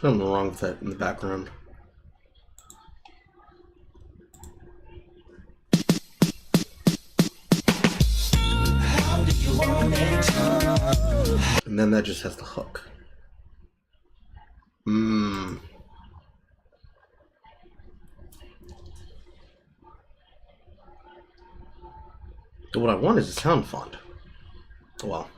Something wrong with that in the background. And then that just has the hook. What I want is a sound font. Well.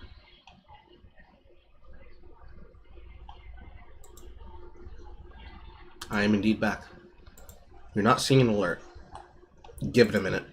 I am indeed back. You're not seeing an alert. Give it a minute.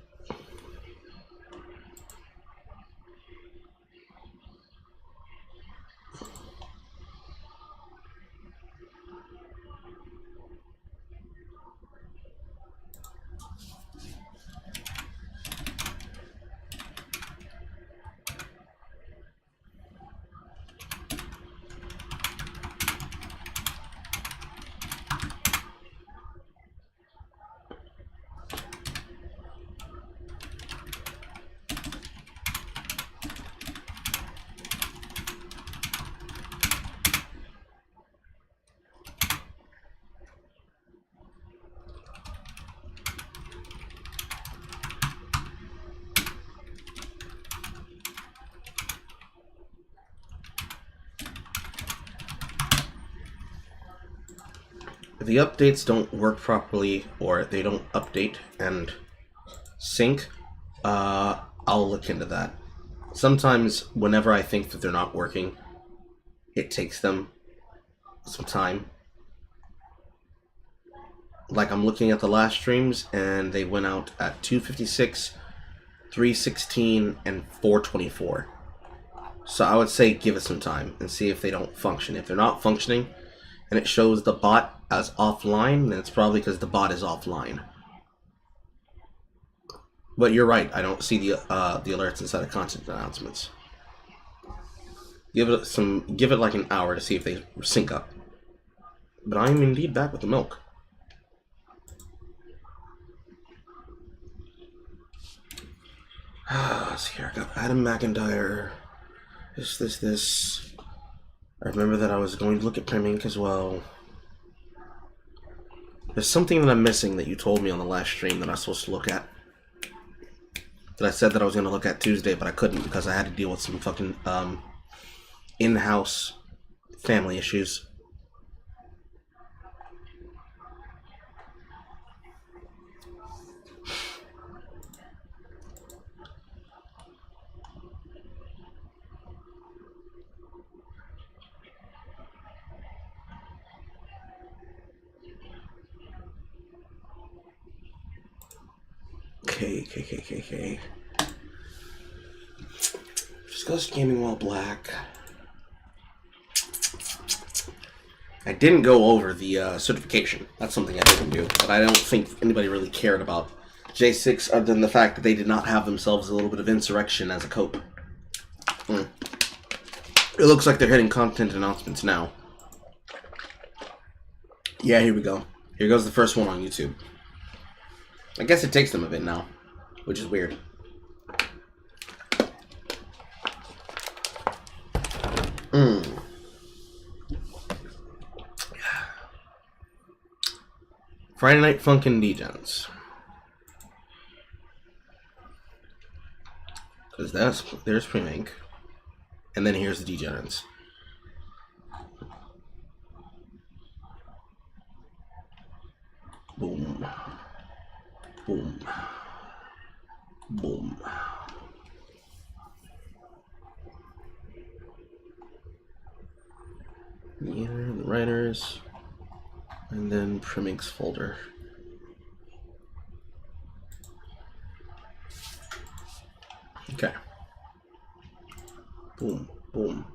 If the updates don't work properly or they don't update and sync, I'll look into that. Sometimes whenever I think that they're not working, it takes them some time. Like I'm looking at the last streams and they went out at 2:56, 3:16, and 4:24. So I would say give it some time and see if they don't function. If they're not functioning and it shows the bot as offline, then it's probably because the bot is offline. But you're right, I don't see the alerts inside of content announcements. Give it like an hour to see if they sync up. But I am indeed back with the milk. Let's see here. I got Adam McIntyre. This. I remember that I was going to look at Primink as well. There's something that I'm missing that you told me on the last stream that I was supposed to look at. That I said that I was going to look at Tuesday, but I couldn't because I had to deal with some fucking in-house family issues. Okay. Discuss gaming while black. I didn't go over the certification. That's something I didn't do, but I don't think anybody really cared about J6 other than the fact that they did not have themselves a little bit of insurrection as a cope. It looks like they're hitting content announcements now. Yeah, here we go. Here goes the first one on YouTube. I guess it takes them a bit now, which is weird. Friday Night Funkin' Degens. Because there's Primink. And then here's the Degens. Boom. Boom. Boom. Here, the writers. And then Primink's folder. Okay. Boom. Boom.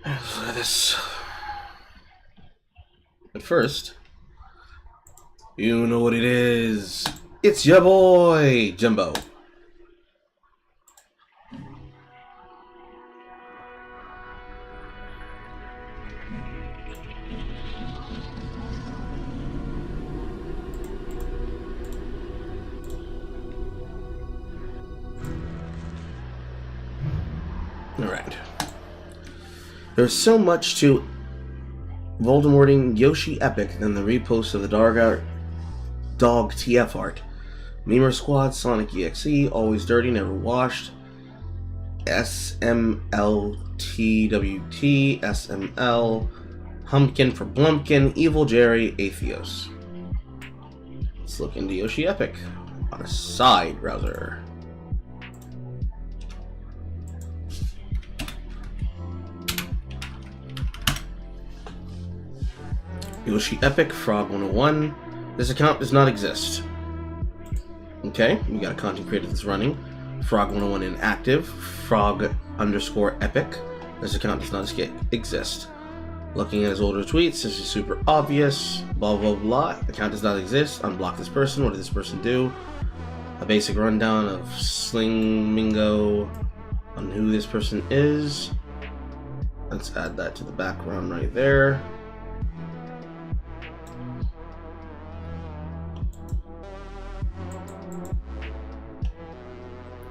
Let's look at this. But first, you know what it is. It's your boy, Jumbo. Alright. There's so much to Voldemorting Yoshi Epic than the repost of the Dog TF art. Memer Squad, Sonic EXE, Always Dirty, Never Washed, SMLTWT, SML, Humpkin for Blumpkin, Evil Jerry, Atheos. Let's look into Yoshi Epic on a side browser. Yoshi Epic, Frog 101. This account does not exist. Okay, we got a content creator that's running. Frog 101 inactive. Frog _ Epic. This account does not exist. Looking at his older tweets, this is super obvious. Blah blah blah. Account does not exist. Unblock this person. What did this person do? A basic rundown of Sling Mingo on who this person is. Let's add that to the background right there.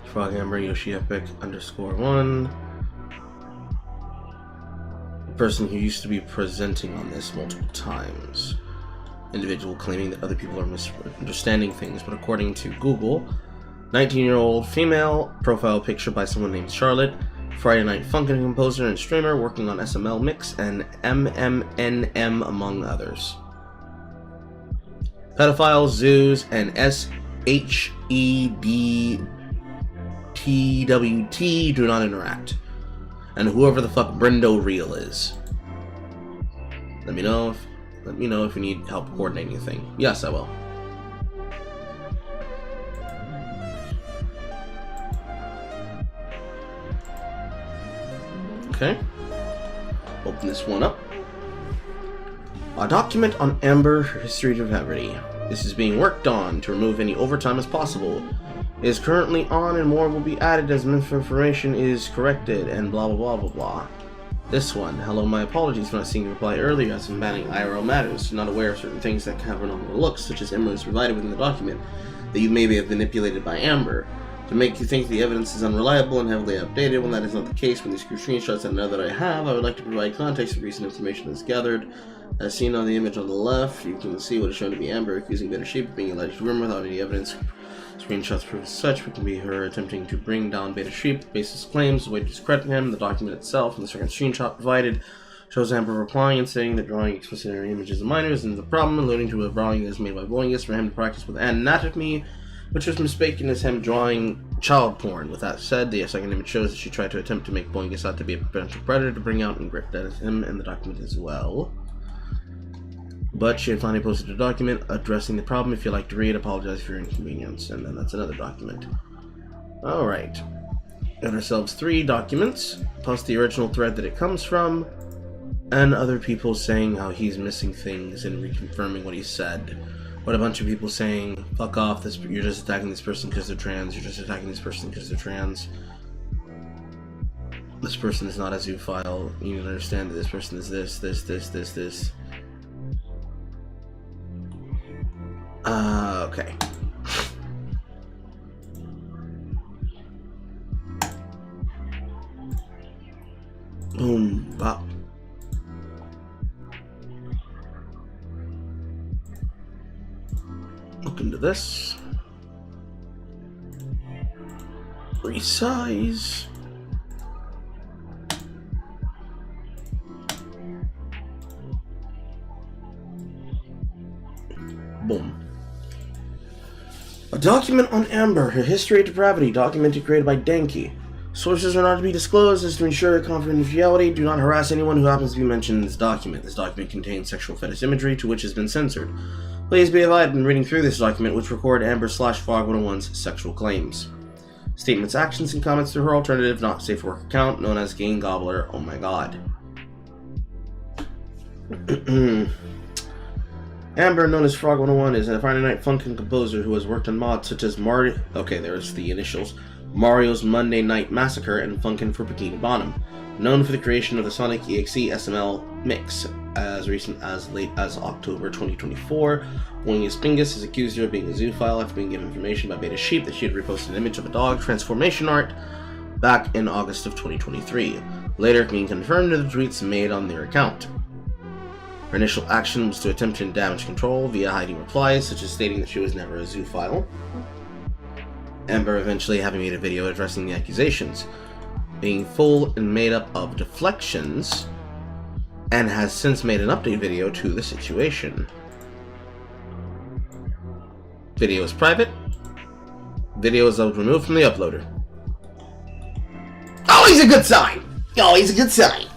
Frog Amber Yoshi Epic _1. The person who used to be presenting on this multiple times. Individual claiming that other people are misunderstanding things, but according to Google, 19-year-old female, profile picture by someone named Charlotte, Friday Night Funkin' composer and streamer working on SML Mix and MMNM among others. Pedophiles, zoos, and SHEDTWT do not interact. And whoever the fuck Brendo Real is. Let me know if you need help coordinating a thing. Yes, I will. Okay. Open this one up. A document on Amber History of Poverty. This is being worked on to remove any overtime as possible. It is currently on and more will be added as information is corrected and blah blah blah blah blah. This one. Hello, my apologies for not seeing the reply earlier as I'm banning IRL matters. You're not aware of certain things that have abnormal looks, such as images provided within the document that you may have manipulated by Amber to make you think the evidence is unreliable and heavily updated when that is not the case. When these screenshots I know that I have, I would like to provide context of recent information that's gathered. As seen on the image on the left, you can see what is shown to be Amber accusing Beta Sheep of being alleged rumor without any evidence. Screenshots prove as such, but can be her attempting to bring down Beta Sheep. The basis claims, the way to discredit him, the document itself, and the second screenshot provided shows Amber replying and saying that drawing explicit images of minors isn't the problem, alluding to a drawing that is made by Boingus for him to practice with anatomy, which was mistaken as him drawing child porn. With that said, the second image shows that she tried to attempt to make Boingus out to be a potential predator to bring out and grip that is him in the document as well. But she had finally posted a document addressing the problem. If you'd like to read, apologize for your inconvenience. And then that's another document. Alright. Got ourselves 3 documents, plus the original thread that it comes from, and other people saying how he's missing things and reconfirming what he said. But a bunch of people saying, fuck off, you're just attacking this person because they're trans, you're just attacking this person because they're trans. This person is not a zoophile, you need to understand that this person is this. Okay. Boom, bop. Look into this. Resize. Boom. A document on Amber, her history of depravity, documented created by Danky. Sources are not to be disclosed as to ensure confidentiality. Do not harass anyone who happens to be mentioned in this document. This document contains sexual fetish imagery to which has been censored. Please be advised when reading through this document, which record Amber/Frog101's sexual claims. Statements, actions, and comments through her alternative, not safe for work account, known as Game Gobbler. Oh my god. Amber, known as Frog101, is a Friday Night Funkin' composer who has worked on mods such as Mario. Okay, there's the initials. Mario's Monday Night Massacre and Funkin' for Bikini Bottom. Known for the creation of the Sonic EXE SML mix as recent as late as October 2024. Boingus Bingus is accused her of being a zoophile after being given information by Beta Sheep that she had reposted an image of a dog transformation art back in August of 2023, later being confirmed in the tweets made on their account. Her initial action was to attempt to damage control via hiding replies, such as stating that she was never a zoophile. Amber eventually having made a video addressing the accusations, being full and made up of deflections, and has since made an update video to the situation. Video is private. Video is removed from the uploader. Always a good sign! Always a good sign!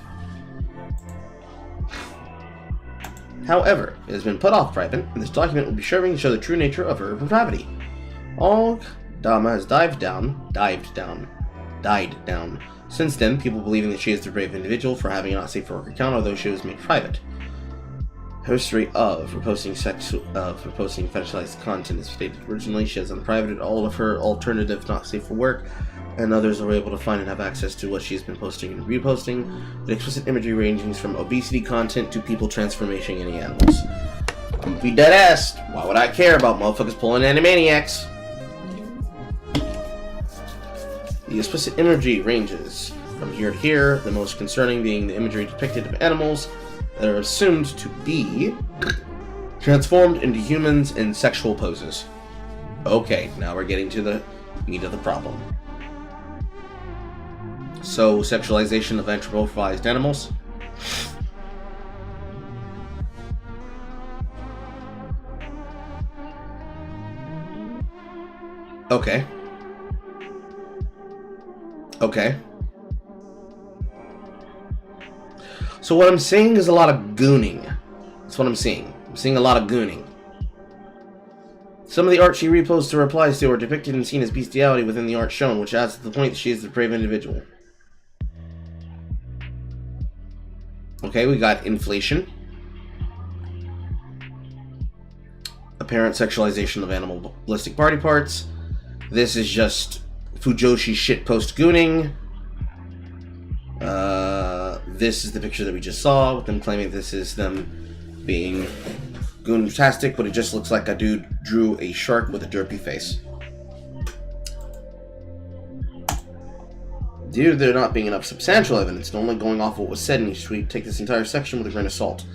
However, it has been put off private, and this document will be serving to show the true nature of her depravity. All Dama has died down. Since then, people believing that she is the brave individual for having a not safe for work account, although she was made private. Her history of posting fetishized content is stated originally. She has unprivated all of her alternative not safe for work, and others are able to find and have access to what she's been posting and reposting, with explicit imagery ranging from obesity content to people transforming any animals. I'm gonna be dead ass. Why would I care about motherfuckers pulling Animaniacs? The explicit imagery ranges from here to here, the most concerning being the imagery depicted of animals that are assumed to be transformed into humans in sexual poses. Okay, now we're getting to the meat of the problem. So, sexualization of anthropomorphized animals. Okay. Okay. So what I'm seeing is a lot of gooning. That's what I'm seeing. I'm seeing a lot of gooning. Some of the art she reposts or replies to are depicted and seen as bestiality within the art shown, which adds to the point that she is the depraved individual. Okay, we got inflation. Apparent sexualization of animalistic body parts. This is just Fujoshi shitpost gooning. This is the picture that we just saw, with them claiming this is them being goon-tastic, but it just looks like a dude drew a shark with a derpy face. Due to there not being enough substantial evidence and only going off what was said in each tweet, take this entire section with a grain of salt.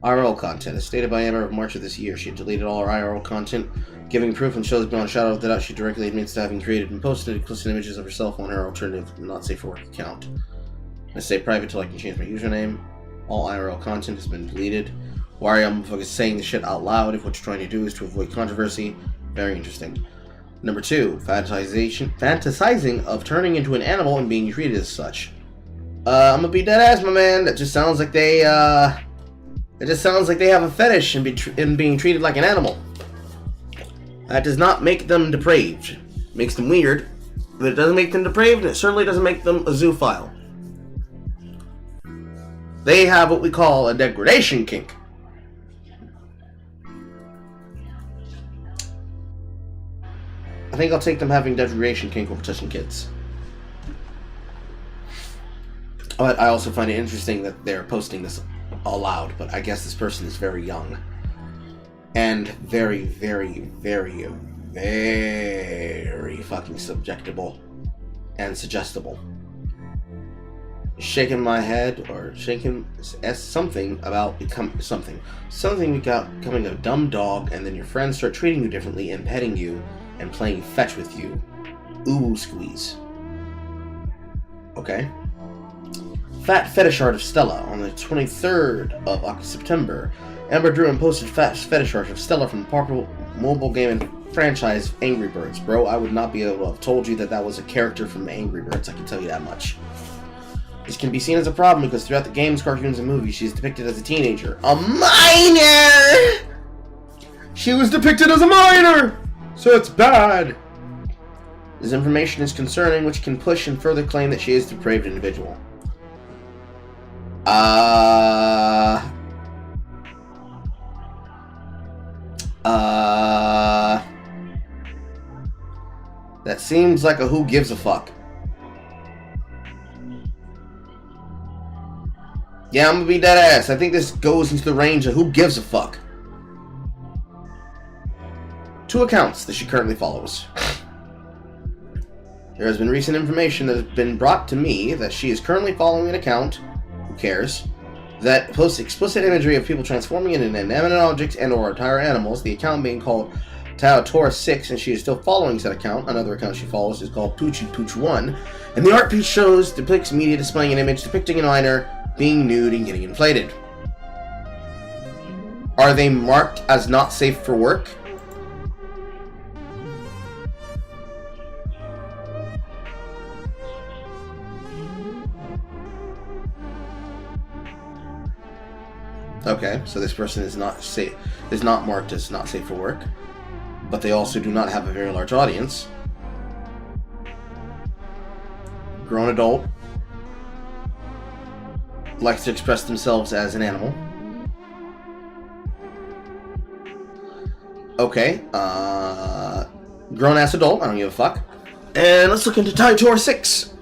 IRL content. As stated by Amber of March of this year, she had deleted all her IRL content, giving proof and shows beyond a shadow of doubt she directly admits to having created and posted explicit images of herself on her alternative not safe for work account. I stay private till I can change my username. All IRL content has been deleted. Why are you saying the shit out loud if what you're trying to do is to avoid controversy? Very interesting. Number 2, fantasizing of turning into an animal and being treated as such. I'm gonna be dead ass, my man. That just sounds like they, it just sounds like they have a fetish in being treated like an animal. That does not make them depraved. Makes them weird, but it doesn't make them depraved, and it certainly doesn't make them a zoophile. They have what we call a degradation kink. I think I'll take them having degradation kink over touching kids. But I also find it interesting that they're posting this aloud, but I guess this person is very young. And very, very, very, very fucking subjectable and suggestible. Shaking my head, or shaking something about something about becoming a dumb dog, and then your friends start treating you differently and petting you and playing fetch with you. Ooh, squeeze. Okay. Fat fetish art of Stella. On the 23rd of September, Amber drew and posted fat fetish art of Stella from the popular mobile gaming franchise Angry Birds. Bro, I would not be able to have told you that that was a character from Angry Birds, I can tell you that much. This can be seen as a problem because throughout the games, cartoons, and movies, she is depicted as a teenager. A minor! She was depicted as a minor! So it's bad! This information is concerning, which can push and further claim that she is a depraved individual. That seems like a who gives a fuck. Yeah, I'm gonna be dead ass. I think this goes into the range of who gives a fuck. 2 accounts that she currently follows. There has been recent information that has been brought to me that she is currently following an account, who cares, that posts explicit imagery of people transforming into inanimate objects and or entire animals, the account being called Taotora6, and she is still following said account. Another account she follows is called Poochie1, and the art piece depicts media displaying an image depicting a minor being nude and getting inflated. Are they marked as not safe for work? Okay, so this person is not marked as not safe for work, but they also do not have a very large audience. Grown adult, likes to express themselves as an animal. Okay, grown-ass adult, I don't give a fuck. And let's look into Taotora6.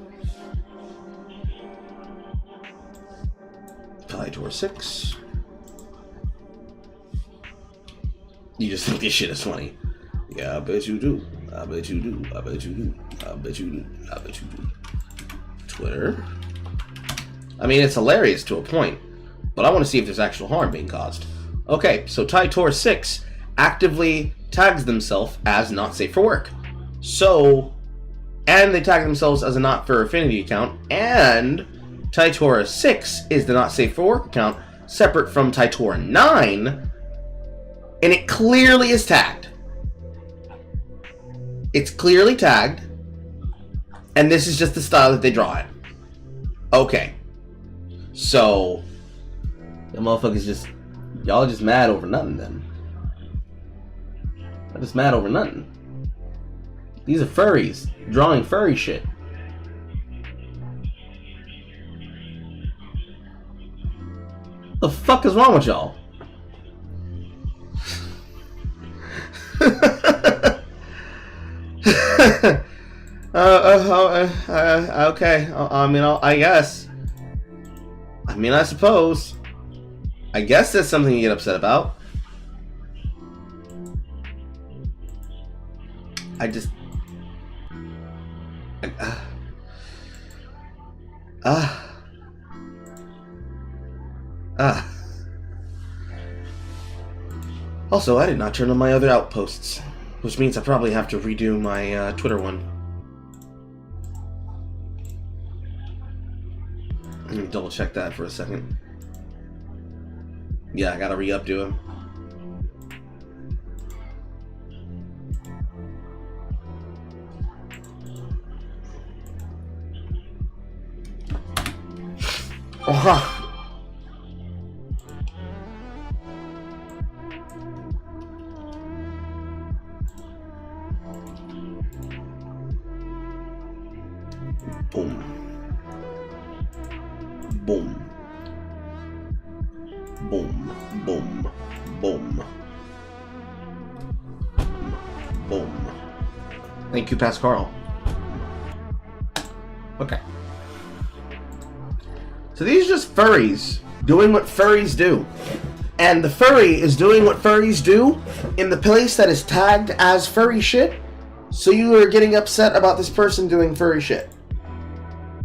Taotora6. You just think this shit is funny. Yeah, I bet you do. I bet you do. I bet you do. I bet you do. I bet you do. Twitter. I mean, it's hilarious to a point, but I want to see if there's actual harm being caused. Okay, so Taotora6 actively tags themselves as not safe for work. So, and they tag themselves as a not for affinity account, and Taotora6 is the not safe for work account, separate from Taotora9, and it clearly is tagged. It's clearly tagged, and this is just the style that they draw it. Okay. So, the motherfuckers y'all just mad over nothing then. I'm just mad over nothing. These are furries drawing furry shit. The fuck is wrong with y'all? Okay. I guess. I suppose. I guess that's something you get upset about. Also, I did not turn on my other outposts, which means I probably have to redo my Twitter one. Let me double check that for a second. Yeah, I gotta re-updo him. Oh. Boom. Boom. Boom. Boom. Boom. Boom. Thank you, Pascal. Okay. So these are just furries doing what furries do. And the furry is doing what furries do in the place that is tagged as furry shit. So you are getting upset about this person doing furry shit.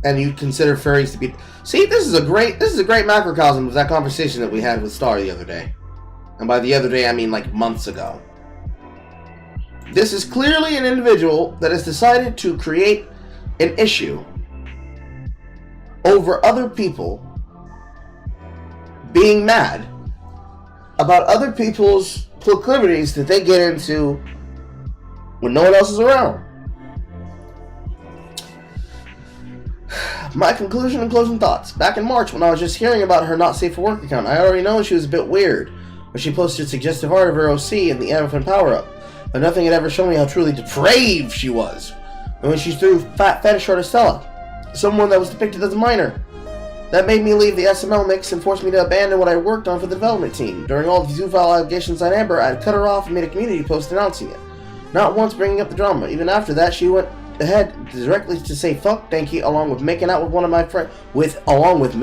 And you consider furries to be... See, this is a great macrocosm of that conversation that we had with Star the other day. And by the other day, I mean like months ago. This is clearly an individual that has decided to create an issue over other people being mad about other people's proclivities that they get into when no one else is around. My conclusion and closing thoughts. Back in March, when I was just hearing about her not safe for work account, I already known she was a bit weird, but she posted suggestive art of her OC and the elephant power-up, but nothing had ever shown me how truly depraved she was. And when she threw fat fetish art of Stella, someone that was depicted as a minor, that made me leave the SML mix and forced me to abandon what I worked on for the development team. During all the Zufile allegations on Amber, I had cut her off and made a community post denouncing it, not once bringing up the drama. Even after that, she went ahead directly to say fuck Danky, along with making out with one of my friends, along with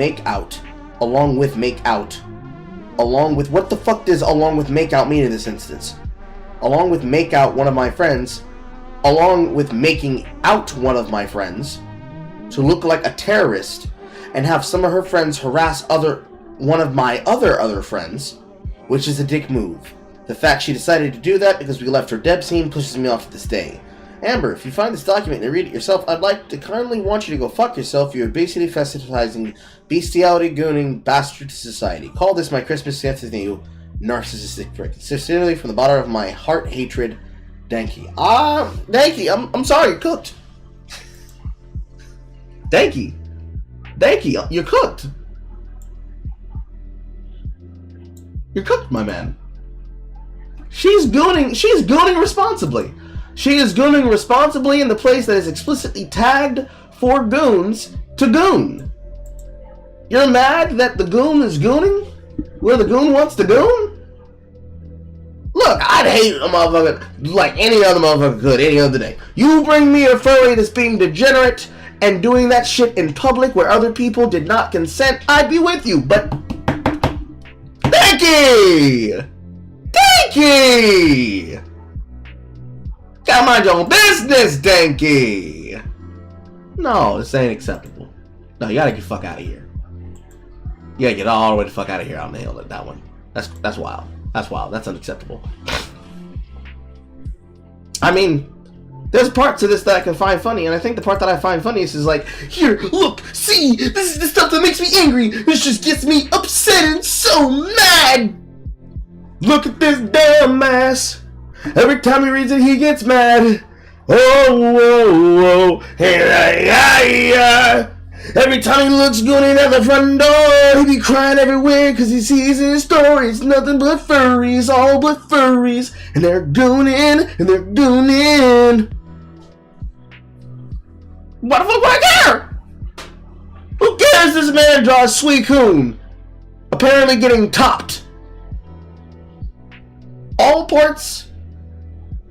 what the fuck does along with make out mean in this instance? Along with make out one of my friends along with making out one of my friends to look like a terrorist and have some of her friends harass one of my other friends, which is a dick move. The fact she decided to do that because we left her dead scene pushes me off to this day. Amber, if you find this document and read it yourself, I'd like to kindly want you to go fuck yourself. You're basically fetishizing bestiality, gooning, bastard to society. Call this my Christmas gift to you, narcissistic prick. Sincerely, from the bottom of my heart, hatred, Danky. Danky, I'm sorry, you're cooked. Danky, you're cooked. You're cooked, my man. She's gooning responsibly. She is gooning responsibly in the place that is explicitly tagged for goons to goon. You're mad that the goon is gooning where the goon wants to goon? Look, I'd hate a motherfucker like any other motherfucker could any other day. You bring me a furry that's being degenerate and doing that shit in public where other people did not consent, I'd be with you, but... Danky! Gotta mind your own business, Danky! No, this ain't acceptable. No, you gotta get the fuck out of here. You gotta get all the way the fuck out of here. I'll nail it, that one. That's wild. That's wild. That's unacceptable. I mean, there's parts of this that I can find funny, and I think the part that I find funniest is like, here, look, see, this is the stuff that makes me angry. This just gets me upset and so mad. Look at this damn ass. Every time he reads it, he gets mad. Oh, hey, every time he looks gooning at the front door, he be crying everywhere because he sees in his story it's nothing but furries, all but furries, and they're gooning, What the fuck would I care? Who cares this man draws Sweet Coon? Apparently getting topped. All parts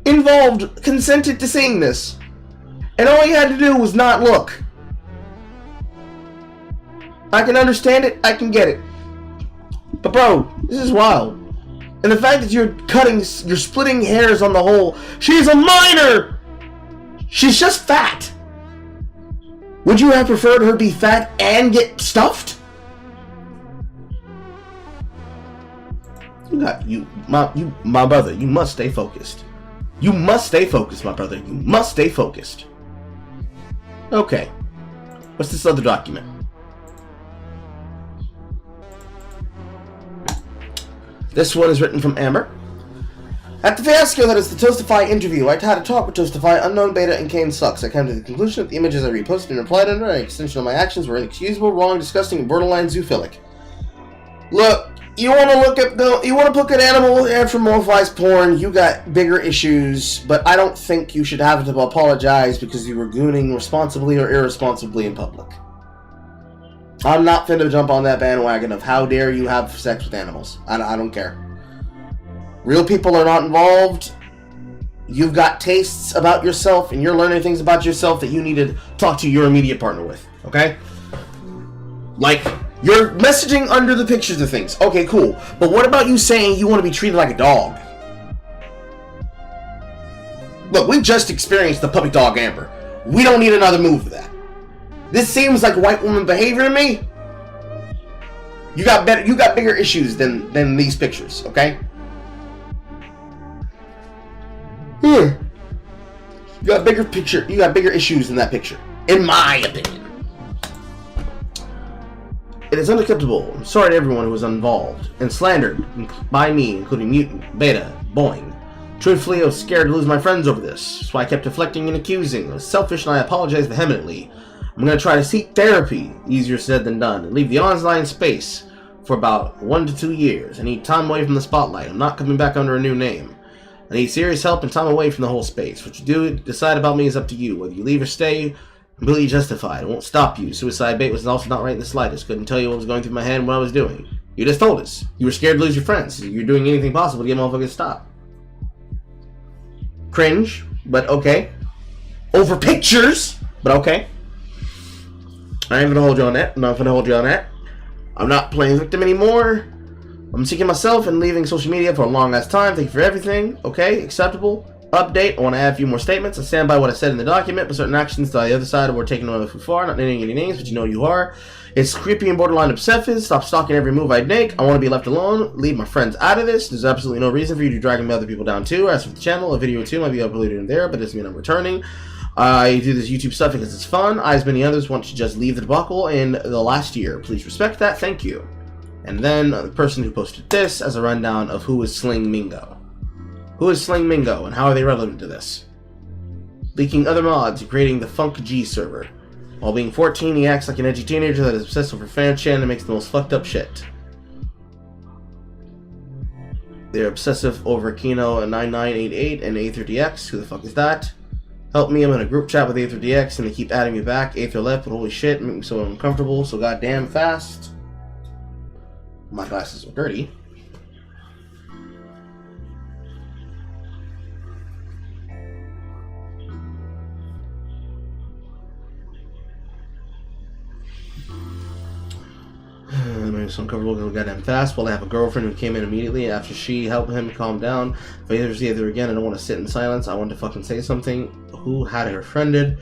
involved consented to seeing this. And all you had to do was not look. I can understand it, I can get it. But bro, this is wild. And the fact that you're splitting hairs on the whole, she's a minor! She's just fat. Would you have preferred her be fat and get stuffed? My brother, you must stay focused. You must stay focused, my brother. You must stay focused. Okay. What's this other document? This one is written from Amber. At the fiasco that is the Toastify interview, I had a talk with Toastify, Unknown Beta, and Kane Sucks. I came to the conclusion that the images I reposted and replied under an extension of my actions were inexcusable, wrong, disgusting, and borderline zoophilic. Look, you want to look at animal anthropomorphized porn, you got bigger issues, but I don't think you should have to apologize because you were gooning responsibly or irresponsibly in public. I'm not finna jump on that bandwagon of how dare you have sex with animals. I don't care. Real people are not involved. You've got tastes about yourself, and you're learning things about yourself that you need to talk to your immediate partner with, okay? Like, you're messaging under the pictures of things. Okay, cool. But what about you saying you want to be treated like a dog? Look, we just experienced the puppy dog Amber. We don't need another move of that. This seems like white woman behavior to me. You got bigger issues than these pictures, okay? You got bigger issues in that picture, in my opinion. It is unacceptable. I'm sorry to everyone who was involved and slandered by me, including Mutant, Beta, Boing. Truthfully, I was scared to lose my friends over this, so I kept deflecting and accusing. I was selfish and I apologize vehemently. I'm going to try to seek therapy, easier said than done, and leave the online space for about 1 to 2 years. I need time away from the spotlight. I'm not coming back under a new name. I need serious help and time away from the whole space. What you decide about me is up to you. Whether you leave or stay, completely justified. I won't stop you. Suicide bait was also not right in the slightest. Couldn't tell you what was going through my head and what I was doing. You just told us. You were scared to lose your friends. You're doing anything possible to get motherfuckers to stop. Cringe, but okay. Over pictures, but okay. I ain't gonna hold you on that. I'm not gonna hold you on that. I'm not playing victim anymore. I'm seeking myself and leaving social media for a long ass time. Thank you for everything. Okay, acceptable. update. I want to add a few more statements. I stand by what I said in the document, but certain actions to the other side were taken on too far. Not naming any names, but you know you are. It's creepy and borderline obsessive. Stop stalking every move I make. I want to be left alone. Leave my friends out of this. There's absolutely no reason for you to drag other people down too. As for the channel, a video or two might be uploaded in there, but it doesn't mean I'm returning. I do this YouTube stuff because it's fun. I, as many others, want to just leave the debacle in the last year. Please respect that. Thank you. And then the person who posted this as a rundown of who is Sling Mingo. Who is Sling Mingo and how are they relevant to this? Leaking other mods, creating the Funk G server. While being 14, he acts like an edgy teenager that is obsessed over FanChan and makes the most fucked up shit. They're obsessive over Kino 9988 and Aether-DX. Who the fuck is that? Help me, I'm in a group chat with Aether-DX and they keep adding me back. Aether left, but holy shit, make me so uncomfortable, so goddamn fast. My glasses are dirty. I'm so uncomfortable, go goddamn fast. Well, I have a girlfriend who came in immediately after she helped him calm down. If I ever see her again, I don't want to sit in silence. I want to fucking say something. Who had her friended?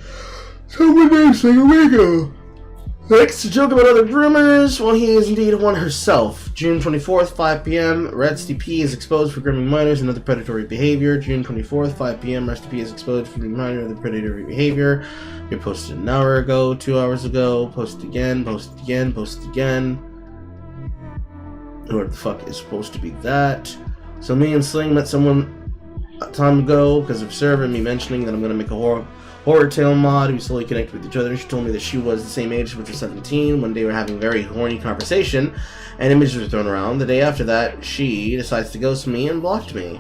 Someone named Singamigo. Likes to joke about other groomers. Well, he is indeed one herself. June 24th, 5 p.m. Reds DP is exposed for grooming minors and other predatory behavior. June 24th, 5 p.m. Reds DP is exposed for grooming minors and other predatory behavior. You posted an hour ago, 2 hours ago. Posted again, posted again, posted again. Who the fuck is supposed to be that? So me and Sling met someone a time ago because of server and me mentioning that I'm gonna make a horror tale mod. We slowly connected with each other. She told me that she was the same age, which was 17. One day we were having a very horny conversation and images were thrown around. The day after that, she decides to ghost me and blocked me.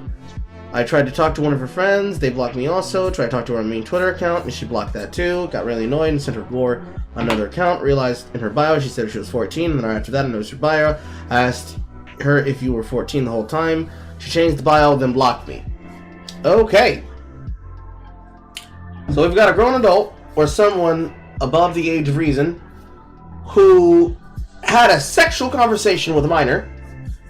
I tried to talk to one of her friends. They blocked me also. Tried to talk to her main Twitter account and she blocked that too. Got really annoyed and sent her Gore another account. Realized in her bio she said she was 14, and then after that I noticed her bio. I asked her if you were 14 the whole time. She changed the bio, then blocked me. Okay. So we've got a grown adult or someone above the age of reason who had a sexual conversation with a minor.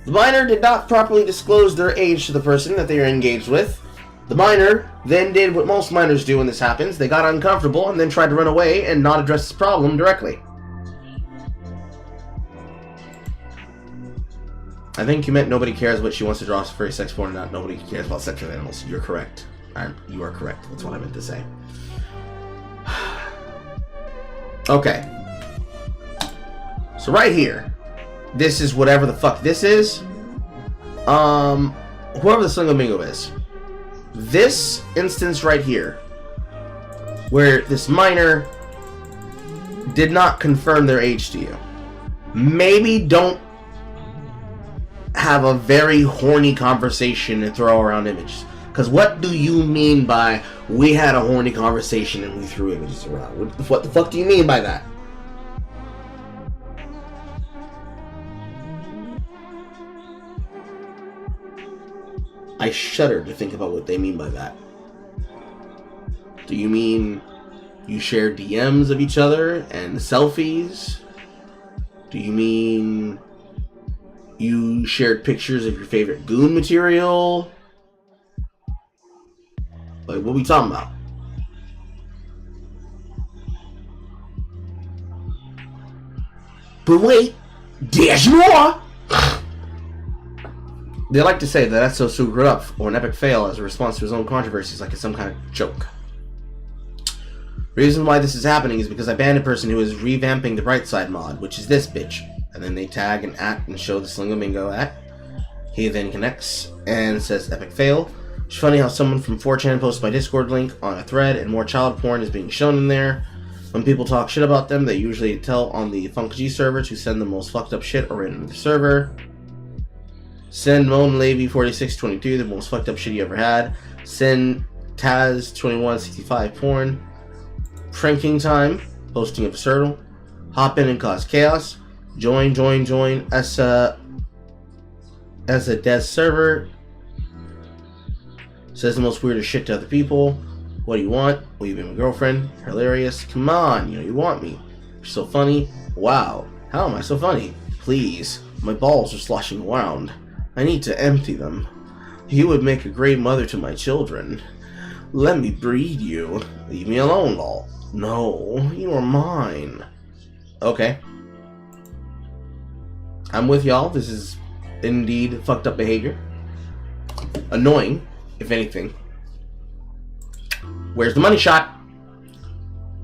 The minor did not properly disclose their age to the person that they are engaged with. The minor then did what most minors do when this happens. They got uncomfortable and then tried to run away and not address the problem directly. I think you meant nobody cares what she wants to draw furry sex porn, not nobody cares about sexual animals. You're correct. You are correct. That's what I meant to say. Okay. So right here, this is whatever the fuck this is. Whoever the Slingamingo is. This instance right here, where this minor did not confirm their age to you. Maybe don't have a very horny conversation and throw around images. Because what do you mean by, we had a horny conversation and we threw images around? What the fuck do you mean by that? I shudder to think about what they mean by that. Do you mean you share DMs of each other and selfies? Do you mean you shared pictures of your favorite goon material? Like, what are we talking about? But wait, there's more! They like to say that that's so screwed up or an epic fail as a response to his own controversies, like it's some kind of joke. Reason why this is happening is because I banned a person who is revamping the Brightside mod, which is this bitch. And then they tag and at and show the Slingamingo at. He then connects and says epic fail. It's funny how someone from 4chan posts my Discord link on a thread and more child porn is being shown in there. When people talk shit about them, they usually tell on the Funk G server to send the most fucked up shit right into the server. Send Moan Levy 4622, the most fucked up shit you ever had. Send Taz 2165 porn. Pranking time, posting of a turtle. Hop in and cause chaos. Join as a dev server. Says the most weirdest shit to other people. What do you want? Will you be my girlfriend? Hilarious. Come on, you know you want me. You're so funny. Wow. How am I so funny? Please. My balls are sloshing around. I need to empty them. You would make a great mother to my children. Let me breed you. Leave me alone, lol. No, you are mine. Okay. I'm with y'all. This is indeed fucked up behavior. Annoying, if anything. Where's the money shot?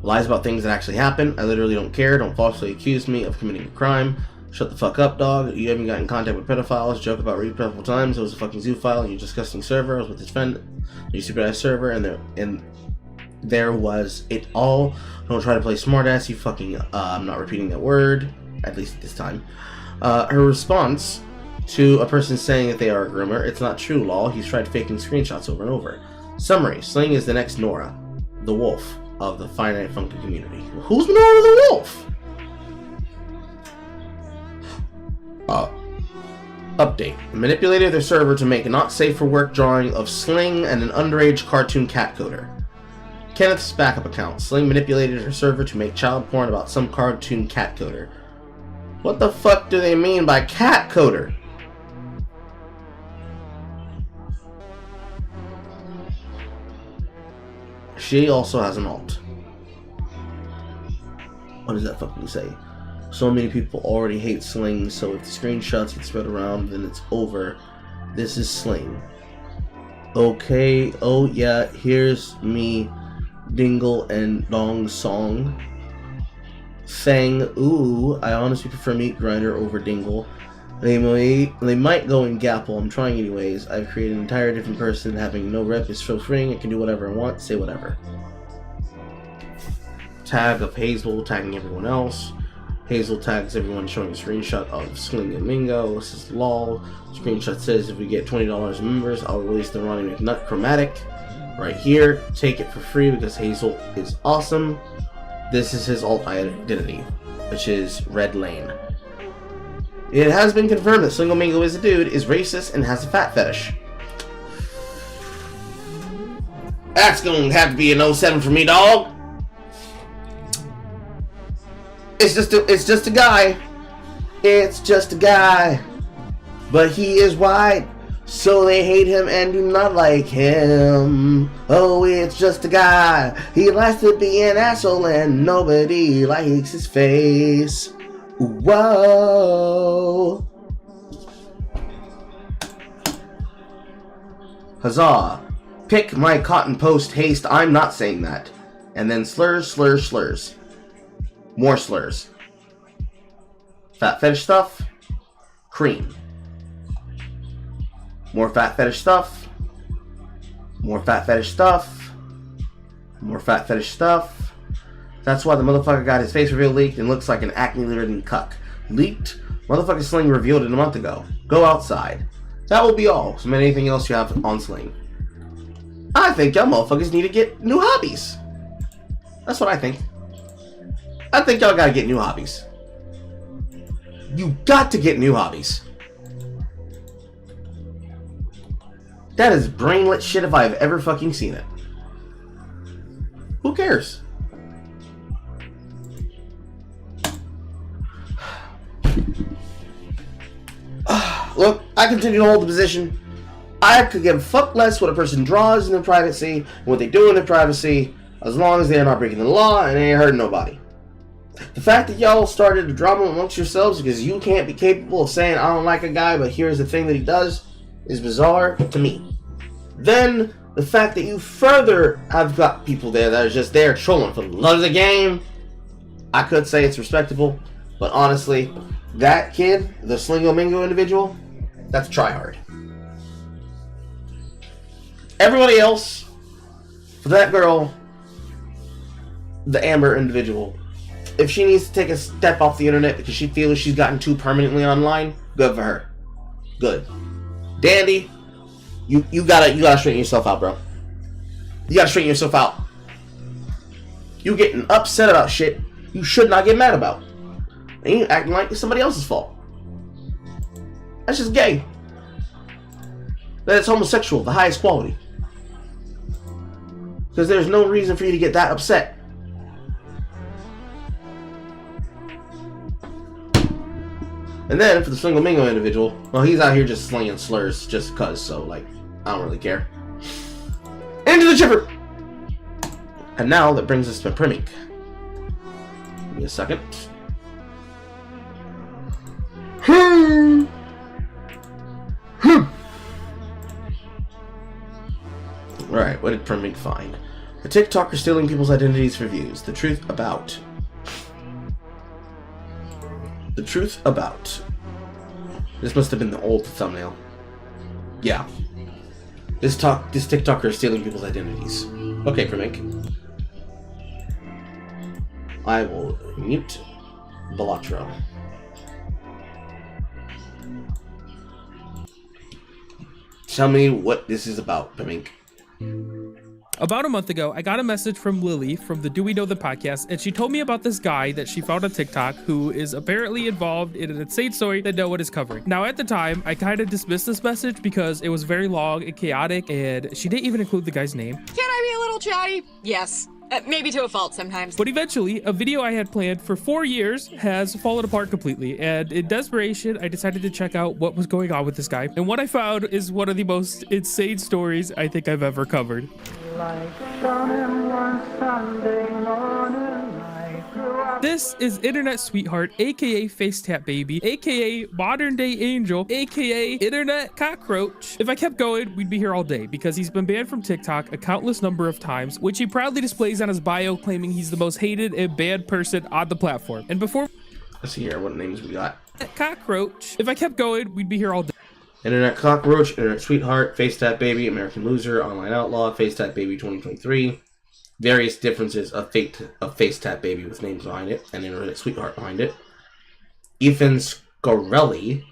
Lies about things that actually happen. I literally don't care. Don't falsely accuse me of committing a crime. Shut the fuck up, dog. You haven't got in contact with pedophiles. Joke about rape multiple times. It was a fucking zoo file. You disgusting server. I was with his friend. You supervised server, and there was it all. Don't try to play smartass. You fucking. I'm not repeating that word. At least this time. Her response to a person saying that they are a groomer. It's not true, lol. He's tried faking screenshots over and over. Summary. Sling is the next Nora, the wolf of the finite funky community. Who's Nora the wolf? Update. Manipulated their server to make a not safe for work drawing of Sling and an underage cartoon cat coder. Kenneth's backup account. Sling manipulated her server to make child porn about some cartoon cat coder. What the fuck do they mean by cat coder? She also has an alt. What does that fucking say? So many people already hate Sling, so if the screenshots get spread around, then it's over. This is Sling. Okay, oh yeah, here's me, Dingle and Dong Song. Fang, ooh, I honestly prefer Meat Grinder over Dingle. They might go in Gapple, I'm trying anyways. I've created an entire different person, having no rep is so freeing, I can do whatever I want, say whatever. Tag of Hazel, tagging everyone else. Hazel tags everyone showing a screenshot of Sling and Mingo. This is lol. Screenshot says if we get $20 members, I'll release the Ronnie McNutt chromatic. Right here, take it for free because Hazel is awesome. This is his alt identity, which is Red Lane. It has been confirmed that Slingo Mingo is a dude, is racist, and has a fat fetish. That's gonna have to be an 07 for me, dog. It's just a guy. It's just a guy. But he is white, so they hate him and do not like him. Oh, it's just a guy. He likes to be an asshole and nobody likes his face. Whoa. Huzzah. Pick my cotton post haste. I'm not saying that. And then slurs, slurs, slurs. More slurs. Fat fetish stuff. Cream. More fat fetish stuff. More fat fetish stuff. More fat fetish stuff. That's why the motherfucker got his face reveal leaked and looks like an acne-ridden cuck. Leaked? Motherfucker Sling revealed it a month ago. Go outside. That will be all. So anything else you have on Sling? I think y'all motherfuckers need to get new hobbies. That's what I think. I think y'all gotta get new hobbies. You got to get new hobbies. That is brainlet shit if I've ever fucking seen it. Who cares? Look, I continue to hold the position. I could give a fuck less what a person draws in their privacy and what they do in their privacy, as long as they're not breaking the law and they ain't hurting nobody. The fact that y'all started a drama amongst yourselves because you can't be capable of saying I don't like a guy, but here's the thing that he does is bizarre to me. Then the fact that you further have got people there that are just there trolling for the love of the game, I could say it's respectable, but honestly, that kid, the Slingo Mingo individual, that's tryhard. Everybody else, for that girl, the Amber individual, if she needs to take a step off the internet because she feels she's gotten too permanently online, good for her. Good. Dandy, you gotta straighten yourself out, bro. You gotta straighten yourself out. You getting upset about shit you should not get mad about. And you acting like it's somebody else's fault. That's just gay. That's homosexual, the highest quality. Because there's no reason for you to get that upset. And then for the Slingo Mingo individual, well, he's out here just slinging slurs just cuz, so like, I don't really care. Into the chipper! And now that brings us to Primink. Give me a second. Alright, what did Primink find? A TikToker stealing people's identities for views. The truth about. This must have been the old thumbnail. Yeah. This TikToker is stealing people's identities. Okay, Primink. I will mute Balatro. Tell me what this is about, Primink. About a month ago, I got a message from Lily from the Do We Know the podcast, and she told me about this guy that she found on TikTok who is apparently involved in an insane story that no one is covering. Now, at the time, I kind of dismissed this message because it was very long and chaotic, and she didn't even include the guy's name. Can I be a little chatty? Yes. Maybe to a fault sometimes. But eventually, a video I had planned for 4 years has fallen apart completely, and in desperation, I decided to check out what was going on with this guy. And what I found is one of the most insane stories I think I've ever covered. This is Internet Sweetheart, aka Face Tap Baby, aka Modern Day Angel, aka Internet Cockroach. If I kept going, we'd be here all day because he's been banned from TikTok a countless number of times, which he proudly displays on his bio, claiming he's the most hated and banned person on the platform. And before... Let's see here, what names we got. Cockroach. If I kept going, we'd be here all day. Internet Cockroach, Internet Sweetheart, Face Tap Baby, American Loser, Online Outlaw, Face Tap Baby 2023. Various differences of Face Tap Baby with names behind it, and Internet Sweetheart behind it. Ethan Scarcelli,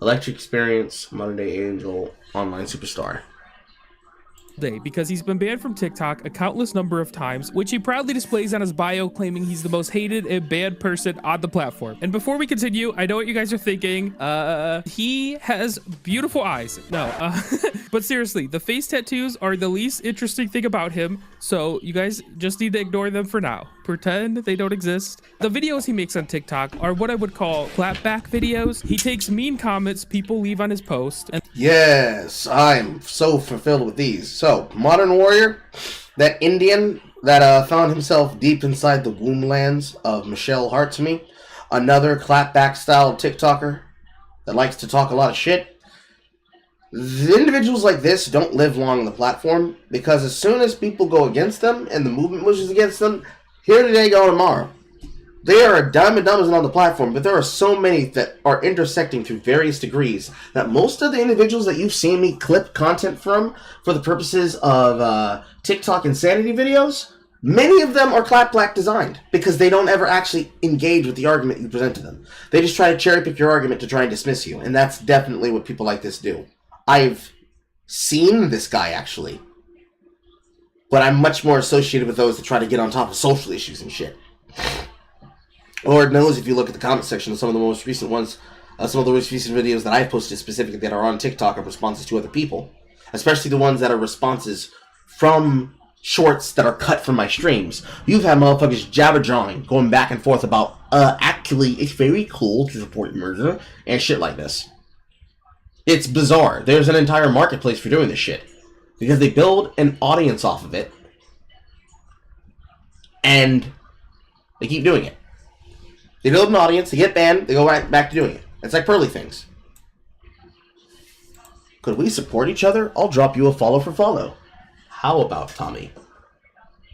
Electric Experience, Modern Day Angel, Online Superstar. Day because he's been banned from TikTok a countless number of times, which he proudly displays on his bio, claiming he's the most hated and banned person on the platform. And before we continue, I know what you guys are thinking. He has beautiful eyes. No, but seriously, the face tattoos are the least interesting thing about him, so you guys just need to ignore them for now. Pretend they don't exist. The videos he makes on TikTok are what I would call clapback videos. He takes mean comments people leave on his post. And yes, I'm so fulfilled with these. So, Modern Warrior, that Indian that found himself deep inside the womb lands of Michelle Hart to me. Another clapback style TikToker that likes to talk a lot of shit. The individuals like this don't live long on the platform because as soon as people go against them and the movement pushes against them, here today, go tomorrow. They are a dime a dozen on the platform, but there are so many that are intersecting through various degrees that most of the individuals that you've seen me clip content from for the purposes of TikTok insanity videos, many of them are clapback designed because they don't ever actually engage with the argument you present to them. They just try to cherry pick your argument to try and dismiss you, and that's definitely what people like this do. I've seen this guy actually, but I'm much more associated with those that try to get on top of social issues and shit. Lord knows if you look at the comment section of some of the most recent ones, some of the most recent videos that I've posted specifically that are on TikTok are responses to other people. Especially the ones that are responses from shorts that are cut from my streams. You've had motherfuckers jabber-jawing, going back and forth about, actually, it's very cool to support murder, and shit like this. It's bizarre. There's an entire marketplace for doing this shit. Because they build an audience off of it, and they keep doing it. They build an audience, they get banned, they go right back to doing it. It's like Pearly things. Could we support each other? I'll drop you a follow for follow. How about, Tommy?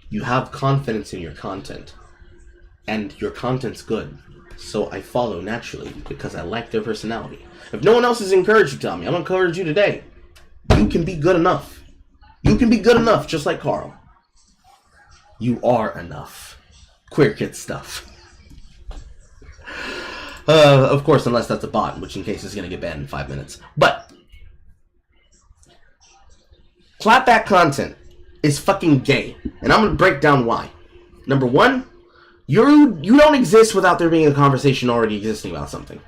You have confidence in your content, and your content's good, so I follow naturally because I like their personality. If no one else has encouraged you, Tommy, I'm going to encourage you today. You can be good enough. You can be good enough, just like Carl. You are enough. Queer kid stuff. Of course, unless that's a bot, which in case is going to get banned in 5 minutes. But clapback content is fucking gay, and I'm going to break down why. Number one, you don't exist without there being a conversation already existing about something.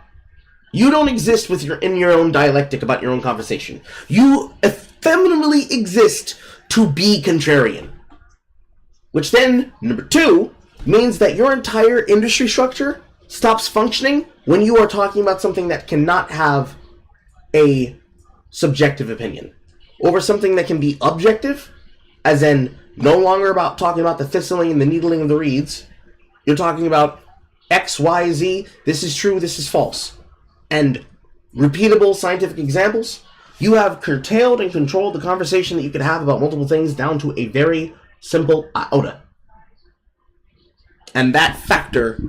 You don't exist in your own dialectic about your own conversation. You effeminately exist to be contrarian. Which then, number two, means that your entire industry structure stops functioning when you are talking about something that cannot have a subjective opinion. over something that can be objective, as in no longer about talking about the thistling and the needling of the reeds. You're talking about X, Y, Z, this is true, this is false. And repeatable scientific examples, you have curtailed and controlled the conversation that you could have about multiple things down to a very simple iota. And that factor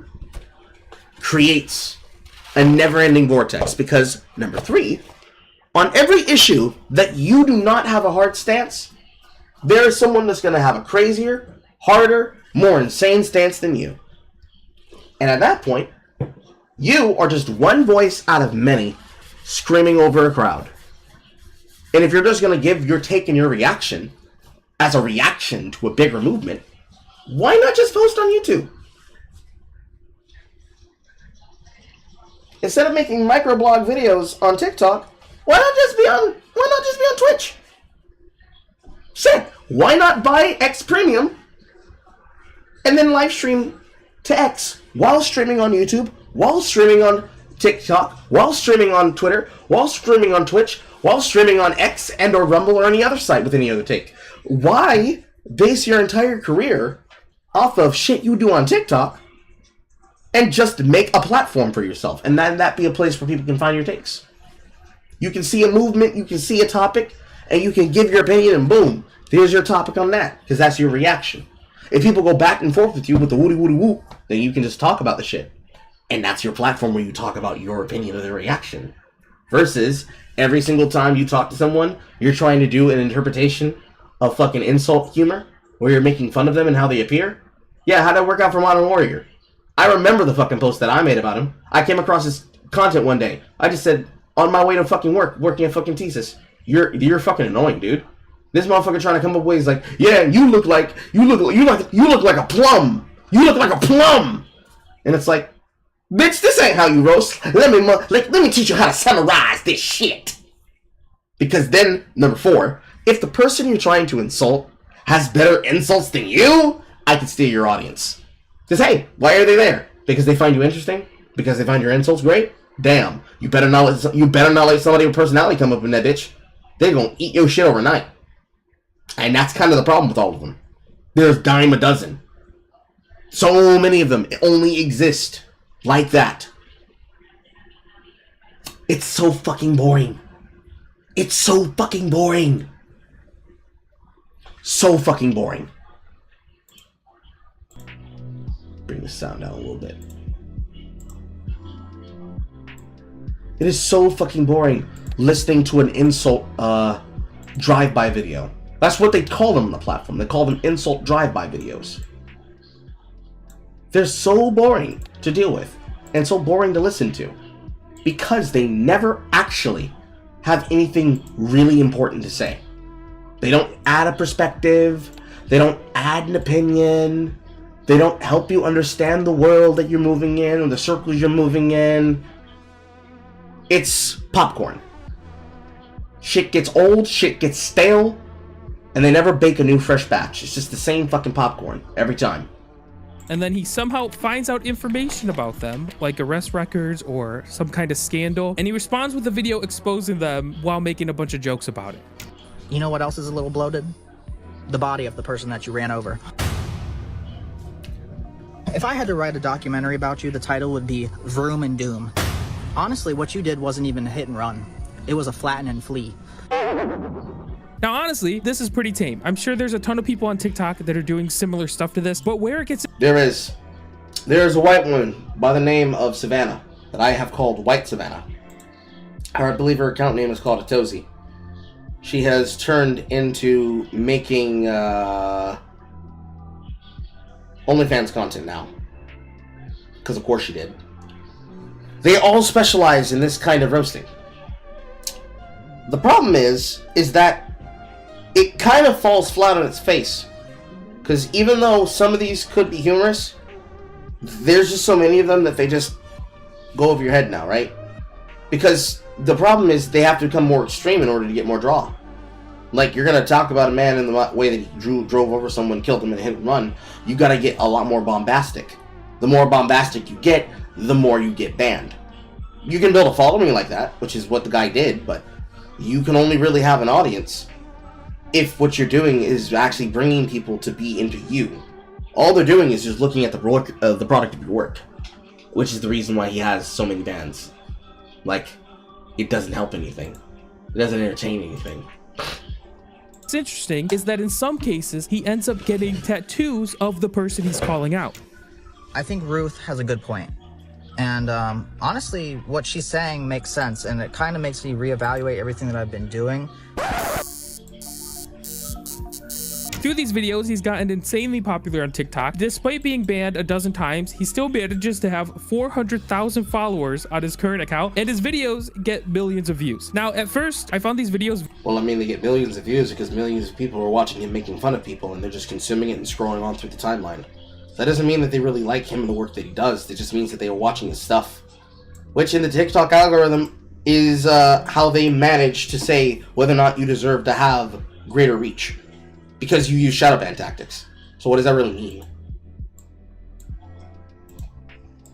creates a never-ending vortex because, number 3, on every issue that you do not have a hard stance, there is someone that's going to have a crazier, harder, more insane stance than you. And at that point, you are just one voice out of many screaming over a crowd. And if you're just going to give your take and your reaction as a reaction to a bigger movement, why not just post on YouTube? Instead of making microblog videos on TikTok, why not just be on Twitch? Shit, why not buy X Premium and then live stream to X while streaming on YouTube, while streaming on TikTok, while streaming on Twitter, while streaming on Twitch, while streaming on X and or Rumble or any other site with any other take? Why base your entire career off of shit you do on TikTok and just make a platform for yourself and then that be a place where people can find your takes? You can see a movement, you can see a topic, and you can give your opinion and boom, there's your topic on that because that's your reaction. If people go back and forth with you with the woody woody woo, then you can just talk about the shit. And that's your platform where you talk about your opinion of their reaction. Versus every single time you talk to someone, you're trying to do an interpretation of fucking insult humor where you're making fun of them and how they appear. Yeah, how'd that work out for Modern Warrior? I remember the fucking post that I made about him. I came across his content one day. I just said, on my way to fucking work, working at fucking thesis, you're fucking annoying, dude. This motherfucker trying to come up with ways like, yeah, you look like a plum. You look like a plum. And it's like, bitch, this ain't how you roast. Let me teach you how to summarize this shit. Because then, number 4, if the person you're trying to insult has better insults than you, I can steer your audience. Because hey, why are they there? Because they find you interesting? Because they find your insults great? Damn, you better not let somebody with personality come up in that bitch. They're gonna eat your shit overnight. And that's kind of the problem with all of them. There's dime a dozen. So many of them only exist like that. It's so fucking boring. It's so fucking boring. So fucking boring. Bring the sound down a little bit. It is so fucking boring listening to an insult drive-by video. That's what they call them on the platform. They call them insult drive-by videos. They're so boring to deal with and so boring to listen to because they never actually have anything really important to say. They don't add a perspective. They don't add an opinion. They don't help you understand the world that you're moving in or the circles you're moving in. It's popcorn. Shit gets old, shit gets stale, and they never bake a new fresh batch. It's just the same fucking popcorn every time. And then he somehow finds out information about them, like arrest records or some kind of scandal, and he responds with a video exposing them while making a bunch of jokes about it. You know what else is a little bloated? The body of the person that you ran over. If I had to write a documentary about you, the title would be Vroom and Doom. Honestly, what you did wasn't even a hit and run. It was a flatten and flee. Now, honestly, this is pretty tame. I'm sure there's a ton of people on TikTok that are doing similar stuff to this, but where it gets... There's a white woman by the name of Savannah that I have called White Savannah. I believe her account name is called Atozi. She has turned into making OnlyFans content now. Because of course she did. They all specialize in this kind of roasting. The problem is that it kind of falls flat on its face. Because even though some of these could be humorous, there's just so many of them that they just go over your head now, right? Because the problem is they have to become more extreme in order to get more draw. Like, you're going to talk about a man in the way that he drove over someone, killed him in a hit and run. You got to get a lot more bombastic. The more bombastic you get, the more you get banned. You can build a following like that, which is what the guy did, but you can only really have an audience if what you're doing is actually bringing people to be into you. All they're doing is just looking at the product of your work, which is the reason why he has so many bans. Like, it doesn't help anything. It doesn't entertain anything. What's interesting is that in some cases, he ends up getting tattoos of the person he's calling out. I think Ruth has a good point. And honestly, what she's saying makes sense, and it kind of makes me reevaluate everything that I've been doing. Through these videos, he's gotten insanely popular on TikTok. Despite being banned a dozen times, he still manages to have 400,000 followers on his current account, and his videos get millions of views. Now, at first, I found these videos... Well, I mean, they get millions of views because millions of people are watching him making fun of people, and they're just consuming it and scrolling on through the timeline. That doesn't mean that they really like him and the work that he does. It just means that they are watching his stuff. Which, in the TikTok algorithm, is how they manage to say whether or not you deserve to have greater reach. Because you use shadow ban tactics. So what does that really mean?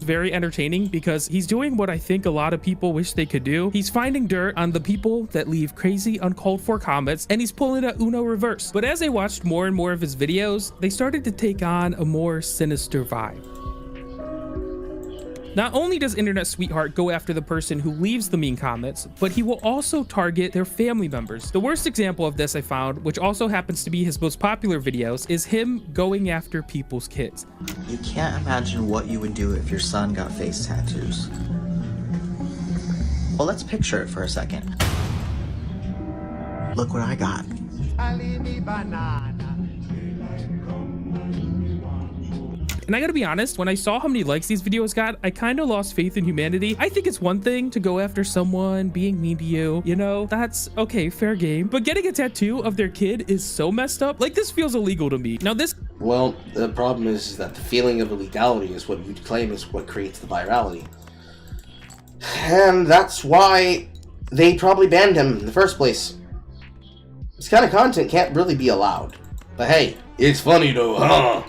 Very entertaining because he's doing what I think a lot of people wish they could do. He's finding dirt on the people that leave crazy uncalled for comments, and he's pulling a Uno reverse. But as I watched more and more of his videos, they started to take on a more sinister vibe. Not only does Internet Sweetheart go after the person who leaves the mean comments, but he will also target their family members. The worst example of this I found, which also happens to be his most popular videos, is him going after people's kids. You can't imagine what you would do if your son got face tattoos. Well, let's picture it for a second. Look what I got. And I gotta be honest, when I saw how many likes these videos got, I kind of lost faith in humanity. I think it's one thing to go after someone being mean to you, you know, that's okay, fair game. But getting a tattoo of their kid is so messed up. Like, this feels illegal to me. Now this... Well, the problem is that the feeling of illegality is what you claim is what creates the virality. And that's why they probably banned him in the first place. This kind of content can't really be allowed. But hey, it's funny though, huh?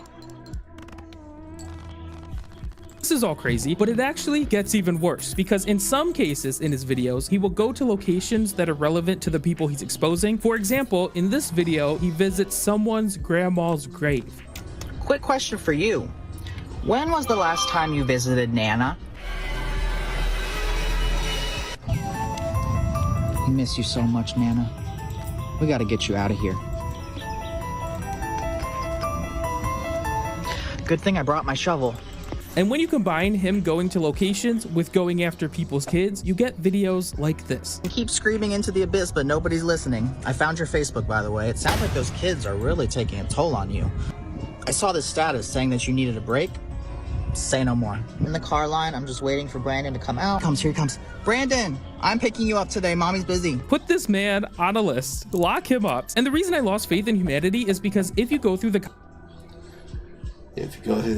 This is all crazy, but it actually gets even worse because in some cases in his videos, he will go to locations that are relevant to the people he's exposing. For example, in this video, he visits someone's grandma's grave. Quick question for you. When was the last time you visited Nana? We miss you so much, Nana. We gotta get you out of here. Good thing I brought my shovel. And when you combine him going to locations with going after people's kids, you get videos like this. You keep screaming into the abyss, but nobody's listening. I found your Facebook, by the way. It sounds like those kids are really taking a toll on you. I saw this status saying that you needed a break. Say no more. In the car line, I'm just waiting for Brandon to come out. Here he comes. Brandon, I'm picking you up today. Mommy's busy. Put this man on a list. Lock him up. And the reason I lost faith in humanity is because if you go through the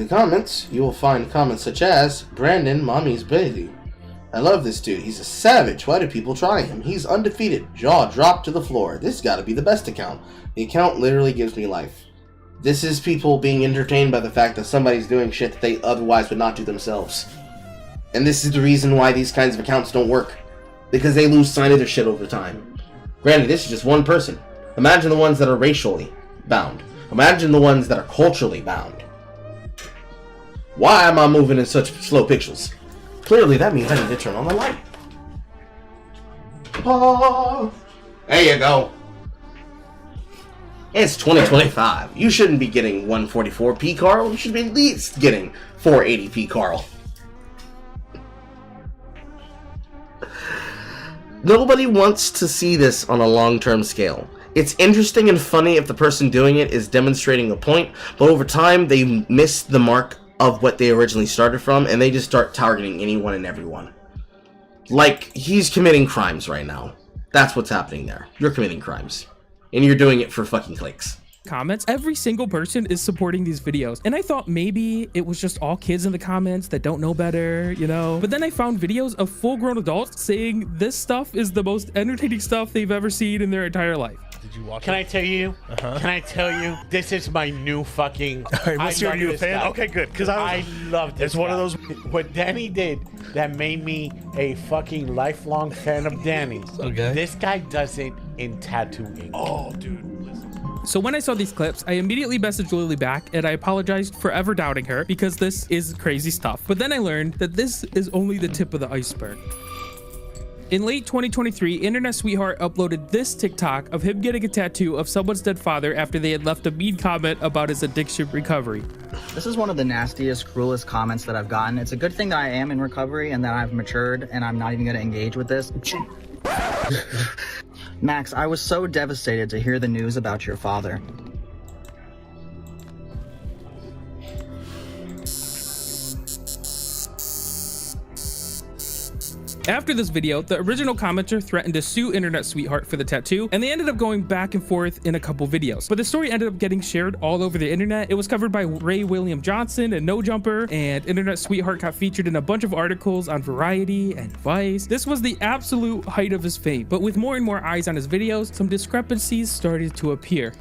comments, you will find comments such as, Brandon, mommy's busy. I love this dude. He's a savage. Why do people try him? He's undefeated. Jaw dropped to the floor. This gotta be the best account. The account literally gives me life. This is people being entertained by the fact that somebody's doing shit that they otherwise would not do themselves. And this is the reason why these kinds of accounts don't work. Because they lose sight of their shit over time. Granted, this is just one person. Imagine the ones that are racially bound. Imagine the ones that are culturally bound. Why am I moving in such slow pixels? Clearly that means I need to turn on the light. Oh, there you go. It's 2025. You shouldn't be getting 144p, Carl. You should be at least getting 480p, Carl. Nobody wants to see this on a long-term scale. It's interesting and funny if the person doing it is demonstrating a point, but over time they miss the mark of what they originally started from, and they just start targeting anyone and everyone. Like, he's committing crimes right now. That's what's happening there. You're committing crimes. And you're doing it for fucking clicks. Comments, every single person is supporting these videos, and I thought maybe it was just all kids in the comments that don't know better, you know, but then I found videos of full-grown adults saying this stuff is the most entertaining stuff they've ever seen in their entire life. Did you watch Can it? I tell you? Can I tell you? This is my new fucking. All right, what's your new fan? Okay, good. Because I love this. It's one of guy. those. What Danny did that made me a fucking lifelong fan of Danny's. Okay. This guy does it in tattooing. Oh, dude. Listen. So when I saw these clips, I immediately messaged Lily back and I apologized for ever doubting her because this is crazy stuff. But then I learned that this is only the tip of the iceberg. In late 2023, Internet Sweetheart uploaded this TikTok of him getting a tattoo of someone's dead father after they had left a mean comment about his addiction recovery. This is one of the nastiest, cruelest comments that I've gotten. It's a good thing that I am in recovery and that I've matured and I'm not even going to engage with this. Max, I was so devastated to hear the news about your father. After this video, the original commenter threatened to sue Internet Sweetheart for the tattoo, and they ended up going back and forth in a couple videos. But the story ended up getting shared all over the internet. It was covered by Ray William Johnson and No Jumper, and Internet Sweetheart got featured in a bunch of articles on Variety and Vice. This was the absolute height of his fame, but with more and more eyes on his videos, some discrepancies started to appear.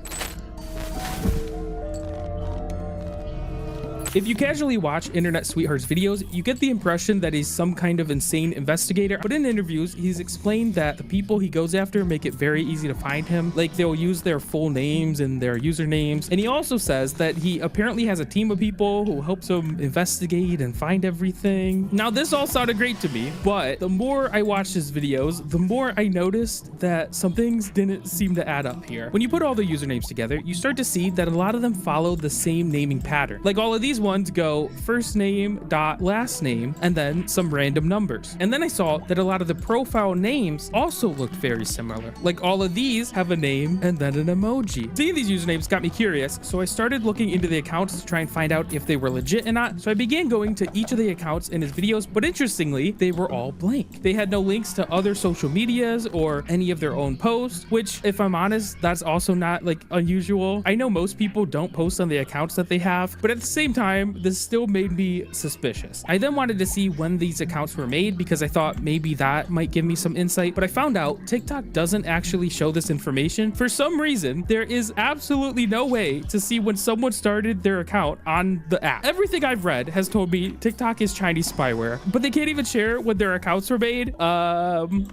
If you casually watch Internet Sweetheart's videos, you get the impression that he's some kind of insane investigator, but in interviews, he's explained that the people he goes after make it very easy to find him. Like, they'll use their full names and their usernames. And he also says that he apparently has a team of people who helps him investigate and find everything. Now, this all sounded great to me, but the more I watched his videos, the more I noticed that some things didn't seem to add up here. When you put all the usernames together, you start to see that a lot of them follow the same naming pattern. Like, all of these ones go first name dot last name and then some random numbers. And then I saw that a lot of the profile names also looked very similar. Like, all of these have a name and then an emoji. Seeing these usernames got me curious, so I started looking into the accounts to try and find out if they were legit or not. So I began going to each of the accounts in his videos, but interestingly, they were all blank. They had no links to other social medias or any of their own posts, which, if I'm honest, that's also not like unusual. I know most people don't post on the accounts that they have, but at the same time, this still made me suspicious. I then wanted to see when these accounts were made because I thought maybe that might give me some insight, but I found out TikTok doesn't actually show this information. For some reason, there is absolutely no way to see when someone started their account on the app. Everything I've read has told me TikTok is Chinese spyware, but they can't even share when their accounts were made.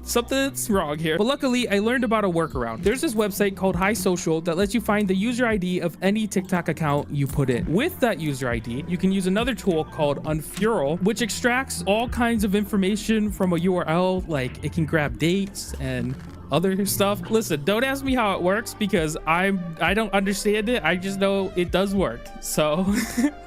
Something's wrong here. But luckily, I learned about a workaround. There's this website called Hi Social that lets you find the user ID of any TikTok account you put in. With that user ID, you can use another tool called Unfurl, which extracts all kinds of information from a URL. Like, it can grab dates and other stuff. Listen, don't ask me how it works because I don't understand it. I just know it does work. So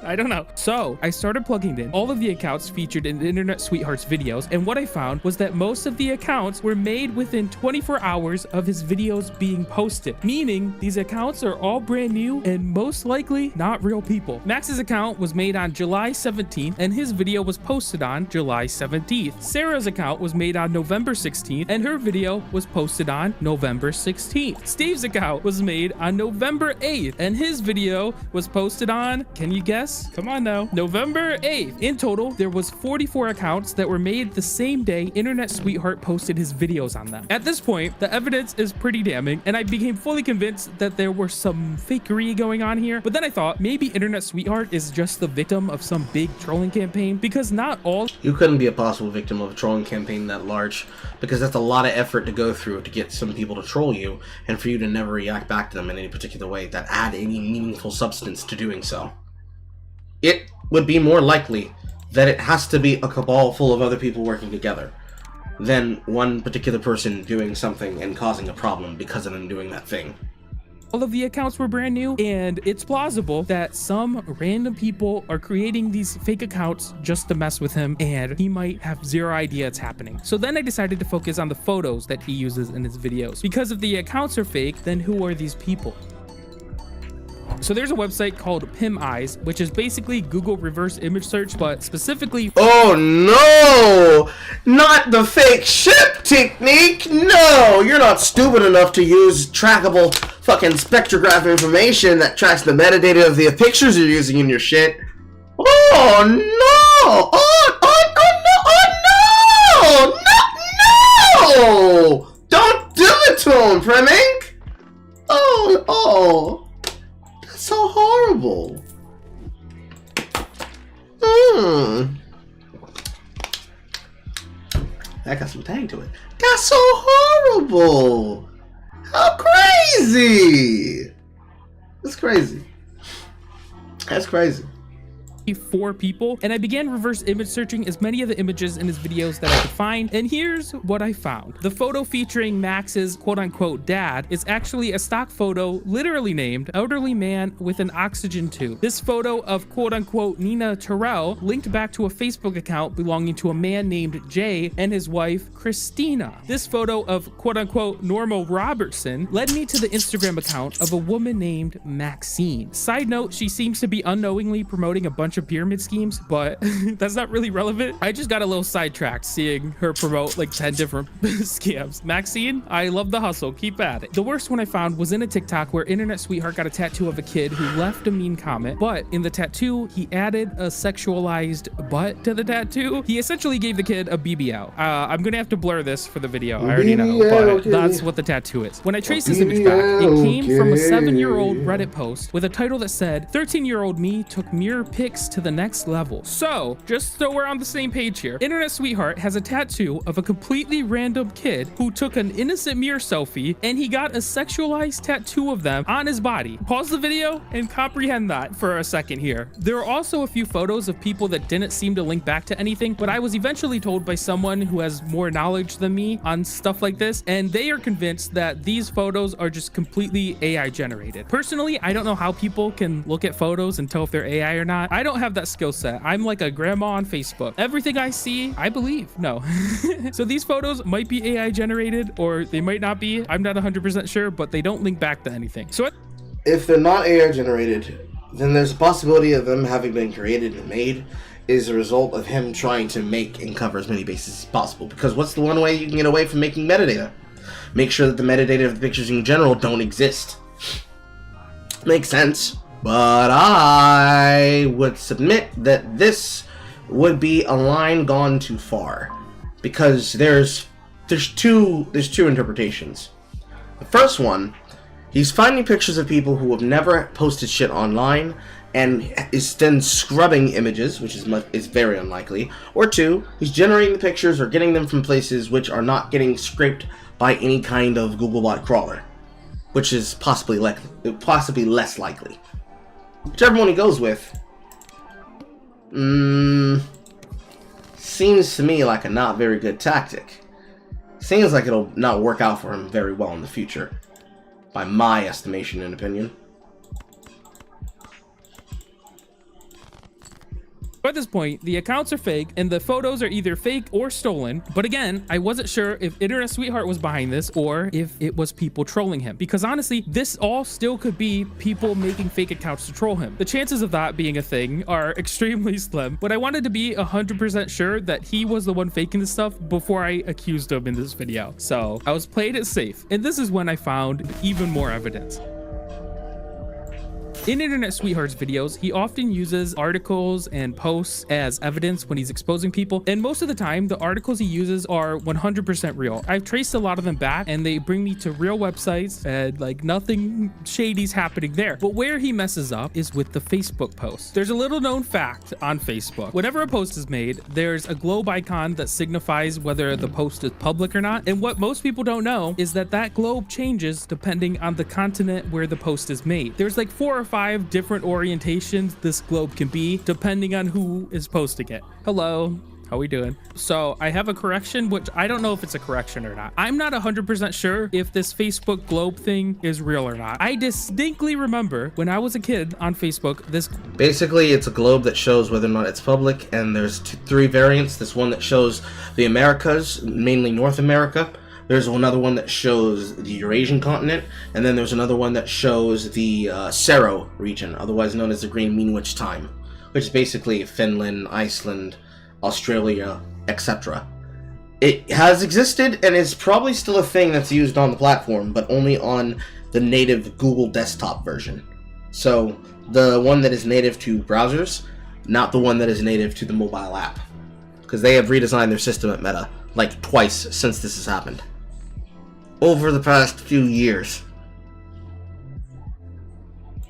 I don't know. So I started plugging in all of the accounts featured in Internet Sweetheart's videos, and what I found was that most of the accounts were made within 24 hours of his videos being posted, meaning these accounts are all brand new and most likely not real people. Max's account was made on July 17th and his video was posted on July 17th. Sarah's account was made on November 16th and her video was posted on November 16th. Steve's account was made on November 8th and his video was posted on, can you guess? Come on now, November 8th. In total, there was 44 accounts that were made the same day Internet Sweetheart posted his videos on them. At this point, the evidence is pretty damning and I became fully convinced that there were some fakery going on here, but then I thought maybe Internet Sweetheart is just the victim of some big trolling campaign, because not all— You couldn't be a possible victim of a trolling campaign that large, because that's a lot of effort to go through to get some people to troll you and for you to never react back to them in any particular way that add any meaningful substance to doing so. It would be more likely that it has to be a cabal full of other people working together than one particular person doing something and causing a problem because of them doing that thing. All of the accounts were brand new, and it's plausible that some random people are creating these fake accounts just to mess with him, and he might have zero idea it's happening. So then I decided to focus on the photos that he uses in his videos, because if the accounts are fake, then who are these people? So there's a website called PimEyes, which is basically Google reverse image search, but specifically— Oh no! Not the fake ship technique! No! You're not stupid enough to use trackable fucking spectrograph information that tracks the metadata of the pictures you're using in your shit. Oh no! No! Don't do it to him, Preming! Oh. That's so horrible. That got some tang to it. That's so horrible. How crazy. That's crazy. That's crazy. 4 people, and I began reverse image searching as many of the images in his videos that I could find, and here's what I found. The photo featuring Max's quote-unquote dad is actually a stock photo literally named elderly man with an oxygen tube. This photo of quote-unquote Nina Terrell linked back to a Facebook account belonging to a man named Jay and his wife Christina. This photo of quote-unquote Norma Robertson led me to the Instagram account of a woman named Maxine. Side note, she seems to be unknowingly promoting a bunch of pyramid schemes, but that's not really relevant. I just got a little sidetracked seeing her promote like 10 different scams. Maxine, I love the hustle. Keep at it. The worst one I found was in a TikTok where Internet Sweetheart got a tattoo of a kid who left a mean comment, but in the tattoo, he added a sexualized butt to the tattoo. He essentially gave the kid a BBL. I'm gonna have to blur this for the video. I already know, but that's what the tattoo is. When I traced this image back, it came from a 7-year-old Reddit post with a title that said, 13-year-old me took mirror pics to the next level. So, just so we're on the same page here, Internet Sweetheart has a tattoo of a completely random kid who took an innocent mirror selfie, and he got a sexualized tattoo of them on his body. Pause the video and comprehend that for a second here. There are also a few photos of people that didn't seem to link back to anything, but I was eventually told by someone who has more knowledge than me on stuff like this, and they are convinced that these photos are just completely AI generated. Personally, I don't know how people can look at photos and tell if they're AI or not. I don't have that skill set. I'm like a grandma on Facebook. Everything I see, I believe. No. So these photos might be AI generated, or they might not be. I'm not 100% sure, but they don't link back to anything. So If they're not AI generated, then there's a possibility of them having been created and made is a result of him trying to make and cover as many bases as possible. Because what's the one way you can get away from making metadata? Make sure that the metadata of the pictures in general don't exist. Makes sense. But I would submit that this would be a line gone too far, because there's two interpretations. The first one, he's finding pictures of people who have never posted shit online and is then scrubbing images, which is very unlikely. Or 2, he's generating the pictures or getting them from places which are not getting scraped by any kind of Googlebot crawler, which is possibly less likely. Whichever one he goes with, seems to me like a not very good tactic. Seems like it'll not work out for him very well in the future, by my estimation and opinion. at this point, the accounts are fake and the photos are either fake or stolen. But again, I wasn't sure if Internet Sweetheart was behind this or if it was people trolling him. Because honestly, this all still could be people making fake accounts to troll him. The chances of that being a thing are extremely slim. But I wanted to be 100% sure that he was the one faking this stuff before I accused him in this video. So I was playing it safe. And this is when I found even more evidence. In Internet Sweetheart's videos, he often uses articles and posts as evidence when he's exposing people, and most of the time, the articles he uses are 100% real. I've traced a lot of them back, and they bring me to real websites, and like nothing shady's happening there. But where he messes up is with the Facebook post. There's a little known fact on Facebook. Whenever a post is made, there's a globe icon that signifies whether the post is public or not, and what most people don't know is that that globe changes depending on the continent where the post is made. There's like 4 or 5 different orientations this globe can be depending on who is posting it. Hello, how we doing? So I have a correction, which I don't know if it's a correction or not. I'm not 100% sure if this Facebook globe thing is real or not. I distinctly remember when I was a kid on Facebook, this basically it's a globe that shows whether or not it's public, and there's 3 variants. This one that shows the Americas, mainly North America. There's another one that shows the Eurasian continent, and then there's another one that shows the Sero region, otherwise known as the Greenwich Time, which is basically Finland, Iceland, Australia, etc. It has existed and is probably still a thing that's used on the platform, but only on the native Google desktop version. So the one that is native to browsers, not the one that is native to the mobile app, because they have redesigned their system at Meta like twice since this has happened. Over the past few years.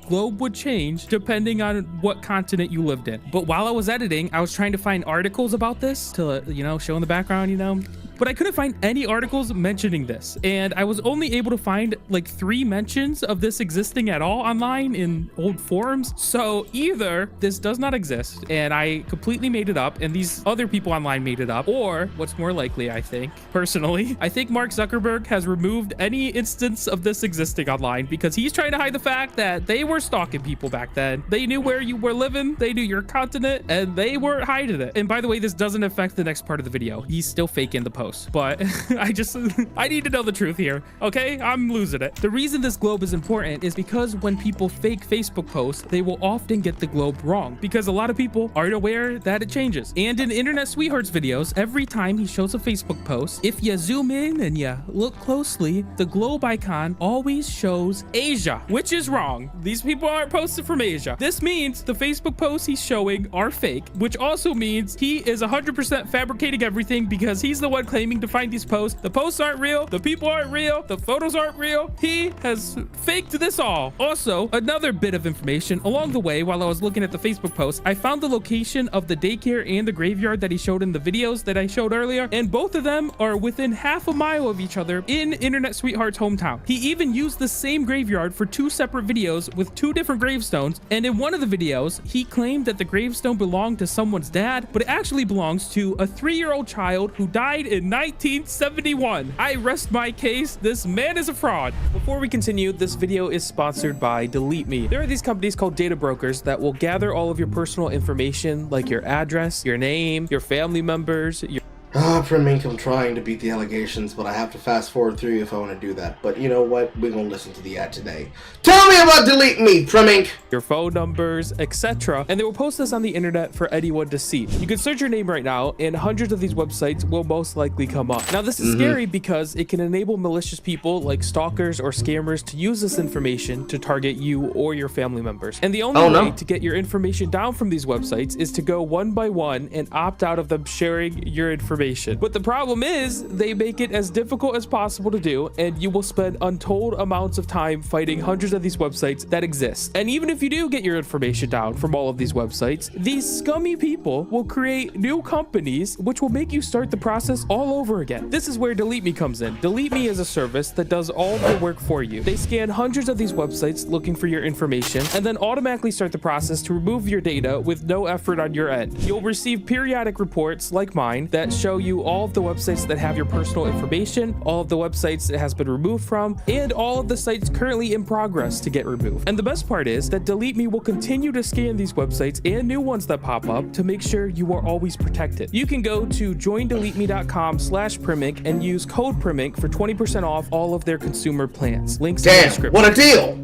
globe would change depending on what continent you lived in. But while I was editing, I was trying to find articles about this to, you know, show in the background, you know, but I couldn't find any articles mentioning this. And I was only able to find like 3 mentions of this existing at all online in old forums. So either this does not exist and I completely made it up and these other people online made it up, or what's more likely, I think, personally, I think Mark Zuckerberg has removed any instance of this existing online because he's trying to hide the fact that they were stalking people back then. They knew where you were living, they knew your continent, and they weren't hiding it. And by the way, this doesn't affect the next part of the video. He's still faking the post, but I need to know the truth here, okay? I'm losing it. The reason this globe is important is because when people fake Facebook posts, they will often get the globe wrong because a lot of people aren't aware that it changes. And in Internet Sweetheart's videos, every time he shows a Facebook post, if you zoom in and you look closely, the globe icon always shows Asia, which is wrong. These people aren't posted from Asia. This means the Facebook posts he's showing are fake, which also means he is 100% fabricating everything because he's the one claiming to find these posts. The posts aren't real, the people aren't real, the photos aren't real. He has faked this all. Also, another bit of information along the way while I was looking at the Facebook post, I found the location of the daycare and the graveyard that he showed in the videos that I showed earlier, and both of them are within half a mile of each other in Internet Sweetheart's hometown. He even used the same graveyard for 2 separate videos with 2 different gravestones, and in one of the videos, he claimed that the gravestone belonged to someone's dad, but it actually belongs to a 3-year-old child who died in 1971. I rest my case. This man is a fraud. Before we continue, this video is sponsored by Delete Me. There are these companies called data brokers that will gather all of your personal information, like your address, your name, your family members, your Primink, I'm trying to beat the allegations, but I have to fast forward through if I want to do that. But you know what? We're going to listen to the ad today. Tell me about Delete Me, Primink! your phone numbers, etc. And they will post this on the internet for anyone to see. You can search your name right now, and hundreds of these websites will most likely come up. Now, this is scary because it can enable malicious people like stalkers or scammers to use this information to target you or your family members. And the only way to get your information down from these websites is to go one by one and opt out of them sharing your information. But the problem is they make it as difficult as possible to do, and you will spend untold amounts of time fighting hundreds of these websites that exist. And even if you do get your information down from all of these websites, these scummy people will create new companies which will make you start the process all over again. This is where Delete Me comes in. Delete Me is a service that does all the work for you. They scan hundreds of these websites looking for your information and then automatically start the process to remove your data with no effort on your end. You'll receive periodic reports like mine that show you all of the websites that have your personal information, all of the websites it has been removed from, and all of the sites currently in progress to get removed. And the best part is that Delete Me will continue to scan these websites and new ones that pop up to make sure you are always protected. You can go to joindeleteme.com/Primink and use code Primink for 20% off all of their consumer plans. Links in the description. What a deal!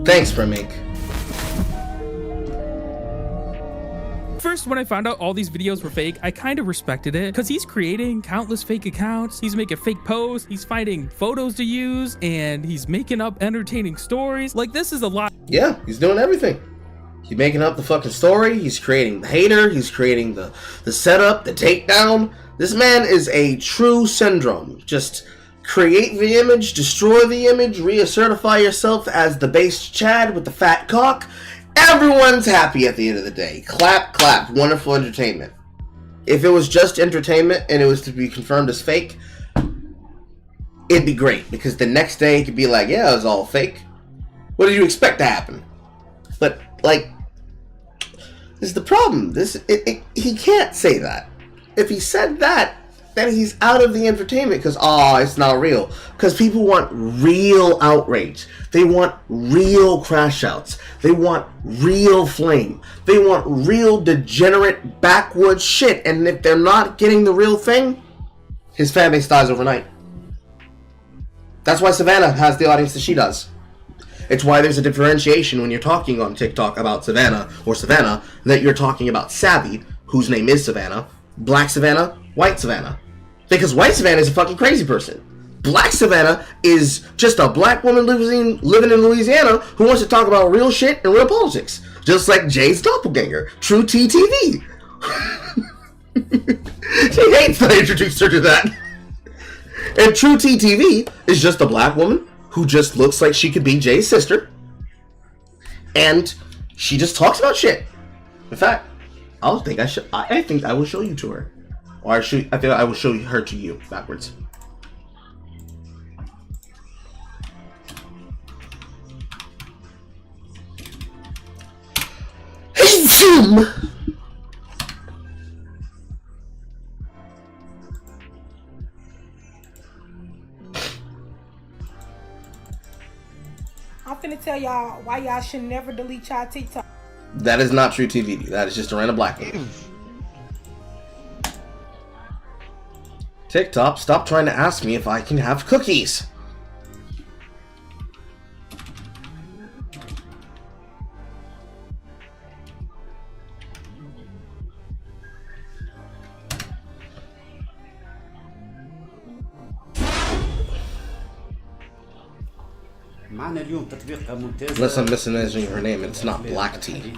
Thanks, Primink. First, when I found out all these videos were fake, I kind of respected it because he's creating countless fake accounts. He's making fake posts. He's finding photos to use, and he's making up entertaining stories. Like, this is a lot. Yeah, he's doing everything. He's making up the fucking story. He's creating the hater. He's creating the setup, the takedown. This man is a true syndrome. Just create the image, destroy the image, reassertify yourself as the base Chad with the fat cock. Everyone's happy at the end of the day. Clap, clap. Wonderful entertainment. If it was just entertainment and it was to be confirmed as fake, it'd be great. Because the next day it could be like, yeah, it was all fake. What did you expect to happen? But, like, this is the problem. He can't say that. If he said that, then he's out of the entertainment because, it's not real. Because people want real outrage. They want real crash outs. They want real flame. They want real degenerate backwoods shit. And if they're not getting the real thing, his fan base dies overnight. That's why Savannah has the audience that she does. It's why there's a differentiation when you're talking on TikTok about Savannah or Savannah, that you're talking about Savvy, whose name is Savannah, Black Savannah, White Savannah. Because White Savannah is a fucking crazy person. Black Savannah is just a black woman living in Louisiana who wants to talk about real shit and real politics. Just like Jay's doppelganger, True TTV. She hates that I introduced her to that. And True TTV is just a black woman who just looks like she could be Jay's sister. And she just talks about shit. In fact, I think I will show you to her. Or I feel I will show her to you backwards. Hey, Zoom! I'm finna tell y'all why y'all should never delete y'all TikTok. That is not true TV. That is just a random black woman. TikTok, stop trying to ask me if I can have cookies. معنا اليوم تطبيق ممتاز. Unless I'm mispronouncing her name, it's not black tea.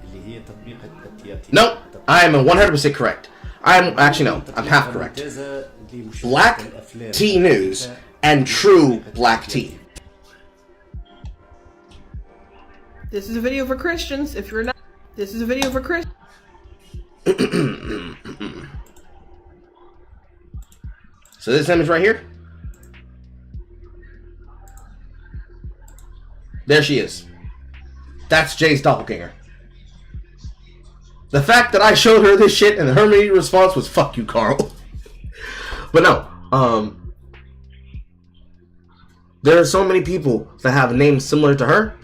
اللي هي تطبيق التياتي. No, I am 100% correct. I'm actually no, I'm half correct. Black tea news and true black tea. This is a video for Christians. If you're not, this is a video for Christians. So this image right here. There she is. That's Jay's doppelganger. The fact that I showed her this shit and her immediate response was "fuck you, Carl." But no, there are so many people that have names similar to her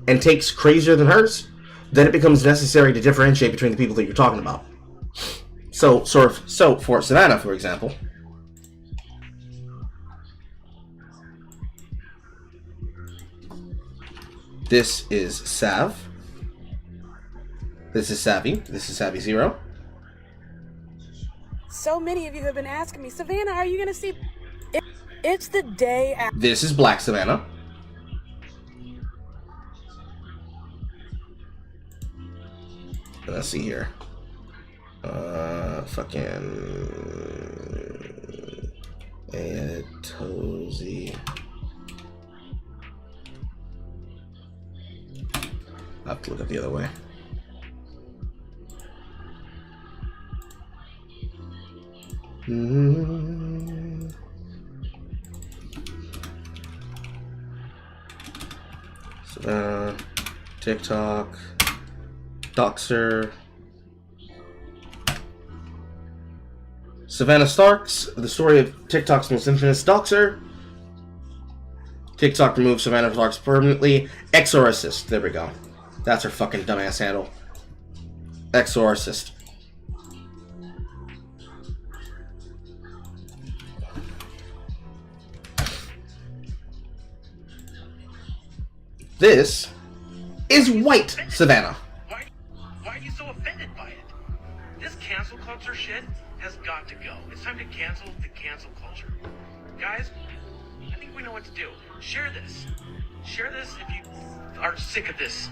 and takes crazier than hers that it becomes necessary to differentiate between the people that you're talking about. So for Savannah, for example, this is Sav. This is Savvy. This is Savvy Zero. So many of you have been asking me, Savannah, are you gonna see? It's the day after. This is Black Savannah. Let's see here. Fucking Tozy. I have to look at the other way. Savannah, TikTok, Doxer, Savannah Starks, the story of TikTok's most infamous doxer. TikTok removed Savannah Starks permanently. XOR assist. There we go. That's her fucking dumbass handle. XOR assist. This is white Savannah. Why are you so offended by it? This cancel culture shit has got to go. It's time to cancel the cancel culture. Guys, I think we know what to do. Share this. Share this if you are sick of this.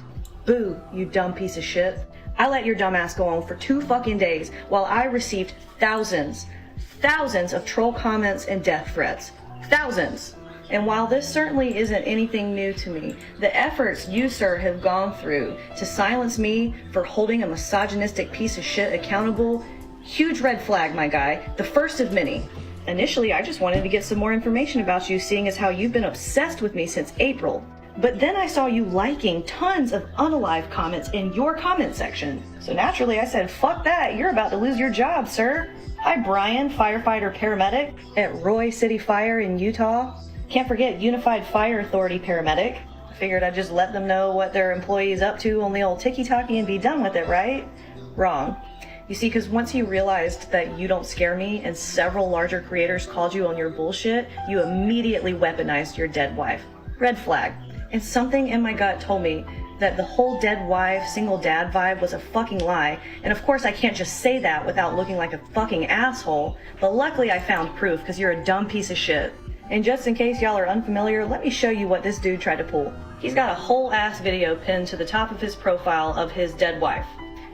Boo, you dumb piece of shit. I let your dumb ass go on for 2 fucking days while I received thousands of troll comments and death threats. Thousands. And while this certainly isn't anything new to me, the efforts you, sir, have gone through to silence me for holding a misogynistic piece of shit accountable, huge red flag, my guy, the first of many. Initially, I just wanted to get some more information about you, seeing as how you've been obsessed with me since April. But then I saw you liking tons of unalive comments in your comment section. So naturally I said, fuck that, you're about to lose your job, sir. Hi, Brian, firefighter paramedic at Roy City Fire in Utah. Can't forget Unified Fire Authority paramedic. I figured I'd just let them know what their employee's up to on the old tiki-taki and be done with it, right? Wrong. You see, because once you realized that you don't scare me and several larger creators called you on your bullshit, you immediately weaponized your dead wife. Red flag. And something in my gut told me that the whole dead wife, single dad vibe was a fucking lie. And of course I can't just say that without looking like a fucking asshole. But luckily I found proof, because you're a dumb piece of shit. And just in case y'all are unfamiliar, let me show you what this dude tried to pull. He's got a whole ass video pinned to the top of his profile of his dead wife.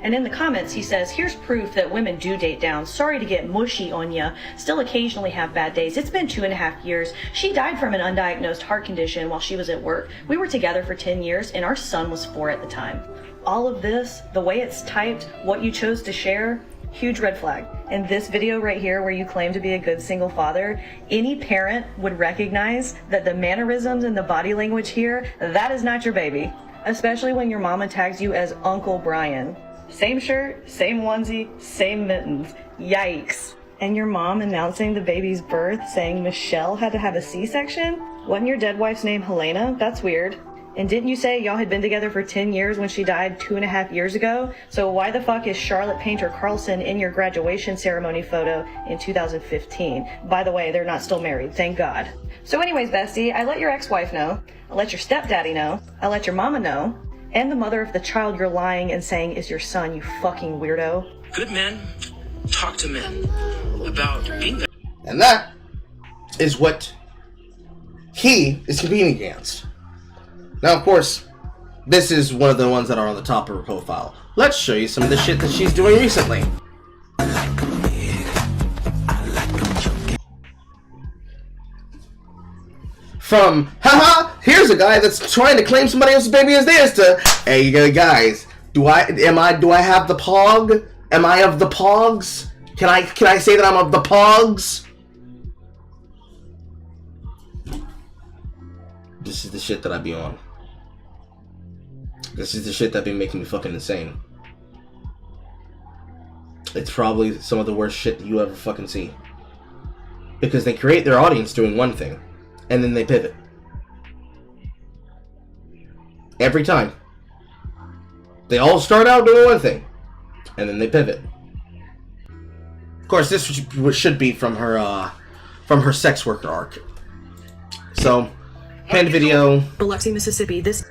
And in the comments he says, here's proof that women do date down. Sorry to get mushy on ya. Still occasionally have bad days. It's been 2.5 years. She died from an undiagnosed heart condition while she was at work. We were together for 10 years and our son was 4 at the time. All of this, the way it's typed, what you chose to share, Huge red flag. In this video right here where you claim to be a good single father, any parent would recognize that the mannerisms and the body language here, that is not your baby. Especially when your mama tags you as Uncle Brian. Same shirt, same onesie, same mittens. Yikes. And your mom announcing the baby's birth saying Michelle had to have a C-section? Wasn't your dead wife's name Helena? That's weird. And didn't you say y'all had been together for 10 years when she died 2.5 years ago? So why the fuck is Charlotte Painter Carlson in your graduation ceremony photo in 2015? By the way, they're not still married, thank God. So anyways, bestie, I let your ex-wife know, I let your stepdaddy know, I let your mama know, and the mother of the child you're lying and saying is your son, you fucking weirdo. Good men talk to men about being there. And that is what he is competing against. Now, of course, this is one of the ones that are on the top of her profile. Let's show you some of the shit that she's doing recently. From, haha, here's a guy that's trying to claim somebody else's baby as theirs to, hey guys, do I have the pog? Am I of the pogs? Can I say that I'm of the pogs? This is the shit that I be on. This is the shit that be making me fucking insane. It's probably some of the worst shit you ever fucking see. Because they create their audience doing one thing, and then they pivot. Every time. They all start out doing one thing, and then they pivot. Of course, this should be from her sex worker arc. So, pinned video. Biloxi, Mississippi. This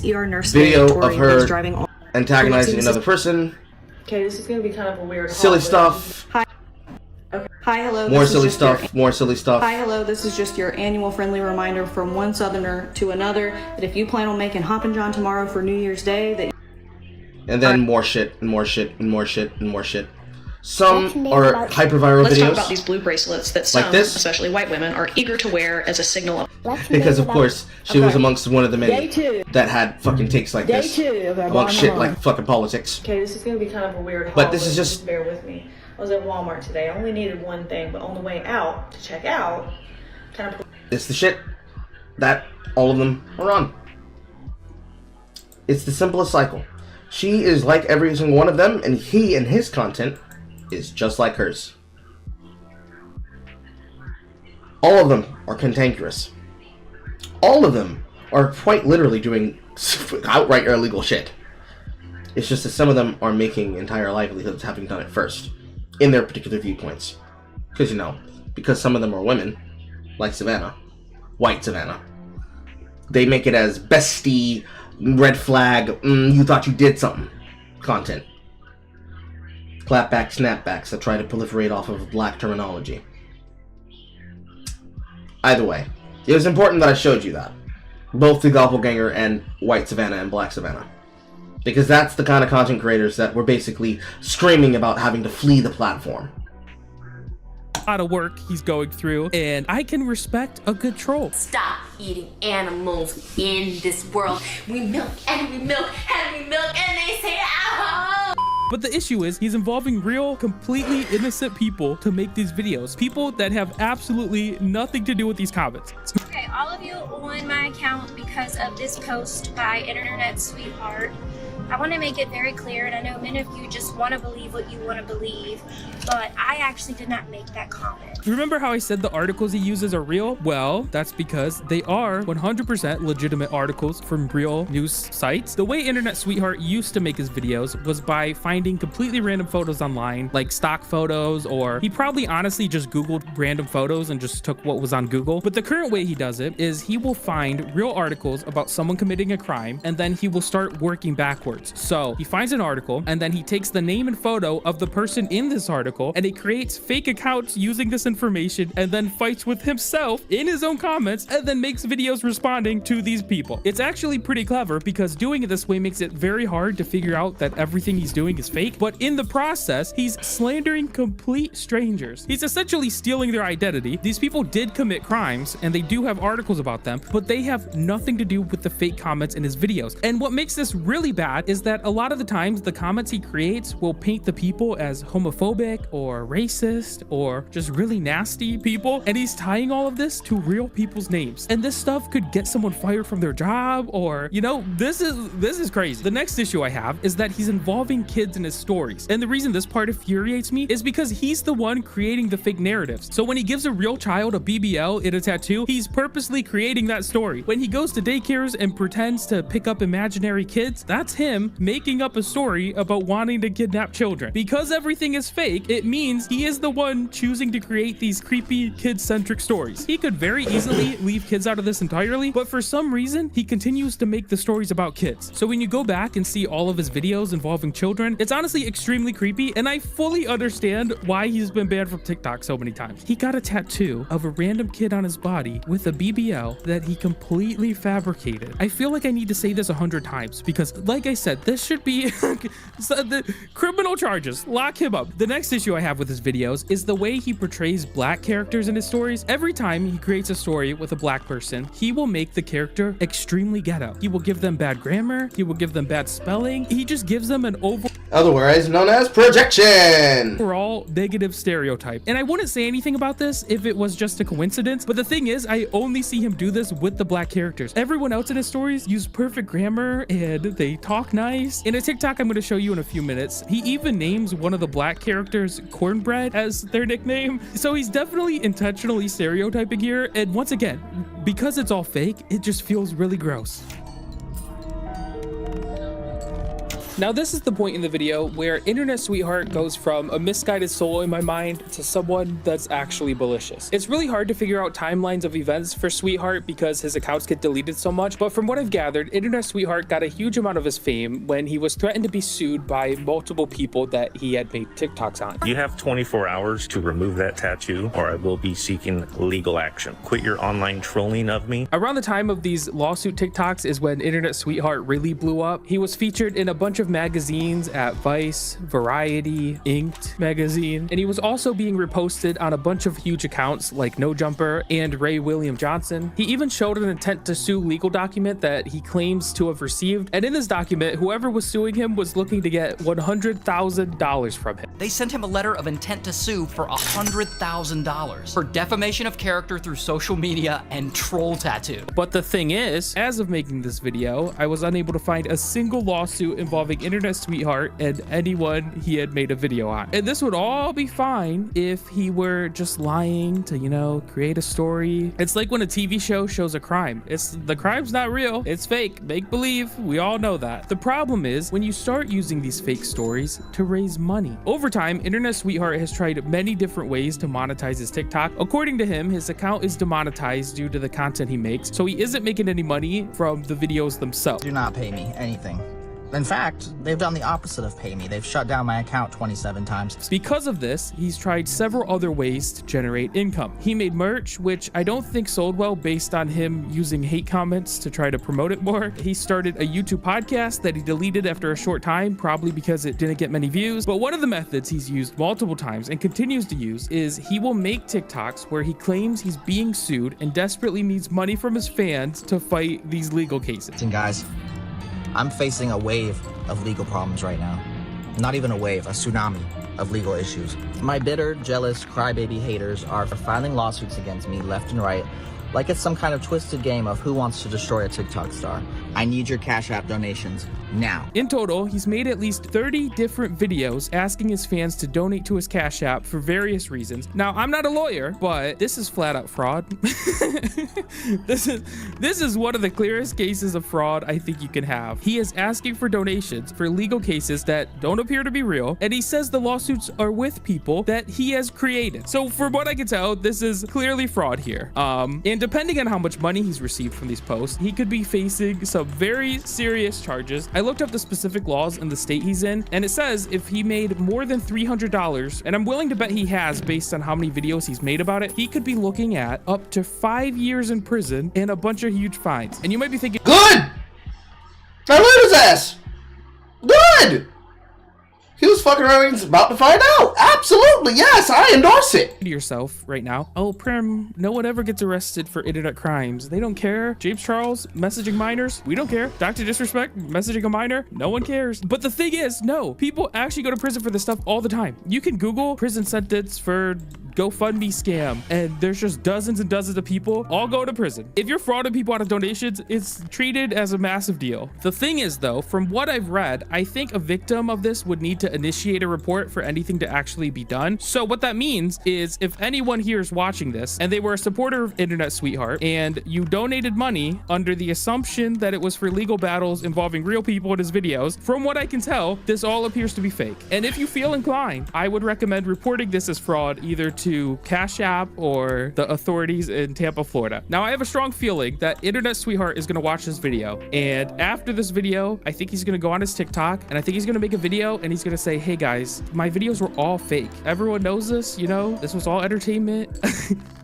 ER nurse video of her driving antagonizing another person. Okay, this is gonna be kind of a weird. Silly stuff. Hi. Okay. Hi, hello. More silly stuff. More silly stuff. Hi, hello. This is just your annual friendly reminder from one Southerner to another that if you plan on making Hoppin' John tomorrow for New Year's Day, that. And then more shit and more shit and more shit and more shit. Some are hyper-viral videos. Let's talk about these blue bracelets that some, like this, especially white women, are eager to wear as a signal of. Because of course she was amongst one of the many that had fucking takes like this amongst shit like fucking politics. Okay, this is gonna be kind of a weird haul, but this is just bear with me. I was at Walmart today. I only needed one thing, but on the way out to check out, kind of. It's the shit that all of them are on. It's the simplest cycle. She is like every single one of them, and he and his content is just like hers. All of them are cantankerous. All of them are quite literally doing outright illegal shit. It's just that some of them are making entire livelihoods having done it first, in their particular viewpoints. Because some of them are women, like Savannah, white Savannah. They make it as bestie, red flag, you thought you did something content. Clapback, snapbacks that try to proliferate off of black terminology. Either way, it was important that I showed you that. Both the Doppelganger and White Savannah and Black Savannah. Because that's the kind of content creators that were basically screaming about having to flee the platform. A lot of work he's going through, and I can respect a good troll. Stop eating animals in this world. We milk and we milk and we milk and they say, ow! But the issue is he's involving real, completely innocent people to make these videos. People that have absolutely nothing to do with these comments. Okay, all of you on my account because of this post by Internet Sweetheart. I want to make it very clear, and I know many of you just want to believe what you want to believe, but I actually did not make that comment. Remember how I said the articles he uses are real? Well, that's because they are 100% legitimate articles from real news sites. The way Internet Sweetheart used to make his videos was by finding completely random photos online, like stock photos, or he probably honestly just Googled random photos and just took what was on Google. But the current way he does it is he will find real articles about someone committing a crime, and then he will start working backwards. So he finds an article, and then he takes the name and photo of the person in this article, and he creates fake accounts using this information, and then fights with himself in his own comments, and then makes videos responding to these people. It's actually pretty clever because doing it this way makes it very hard to figure out that everything he's doing is fake, but in the process, he's slandering complete strangers. He's essentially stealing their identity. These people did commit crimes, and they do have articles about them, but they have nothing to do with the fake comments in his videos. And what makes this really bad at is that a lot of the times the comments he creates will paint the people as homophobic or racist or just really nasty people, and he's tying all of this to real people's names. And this stuff could get someone fired from their job, or, you know, this is crazy. The next issue I have is that he's involving kids in his stories. And the reason this part infuriates me is because he's the one creating the fake narratives. So when he gives a real child a BBL in a tattoo, he's purposely creating that story. When he goes to daycares and pretends to pick up imaginary kids, that's him making up a story about wanting to kidnap children. Because everything is fake, it means he is the one choosing to create these creepy kid-centric stories. He could very easily leave kids out of this entirely, but for some reason, he continues to make the stories about kids. So when you go back and see all of his videos involving children, it's honestly extremely creepy, and I fully understand why he's been banned from TikTok so many times. He got a tattoo of a random kid on his body with a BBL that he completely fabricated. I feel like I need to say this 100 times because, like I said, this should be the criminal charges. Lock him up. The next issue I have with his videos is the way he portrays black characters in his stories. Every time he creates a story with a black person, he will make the character extremely ghetto. He will give them bad grammar. He will give them bad spelling. He just gives them an otherwise known as projection, overall negative stereotype. And I wouldn't say anything about this if it was just a coincidence, but the thing is, I only see him do this with the black characters. Everyone else in his stories use perfect grammar and they talk nice. In a TikTok I'm going to show you in a few minutes, he even names one of the black characters Cornbread as their nickname. So he's definitely intentionally stereotyping here. And once again, because it's all fake, it just feels really gross. Now this is the point in the video where Internet Sweetheart goes from a misguided soul in my mind to someone that's actually malicious. It's really hard to figure out timelines of events for Sweetheart because his accounts get deleted so much, but from what I've gathered, Internet Sweetheart got a huge amount of his fame when he was threatened to be sued by multiple people that he had made TikToks on. You have 24 hours to remove that tattoo or I will be seeking legal action. Quit your online trolling of me. Around the time of these lawsuit TikToks is when Internet Sweetheart really blew up. He was featured in a bunch of magazines at Vice, Variety, Inked magazine, and he was also being reposted on a bunch of huge accounts like No Jumper and Ray William Johnson. He even showed an intent to sue legal document that he claims to have received, and in this document, whoever was suing him was looking to get $100,000 from him. They sent him a letter of intent to sue for $100,000 for defamation of character through social media and troll tattoo. But the thing is, as of making this video, I was unable to find a single lawsuit involving Internet Sweetheart and anyone he had made a video on. And this would all be fine if he were just lying to, you know, create a story. It's like when a TV show shows a crime. The crime's not real. It's fake. Make believe. We all know that. The problem is when you start using these fake stories to raise money. Over time, Internet Sweetheart has tried many different ways to monetize his TikTok. According to him, his account is demonetized due to the content he makes, so he isn't making any money from the videos themselves. Do not pay me anything. In fact, they've done the opposite of pay me. They've shut down my account 27 times. Because of this, he's tried several other ways to generate income. He made merch, which I don't think sold well based on him using hate comments to try to promote it more. He started a YouTube podcast that he deleted after a short time, probably because it didn't get many views. But one of the methods he's used multiple times and continues to use is he will make TikToks where he claims he's being sued and desperately needs money from his fans to fight these legal cases. And guys, I'm facing a wave of legal problems right now. Not even a wave, a tsunami of legal issues. My bitter, jealous, crybaby haters are filing lawsuits against me left and right, like it's some kind of twisted game of who wants to destroy a TikTok star. I need your Cash App donations now. In total, he's made at least 30 different videos asking his fans to donate to his Cash App for various reasons. Now, I'm not a lawyer, but this is flat out fraud. This is one of the clearest cases of fraud I think you can have. He is asking for donations for legal cases that don't appear to be real, and he says the lawsuits are with people that he has created. So from what I can tell, this is clearly fraud here. And depending on how much money he's received from these posts, he could be facing some very serious charges. I looked up the specific laws in the state he's in, and it says if he made more than $300, and I'm willing to bet he has based on how many videos he's made about it, he could be looking at up to 5 years in prison and a bunch of huge fines. And you might be thinking, good! I let his ass! Good! He was fucking around and about to find out. Absolutely, yes, I endorse it. To yourself right now, oh, Prim, no one ever gets arrested for internet crimes. They don't care. James Charles messaging minors, we don't care. Dr. Disrespect messaging a minor, no one cares. But the thing is, no, people actually go to prison for this stuff all the time. You can Google prison sentence for GoFundMe scam, and there's just dozens and dozens of people all go to prison. If you're frauding people out of donations, it's treated as a massive deal. The thing is though, from what I've read, I think a victim of this would need to initiate a report for anything to actually be done. So what that means is if anyone here is watching this and they were a supporter of Internet Sweetheart and you donated money under the assumption that it was for legal battles involving real people in his videos, from what I can tell, this all appears to be fake. And if you feel inclined, I would recommend reporting this as fraud either to Cash App or the authorities in Tampa, Florida. Now, I have a strong feeling that Internet Sweetheart is going to watch this video, and after this video, I think he's going to go on his TikTok, and I think he's going to make a video, and he's going to say, hey guys, my videos were all fake. Everyone knows this, you know, this was all entertainment.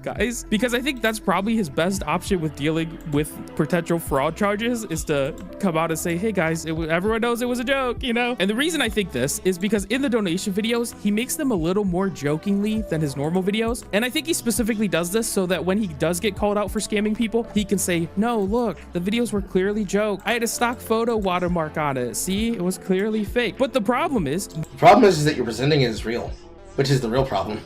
Guys, because I think that's probably his best option with dealing with potential fraud charges, is to come out and say, hey guys, everyone knows it was a joke, you know? And the reason I think this is because in the donation videos, he makes them a little more jokingly than his normal videos. And I think he specifically does this so that when he does get called out for scamming people, he can say, no, look, the videos were clearly joke. I had a stock photo watermark on it. See, it was clearly fake. But the problem is that you're presenting it as real, which is the real problem.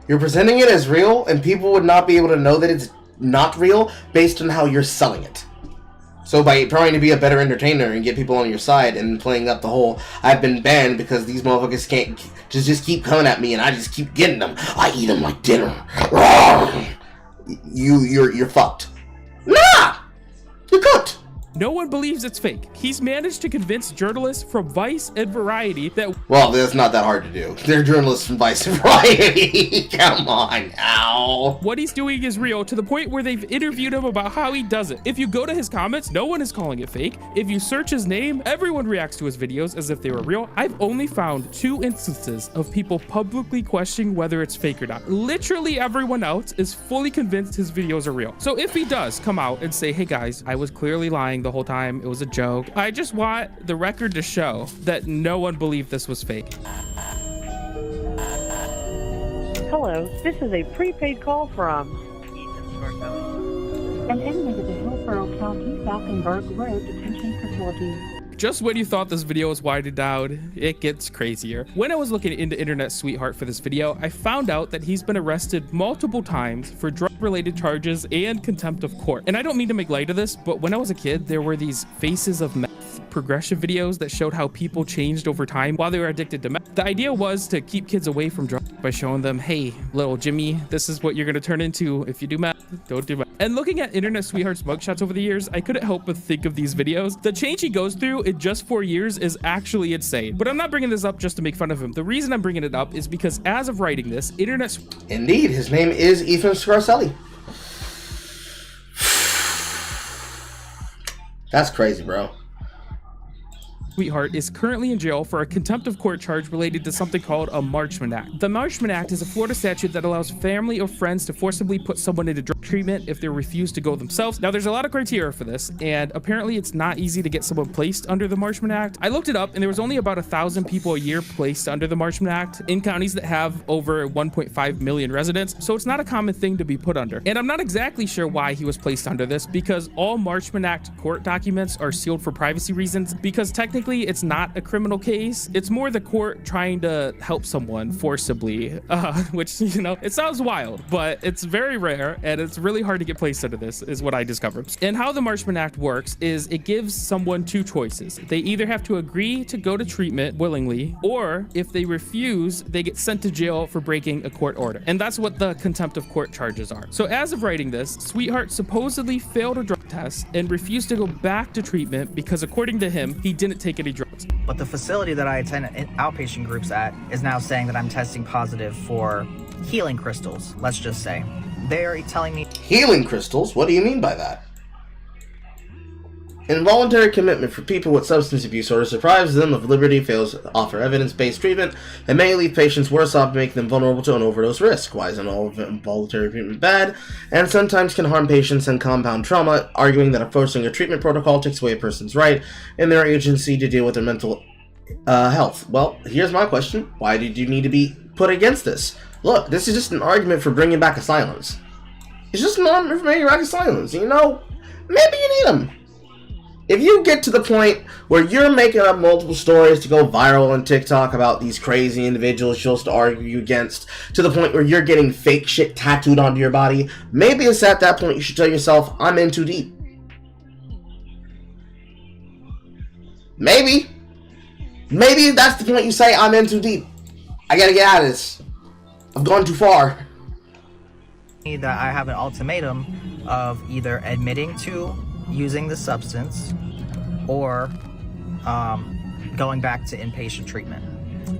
You're presenting it as real, and people would not be able to know that it's not real based on how you're selling it. So by trying to be a better entertainer and get people on your side and playing up the whole, I've been banned because these motherfuckers can't just keep coming at me and I just keep getting them. I eat them like dinner. You're fucked. Nah! You're cooked. no one believes it's fake. He's managed to convince journalists from Vice and Variety that... Well, that's not that hard to do. They're journalists from Vice and Variety. Come on now. what he's doing is real, to the point where they've interviewed him about how he does it. If you go to his comments, no one is calling it fake. If you search his name, everyone reacts to his videos as if they were real. I've only found 2 instances of people publicly questioning whether it's fake or not. Literally everyone else is fully convinced his videos are real. So if he does come out and say, hey guys, I was clearly lying the whole time, it was a joke, I just want the record to show that no one believed this was fake. Hello, this is a prepaid call from an inmate at the Hillsborough County Falkenberg Road Detention Facility. Just when you thought this video was winding down, it gets crazier. When I was looking into Internet Sweetheart for this video, I found out that he's been arrested multiple times for drug-related charges and contempt of court. And I don't mean to make light of this, but when I was a kid, there were these Faces of Meth progression videos that showed how people changed over time while they were addicted to meth. The idea was to keep kids away from drugs by showing them, hey, little Jimmy, this is what you're gonna turn into if you do meth, don't do meth. And looking at Internet Sweetheart's mugshots over the years, I couldn't help but think of these videos. The change he goes through in just 4 years is actually insane. But I'm not bringing this up just to make fun of him. The reason I'm bringing it up is because as of writing this, Indeed, his name is Ethan Scarcelli. That's crazy, bro. Sweetheart is currently in jail for a contempt of court charge related to something called a Marchman Act. The Marchman Act is a Florida statute that allows family or friends to forcibly put someone into drug treatment if they refuse to go themselves. Now, there's a lot of criteria for this, and apparently it's not easy to get someone placed under the Marchman Act. I looked it up, and there was only about 1,000 people a year placed under the Marchman Act in counties that have over 1.5 million residents, so it's not a common thing to be put under. And I'm not exactly sure why he was placed under this, because all Marchman Act court documents are sealed for privacy reasons, because technically it's not a criminal case. It's more the court trying to help someone forcibly, which, you know, it sounds wild, but it's very rare and it's really hard to get placed under this, is what I discovered. And how the Marchman Act works is it gives someone 2 choices. They either have to agree to go to treatment willingly, or if they refuse, they get sent to jail for breaking a court order. And that's what the contempt of court charges are. So as of writing this, Sweetheart supposedly failed a drug test and refused to go back to treatment because, according to him, he didn't take any drugs. But the facility that I attend outpatient groups at is now saying that I'm testing positive for healing crystals, let's just say. They're telling me... Healing crystals? What do you mean by that? Involuntary commitment for people with substance abuse disorder deprives them of liberty, fails to offer evidence-based treatment, and may leave patients worse off, making them vulnerable to an overdose risk. Why isn't all involuntary treatment bad? And sometimes can harm patients and compound trauma, arguing that forcing a treatment protocol takes away a person's right and their agency to deal with their mental health. Well, here's my question. Why did you need to be put against this? Look, this is just an argument for bringing back asylums. It's just an argument for bringing back asylums. You know, maybe you need them. If you get to the point where you're making up multiple stories to go viral on TikTok about these crazy individuals you're supposed to argue against, to the point where you're getting fake shit tattooed onto your body, maybe it's at that point you should tell yourself, I'm in too deep. Maybe. Maybe that's the point you say, I'm in too deep. I gotta get out of this. I've gone too far. That I have an ultimatum of either admitting to using the substance or going back to inpatient treatment.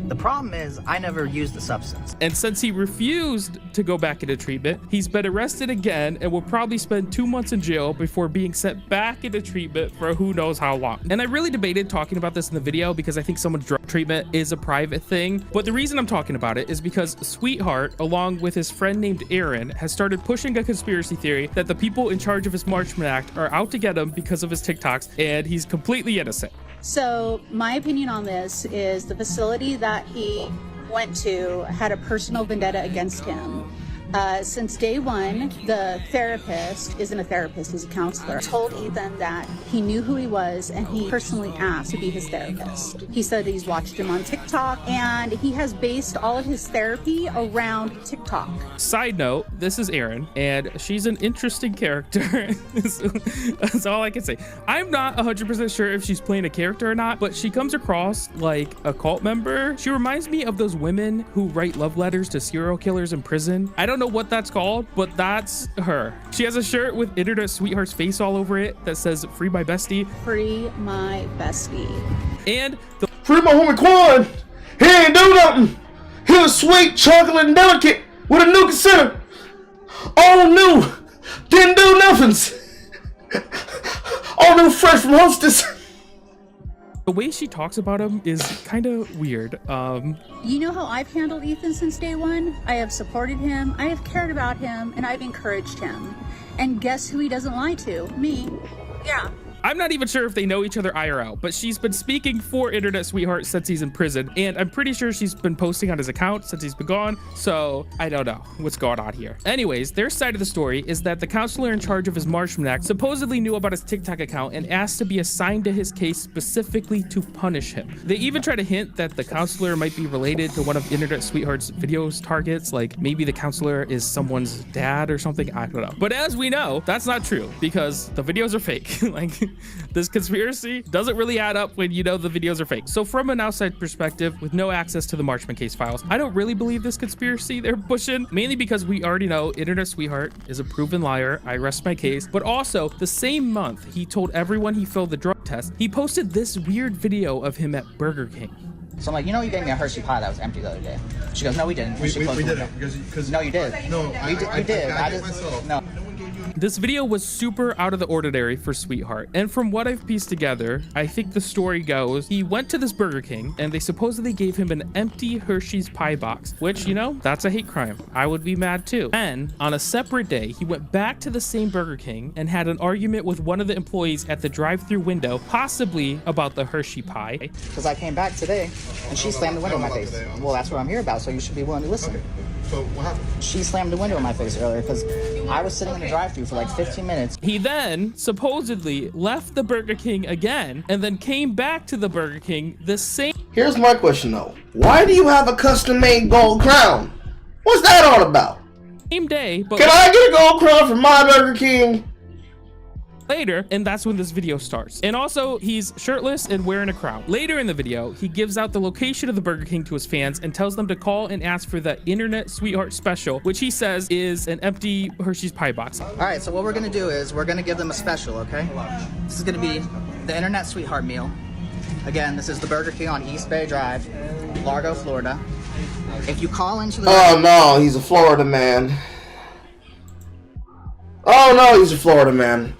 The problem is I never used the substance. And since he refused to go back into treatment, he's been arrested again and will probably spend 2 months in jail before being sent back into treatment for who knows how long. And I really debated talking about this in the video because I think someone's drug treatment is a private thing. But the reason I'm talking about it is because Sweetheart, along with his friend named Aaron, has started pushing a conspiracy theory that the people in charge of his Marchman Act are out to get him because of his TikToks, and he's completely innocent. So my opinion on this is the facility that he went to had a personal vendetta against him. Since day one, the therapist isn't a therapist, he's a counselor, told Ethan that he knew who he was and he personally asked to be his therapist. He said he's watched him on TikTok and he has based all of his therapy around TikTok. Side note, this is Erin and she's an interesting character. That's all I can say. I'm not 100% sure if she's playing a character or not, but she comes across like a cult member. She reminds me of those women who write love letters to serial killers in prison. I don't know what that's called, but that's her. She has a shirt with Internet Sweetheart's face all over it that says free my bestie. Free my bestie. And the free my homie Quan. He ain't do nothing. He was sweet, chocolate, and delicate with a new cassette. All new. Didn't do nothings. All new fresh from Hostess. The way she talks about him is kind of weird. You know how I've handled Ethan since day one? I have supported him, I have cared about him, and I've encouraged him. And guess who he doesn't lie to? Me. Yeah. I'm not even sure if they know each other IRL, but she's been speaking for Internet Sweetheart since he's in prison, and I'm pretty sure she's been posting on his account since he's been gone, so I don't know what's going on here. Anyways, their side of the story is that the counselor in charge of his Marchman Act supposedly knew about his TikTok account and asked to be assigned to his case specifically to punish him. They even try to hint that the counselor might be related to one of Internet Sweetheart's videos targets, like maybe the counselor is someone's dad or something, I don't know. But as we know, that's not true because the videos are fake. Like, this conspiracy doesn't really add up when you know the videos are fake. So from an outside perspective, with no access to the Marchman case files, I don't really believe this conspiracy they're pushing, mainly because we already know Internet Sweetheart is a proven liar. I rest my case. But also, the same month he told everyone he failed the drug test, he posted this weird video of him at Burger King. So I'm like, you know, you gave me a Hershey pie that was empty the other day. She goes, no, we didn't. We didn't. Because no, you did. No, you did. I did myself. No. This video was super out of the ordinary for Sweetheart, and from what I've pieced together, I think the story goes, he went to this Burger King, and they supposedly gave him an empty Hershey's pie box, which, you know, that's a hate crime. I would be mad too. And on a separate day, he went back to the same Burger King and had an argument with one of the employees at the drive-thru window, possibly about the Hershey pie. Because I came back today, and she slammed the window in my face. Well, that's what I'm here about, so you should be willing to listen. Okay. So what happened? She slammed the window in my face earlier because I was sitting in the drive-thru for like 15 minutes. He then supposedly left the Burger King again and then came back to the Burger King the same. Here's my question though. Why do you have a custom-made gold crown? What's that all about? Same day, but can I get a gold crown from my Burger King? Later, and that's when this video starts. And also, he's shirtless and wearing a crown. Later in the video, he gives out the location of the Burger King to his fans and tells them to call and ask for the Internet Sweetheart special, which he says is an empty Hershey's pie box. All right, so what we're gonna do is we're gonna give them a special, okay? This is gonna be the Internet Sweetheart meal. Again, this is the Burger King on East Bay Drive, Largo, Florida. If you call into the... Oh no, he's a Florida man. Oh no, he's a Florida man.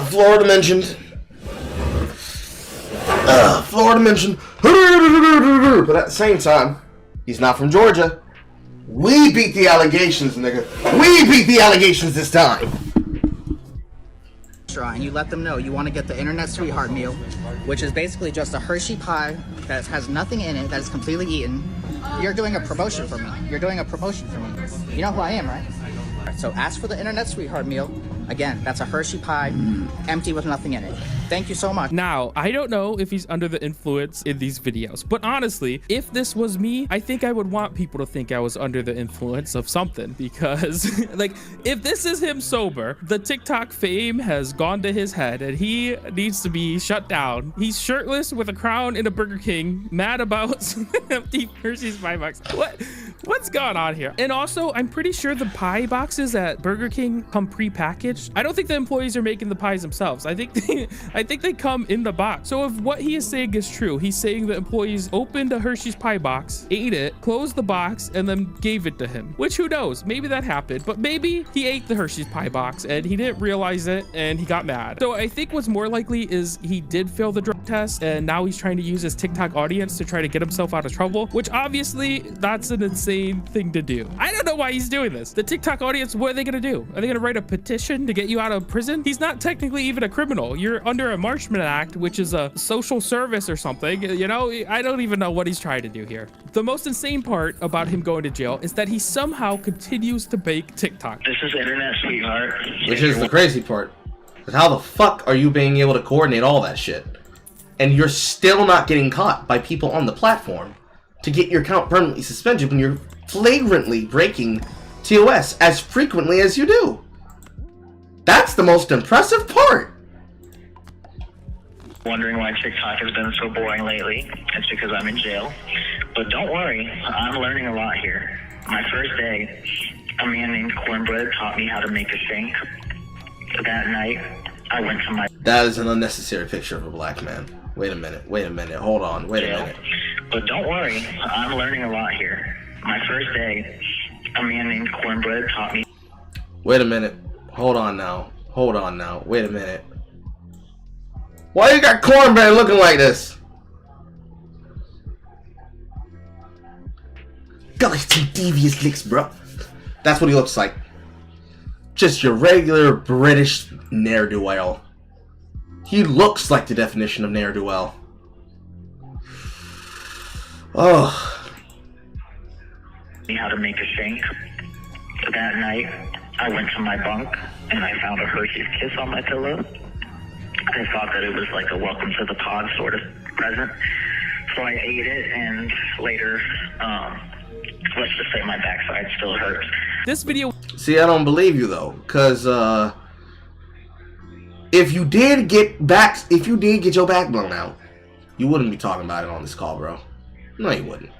Florida mentioned. Florida mentioned. But at the same time, he's not from Georgia. We beat the allegations, nigga. We beat the allegations this time. restaurant and you let them know you want to get the Internet Sweetheart meal, which is basically just a Hershey pie that has nothing in it, that is completely eaten, you're doing a promotion for me. You're doing a promotion for me. You know who I am, right? So ask for the Internet Sweetheart meal. Again, that's a Hershey pie, empty with nothing in it. Thank you so much. Now, I don't know if he's under the influence in these videos, but honestly, if this was me, I think I would want people to think I was under the influence of something, because like, if this is him sober, the TikTok fame has gone to his head and he needs to be shut down. He's shirtless with a crown in a Burger King, mad about some empty Hershey's pie box. What's going on here? And also, I'm pretty sure the pie boxes at Burger King come pre-packaged. I don't think the employees are making the pies themselves. I think they come in the box. So if what he is saying is true, he's saying the employees opened a Hershey's pie box, ate it, closed the box, and then gave it to him. Which, who knows? Maybe that happened, but maybe he ate the Hershey's pie box and he didn't realize it and he got mad. So I think what's more likely is he did fail the drug test and now he's trying to use his TikTok audience to try to get himself out of trouble, which obviously that's an insane thing to do. I don't know why he's doing this. The TikTok audience, what are they gonna do? Are they gonna write a petition to get you out of prison? He's not technically even a criminal. You're under a Marshman Act, which is a social service or something. You know, I don't even know what he's trying to do here. The most insane part about him going to jail is that he somehow continues to bake TikTok. This is Internet Sweetheart. Which is the crazy part. Is how the fuck are you being able to coordinate all that shit? And you're still not getting caught by people on the platform to get your account permanently suspended when you're flagrantly breaking TOS as frequently as you do. That's the most impressive part. Wondering why TikTok has been so boring lately. It's because I'm in jail. But don't worry, I'm learning a lot here. My first day, a man named Cornbread taught me how to make a sink. That night, I went to my... That is an unnecessary picture of a black man. Wait a minute, hold on, wait a minute. But don't worry, I'm learning a lot here. My first day, a man named Cornbread taught me... Wait a minute, hold on now, wait a minute. Why you got Cornbread looking like this? Got like some devious licks, bro. That's what he looks like. Just your regular British ne'er-do-well. He looks like the definition of ne'er-do-well. Oh. How to make a sink. That night, I went to my bunk and I found a Hershey's Kiss on my pillow. I thought that it was like a welcome to the pod sort of present. So I ate it, and later, let's just say my backside still hurts. This video... See, I don't believe you though, because if you did get your back blown out, you wouldn't be talking about it on this call, bro. No, you wouldn't.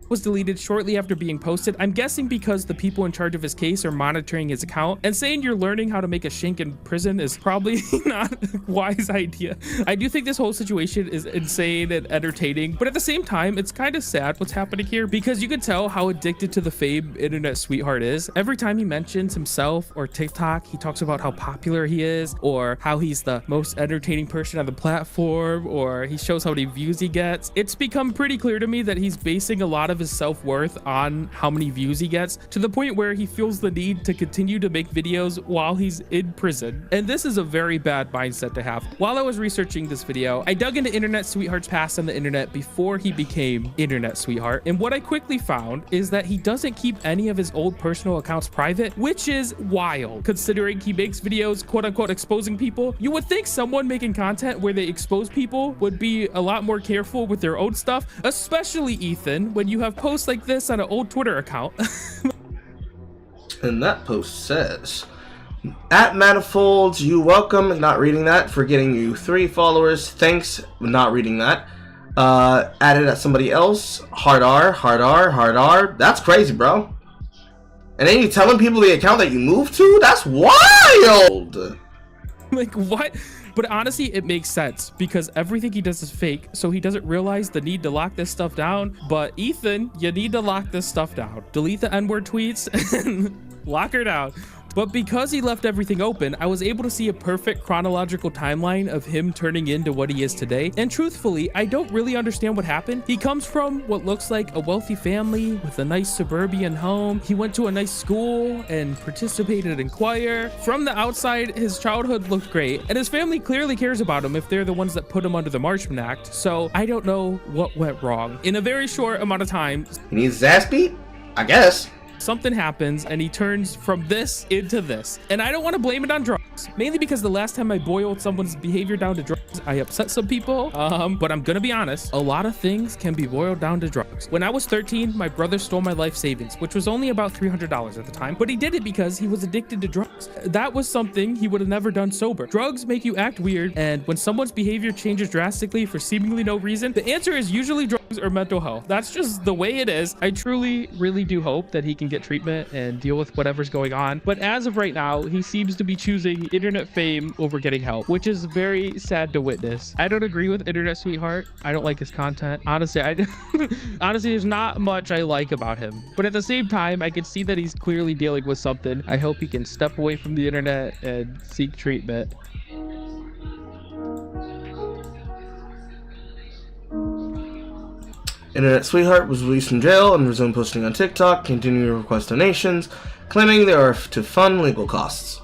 Was deleted shortly after being posted. I'm guessing because the people in charge of his case are monitoring his account, and saying you're learning how to make a shank in prison is probably not a wise idea. I do think this whole situation is insane and entertaining, but at the same time, it's kind of sad what's happening here, because you can tell how addicted to the fame Internet Sweetheart is. Every time he mentions himself or TikTok, he talks about how popular he is, or how he's the most entertaining person on the platform, or he shows how many views he gets. It's become pretty clear to me that he's basing a lot of his self-worth on how many views he gets, to the point where he feels the need to continue to make videos while he's in prison. And this is a very bad mindset to have. While I was researching this video, I dug into Internet Sweetheart's past on the internet before he became Internet Sweetheart, and what I quickly found is that he doesn't keep any of his old personal accounts private, which is wild considering he makes videos quote-unquote exposing people. You would think someone making content where they expose people would be a lot more careful with their own stuff, especially Ethan, when you have posts like this on an old Twitter account. And that post says, at Manifolds, you welcome, not reading that, for getting you 3 followers, thanks, not reading that. Added at somebody else, hard R, that's crazy, bro. And then you telling people the account that you moved to? That's wild! Like, what? But honestly, it makes sense, because everything he does is fake, so he doesn't realize the need to lock this stuff down. But Ethan, you need to lock this stuff down. Delete the N-word tweets and lock her down. But because he left everything open, I was able to see a perfect chronological timeline of him turning into what he is today. And truthfully, I don't really understand what happened. He comes from what looks like a wealthy family with a nice suburban home. He went to a nice school and participated in choir. From the outside, his childhood looked great, and his family clearly cares about him if they're the ones that put him under the Marchman Act. So I don't know what went wrong. In a very short amount of time, he needs his ass beat? I guess. Something happens and he turns from this into this. And I don't want to blame it on drugs, mainly because the last time I boiled someone's behavior down to drugs, I upset some people. But I'm gonna be honest, a lot of things can be boiled down to drugs. When I was 13, my brother stole my life savings, which was only about $300 at the time, but he did it because he was addicted to drugs. That was something he would have never done sober. Drugs make you act weird, and when someone's behavior changes drastically for seemingly no reason, the answer is usually drugs or mental health. That's just the way it is. I truly, really do hope that he can get treatment and deal with whatever's going on. But as of right now, he seems to be choosing internet fame over getting help, which is very sad to witness. I don't agree with Internet Sweetheart. I don't like his content. Honestly, honestly, there's not much I like about him. But at the same time, I can see that he's clearly dealing with something. I hope he can step away from the internet and seek treatment. Internet Sweetheart was released from jail and resumed posting on TikTok, continuing to request donations, claiming they are to fund legal costs.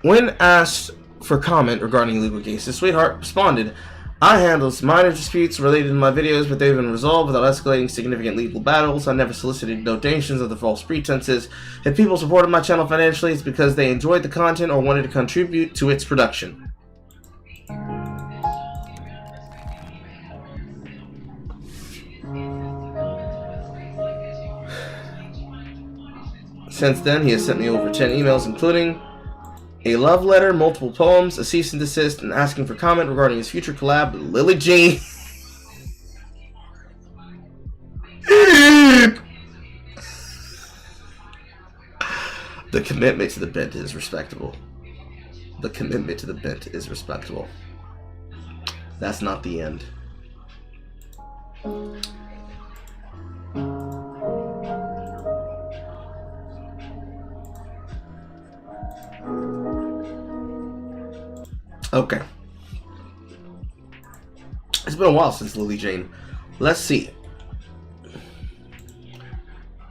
When asked for comment regarding legal cases, Sweetheart responded, "I handle some minor disputes related to my videos, but they've been resolved without escalating significant legal battles. I never solicited donations under false pretenses. If people supported my channel financially, it's because they enjoyed the content or wanted to contribute to its production." Since then, he has sent me over 10 emails, including a love letter, multiple poems, a cease and desist, and asking for comment regarding his future collab with Lily Jean. The commitment to the bent is respectable. The commitment to the bent is respectable. That's not the end. Okay. It's been a while since Lily Jane. Let's see.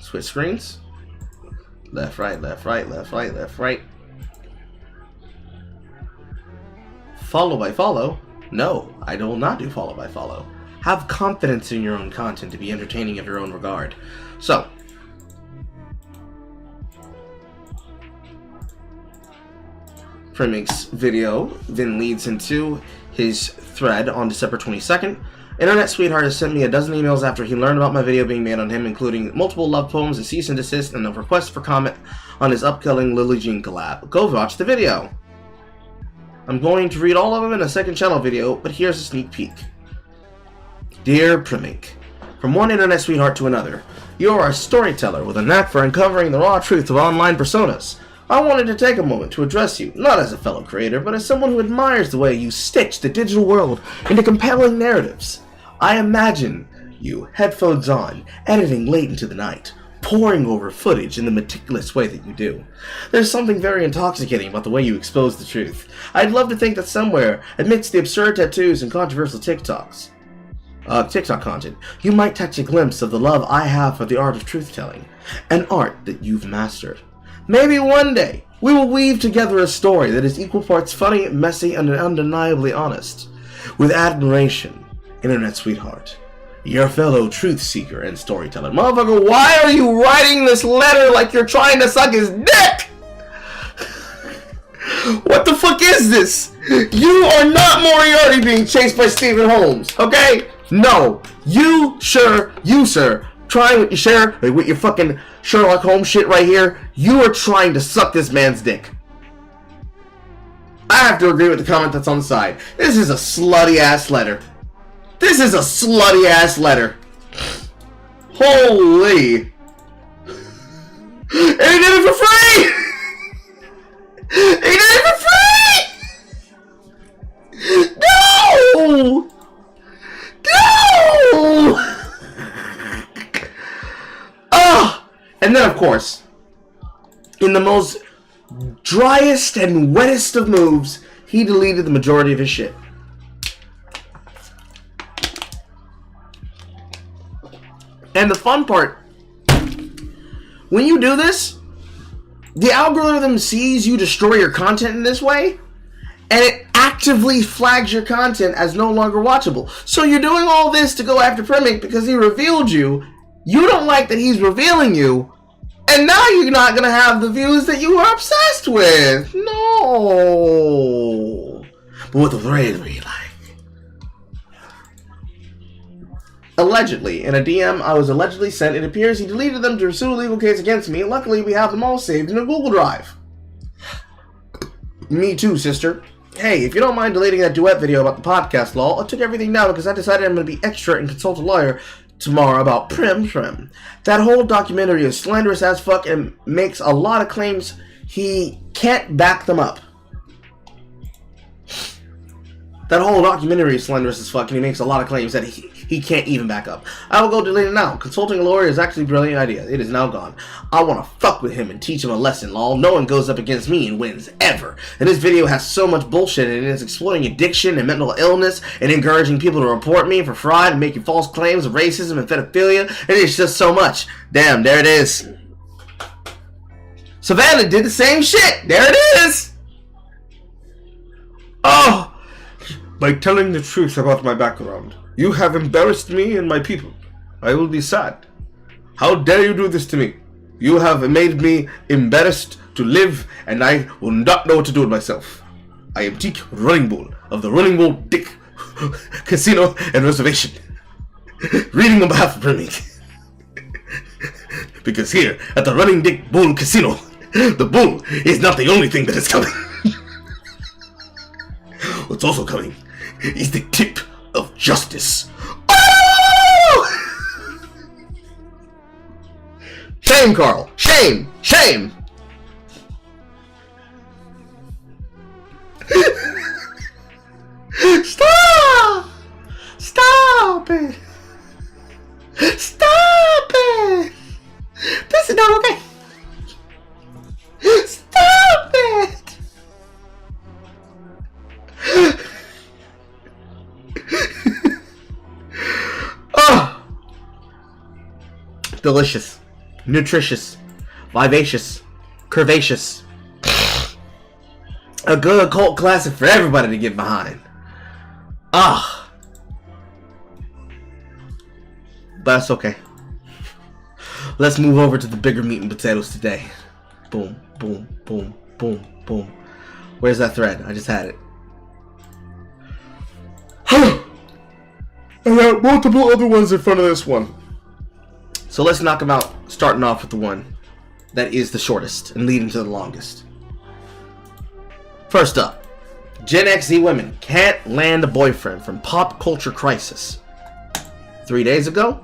Switch screens. Left, right, left, right, left, right, left, right. Follow by follow? No, I will not do follow by follow. Have confidence in your own content to be entertaining of your own regard. So, Fremink's video then leads into his thread on December 22nd. Internet Sweetheart has sent me a dozen emails after he learned about my video being made on him, including multiple love poems, a cease and desist, and a request for comment on his upcoming Lily Jean collab. Go watch the video. I'm going to read all of them in a second channel video, but here's a sneak peek. Dear Primink, from one internet sweetheart to another, you are a storyteller with a knack for uncovering the raw truth of online personas. I wanted to take a moment to address you, not as a fellow creator, but as someone who admires the way you stitch the digital world into compelling narratives. I imagine you, headphones on, editing late into the night, poring over footage in the meticulous way that you do. There's something very intoxicating about the way you expose the truth. I'd love to think that somewhere, amidst the absurd tattoos and controversial TikTok content, you might catch a glimpse of the love I have for the art of truth-telling, an art that you've mastered. Maybe one day, we will weave together a story that is equal parts funny, messy, and undeniably honest. With admiration, Internet Sweetheart, your fellow truth seeker and storyteller. Motherfucker, why are you writing this letter like you're trying to suck his dick? What the fuck is this? You are not Moriarty being chased by Stephen Holmes, okay? No, you, sir, trying with your fucking Sherlock Holmes shit right here, you are trying to suck this man's dick. I have to agree with the comment that's on the side. This is a slutty ass letter. This is a slutty ass letter. Holy. And he did it for free! He did it for free! And then, of course, in the most driest and wettest of moves, he deleted the majority of his shit. And the fun part, when you do this, the algorithm sees you destroy your content in this way, and it actively flags your content as no longer watchable. So you're doing all this to go after Premic because he revealed you. You don't like that he's revealing you, and now you're not going to have the views that you were obsessed with. No. But what the really like? Allegedly, in a DM I was allegedly sent, it appears he deleted them to pursue a legal case against me. Luckily, we have them all saved in a Google Drive. Me too, sister. Hey, if you don't mind deleting that duet video about the podcast law, I took everything down because I decided I'm going to be extra and consult a lawyer tomorrow about Prim. That whole documentary is slanderous as fuck and makes a lot of claims he can't back them up. That whole documentary is slanderous as fuck and he makes a lot of claims that he can't even back up. I will go delete it now. Consulting a lawyer is actually a brilliant idea. It is now gone. I want to fuck with him and teach him a lesson, lol. No one goes up against me and wins, ever. And this video has so much bullshit in it. It's exploiting addiction and mental illness and encouraging people to report me for fraud and making false claims of racism and pedophilia. And it's just so much. Damn, there it is. Savannah did the same shit. There it is. Oh! By telling the truth about my background, you have embarrassed me and my people. I will be sad. How dare you do this to me? You have made me embarrassed to live, and I will not know what to do with myself. I am Teak Running Bull of the Running Bull Dick Casino and Reservation, reading on behalf of Premic. Because here at the Running Dick Bull Casino, the bull is not the only thing that is coming. What's also coming is the tip of justice. Oh! Shame, Carl. Shame. Shame. Stop. Stop it. Stop it. This is not okay. Stop it. Oh, delicious, nutritious, vivacious, curvaceous. A good cult classic for everybody to get behind. Ah, but that's okay. Let's move over to the bigger meat and potatoes today. Boom, boom, boom, boom, boom. Where's that thread? I just had it. I got multiple other ones in front of this one. So let's knock them out, starting off with the one that is the shortest and leading to the longest. First up, Gen XZ women can't land a boyfriend from pop culture crisis. 3 days ago?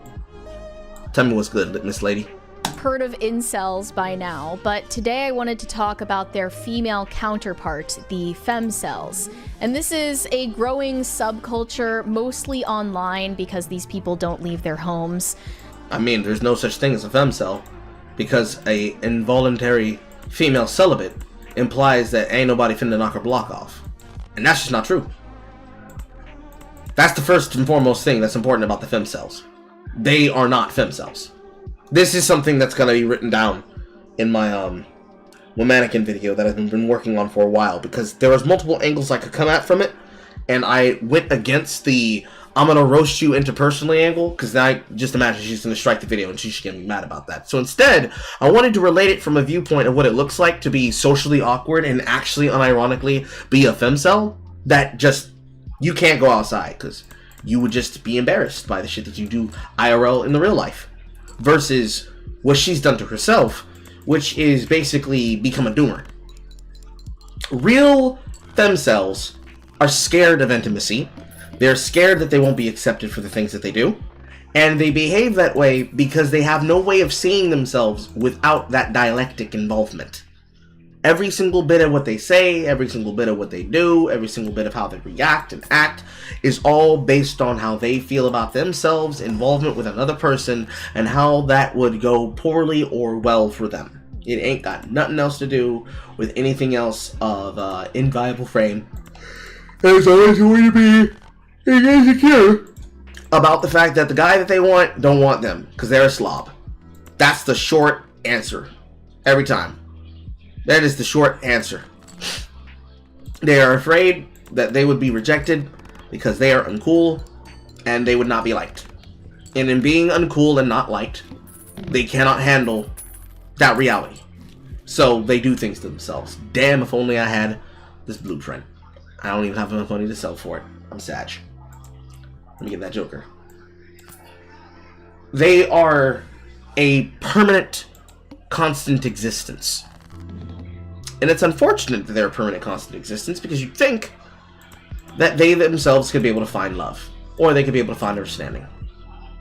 Tell me what's good, Miss Lady. Heard of incels by now, but today I wanted to talk about their female counterpart, the femcels. And this is a growing subculture, mostly online, because these people don't leave their homes. I mean, there's no such thing as a femcel, because a involuntary female celibate implies that ain't nobody finna knock her block off. And that's just not true. That's the first and foremost thing that's important about the femcels. They are not femcels. This is something that's going to be written down in my mannequin video that I've been working on for a while, because there was multiple angles I could come at from it, and I went against the I'm going to roast you interpersonally angle, because I just imagine she's going to strike the video and she should get me mad about that. So instead, I wanted to relate it from a viewpoint of what it looks like to be socially awkward and actually unironically be a femcel that just, you can't go outside because you would just be embarrassed by the shit that you do IRL in the real life. Versus what she's done to herself, which is basically become a doomer. Real femcels are scared of intimacy. They're scared that they won't be accepted for the things that they do. And they behave that way because they have no way of seeing themselves without that dialectic involvement. Every single bit of what they say, every single bit of what they do, every single bit of how they react and act is all based on how they feel about themselves, involvement with another person, and how that would go poorly or well for them. It ain't got nothing else to do with anything else of inviolable frame. It's always going to be insecure about the fact that the guy that they want don't want them because they're a slob. That's the short answer. Every time. That is the short answer. They are afraid that they would be rejected because they are uncool and they would not be liked. And in being uncool and not liked, they cannot handle that reality. So they do things to themselves. Damn, if only I had this blueprint. I don't even have enough money to sell for it. I'm sad. Let me get that Joker. They are a permanent, constant existence. And it's unfortunate that they're a permanent, constant existence because you'd think that they themselves could be able to find love. Or they could be able to find understanding.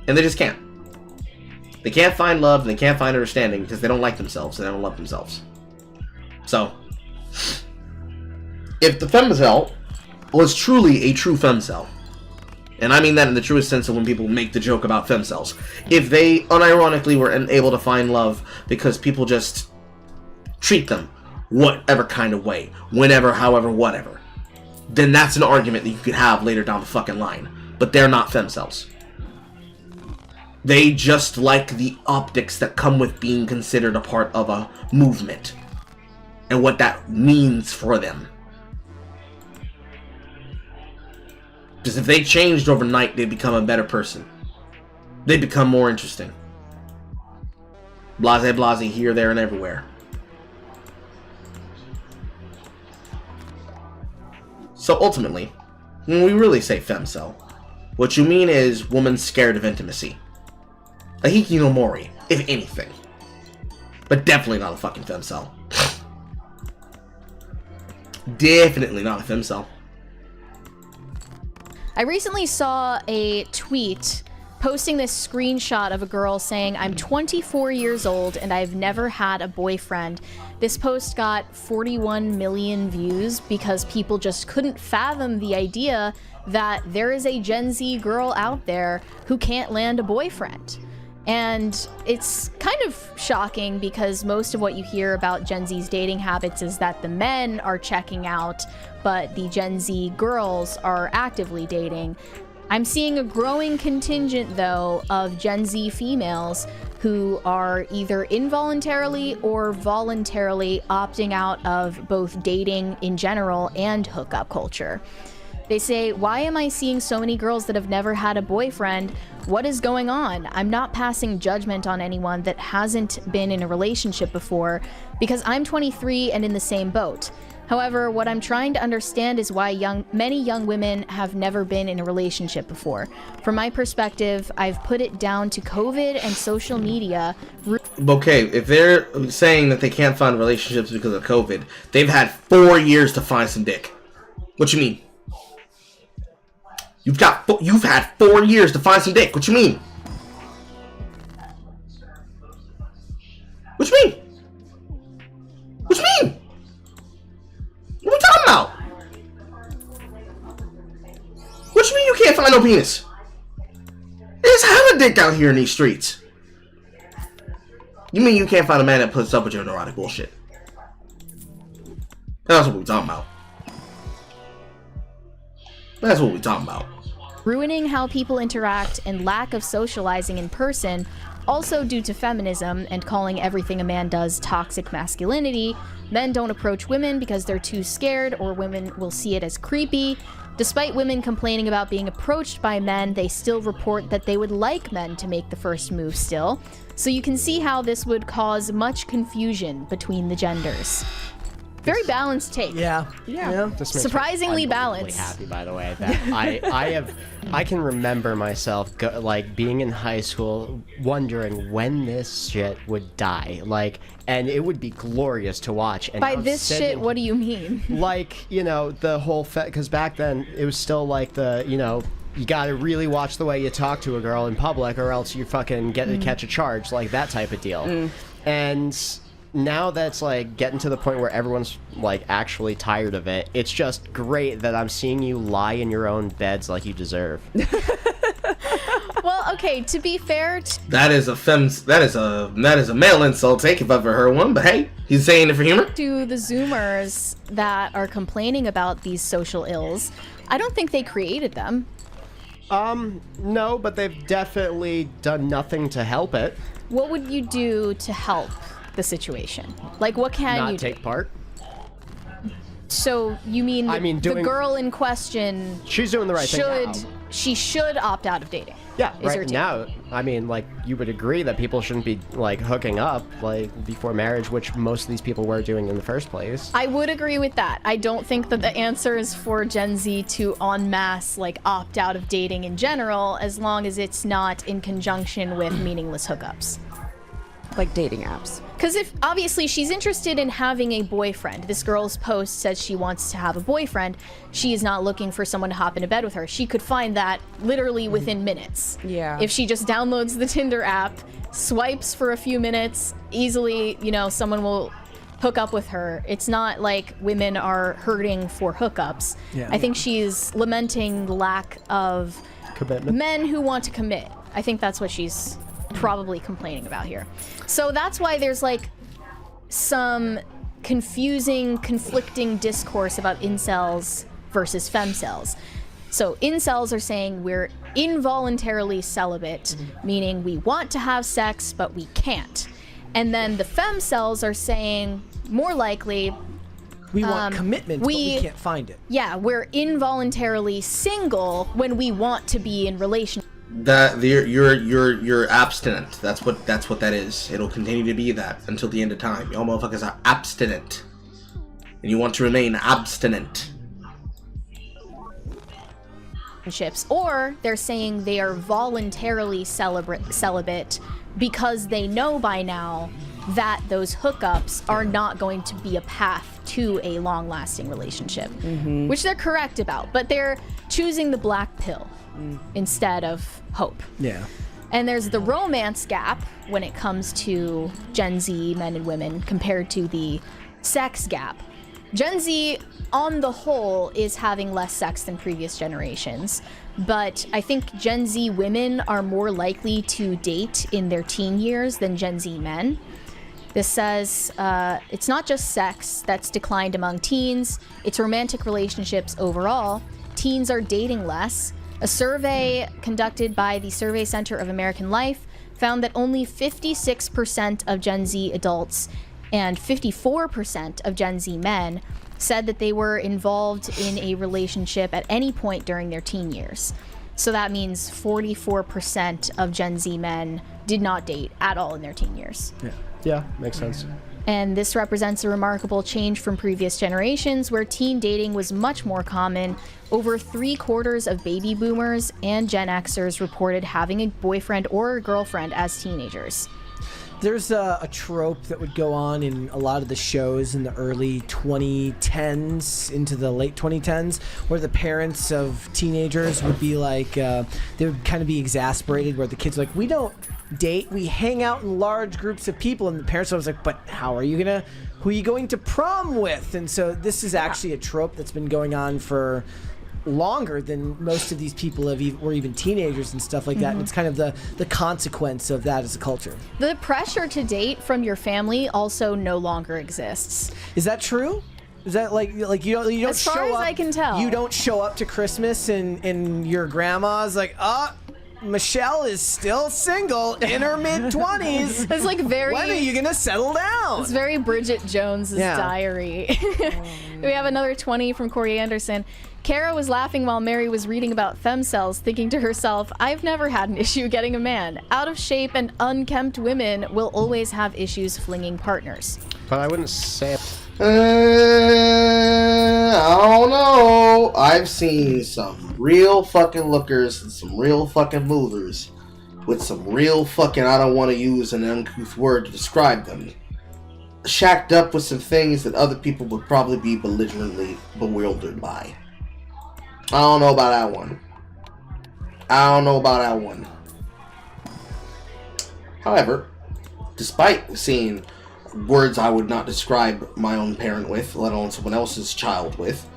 And they just can't. They can't find love and they can't find understanding because they don't like themselves and they don't love themselves. So, if the femcel was truly a true femcel, and I mean that in the truest sense of when people make the joke about femcels, if they unironically were unable to find love because people just treat them whatever kind of way, whenever, however, whatever, then that's an argument that you could have later down the fucking line. But they're not femcels. They just like the optics that come with being considered a part of a movement. And what that means for them. Because if they changed overnight, they'd become a better person. They'd become more interesting. Blase, blase, here, there, and everywhere. So ultimately, when we really say femcel, what you mean is woman scared of intimacy. A hikinomori, if anything. But definitely not a fucking femcel. Definitely not a femcel. I recently saw a tweet posting this screenshot of a girl saying, "I'm 24 years old and I've never had a boyfriend." This post got 41 million views because people just couldn't fathom the idea that there is a Gen Z girl out there who can't land a boyfriend. And it's kind of shocking because most of what you hear about Gen Z's dating habits is that the men are checking out, but the Gen Z girls are actively dating. I'm seeing a growing contingent, though, of Gen Z females who are either involuntarily or voluntarily opting out of both dating in general and hookup culture. They say, "Why am I seeing so many girls that have never had a boyfriend? What is going on? I'm not passing judgment on anyone that hasn't been in a relationship before because I'm 23 and in the same boat. However, what I'm trying to understand is why many young women have never been in a relationship before. From my perspective, I've put it down to COVID and social media." Okay, if they're saying that they can't find relationships because of COVID, they've had 4 years to find some dick. What you mean? You've had 4 years to find some dick. What you mean? What you mean? What you mean? What are we talking about? What you mean you can't find no penis? There's hella dick out here in these streets. You mean you can't find a man that puts up with your neurotic bullshit? That's what we're talking about. That's what we're talking about. Ruining how people interact and lack of socializing in person, also due to feminism and calling everything a man does toxic masculinity. Men don't approach women because they're too scared, or women will see it as creepy. Despite women complaining about being approached by men, they still report that they would like men to make the first move still. So you can see how this would cause much confusion between the genders. Very balanced take. Yeah. Surprisingly balanced. Happy, by the way, that I can remember myself being in high school, wondering when this shit would die, and it would be glorious to watch. And by this shit, what do you mean? The whole because back then it was still you gotta really watch the way you talk to a girl in public, or else you fucking get to catch a charge, that type of deal. And now that's like getting to the point where everyone's like actually tired of it, it's just great that I'm seeing you lie in your own beds like you deserve. Well, okay, to be fair, That is a male insult, take if I've ever heard one, but hey, he's saying it for humor. to the Zoomers that are complaining about these social ills, I don't think they created them. No, but they've definitely done nothing to help it. What would you do to help the situation? Like, what can Not you take do? part. So you mean, the doing- girl in question She's doing the right thing now. She should opt out of dating. Yeah, is your right take. now, I mean, like, you would agree that people shouldn't be, like, hooking up, like, before marriage, which most of these people were doing in the first place. I would agree with that. I don't think that the answer is for Gen Z to en masse, like, opt out of dating in general, as long as it's not in conjunction with meaningless hookups. Like dating apps. Because if, obviously, she's interested in having a boyfriend. This girl's post says she wants to have a boyfriend. She is not looking for someone to hop into bed with her. She could find that literally within minutes. Yeah. If she just downloads the Tinder app, swipes for a few minutes, easily, you know, someone will hook up with her. It's not like women are hurting for hookups. Yeah. I think she's lamenting the lack of Commitment. men who want to commit. I think that's what she's probably complaining about here. So that's why there's like some confusing, conflicting discourse about incels versus femcels. So incels are saying we're involuntarily celibate, meaning we want to have sex, but we can't. And then the femcels are saying, more likely, we want commitment, but we can't find it. Yeah, we're involuntarily single when we want to be in relationship. That you're abstinent. That's what that is. It'll continue to be that until the end of time. Y'all motherfuckers are abstinent, and you want to remain abstinent. Or they're saying they are voluntarily celibate because they know by now that those hookups are not going to be a path to a long-lasting relationship, which they're correct about, but they're choosing the black pill instead of hope. Yeah. And there's the romance gap when it comes to Gen Z men and women compared to the sex gap. Gen Z, on the whole, is having less sex than previous generations, but I think Gen Z women are more likely to date in their teen years than Gen Z men. This says it's not just sex that's declined among teens, it's romantic relationships overall. Teens are dating less. A survey conducted by the Survey Center of American Life found that only 56% of Gen Z adults and 54% of Gen Z men said that they were involved in a relationship at any point during their teen years. So that means 44% of Gen Z men did not date at all in their teen years. Yeah, makes sense. And this represents a remarkable change from previous generations where teen dating was much more common. Over 3/4 of baby boomers and Gen Xers reported having a boyfriend or a girlfriend as teenagers. There's a trope that would go on in a lot of the shows in the early 2010s into the late 2010s where the parents of teenagers would be like, they would kind of be exasperated where the kids are like, we don't date, we hang out in large groups of people, and the parents are always like, but who are you going to prom with? And so this is actually a trope that's been going on for longer than most of these people were even teenagers and stuff like that. And it's kind of the consequence of that as a culture. The pressure to date from your family also no longer exists. Is that true? Is that like you don't as far show as up, I can tell. You don't show up to Christmas and your grandma's like, Michelle is still single in her mid-20s. It's like very... When are you going to settle down? It's very Bridget Jones's diary. We have another 20 from Corey Anderson. Kara was laughing while Mary was reading about femcels, thinking to herself, I've never had an issue getting a man. Out of shape and unkempt women will always have issues flinging partners. But I wouldn't say... I don't know. I've seen some real fucking lookers and some real fucking movers with some real fucking, I don't want to use an uncouth word to describe them, shacked up with some things that other people would probably be belligerently bewildered by. I don't know about that one. However, despite seeing words I would not describe my own parent with, let alone someone else's child with.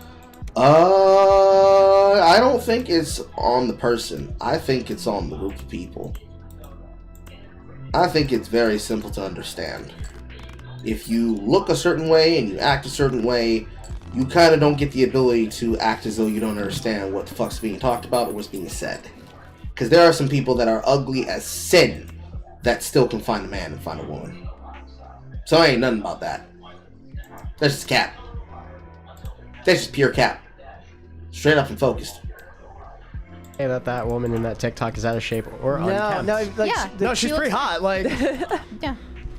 I don't think it's on the person. I think it's on the group of people. I think it's very simple to understand. If you look a certain way and you act a certain way, you kind of don't get the ability to act as though you don't understand what the fuck's being talked about or what's being said. Because there are some people that are ugly as sin that still can find a man and find a woman. So I ain't nothing about that. That's just cap. That's just pure cap. Straight up and focused. Hey, that woman in that TikTok is out of shape or unkempt. Yeah, She's pretty hot. Like, yeah,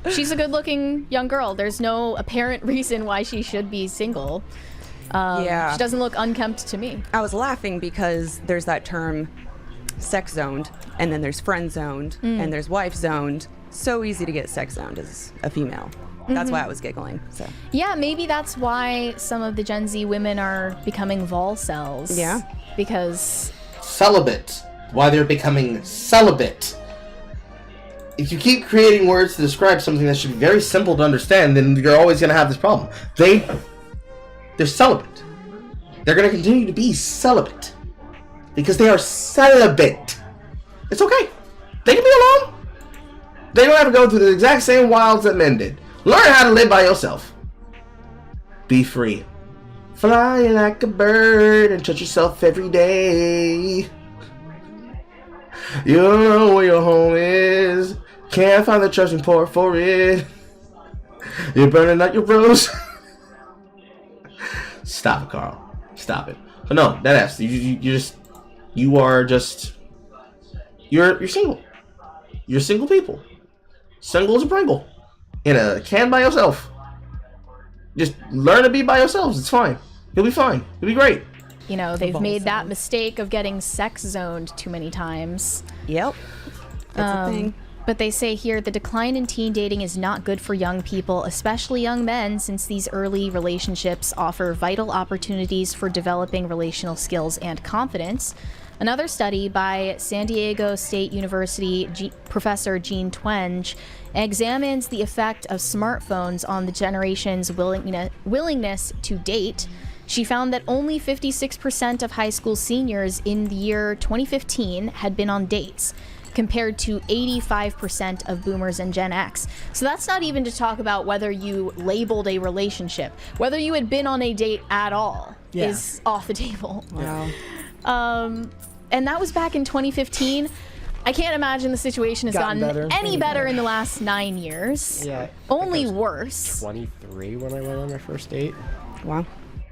she's a good-looking young girl. There's no apparent reason why she should be single. Yeah. She doesn't look unkempt to me. I was laughing because there's that term sex zoned, and then there's friend zoned, and there's wife zoned. So easy to get sex zoned as a female. That's why I was giggling. So yeah, maybe that's why some of the Gen Z women are becoming volcels. Yeah. Because celibate. Why they're becoming celibate. If you keep creating words to describe something that should be very simple to understand, then you're always going to have this problem. They're celibate. They're going to continue to be celibate. Because they are celibate. It's okay. They can be alone. They don't have to go through the exact same wilds that men did. Learn how to live by yourself. Be free. Fly like a bird and touch yourself every day. You don't know where your home is. Can't find the charging port for it. You're burning out your rose. Stop it, Carl. Stop it. But no, that ass. You're single. You're single people. Single as a Pringle. In a can by yourself. Just learn to be by yourselves. It's fine. You'll be fine. You'll be great. you know, they've made that mistake of getting sex zoned too many times. Yep. That's a thing. But they say here, the decline in teen dating is not good for young people, especially young men, since these early relationships offer vital opportunities for developing relational skills and confidence. Another study by San Diego State University Professor Jean Twenge examines the effect of smartphones on the generation's willingness to date. She found that only 56% of high school seniors in the year 2015 had been on dates, compared to 85% of boomers and Gen X. So that's not even to talk about whether you labeled a relationship. Whether you had been on a date at all is off the table. Wow. And that was back in 2015. I can't imagine the situation has gotten any better in the last 9 years. Yeah. Only worse. 23 when I went on my first date. Wow.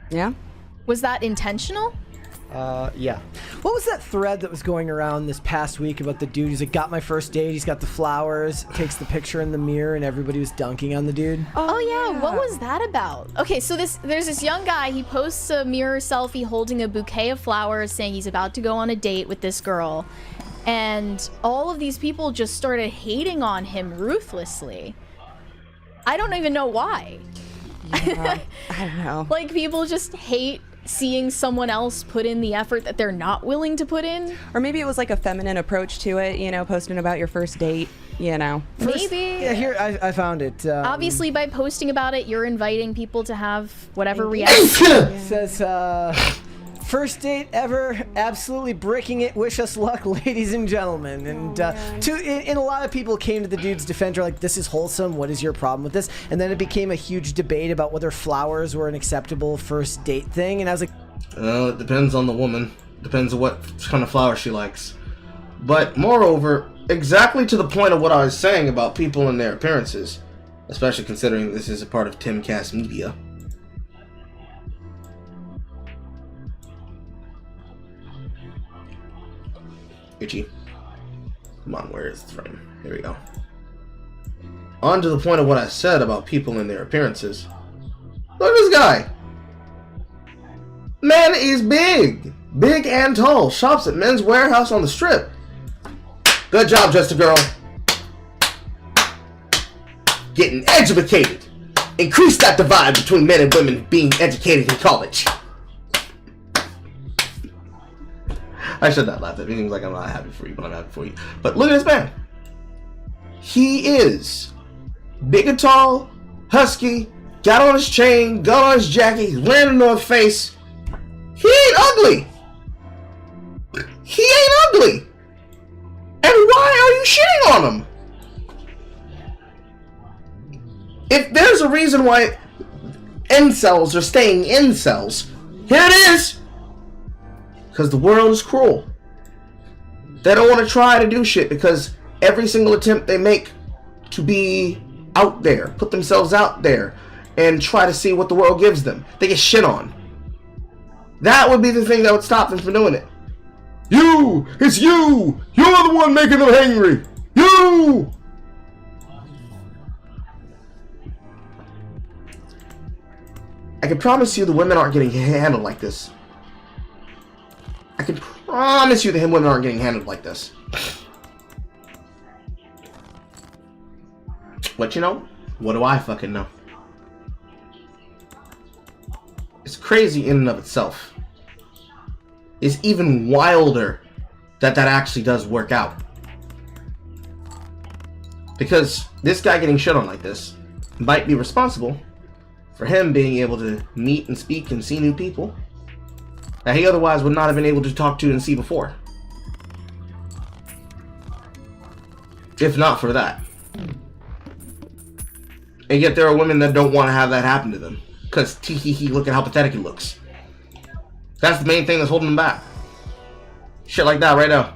Yeah. Was that intentional? Yeah. What was that thread that was going around this past week about the dude who's like, got my first date, he's got the flowers, takes the picture in the mirror, and everybody was dunking on the dude? Oh yeah, what was that about? Okay, so there's this young guy, he posts a mirror selfie holding a bouquet of flowers saying he's about to go on a date with this girl. And all of these people just started hating on him ruthlessly. I don't even know why. Yeah, I don't know. Like, people just hate seeing someone else put in the effort that they're not willing to put in. Or maybe it was like a feminine approach to it, you know, posting about your first date, you know. Maybe. Yeah, here, I found it. Obviously, by posting about it, you're inviting people to have whatever reaction. It says, first date ever, absolutely bricking it. Wish us luck, ladies and gentlemen. And and a lot of people came to the dude's defense, are like, this is wholesome. What is your problem with this? And then it became a huge debate about whether flowers were an acceptable first date thing. And I was like, it depends on the woman. Depends on what kind of flower she likes. But moreover, exactly to the point of what I was saying about people and their appearances, especially considering this is a part of Timcast Media. Itchy. Come on, where is the frame? Here we go. On to the point of what I said about people and their appearances. Look at this guy. Man is big. Big and tall. Shops at Men's Warehouse on the Strip. Good job, Just a Girl. Getting educated. Increase that divide between men and women being educated in college. I should not laugh. It seems like I'm not happy for you, but I'm happy for you. But look at this man. He is big and tall, husky, got on his chain, got on his jacket, he's wearing a North Face. He ain't ugly. He ain't ugly. And why are you shitting on him? If there's a reason why incels are staying incels, here it is. Because the world is cruel. They don't want to try to do shit because every single attempt they make to be out there, put themselves out there, and try to see what the world gives them, they get shit on. That would be the thing that would stop them from doing it. You! It's you! You're the one making them angry! You! I can promise you the women aren't getting handled like this. I can promise you the women aren't getting handled like this. But you know, what do I fucking know? It's crazy in and of itself. It's even wilder that that actually does work out. Because this guy getting shit on like this might be responsible for him being able to meet and speak and see new people that he otherwise would not have been able to talk to and see before. If not for that. And yet there are women that don't want to have that happen to them. Because tee-hee-hee, look at how pathetic he looks. That's the main thing that's holding them back. Shit like that right now.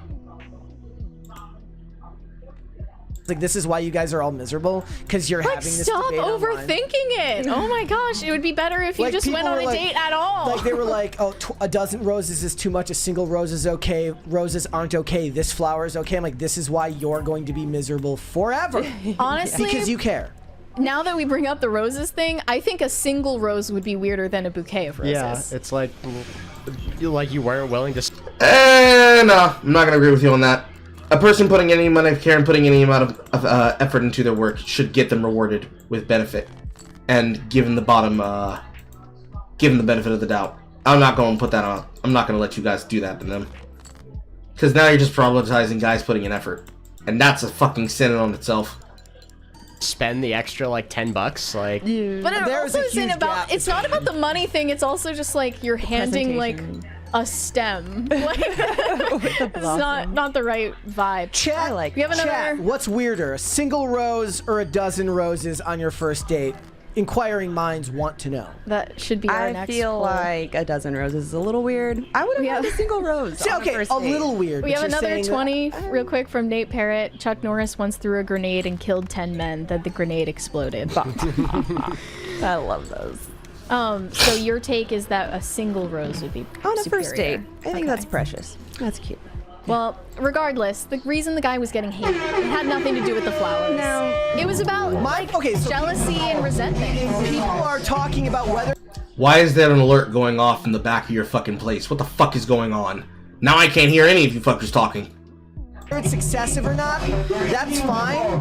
Like, this is why you guys are all miserable, because you're having this stop debate overthinking it. Oh my gosh, it would be better if you just went on a date at all. Like, they were like, oh, a dozen roses is too much, a single rose is okay, roses aren't okay, this flower is okay. I'm like, this is why you're going to be miserable forever. Honestly, because you care. Now that we bring up the roses thing, I think a single rose would be weirder than a bouquet of roses. Yeah, it's like you weren't willing to. No, I'm not gonna agree with you on that. A person putting any amount of care and putting any amount of effort into their work should get them rewarded with benefit, and given the benefit of the doubt. I'm not going to put that on. I'm not going to let you guys do that to them, because now you're just problematizing guys putting in effort, and that's a fucking sin in on itself. Spend the extra like $10, like. But it also isn't about. It's not about the money thing. It's also just like you're handing like a stem. Like, it's not the right vibe. Chat, we have another. Chat, what's weirder, a single rose or a dozen roses on your first date? Inquiring minds want to know. That should be our next I feel poll. like a dozen roses is a little weird. I would have had a single rose. See, okay, a little weird. We have another 20 real quick from Nate Parrott. Chuck Norris once threw a grenade and killed 10 men. Then the grenade exploded. I love those. So your take is that a single rose would be on a superior. first date. I think that's precious. That's cute. Well, regardless, the reason the guy was getting hated, it had nothing to do with the flowers. No. It was about jealousy and resentment. People are talking about whether. Why is there an alert going off in the back of your fucking place? What the fuck is going on? Now I can't hear any of you fuckers talking. Whether it's excessive or not, that's fine.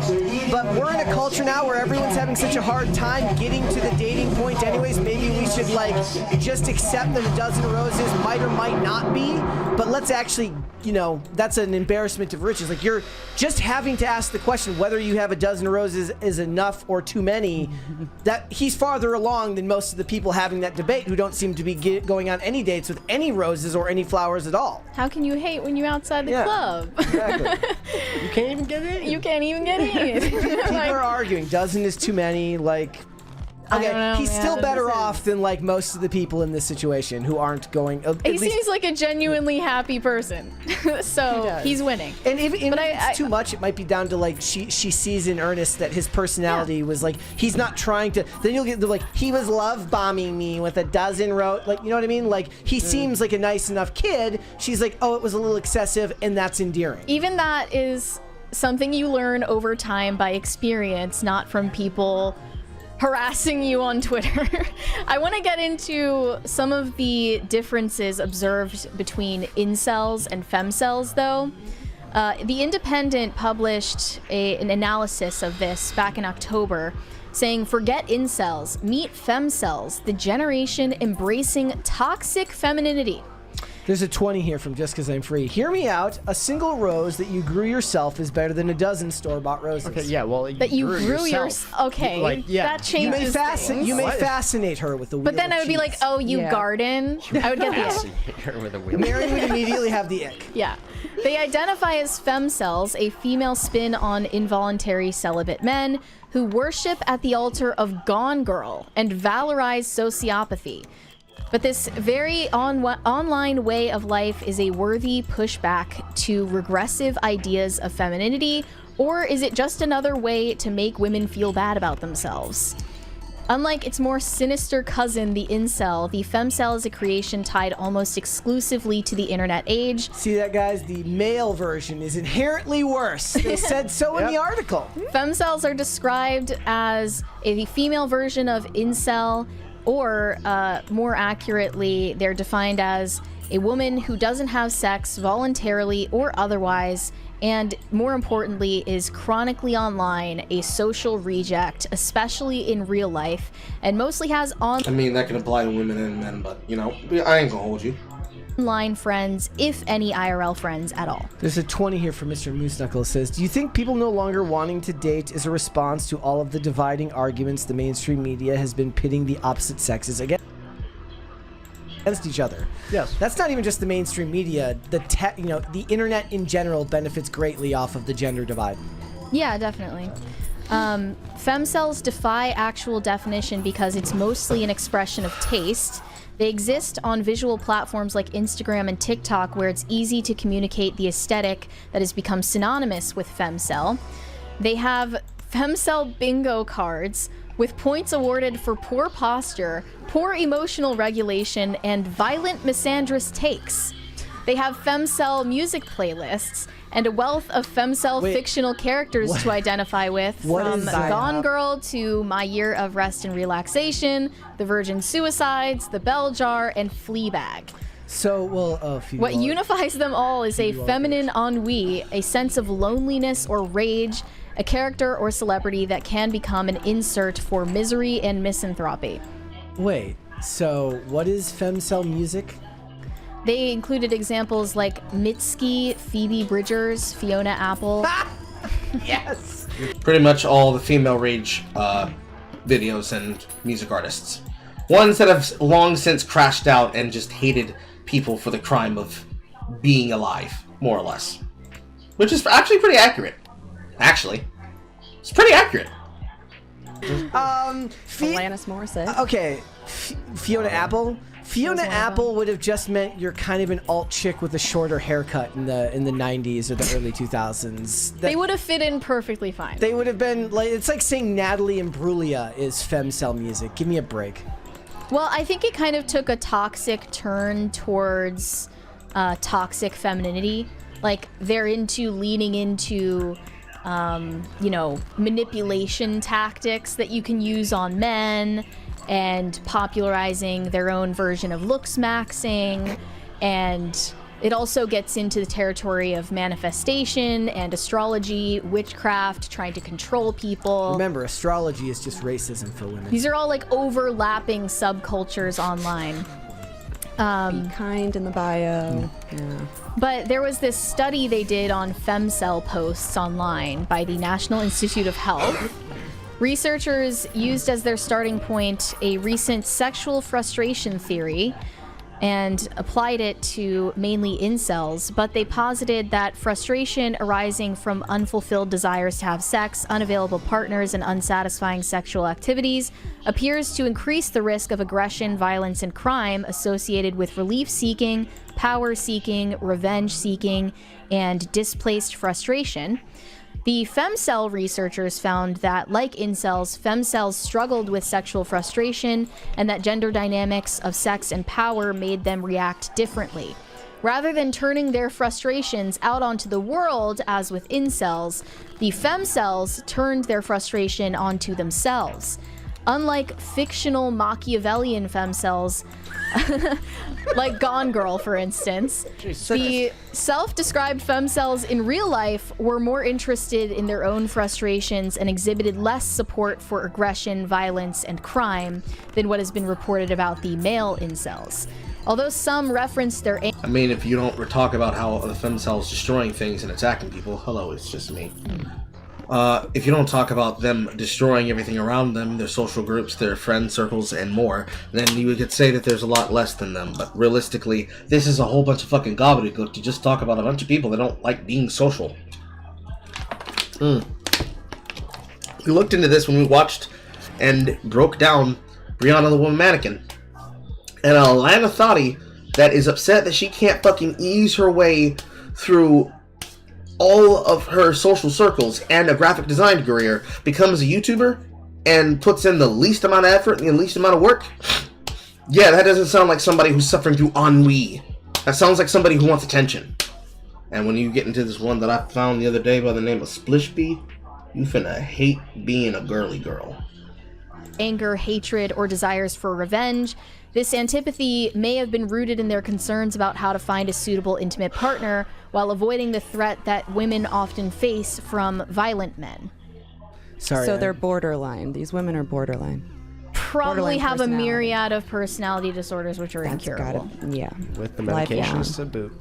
But we're in a culture now where everyone's having such a hard time getting to the dating point anyways. Maybe we should like just accept that a dozen roses might or might not be. But let's actually, you know, that's an embarrassment of riches. Like, you're just having to ask the question whether you have a dozen roses is enough or too many. That he's farther along than most of the people having that debate who don't seem to be going on any dates with any roses or any flowers at all. How can you hate when you're outside the club? Exactly. You can't even get in. You can't even get in. People are arguing. Dozen is too many. Like, I don't know, he's man. still better off than like most of the people in this situation who aren't going. He seems like a genuinely happy person, so he's winning. And if it's too much, it might be down to like she sees in earnest that his personality was like he's not trying to. Then you'll get the like he was love bombing me with a dozen like, you know what I mean? Like, he seems like a nice enough kid. She's like, oh, it was a little excessive, and that's endearing. Even that is something you learn over time by experience, not from people harassing you on Twitter. I want to get into some of the differences observed between incels and femcels, though. The Independent published an analysis of this back in October, saying, forget incels, meet femcels, the generation embracing toxic femininity. There's a 20 here from Just Cause I'm Free. Hear me out. A single rose that you grew yourself is better than a dozen store-bought roses. Okay, yeah, well, That you grew yourself. Okay, Like, yeah. that changes things. You may fascinate her with the wheel But then of I would be like, cheese. oh, you garden? I would get the ick. Fascinate her with a wheel. Mary would immediately have the ick. Yeah. They identify as femcells, a female spin on involuntary celibate men who worship at the altar of Gone Girl and valorize sociopathy. But this very online way of life is a worthy pushback to regressive ideas of femininity, or is it just another way to make women feel bad about themselves? Unlike its more sinister cousin, the incel, the femcel is a creation tied almost exclusively to the internet age. See that, guys? The male version is inherently worse. They said so in the article. Femcells are described as a female version of incel, or more accurately, they're defined as a woman who doesn't have sex voluntarily or otherwise, and more importantly, is chronically online, a social reject, especially in real life, and mostly has I mean, that can apply to women and men, but, you know, I ain't gonna hold you. online friends, if any IRL friends at all. There's a 20 here from Mr. Moose Knuckles. Says, do you think people no longer wanting to date is a response to all of the dividing arguments the mainstream media has been pitting the opposite sexes against each other? Yes. That's not even just the mainstream media. The internet in general benefits greatly off of the gender divide. Yeah, definitely. Femcells defy actual definition because it's mostly an expression of taste. They exist on visual platforms like Instagram and TikTok, where it's easy to communicate the aesthetic that has become synonymous with femcel. They have femcel bingo cards with points awarded for poor posture, poor emotional regulation, and violent misandrous takes. They have femcel music playlists and a wealth of femcel fictional characters to identify with, from Gone Girl to My Year of Rest and Relaxation, The Virgin Suicides, The Bell Jar, and Fleabag. So, What unifies them all is a feminine ennui, a sense of loneliness or rage, a character or celebrity that can become an insert for misery and misanthropy. Wait, so what is femcel music? They included examples like Mitski, Phoebe Bridgers, Fiona Apple. Yes! Pretty much all the female rage videos and music artists. Ones that have long since crashed out and just hated people for the crime of being alive, more or less. Which is actually pretty accurate. Actually. It's pretty accurate. Alanis Morissette. Okay, Fiona Apple. Fiona Apple would have just meant you're kind of an alt chick with a shorter haircut in the 90s or the early 2000s. They would have fit in perfectly fine. They would have been like, it's like saying Natalie Imbruglia is femcel music. Give me a break. Well, I think it kind of took a toxic turn towards toxic femininity. Like, they're leaning into manipulation tactics that you can use on men, and popularizing their own version of looks maxing, and it also gets into the territory of manifestation and astrology, witchcraft, trying to control people. Remember, astrology is just racism for women. These are all like overlapping subcultures online. Be kind in the bio. Yeah. But there was this study they did on femcel posts online by the National Institute of Health. Researchers used as their starting point a recent sexual frustration theory and applied it to mainly incels, but they posited that frustration arising from unfulfilled desires to have sex, unavailable partners, and unsatisfying sexual activities appears to increase the risk of aggression, violence, and crime associated with relief seeking, power seeking, revenge seeking, and displaced frustration. The femcel researchers found that, like incels, femcells struggled with sexual frustration, and that gender dynamics of sex and power made them react differently. Rather than turning their frustrations out onto the world, as with incels, the femcells turned their frustration onto themselves. Unlike fictional Machiavellian femcells, like Gone Girl, for instance, the self-described femcells in real life were more interested in their own frustrations and exhibited less support for aggression, violence, and crime than what has been reported about the male incels. Although some reference their I mean, if you don't talk about how the femcells destroying things and attacking people, hello, it's just me. If you don't talk about them destroying everything around them, their social groups, their friend circles, and more, then you could say that there's a lot less than them. But realistically, this is a whole bunch of fucking gobbledygook to just talk about a bunch of people that don't like being social. We looked into this when we watched and broke down Rihanna the Woman Mannequin. And an Atlanta thottie that is upset that she can't fucking ease her way through all of her social circles and a graphic design career, becomes a YouTuber and puts in the least amount of effort and the least amount of work. Yeah, that doesn't sound like somebody who's suffering through ennui. That sounds like somebody who wants attention. And when you get into this one that I found the other day by the name of Splishbee, you finna hate being a girly girl. anger, hatred, or desires for revenge. This antipathy may have been rooted in their concerns about how to find a suitable intimate partner while avoiding the threat that women often face from violent men. Sorry. So they're borderline. These women are borderline. Probably Borderline have a personality. myriad of personality disorders which are That's incurable. Yeah. With the Life, yeah. medications to boot.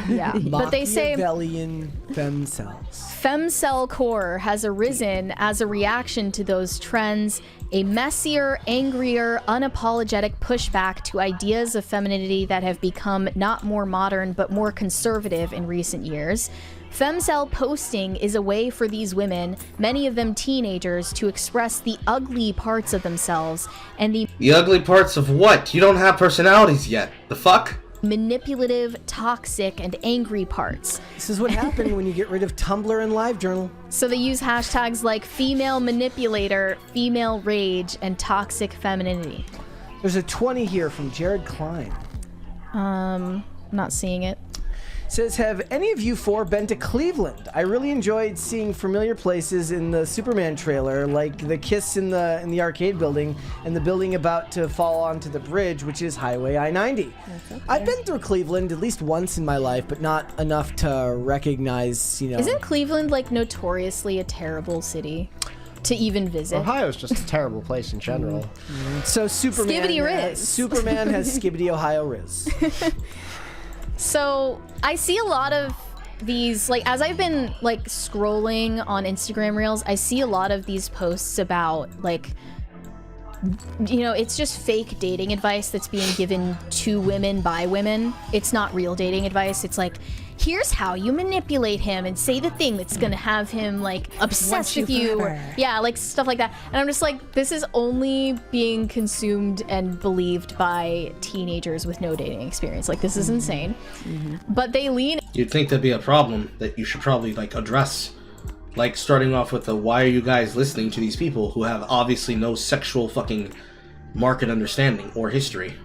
Yeah, but they say Machiavellian femcells. femcell core has arisen as a reaction to those trends, a messier, angrier, unapologetic pushback to ideas of femininity that have become not more modern but more conservative in recent years. Femcell posting is a way for these women, many of them teenagers, to express the ugly parts of themselves and the ugly parts of what? You don't have personalities yet. The fuck? manipulative, toxic, and angry parts. This is what happened when you get rid of Tumblr and LiveJournal. So they use hashtags like female manipulator, female rage, and toxic femininity. There's a 20 here from Jared Klein. Not seeing it. Says, have any of you four been to Cleveland? I really enjoyed seeing familiar places in the Superman trailer, like the kiss in the arcade building and the building about to fall onto the bridge, which is Highway I-90. Okay. I've been through Cleveland at least once in my life, but not enough to recognize, you know. Isn't Cleveland like notoriously a terrible city to even visit? Ohio's just a terrible place in general. So Superman, Skibbity Riz. Superman has Skibbity Ohio Riz. So I see a lot of these, like, as I've been like scrolling on Instagram Reels, I see a lot of these posts about, like, you know, it's just fake dating advice that's being given to women by women. It's not real dating advice. It's like, here's how you manipulate him and say the thing that's gonna have him like obsessed with you. Or, yeah, like stuff like that. And I'm just like, this is only being consumed and believed by teenagers with no dating experience. Like, this is insane. But they lean. You'd think that'd be a problem that you should probably like address. Like starting off with the why are you guys listening to these people who have obviously no sexual fucking market understanding or history?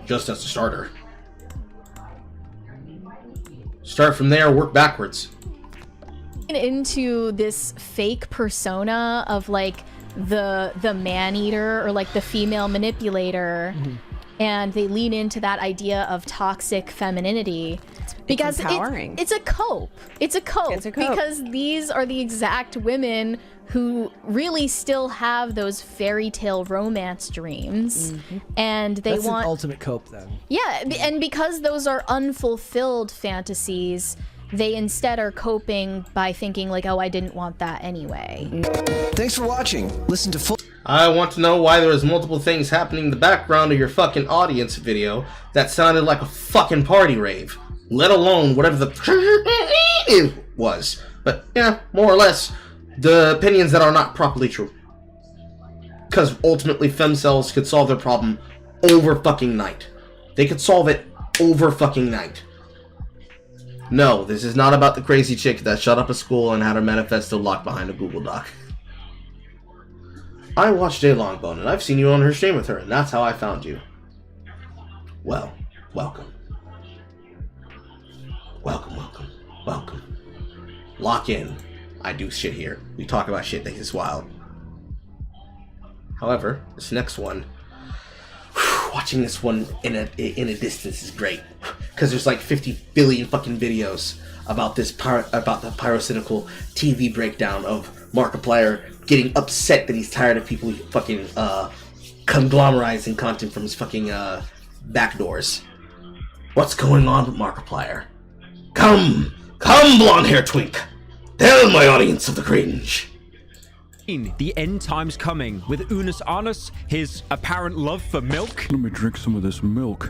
Just as a starter. Start from there, work backwards. Into this fake persona of like the man-eater or like the female manipulator, and they lean into that idea of toxic femininity because empowering. it's a cope. It's a cope because these are the exact women who really still have those fairy tale romance dreams, and they That's want an ultimate cope then. yeah, and because those are unfulfilled fantasies, they instead are coping by thinking like, oh, I didn't want that anyway. Thanks for watching. Listen to full. I want to know why there was multiple things happening in the background of your fucking audience video that sounded like a fucking party rave. Let alone whatever the was. But yeah, more or less, the opinions that are not properly true. Because ultimately femcells could solve their problem over fucking night. They could solve it over fucking night. No, this is not about the crazy chick that shut up a school and had her manifesto locked behind a Google Doc. I watched Jay Longbone, and I've seen you on her stream with her, and that's how I found you. Well, welcome. Welcome, welcome, welcome. Lock in. I do shit here. We talk about shit that is wild. However, this next one, watching this one in a distance is great, because there's like 50 billion fucking videos about this about the pyrocynical TV breakdown of Markiplier getting upset that he's tired of people fucking conglomerizing content from his fucking backdoors. What's going on with Markiplier? Come, blonde hair twink. Tell my audience of the cringe. The end time's coming with Unus Annus, his apparent love for milk. Let me drink some of this milk.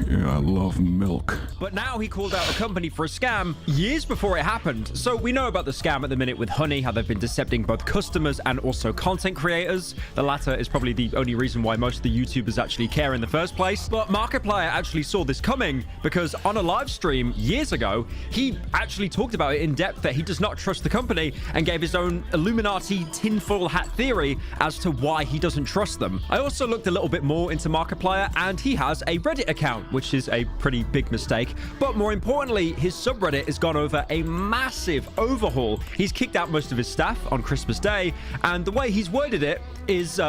Yeah, I love milk. But now he called out the company for a scam years before it happened. So we know about the scam at the minute with Honey, how they've been decepting both customers and also content creators. The latter is probably the only reason why most of the YouTubers actually care in the first place. But Markiplier actually saw this coming because on a live stream years ago, he actually talked about it in depth that he does not trust the company and gave his own Illuminati tinfoil hat theory as to why he doesn't trust them. I also looked a little bit more into Markiplier and he has a Reddit account, which is a pretty big mistake. But more importantly, his subreddit has gone over a massive overhaul. He's kicked out most of his staff on Christmas Day, and the way he's worded it is,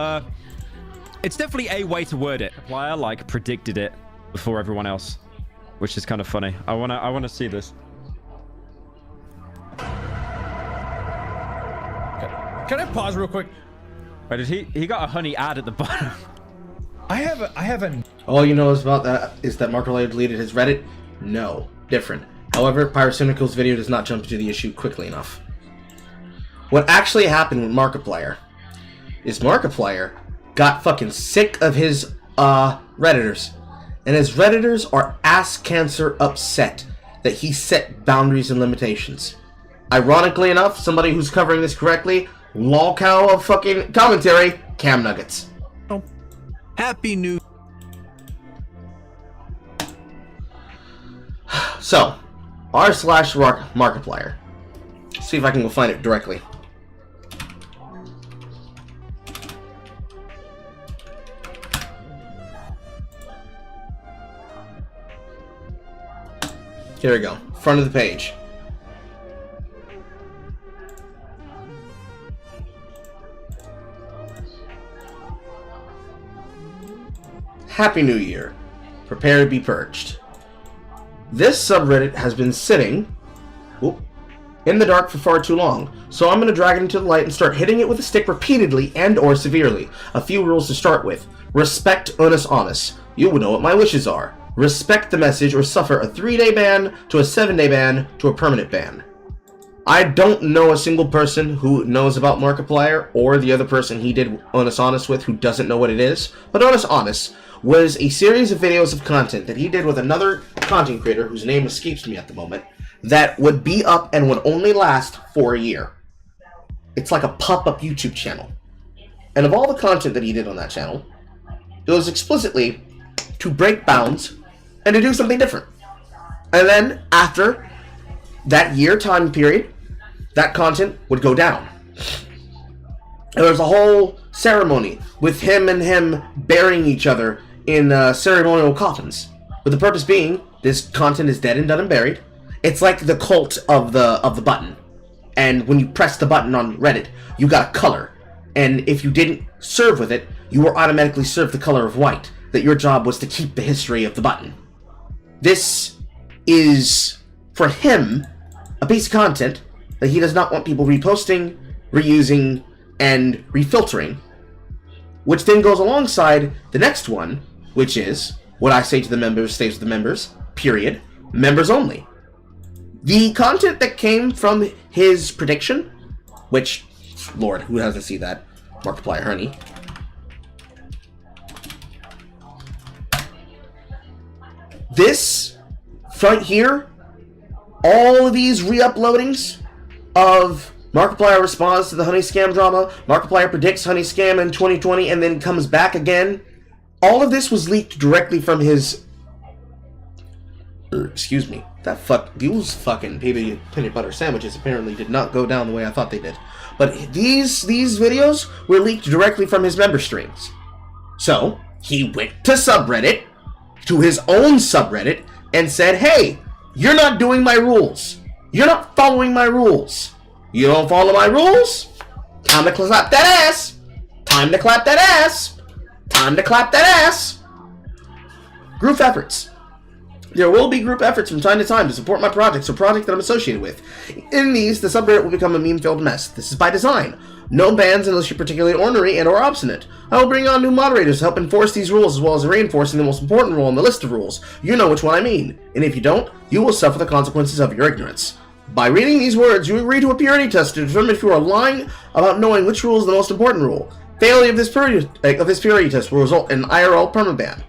it's definitely a way to word it. Markiplier, like, predicted it before everyone else, which is kind of funny. I wanna see this. Can I pause real quick? Wait, did he got a Honey ad at the bottom? I haven't. All you know is about that is that Markiplier deleted his Reddit? No. Different. However, Pyrocynical's video does not jump into the issue quickly enough. What actually happened with Markiplier is Markiplier got fucking sick of his Redditors. And his Redditors are ass cancer upset that he set boundaries and limitations. Ironically enough, somebody who's covering this correctly, lol cow of fucking commentary, Cam Nuggets. Happy New. So, r/Markiplier. See if I can go find it directly. Here we go. Front of the page. Happy New Year. Prepare to be purged. This subreddit has been sitting in the dark for far too long, so I'm going to drag it into the light and start hitting it with a stick repeatedly and or severely. A few rules to start with. Respect Unus Annus. You will know what my wishes are. Respect the message or suffer a 3-day ban to a 7-day ban to a permanent ban. I don't know a single person who knows about Markiplier or the other person he did Unus Annus with who doesn't know what it is, but Unus Annus was a series of videos of content that he did with another content creator whose name escapes me at the moment that would be up and would only last for a year. It's like a pop-up YouTube channel. And of all the content that he did on that channel, it was explicitly to break bounds and to do something different. And then after that year time period, that content would go down. And there was a whole ceremony with him and him burying each other in ceremonial coffins, with the purpose being this content is dead and done and buried. It's like the cult of the button, and when you press the button on Reddit, you got a color, and if you didn't serve with it, you were automatically served the color of white. That your job was to keep the history of the button. This is for him a piece of content that he does not want people reposting, reusing, and refiltering, which then goes alongside the next one, which is what I say to the members stays with the members, period, members only. The content that came from his prediction, which, Lord, who hasn't seen that? Markiplier Honey. This, right here, all of these re-uploadings of Markiplier responds to the Honey Scam drama, Markiplier predicts Honey Scam in 2020 and then comes back again. All of this was leaked directly from his... excuse me. These fucking peanut butter sandwiches apparently did not go down the way I thought they did. But these videos were leaked directly from his member streams. So, he went to subreddit, to his own subreddit, and said, hey, you're not doing my rules. You're not following my rules. You don't follow my rules? Time to clap that ass. Time to clap that ass. Time to clap that ass. Group efforts. There will be group efforts from time to time to support my projects or project that I'm associated with. In these, the subreddit will become a meme-filled mess. This is by design. No bans unless you're particularly ornery and or obstinate. I will bring on new moderators to help enforce these rules as well as reinforcing the most important rule on the list of rules. You know which one I mean. And if you don't, you will suffer the consequences of your ignorance. By reading these words, you agree to a purity test to determine if you are lying about knowing which rule is the most important rule. Failure of this purity test will result in IRL permaban.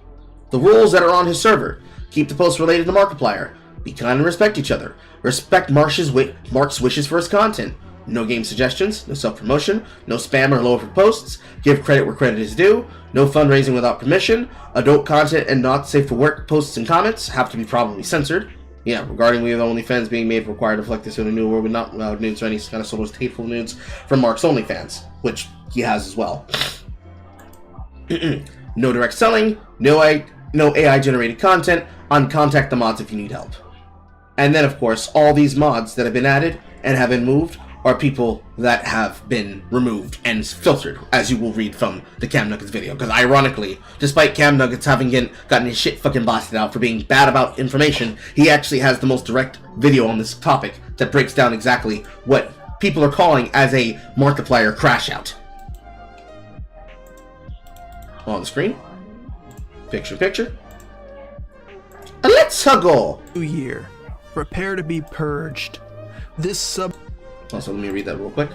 The rules that are on his server. Keep the posts related to Markiplier. Be kind and respect each other. Respect Mark's wishes for his content. No game suggestions, no self-promotion, no spam or low for posts, give credit where credit is due, no fundraising without permission, adult content and not safe for work posts and comments have to be probably censored. Yeah, regarding the OnlyFans being made required to reflect this in a new world, but not allowed nudes or any kind of sort of hateful nudes from Mark's OnlyFans, which he has as well. No direct selling, no AI-generated content, contact the mods if you need help. And then, of course, all these mods that have been added and have been moved are people that have been removed and filtered, as you will read from the Cam Nuggets video. Because ironically, despite Cam Nuggets having gotten his shit fucking blasted out for being bad about information, he actually has the most direct video on this topic that breaks down exactly what people are calling as a Markiplier crash out. On the screen. Picture. Let's go. New year. Prepare to be purged. This sub... Also, let me read that real quick.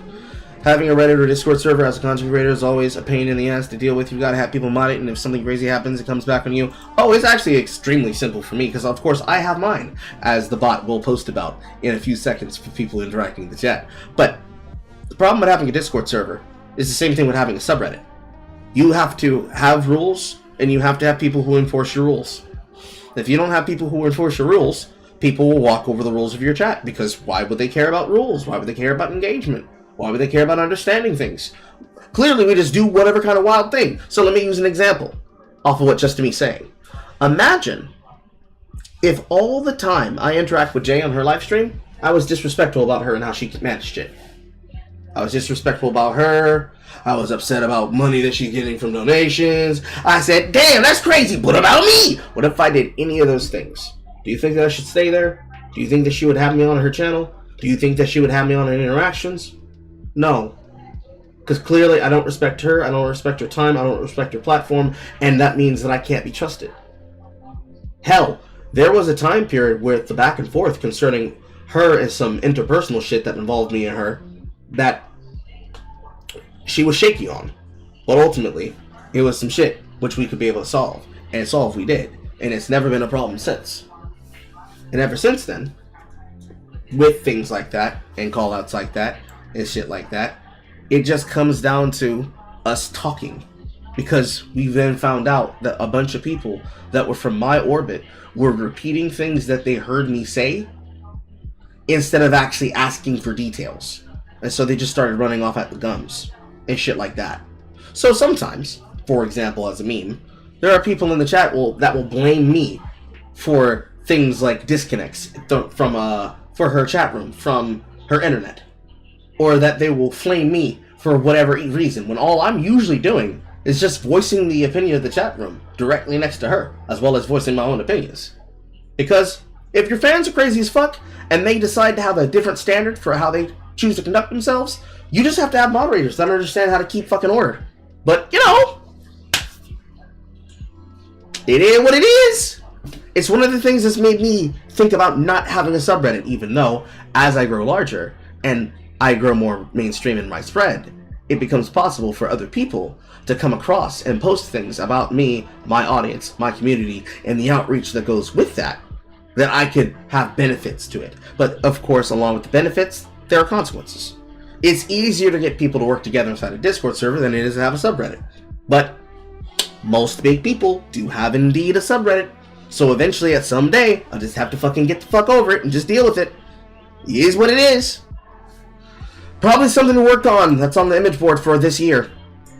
Having a Reddit or Discord server as a content creator is always a pain in the ass to deal with. You gotta have people mod it, and if something crazy happens, it comes back on you. Oh, it's actually extremely simple for me, because of course I have mine, as the bot will post about in a few seconds for people interacting with the chat. But the problem with having a Discord server is the same thing with having a subreddit. You have to have rules, and you have to have people who enforce your rules. If you don't have people who enforce your rules, people will walk over the rules of your chat, because why would they care about rules? Why would they care about engagement? Why would they care about understanding things? Clearly, we just do whatever kind of wild thing. So let me use an example off of what Just to Me saying. Imagine if all the time I interact with Jay on her live stream, I was disrespectful about her and how she managed it. I was disrespectful about her. I was upset about money that she's getting from donations. I said, damn, that's crazy. What about me? What if I did any of those things? Do you think that I should stay there? Do you think that she would have me on her channel? Do you think that she would have me on her interactions? No. Because clearly I don't respect her, I don't respect her time, I don't respect her platform, and that means that I can't be trusted. Hell, there was a time period with the back and forth concerning her and some interpersonal shit that involved me and her that she was shaky on. But ultimately, it was some shit which we could be able to solve. And solve we did. And it's never been a problem since. And ever since then, with things like that, and call-outs like that, and shit like that, it just comes down to us talking. Because we then found out that a bunch of people that were from my orbit were repeating things that they heard me say, instead of actually asking for details. And so they just started running off at the gums, and shit like that. So sometimes, for example, as a meme, there are people in the chat that will blame me for things like disconnects for her chat room from her internet, or that they will flame me for whatever reason, when all I'm usually doing is just voicing the opinion of the chat room directly next to her, as well as voicing my own opinions. Because if your fans are crazy as fuck and they decide to have a different standard for how they choose to conduct themselves, you just have to have moderators that understand how to keep fucking order. But you know, it is what it is. It's one of the things that's made me think about not having a subreddit, even though as I grow larger and I grow more mainstream in my spread, it becomes possible for other people to come across and post things about me, my audience, my community, and the outreach that goes with that I could have benefits to it. But of course, along with the benefits, there are consequences. It's easier to get people to work together inside a Discord server than it is to have a subreddit. But most big people do have indeed a subreddit. So eventually, at some day, I'll just have to fucking get the fuck over it and just deal with it. It is what it is. Probably something to work on that's on the image board for this year.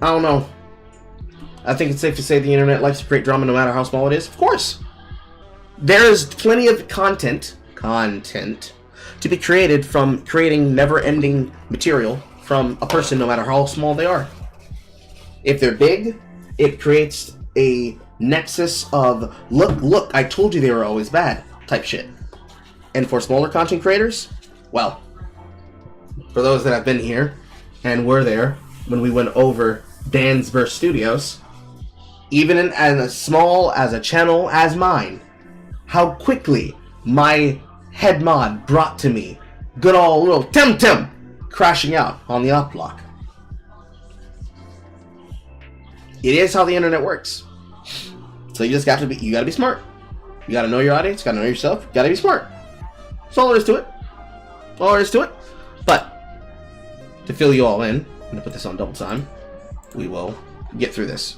I don't know. I think it's safe to say the internet likes to create drama no matter how small it is. Of course. There's plenty of content to be created from creating never-ending material from a person no matter how small they are. If they're big, it creates a nexus of look, I told you they were always bad type shit. And for smaller content creators, well, for those that have been here and were there when we went over Dan's Studios, even in as small as a channel as mine, how quickly my head mod brought to me good old little Tim crashing out on the op block. It is how the internet works. So you gotta be smart. You gotta know your audience, you gotta know yourself, you gotta be smart. That's all there is to it. All there is to it. But to fill you all in, I'm gonna put this on double time. We will get through this.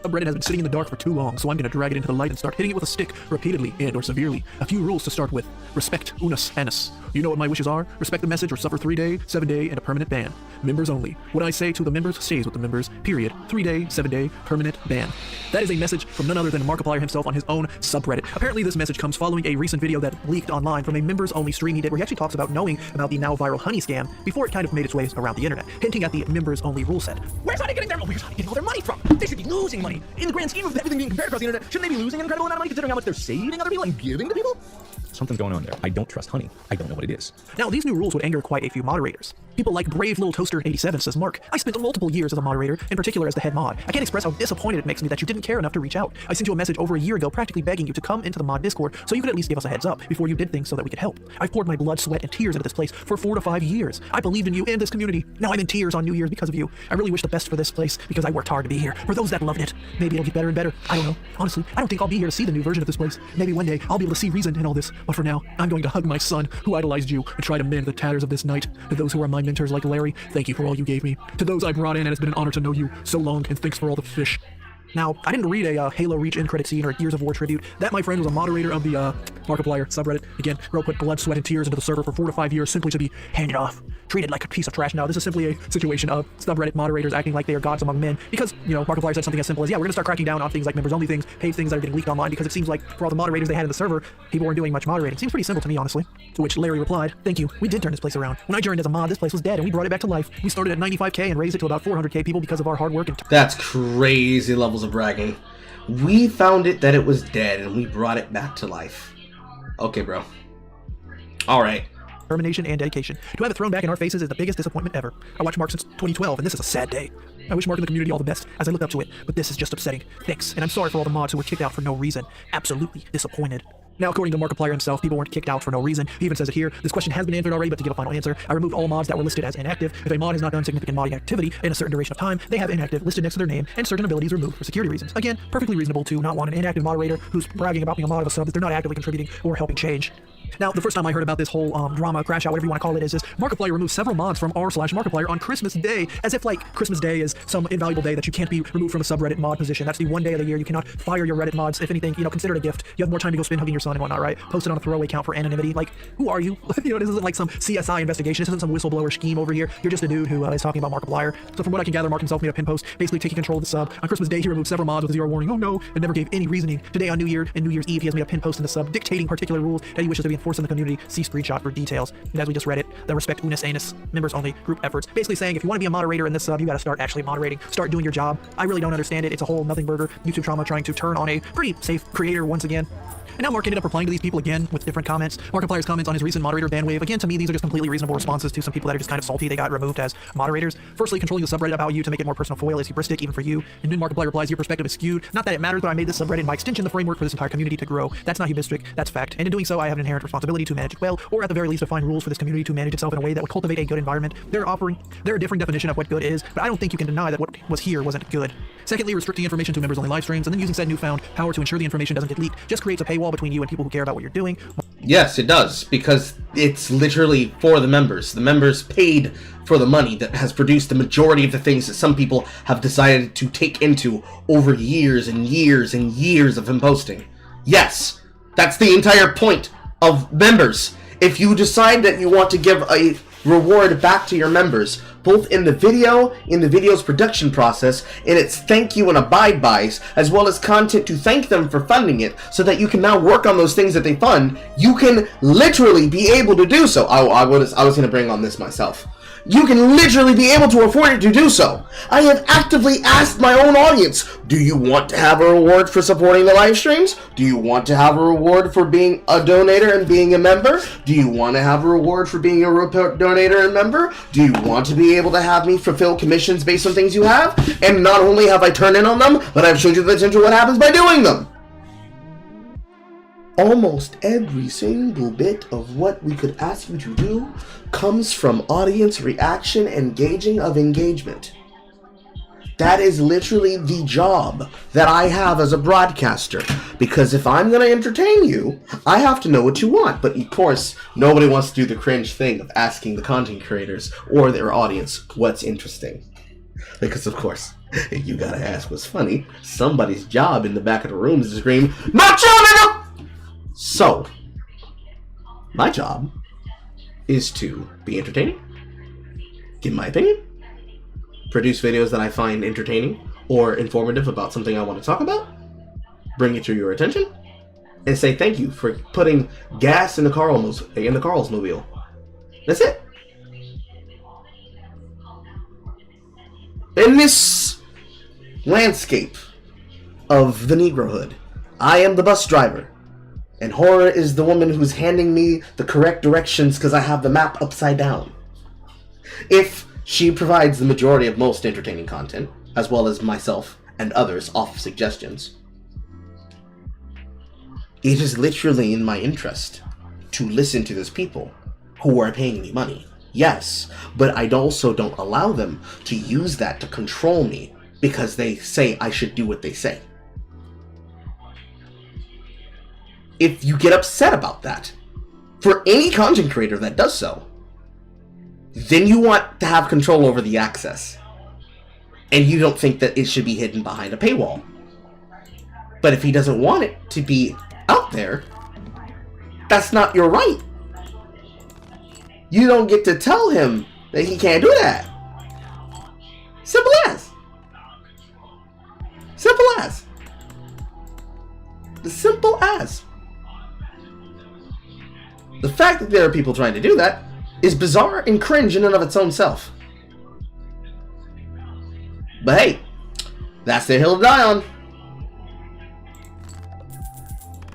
Subreddit has been sitting in the dark for too long, so I'm going to drag it into the light and start hitting it with a stick, repeatedly and or severely. A few rules to start with. Respect unus annus. You know what my wishes are? Respect the message or suffer 3-day, 7-day, and a permanent ban. Members only. What I say to the members stays with the members, period. 3-day, 7-day, permanent ban. That is a message from none other than Markiplier himself on his own subreddit. Apparently this message comes following a recent video that leaked online from a members only stream he did where he actually talks about knowing about the now viral honey scam before it kind of made its way around the internet, hinting at the members only rule set. Where's Honey getting all their money from? They should be losing money. In the grand scheme of everything being compared across the internet, shouldn't they be losing an incredible amount of money considering how much they're saving other people and giving to people? Something's going on there. I don't trust Honey. I don't know what it is. Now, these new rules would anger quite a few moderators. People like Brave Little Toaster 87 says, Mark, I spent multiple years as a moderator, in particular as the head mod. I can't express how disappointed it makes me that you didn't care enough to reach out. I sent you a message over a year ago practically begging you to come into the mod Discord so you could at least give us a heads up before you did things so that we could help. I've poured my blood, sweat, and tears into this place for 4 to 5 years. I believed in you and this community. Now I'm in tears on New Year's because of you. I really wish the best for this place because I worked hard to be here. For those that loved it, maybe it'll get better and better. I don't know. Honestly, I don't think I'll be here to see the new version of this place. Maybe one day I'll be able to see reason in all this, but for now, I'm going to hug my son who idolized you and try to mend the tatters of this night. To those who are my mentors like Larry, thank you for all you gave me. To those I brought in, and it's been an honor to know you so long, and thanks for all the fish. Now, I didn't read a Halo Reach end credit scene or a Gears of War tribute. That, my friend, was a moderator of the Markiplier subreddit. Again, girl put blood, sweat, and tears into the server for 4 to 5 years simply to be handed off. Treated like a piece of trash. Now, this is simply a situation of subreddit moderators acting like they are gods among men because, you know, Markiplier said something as simple as, yeah, we're going to start cracking down on things like members-only things, paid things that are getting leaked online because it seems like for all the moderators they had in the server, people weren't doing much moderating. Seems pretty simple to me, honestly. To which Larry replied, thank you. We did turn this place around. When I joined as a mod, this place was dead and we brought it back to life. We started at 95K and raised it to about 400K people because of our hard work and... That's crazy levels of bragging. We found it that it was dead and we brought it back to life. Okay, bro. Alright. Determination and dedication. To have it thrown back in our faces is the biggest disappointment ever. I watched Mark since 2012 and this is a sad day. I wish Mark and the community all the best as I look up to it, but this is just upsetting. Thanks, and I'm sorry for all the mods who were kicked out for no reason. Absolutely disappointed. Now, according to Markiplier himself, people weren't kicked out for no reason. He even says it here. This question has been answered already, but to give a final answer, I removed all mods that were listed as inactive. If a mod has not done significant modding activity in a certain duration of time, they have inactive listed next to their name, and certain abilities removed for security reasons. Again, perfectly reasonable to not want an inactive moderator who's bragging about being a mod of a sub that they're not actively contributing or helping change. Now, the first time I heard about this whole drama, crash out, whatever you want to call it, is Markiplier removed several mods from r/Markiplier on Christmas Day, as if, like, Christmas Day is some invaluable day that you can't be removed from a subreddit mod position. That's the one day of the year you cannot fire your Reddit mods. If anything, you know, consider it a gift. You have more time to go spend hugging your son and whatnot, right? Post it on a throwaway account for anonymity. Like, who are you? You know, this isn't like some CSI investigation. This isn't some whistleblower scheme over here. You're just a dude who is talking about Markiplier. So from what I can gather, Mark himself made a pin post basically taking control of the sub. On Christmas Day, he removed several mods with a 0 warning. Oh no, and never gave any reasoning. Today on New Year and New Year's Eve, he has made a pin post in the sub dictating particular rules that he wishes to be enforced in the community. See screenshot for details. And as we just read it, the respect unus annus, members only, group efforts. Basically saying if you want to be a moderator in this sub, you got to start actually moderating, start doing your job. I really don't understand it. It's a whole nothing burger YouTube trauma trying to turn on a pretty safe creator once again. And now Mark ended up replying to these people again with different comments. Markiplier's comments on his recent moderator ban wave. Again, to me, these are just completely reasonable responses to some people that are just kind of salty they got removed as moderators. Firstly, controlling the subreddit about you to make it more personal foil is hubristic even for you. And then Markiplier replies, your perspective is skewed. Not that it matters, but I made this subreddit and by extension the framework for this entire community to grow. That's not hubristic, that's fact. And in doing so, I have an inherent responsibility to manage it well, or at the very least define rules for this community to manage itself in a way that would cultivate a good environment. There are different definition of what good is, but I don't think you can deny that what was here wasn't good. Secondly, restricting information to members-only live streams and then using said newfound power to ensure the information doesn't get leaked just creates a paywall between you and people who care about what you're doing. Yes, it does, because it's literally for the members. The members paid for the money that has produced the majority of the things that some people have decided to take into over years and years and years of him posting. Yes, that's the entire point of members. If you decide that you want to give a reward back to your members, both in the video's production process, in its thank you and abide bys, as well as content to thank them for funding it, so that you can now work on those things that they fund, you can literally be able to do so. I was going to bring on this myself. You can literally be able to afford it to do so. I have actively asked my own audience, do you want to have a reward for supporting the live streams? Do you want to have a reward for being a donator and being a member? Do you want to have a reward for being a donator and member? Do you want to be able to have me fulfill commissions based on things you have? And not only have I turned in on them, but I've showed you the potential what happens by doing them. Almost every single bit of what we could ask you to do comes from audience reaction and gauging of engagement. That is literally the job that I have as a broadcaster. Because if I'm going to entertain you, I have to know what you want. But of course, nobody wants to do the cringe thing of asking the content creators or their audience what's interesting. Because of course, you gotta ask what's funny. Somebody's job in the back of the room is to scream, "Not you, nigga!" So, my job is to be entertaining, give my opinion, produce videos that I find entertaining or informative about something I want to talk about, bring it to your attention, and say thank you for putting gas in the Carlsmobile. That's it. In this landscape of the Negrohood, I am the bus driver. And Horror is the woman who's handing me the correct directions because I have the map upside down. If she provides the majority of most entertaining content, as well as myself and others off suggestions, it is literally in my interest to listen to those people who are paying me money. Yes, but I also don't allow them to use that to control me because they say I should do what they say. If you get upset about that, for any content creator that does so, then you want to have control over the access. And you don't think that it should be hidden behind a paywall. But if he doesn't want it to be out there, that's not your right. You don't get to tell him that he can't do that. Simple as. Simple as. The simple as. The fact that there are people trying to do that is bizarre and cringe in and of its own self. But hey, that's their hill to die on.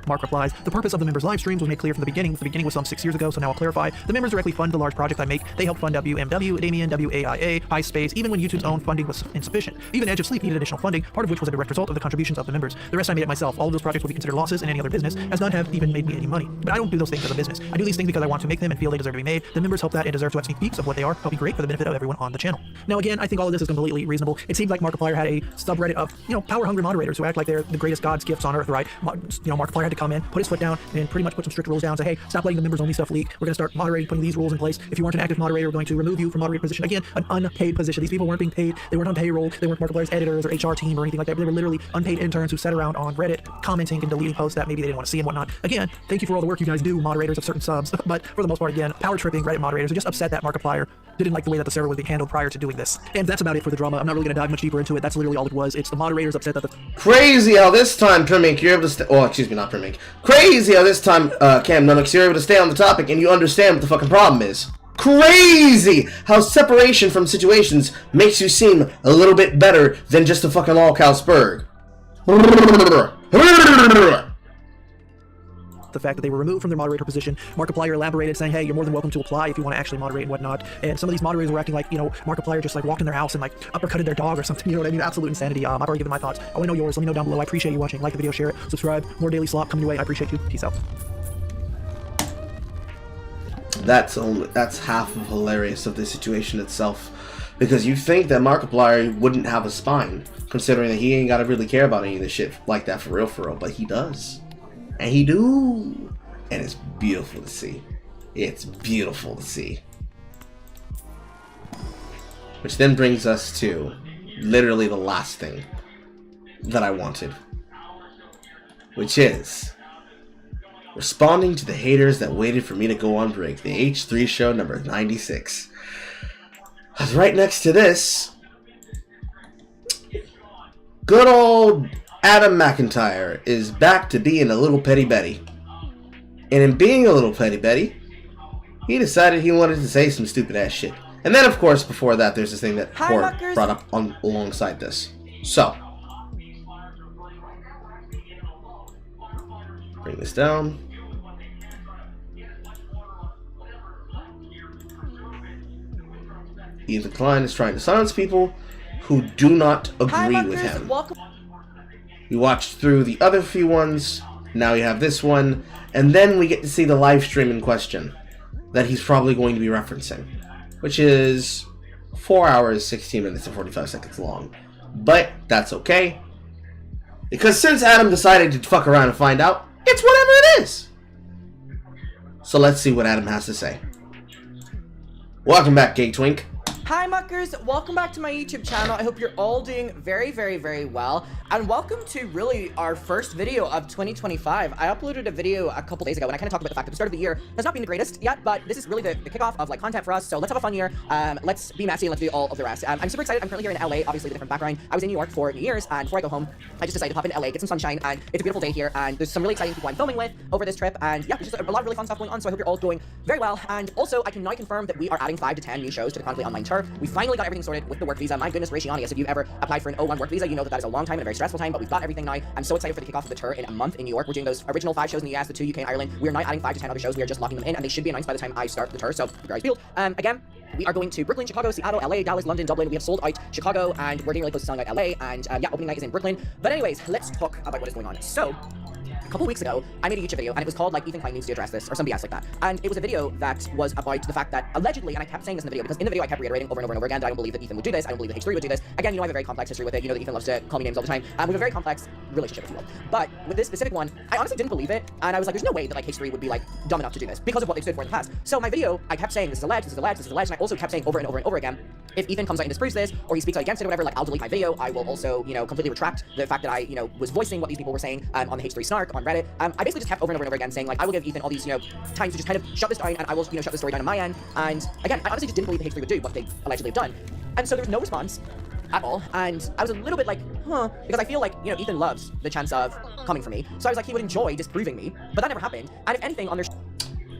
Mark replies, the purpose of the members' live streams was made clear from the beginning. The beginning was some 6 years ago, so now I'll clarify. The members directly fund the large projects I make. They help fund WMW, Damien, WAIA, iSpace, even when YouTube's own funding was insufficient. Even Edge of Sleep needed additional funding, part of which was a direct result of the contributions of the members. The rest I made it myself. All of those projects would be considered losses in any other business, as none have even made me any money. But I don't do those things as a business. I do these things because I want to make them and feel they deserve to be made. The members help that and deserve to have sneak peeks of what they are, help be great for the benefit of everyone on the channel. Now again, I think all of this is completely reasonable. It seems like Markiplier had a subreddit of, power-hungry moderators who act like they're the greatest God's gifts on earth, right? Markiplier had to come in, put his foot down, and pretty much put some strict rules down, say, hey, stop letting the members only stuff leak. We're going to start moderating, putting these rules in place. If you aren't an active moderator, we're going to remove you from moderator position. Again, an unpaid position. These people weren't being paid. They weren't on payroll. They weren't Markiplier's editors or HR team or anything like that. They were literally unpaid interns who sat around on Reddit commenting and deleting posts that maybe they didn't want to see and whatnot. Again, thank you for all the work you guys do, moderators of certain subs. But for the most part, again, power tripping Reddit moderators are just upset that Markiplier didn't like the way that the server was being handled prior to doing this. And that's about it for the drama. I'm not really going to dive much deeper into it. That's literally all it was. It's the moderators upset that the... Crazy how this time, Primink, you're able to not Primink. Crazy how this time, Cam Nunux, you're able to stay on the topic and you understand what the fucking problem is. Crazy how separation from situations makes you seem a little bit better than just a fucking lolcowsburg. The fact that they were removed from their moderator position. Markiplier elaborated, saying, hey, you're more than welcome to apply if you want to actually moderate and whatnot. And some of these moderators were acting like, Markiplier just walked in their house and uppercutted their dog or something. You know what I mean? Absolute insanity. I've already given my thoughts. I want to know yours. Let me know down below. I appreciate you watching. Like the video, share it, subscribe. More daily slop coming your way. I appreciate you. Peace out. That's half of hilarious of the situation itself. Because you think that Markiplier wouldn't have a spine, considering that he ain't gotta really care about any of this shit like that for real, but he does. And he do. And it's beautiful to see. It's beautiful to see. Which then brings us to literally the last thing that I wanted. Which is responding to the haters that waited for me to go on break. The H3 show number 96. Because right next to this, good old Adam McIntyre is back to being a little petty Betty. And in being a little petty Betty, he decided he wanted to say some stupid ass shit. And then, of course, before that, there's this thing that Hi, Core Muckers. brought up alongside this. So, bring this down. Ethan Klein is trying to silence people who do not agree with him. Welcome. We watched through the other few ones. Now we have this one. And then we get to see the live stream in question that he's probably going to be referencing, which is 4 hours, 16 minutes, and 45 seconds long. But that's okay, because since Adam decided to fuck around and find out, it's whatever it is. So let's see what Adam has to say. Welcome back, Gay Twink. Hi Muckers, welcome back to my YouTube channel. I hope you're all doing very, very, very well. And welcome to really our first video of 2025. I uploaded a video a couple days ago and I kind of talked about the fact that the start of the year has not been the greatest yet, but this is really the kickoff of like content for us. So let's have a fun year. Let's be messy and let's do all of the rest. I'm super excited. I'm currently here in LA, obviously the different background. I was in New York for New Year's, and before I go home, I just decided to pop into LA, get some sunshine, and it's a beautiful day here, and there's some really exciting people I'm filming with over this trip, and yeah, there's just a lot of really fun stuff going on, so I hope you're all doing very well. And also, I can now confirm that we are adding 5 to 10 new shows to the Chronically Online tour. We finally got everything sorted with the work visa. My goodness, Rationius, if you've ever applied for an O1 work visa, you know that is a long time and a very stressful time, but we've got everything now. I'm so excited for the kickoff of the tour in a month in New York. We're doing those original 5 shows in the US, the 2 UK and Ireland. We are now adding 5 to 10 other shows. We are just locking them in, and they should be announced by the time I start the tour, so keep your eyes peeled. Again, we are going to Brooklyn, Chicago, Seattle, LA, Dallas, London, Dublin. We have sold out Chicago, and we're getting really close to selling out LA, and yeah, opening night is in Brooklyn. But anyways, let's talk about what is going on. So, a couple weeks ago, I made a YouTube video, and it was called, like, Ethan Klein needs to address this, or some BS like that. And it was a video that was about the fact that, allegedly, and I kept saying this in the video, because in the video I kept reiterating over and over and over again that I don't believe that Ethan would do this, I don't believe that H3 would do this. Again, you know I have a very complex history with it, you know that Ethan loves to call me names all the time, and we have a very complex relationship, if you will. But with this specific one, I honestly didn't believe it, and I was like, there's no way that, like, H3 would be, like, dumb enough to do this, because of what they've stood for in the past. So my video, I kept saying, this is alleged, this is alleged, this is alleged, and I also kept saying over and over and over again, if Ethan comes out and disproves this, or he speaks out against it or whatever, like, I'll delete my video. I will also, you know, completely retract the fact that I, you know, was voicing what these people were saying on the H3 Snark on Reddit. I basically just kept over and over and over again saying, like, I will give Ethan all these, you know, times to just kind of shut this down, and I will, you know, shut the story down on my end. And again, I honestly just didn't believe the H3 would do what they allegedly have done. And so there was no response at all, and I was a little bit like, huh, because I feel like, you know, Ethan loves the chance of coming for me. So I was like, he would enjoy disproving me, but that never happened. And if anything, on their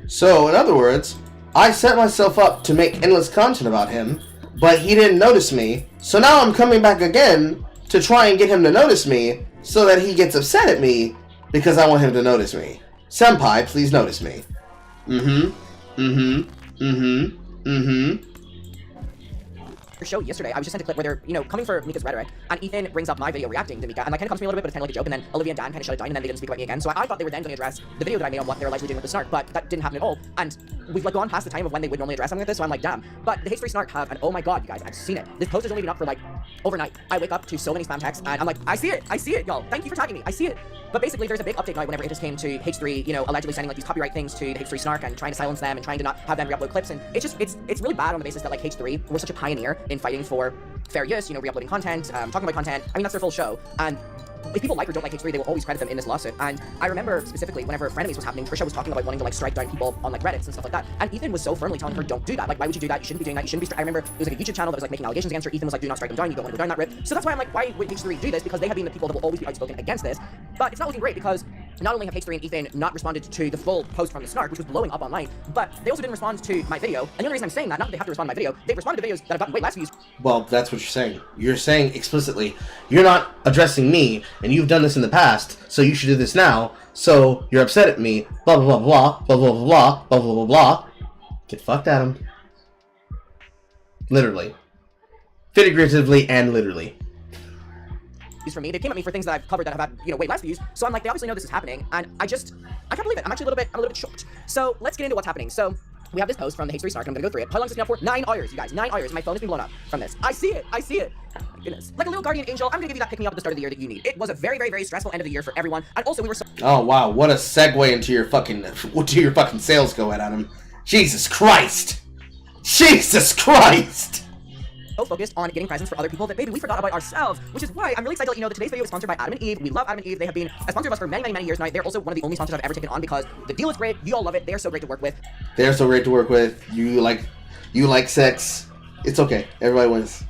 So, in other words, I set myself up to make endless content about him, but he didn't notice me, so now I'm coming back again to try and get him to notice me, so that he gets upset at me, because I want him to notice me. Senpai, please notice me. show yesterday, I was just sent a clip where they're, you know, coming for Mika's rhetoric, and Ethan brings up my video reacting to Mika, and like kind of comes to me a little bit, but it's kind of like a joke, and then Olivia and Dan kind of shut it down, and then they didn't speak about me again. So I thought they were then going to address the video that I made on what they're allegedly doing with the Snark, but that didn't happen at all. And we've like gone past the time of when they would normally address something like this, so I'm like, damn. But the H3 Snark have, and oh my god, you guys, I've seen it. This post has only been up for like overnight. I wake up to so many spam texts, and I'm like, I see it, y'all. Thank you for tagging me. I see it. But basically, there's a big update now whenever it just came to H3, you know, allegedly sending like these copyright things to the H3 Snark and trying to silence them and trying to not have them re-upload clips, and it's just it's really bad on the basis that like H3 were such a pioneer in fighting for fair use, you know, re-uploading content, talking about content. I mean, that's their full show, and if people like or don't like H3, they will always credit them in this lawsuit. And I remember specifically whenever Frenemies was happening, Trisha was talking about wanting to like strike down people on like Reddits and stuff like that. And Ethan was so firmly telling her, don't do that. Like, why would you do that? You shouldn't be doing that. You shouldn't be. I remember it was like a YouTube channel that was like making allegations against her. Ethan was like, do not strike them down. You don't want to go down that route. So that's why I'm like, why would H3 do this? Because they have been the people that will always be outspoken against this. But it's not looking great because not only have H3 and Ethan not responded to the full post from the Snark, which was blowing up online, but they also didn't respond to my video. And the only reason I'm saying that, not that they have to respond to my video, they've responded to videos that have gotten way less views. Well, that's what you're saying. You're saying explicitly, you're not addressing me, and you've done this in the past, so you should do this now, so you're upset at me, blah, blah, blah, blah, blah, blah, blah, blah, blah, blah, blah. Get fucked, Adam. Literally. Figuratively and literally. For me, they came at me for things that I've covered that have had, you know, way less views. So I'm like, they obviously know this is happening, and I can't believe it. I'm actually a little bit shocked. So let's get into what's happening. So we have this post from the H3 Snark, and I'm gonna go through it. How long has this been up for? 9 hours, you guys. 9 hours. My phone has been blown up from this. I see it. My goodness. Like a little guardian angel, I'm gonna give you that pick me up at the start of the year that you need. It was a very, very, very stressful end of the year for everyone, and also we were so. Oh wow, what a segue into your fucking sales go at Adam. Jesus Christ! Jesus Christ! So focused on getting presents for other people that, baby, we forgot about ourselves, which is why I'm really excited to let you know that today's video is sponsored by Adam and Eve. We love Adam and Eve. They have been a sponsor of us for many, many, many years now. They're also one of the only sponsors I've ever taken on because the deal is great. You all love it. They're so great to work with. They're so great to work with. You like sex. It's okay. Everybody wins.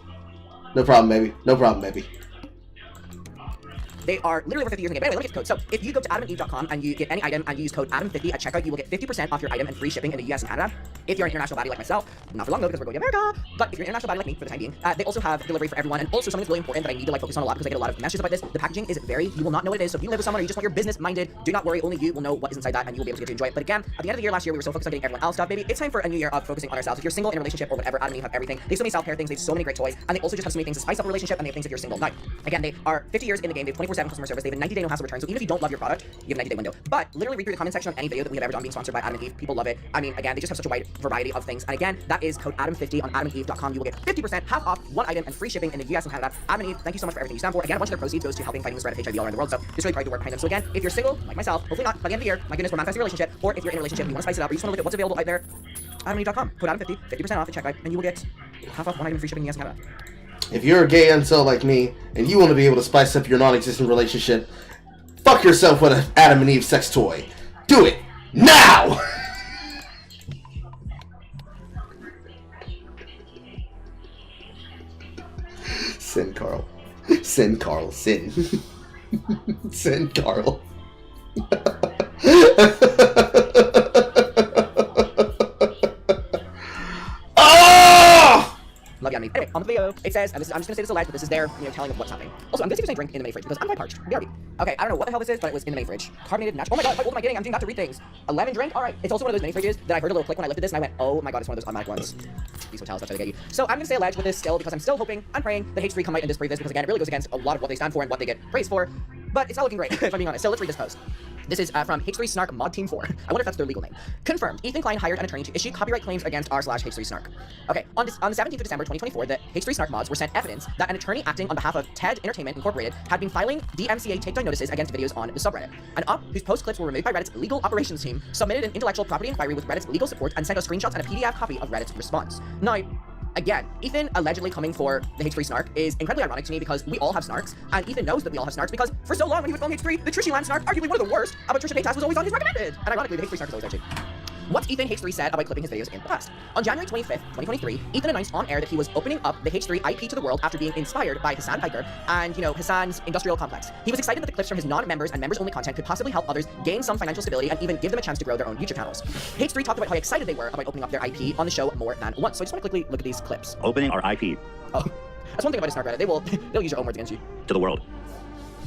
No problem, baby. No problem, baby. They are literally over 50 years in the game. Anyway, let me get the code. So if you go to adamandeve.com and you get any item and you use code Adam50 at checkout, you will get 50% off your item and free shipping in the US and Canada. If you're an international baddie like myself, not for long though because we're going to America, but if you're an international baddie like me for the time being, they also have delivery for everyone, and also something that's really important that I need to like focus on a lot because I get a lot of messages about this. The packaging is you will not know what it is, so if you live with someone or you just want your business minded, do not worry, only you will know what is inside that and you will be able to get to enjoy it. But again, at the end of the year last year, we were so focused on getting everyone else stuff, baby. It's time for a new year of focusing on ourselves. If you're single in a relationship or whatever, Adam and Eve have everything. They have so many self-care things, they have so many great toys, and they also just have so many things to spice up a relationship, and they have things if you're single. Now, again, they are 50 years in the game, they have 24/7 customer service, they have a 90-day no hassle return, so even if you don't love your product, you have a 90-day window. But literally read through the comment section of any video that we have ever done being sponsored by Adam and Eve. People love it. I mean, again, they just have such a wide variety of things. And again, that is code Adam50 on adamandeve.com. You will get 50% half off one item and free shipping in the US and Canada. Adam and Eve, thank you so much for everything you stand for. Again, a bunch of their proceeds goes to helping fighting the spread of HIV all around the world. So just really proud to work behind them. So again, if you're single, like myself, hopefully not by the end of the year, my goodness, we're manifesting a relationship, or if you're in a relationship, you want to spice it up, or you just want to look at what's available out there, adamandeve.com. Code Adam50, 50% off at checkout, and you will get half off one item and free shipping in the US and Canada. If you're a gay incel like me, and you want to be able to spice up your non-existent relationship, fuck yourself with an Adam and Eve sex toy. Do it now! Sin, Carl. Sin, Carl. Sin. Sin, Carl. Love you, Anime. Anyway, on the video, it says, and this is, I'm just gonna say this aloud, but this is their, telling of what's happening. Also, I'm gonna take this drink in the mini fridge because I'm quite parched. BRB. Okay, I don't know what the hell this is, but it was in the mini fridge. Carbonated natural. Oh my god, how old am I getting? I'm doing that to read things. A lemon drink? Alright. It's also one of those mini fridges that I heard a little click when I lifted this and I went, oh my god, it's one of those automatic ones. These hotels, that's how they get you. So I'm gonna stay alleged with this still because I'm still hoping, I'm praying that H3 come out and disprove this because again, it really goes against a lot of what they stand for and what they get praised for. But it's not looking great, if I'm being honest. So let's read this post. This is from H3 Snark Mod Team 4. I wonder if that's their legal name. Confirmed. Ethan Klein hired an attorney to issue copyright claims against r/H3 Snark. Okay, on the 17th of December 2024, the H3 Snark mods were sent evidence that an attorney acting on behalf of TED Entertainment Incorporated had been filing DMCA takedown notices against videos on the subreddit. An op whose post clips were removed by Reddit's legal operations team submitted an intellectual property inquiry with Reddit's legal support and sent us screenshots and a PDF copy of Reddit's response. Now, again, Ethan allegedly coming for the H3 Snark is incredibly ironic to me because we all have Snarks, and Ethan knows that we all have Snarks because for so long when he was filming H3, the Trishy Land Snark, arguably one of the worst, but Trisha Paytas was always on his recommended. And ironically, the H3 Snark is always there too. What's Ethan H3 said about clipping his videos in the past? On January 25th, 2023, Ethan announced on air that he was opening up the H3 IP to the world after being inspired by Hassan Piker and, Hassan's industrial complex. He was excited that the clips from his non-members and members-only content could possibly help others gain some financial stability and even give them a chance to grow their own YouTube channels. H3 talked about how excited they were about opening up their IP on the show more than once. So I just want to quickly look at these clips. Opening our IP. Oh, that's one thing about a Snark Reddit. They'll use your own words against you. To the world.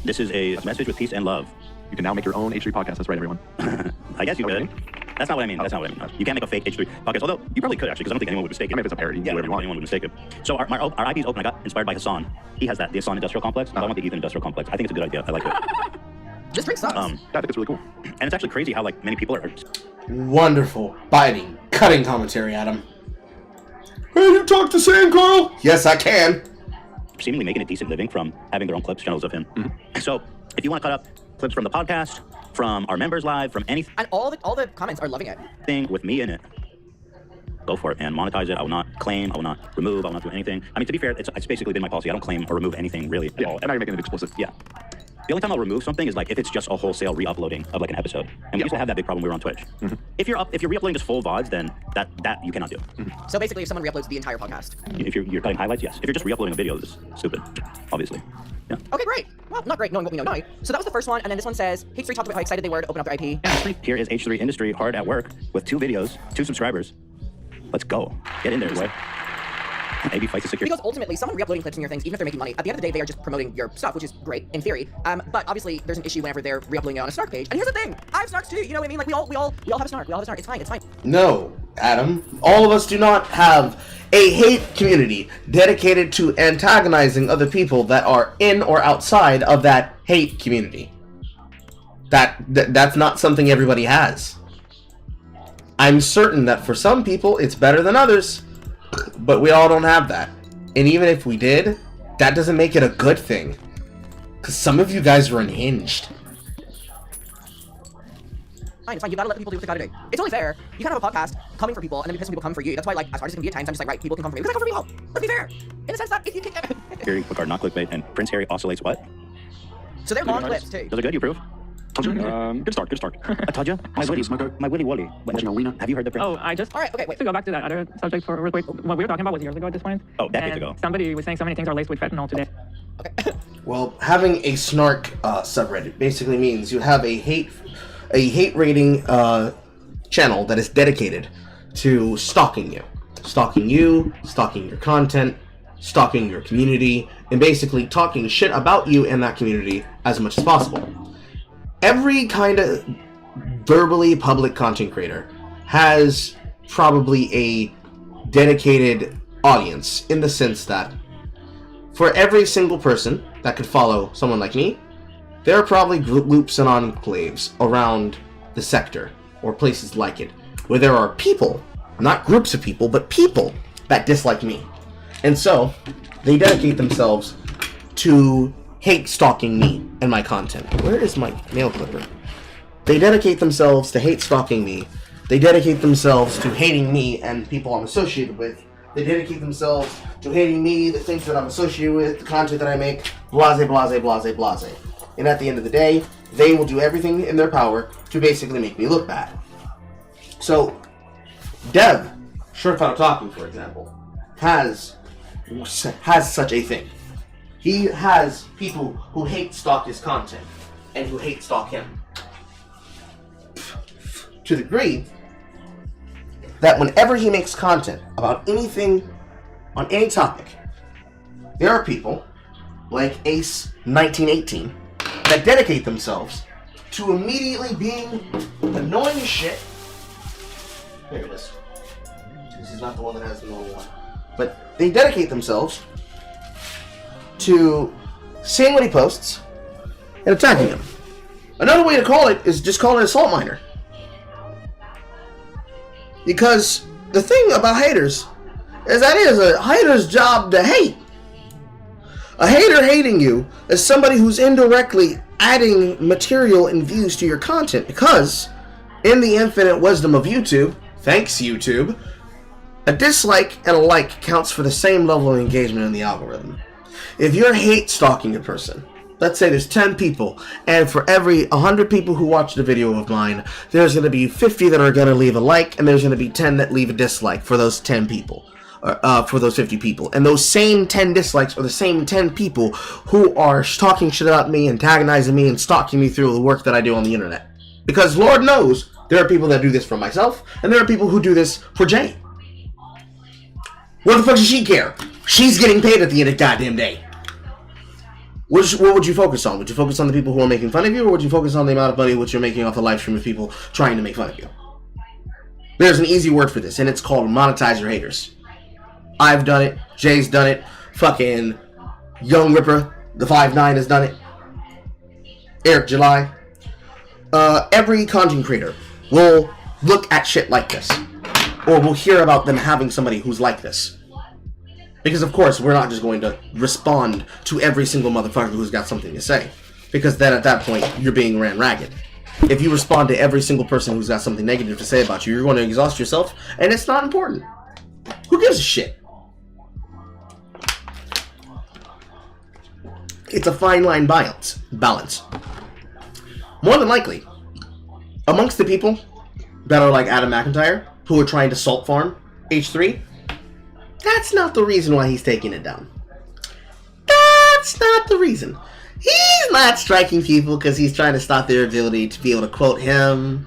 This is a message with peace and love. You can now make your own H3 podcast. That's right, everyone. I guess you could. That's not what I mean. That's not what I mean. You can't make a fake H3 podcast, although you probably could actually, because I don't think anyone would mistake it. I mean, if it's a parody, yeah, whatever you want. anyone would mistake it. So our IP is open. I got inspired by Hassan. He has that, the Hassan Industrial Complex. I want the Ethan Industrial Complex. I think it's a good idea. I like it. This drink sucks. I think it's really cool. And it's actually crazy how many people are. Wonderful, biting, cutting commentary, Adam. Hey, you talk the same, Carl? Yes, I can. Seemingly making a decent living from having their own clips, channels of him. Mm-hmm. So if you want to cut up clips from the podcast, from our members live, from anything, and all the comments are loving it. Thing with me in it, go for it, man. Monetize it. I will not claim. I will not remove. I will not do anything. I mean, to be fair, it's basically been my policy. I don't claim or remove anything really at all. And now you're making it explicit. Yeah. The only time I'll remove something is like if it's just a wholesale re-uploading of like an episode. And we used to have that big problem when we were on Twitch. Mm-hmm. If you're re-uploading just full VODs, then that you cannot do. Mm-hmm. So basically, if someone re-uploads the entire podcast. If you're cutting highlights, yes. If you're just re-uploading a video, it's stupid, obviously. Yeah. Okay, great. Well, not great knowing what we know now. So that was the first one, and then this one says, H3 talked about how excited they were to open up their IP. Here is H3 Industry hard at work with 2 videos, 2 subscribers. Let's go. Get in there, boy. Maybe fight the security. Because ultimately, someone re-uploading clips from your things, even if they're making money, at the end of the day, they are just promoting your stuff, which is great in theory. But obviously, there's an issue whenever they're re-uploading it on a Snark page. And here's the thing: I have Snarks too. You know what I mean? Like we all have a Snark. We all have a Snark. It's fine. It's fine. No, Adam. All of us do not have a hate community dedicated to antagonizing other people that are in or outside of that hate community. That's not something everybody has. I'm certain that for some people, it's better than others. But we all don't have that. And even if we did, that doesn't make it a good thing. Because some of you guys are unhinged. Fine, it's fine. You gotta let the people do what they gotta do. It's only fair. You can't have a podcast coming for people and then be pissed when people come for you. That's why, like, as hard as it can be at times, I'm just like, right, people can come for me because I come for people. Let's be fair. In the sense that if you can... Harry, regard not clickbait, and Prince Harry oscillates what? So they're long clips, too. Those are good, you approve? Good start. I told you. My willy wally. Have you heard the Prince? Oh, I just... All right, okay, wait. To go back to that other subject for real quick, what we were talking about was years ago at this point. Oh, decades ago. Somebody was saying so many things are laced with fentanyl today. Okay. Well, having a Snark subreddit basically means you have a hate rating channel that is dedicated to stalking you. Stalking you, stalking your content, stalking your community, and basically talking shit about you and that community as much as possible. Every kind of verbally public content creator has probably a dedicated audience, in the sense that for every single person that could follow someone like me, there are probably groups and enclaves around the sector or places like it where there are people, not groups of people, but people that dislike me. And so they dedicate themselves to hate stalking me and my content. Where is my nail clipper? They dedicate themselves to hate stalking me. They dedicate themselves to hating me and people I'm associated with. They dedicate themselves to hating me, the things that I'm associated with, the content that I make, blase, blase, blase, blase. And at the end of the day, they will do everything in their power to basically make me look bad. So, Dev, Short Final Talking, for example, has such a thing. He has people who hate stalk his content and who hate stalk him. To the degree that whenever he makes content about anything, on any topic, there are people like Ace1918 that dedicate themselves to immediately being annoying as shit. Here it is. This is not the one that has the normal one. But they dedicate themselves to seeing what he posts and attacking him. Another way to call it is just call it a salt miner. Because the thing about haters is that it is a hater's job to hate. A hater hating you is somebody who's indirectly adding material and views to your content, because in the infinite wisdom of YouTube, thanks YouTube, a dislike and a like counts for the same level of engagement in the algorithm. If you're hate stalking a person, let's say there's 10 people, and for every 100 people who watch the video of mine, there's going to be 50 that are going to leave a like, and there's going to be 10 that leave a dislike for those 10 people. For those 50 people. And those same 10 dislikes are the same 10 people who are talking shit about me, antagonizing me, and stalking me through the work that I do on the internet. Because Lord knows, there are people that do this for myself, and there are people who do this for Jane. What the fuck does she care? She's getting paid at the end of the goddamn day. What would you focus on? Would you focus on the people who are making fun of you, or would you focus on the amount of money which you're making off a live stream of people trying to make fun of you? There's an easy word for this, and it's called monetize your haters. I've done it. Jay's done it. Fucking Young Ripper, the 5'9" has done it. Eric July. Every content creator will look at shit like this, or will hear about them having somebody who's like this. Because of course, we're not just going to respond to every single motherfucker who's got something to say, because then at that point, you're being ran ragged. If you respond to every single person who's got something negative to say about you, you're going to exhaust yourself, and it's not important. Who gives a shit? It's a fine line balance. More than likely, amongst the people that are like Adam McIntyre, who are trying to salt farm H3, that's not the reason why he's taking it down. That's not the reason. He's not striking people because he's trying to stop their ability to be able to quote him.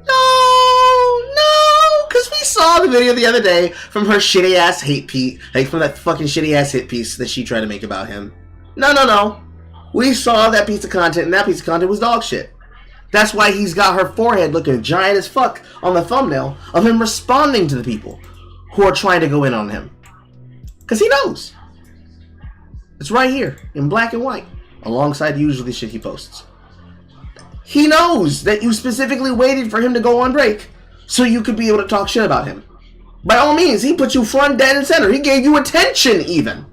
No, because we saw the video the other day from her shitty ass hate piece, like from that fucking shitty ass hit piece that she tried to make about him. No. We saw that piece of content, and that piece of content was dog shit. That's why he's got her forehead looking giant as fuck on the thumbnail of him responding to the people who are trying to go in on him. Because he knows. It's right here, in black and white, alongside usually shit he posts. He knows that you specifically waited for him to go on break so you could be able to talk shit about him. By all means, he put you front, dead, and center. He gave you attention, even.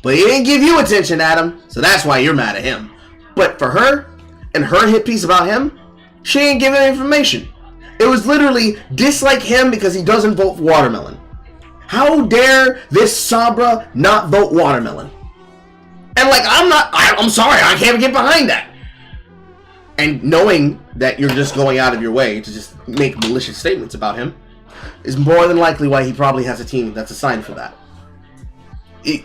But he didn't give you attention, Adam, so that's why you're mad at him. But for her, and her hit piece about him, she ain't giving information. It was literally dislike him because he doesn't vote for Watermelon. How dare this Sabra not vote Watermelon? And like, I'm sorry, I can't get behind that. And knowing that you're just going out of your way to just make malicious statements about him is more than likely why he probably has a team that's assigned for that.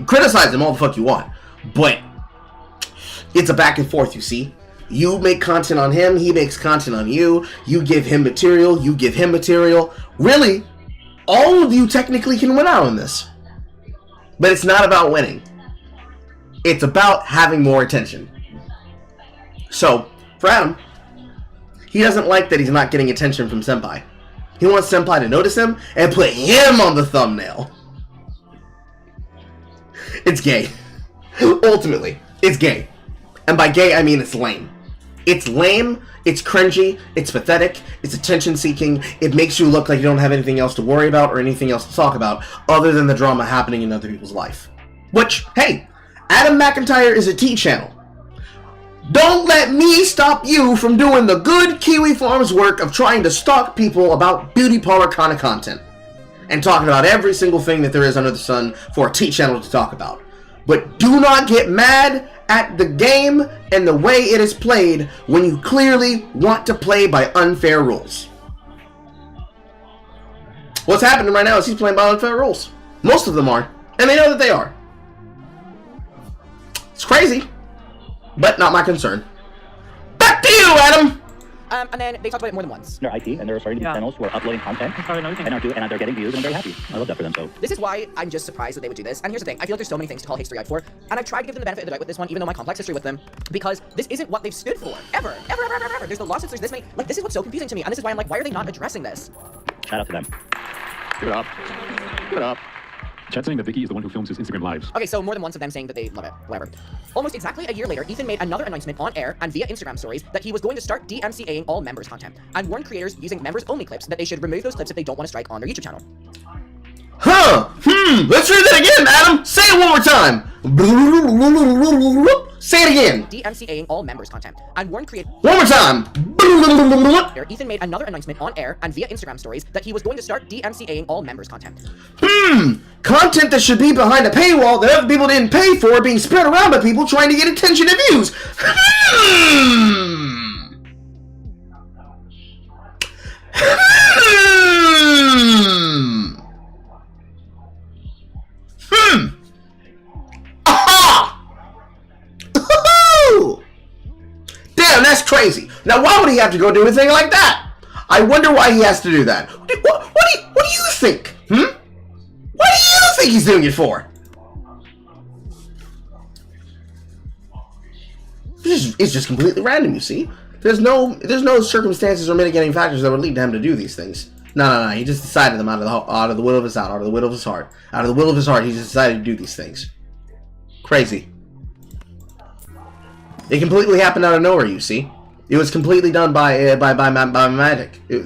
Criticize him all the fuck you want, but it's a back and forth, you see. You make content on him, he makes content on you. You give him material, you give him material. Really, all of you technically can win out on this. But it's not about winning. It's about having more attention. So, for Adam, he doesn't like that he's not getting attention from Senpai. He wants Senpai to notice him and put him on the thumbnail. It's gay. Ultimately, it's gay. And by gay, I mean it's lame. It's lame, it's cringy, it's pathetic, it's attention-seeking. It makes you look like you don't have anything else to worry about or anything else to talk about other than the drama happening in other people's life. Which, hey, Adam McIntyre is a T channel. Don't let me stop you from doing the good Kiwi Farms work of trying to stalk people about beauty parlor kind of content. And talking about every single thing that there is under the sun for a T channel to talk about. But do not get mad at the game and the way it is played when you clearly want to play by unfair rules. What's happening right now is he's playing by unfair rules. Most of them are. And they know that they are. It's crazy. But not my concern. Back to you, Adam! And then they talked about it more than once. Their IP, and there are starting to be channels who are uploading content, and they're getting views, and I'm very happy. I love that for them, so. This is why I'm just surprised that they would do this. And here's the thing, I feel like there's so many things to call H3 out for, and I've tried to give them the benefit of the doubt with this one, even though my complex history with them, because this isn't what they've stood for. Ever. There's the lawsuits, there's this many, like, this is what's so confusing to me, and this is why I'm like, why are they not addressing this? Shout out to them. Give it up. Give it up. Chat saying that Vicky is the one who films his Instagram lives. Okay, so more than once of them saying that they love it. Whatever. Almost exactly a year later, Ethan made another announcement on air and via Instagram stories that he was going to start DMCAing all members content and warned creators using members-only clips that they should remove those clips if they don't want to strike on their YouTube channel. Huh! Let's read that again, Adam! Say it one more time! Say it again! DMCAing all members content and warned creators... One more time! Ethan made another announcement on air and via Instagram stories that he was going to start DMCAing all members content. Content that should be behind a paywall that other people didn't pay for being spread around by people trying to get attention and views. Damn, that's crazy. Now, why would he have to go do a thing like that? I wonder why he has to do that. What do you think? What do you think he's doing it for? It's just completely random, you see. There's no circumstances or mitigating factors that would lead to him to do these things. No. He just decided them out of the will of his heart, out of the will of his heart. Out of the will of his heart, he just decided to do these things. Crazy. It completely happened out of nowhere, you see. It was completely done by magic. He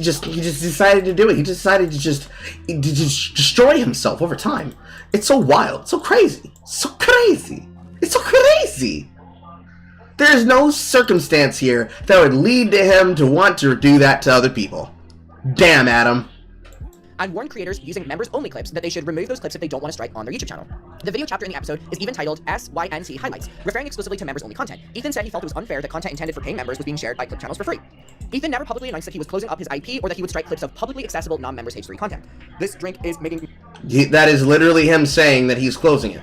just decided to do it. He decided to just destroy himself over time. It's so wild. It's so crazy. It's so crazy. It's so crazy. There's no circumstance here that would lead to him to want to do that to other people. Damn, Adam. And warned creators using members-only clips that they should remove those clips if they don't want to strike on their YouTube channel. The video chapter in the episode is even titled SYNC Highlights, referring exclusively to members-only content. Ethan said he felt it was unfair that content intended for paying members was being shared by clip channels for free. Ethan never publicly announced that he was closing up his IP or that he would strike clips of publicly accessible non-members H3 content. This drink is making... That is literally him saying that he's closing it.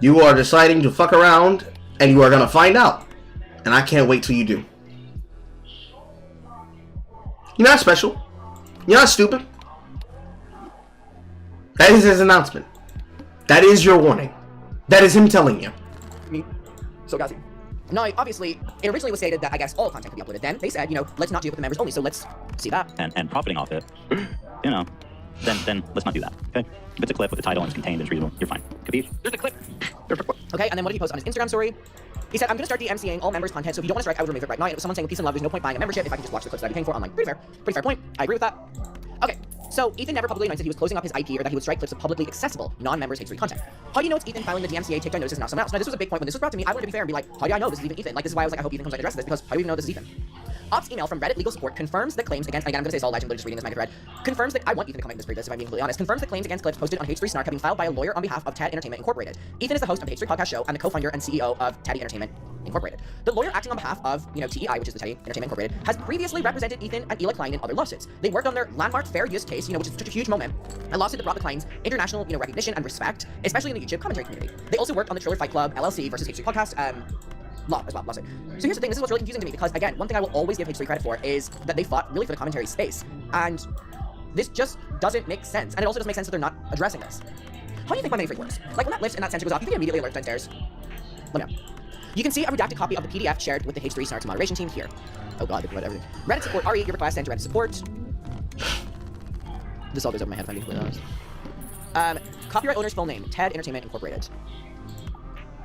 You are deciding to fuck around, and you are going to find out. And I can't wait till you do. You're not special. You're not stupid. That is his announcement. That is your warning. That is him telling you. Me. So gassy. Now, obviously, it originally was stated that I guess all content could be uploaded. Then they said, let's not do it with the members only, so let's see that. And profiting off it, then let's not do that, okay? If it's a clip with the title and it's contained and it's reasonable, you're fine. Capiche? There's a clip. Okay, and then what did he post on his Instagram story? He said, I'm going to start DMCAing all members content, so if you don't want to strike, I would remove it right now. And it was someone saying, with peace and love, there's no point buying a membership if I can just watch the clips that I'd be paying for. I'm like, pretty fair point. I agree with that. Okay, so Ethan never publicly announced that he was closing up his IP or that he would strike clips of publicly accessible, non-members H3 content. How do you know it's Ethan filing the DMCA takedown notice is now someone else? Now, this was a big point when this was brought to me. I wanted to be fair and be like, how do I know this is even Ethan? Like, this is why I was like, I hope Ethan comes out and addresses this, because how do we even know this is Ethan? Ops email from Reddit legal support confirms that claims against, again, I'm going to say it's all legend, but just reading this manga thread, confirms that, I want Ethan to come out and disprove this if I'm being completely honest, confirms that claims against clips posted on H3 Snark have been filed by a lawyer on behalf of TED Entertainment Incorporated. Ethan is the host of the H3 podcast show and the co-founder and CEO of Teddy Entertainment Incorporated. The lawyer acting on behalf of, TEI, which is the Teddy Entertainment Incorporated, has previously represented Ethan and Eli Klein in other lawsuits. They worked on their landmark fair use case, which is such a huge moment, a lawsuit that brought the Kleins international, recognition and respect, especially in the YouTube commentary community. They also worked on the Triller Fight Club, LLC versus H3 podcast, law as well, lawsuit. So here's the thing, this is what's really confusing to me, because again, one thing I will always give H3 credit for is that they fought really for the commentary space. And This just doesn't make sense. And it also doesn't make sense that they're not addressing this. How do you think my mini freak works? Like when that lifts and that sensor goes off, you think it immediately alerts downstairs? Let me know. You can see a redacted copy of the PDF shared with the H3 Snarks moderation team here. Oh god, they provide everything. Reddit support, RE, your request, send to Reddit support. This all goes over my head if I'm being completely honest. Copyright owner's full name, TED Entertainment Incorporated.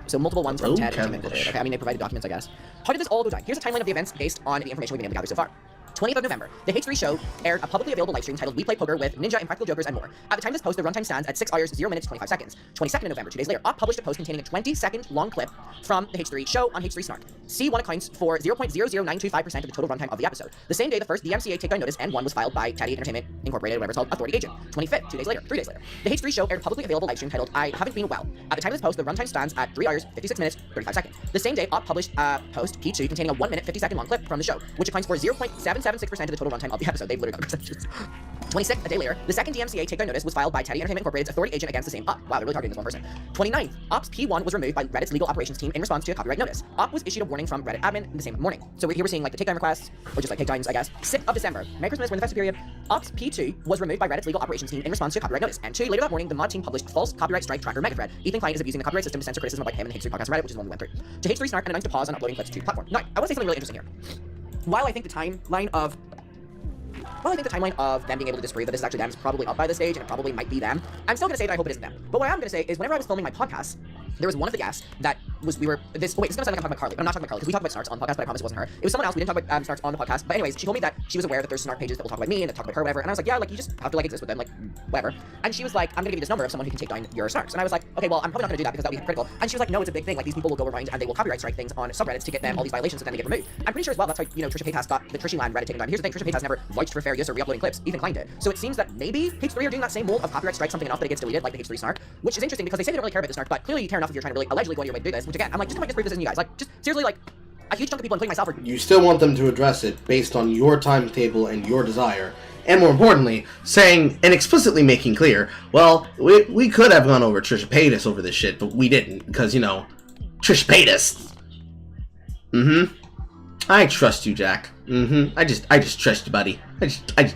So multiple ones from TED Entertainment Incorporated. Okay, I mean they provided documents, I guess. How did this all go down? Here's a timeline of the events based on the information we've been able to gather so far. 20th of November, the H3 show aired a publicly available livestream titled We Play Poker with Ninja, Impractical Jokers, and more. At the time of this post, the runtime stands at 6 hours, 0 minutes, 25 seconds. 22nd of November, 2 days later, Op published a post containing a 20-second long clip from the H3 show on H3 Snark. C1 accounts for 0.00925% of the total runtime of the episode. The same day, the first DMCA takedown notice N1 was filed by Teddy Entertainment Incorporated, whatever it's called, Authority Agent. 25th, 2 days later, 3 days later. The H3 show aired a publicly available livestream titled I Haven't Been Well. At the time of this post, the runtime stands at 3 hours, 56 minutes, 35 seconds. The same day, Op published a post, P2, containing a 1 minute, 50-second long clip from the show, which accounts for 0.776% of the total runtime of the episode. They've literally got percentages. 26th, a day later, the second DMCA takedown notice was filed by Teddy Entertainment Incorporated's Authority Agent against the same Op. Wow, they're really targeting this one person. 29th, Op's P1 was removed by Reddit's legal operations team in response to a copyright notice. Op was issued a warning from Reddit admin the same morning. So here we're seeing like the takedown requests, or just like takedowns, I guess. 6th of December, Merry Christmas, we're in the festive period. Op's P2 was removed by Reddit's legal operations team in response to a copyright notice. And 2 later that morning, the mod team published false copyright strike tracker megathread. Ethan Klein is abusing the copyright system to censor criticism about him and the H3 podcast on Reddit, which is the one we went through. To H3 Snark and announced a pause on uploading clips to the platform. Now, I want to say something really interesting here. While I think the timeline of them being able to disprove that this is actually them is probably up by this stage, and it probably might be them, I'm still going to say that I hope it isn't them. But what I am going to say is whenever I was filming my podcast, there was one of the guests that was, wait, this is going to sound like I'm talking about Carly, but I'm not talking about Carly, because we talked about Snarks on the podcast, but I promise it wasn't her. It was someone else, we didn't talk about Snarks on the podcast, but anyways, she told me that she was aware that there's Snark pages that will talk about me and that talk about her, whatever, and I was like, yeah, like, you just have to, like, exist with them, like, whatever. And she was like, I'm going to give you this number of someone who can take down your Snarks. And I was like, okay, well, I'm probably not going to do that because that would be hypocritical. And she was like, no, it's a big thing, like, these people will go around and they will copyright strike things on subreddits to get them all these violations and then they get removed. I'm pretty sure as well that's how, you know, Trisha Paytas got the Trishy Land Reddit taken down. Here's the thing, Trisha Paytas never vouched for fair use or re-uploading clips. Ethan Klein did. So it seems that maybe H3 are doing that same mold of copyright strike something enough that it gets deleted, like the H3 Snark, which is interesting because they say they don't really care about the Snark, but clearly you care enough if you're trying to really allegedly go on your way to do this, which again, I'm like, just come disprove this isn't you guys. Like, just seriously, like, a huge chunk of people, including myself, are... You still want them to address it based on your timetable and your desire. And more importantly, saying and explicitly making clear, well, we could have gone over Trisha Paytas over this shit, but we didn't, because, you know, Trisha Paytas. I trust you, Jack. I just trust you, buddy. I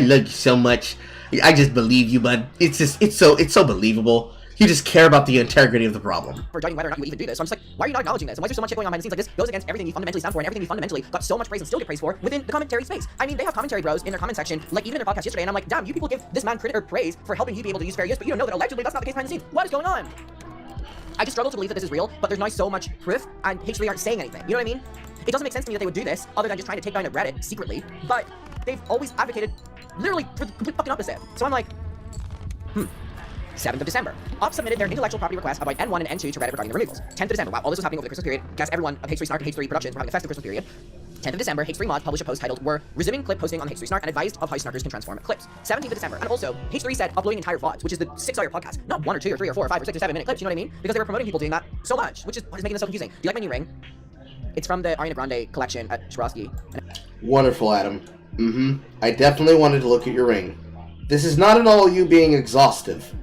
love you so much. I just believe you, bud. It's so believable. You just care about the integrity of the problem. For judging whether or not you would even do this. So I'm just like, why are you not acknowledging this? And why is there so much shit going on behind the scenes? Like, this goes against everything you fundamentally stand for and everything you fundamentally got so much praise and still get praise for within the commentary space. I mean, they have commentary bros in their comment section, like even in their podcast yesterday, and I'm like, damn, you people give this man credit or praise for helping you be able to use fair use, but you don't know that allegedly that's not the case behind the scenes. What is going on? I just struggle to believe that this is real, but there's now so much proof, and H3 aren't saying anything. You know what I mean? It doesn't make sense to me that they would do this, other than just trying to take down a Reddit secretly, but they've always advocated literally for the complete fucking opposite. So I'm like, 7th of December. Op submitted their intellectual property request about N1 and N2 to Reddit regarding the removals. 10th of December. Wow, all this was happening over the Christmas period. Guess everyone of H3 Snark and H3 Productions were having a festive Christmas period. 10th of December, H3 Mods published a post titled, "We're resuming clip posting on the H3 Snark and advised of how Snarkers can transform clips." 17th of December. And also, H3 said uploading entire VODs, which is the 6-hour podcast. Not 1 or 2 or 3 or 4 or 5 or 6 or 7 minute clips, you know what I mean? Because they were promoting people doing that so much, which is what is making this so confusing. Do you like my new ring? It's from the Ariana Grande collection at Swarovski. Wonderful, Adam. I definitely wanted to look at your ring. This is not at all you being exhaustive.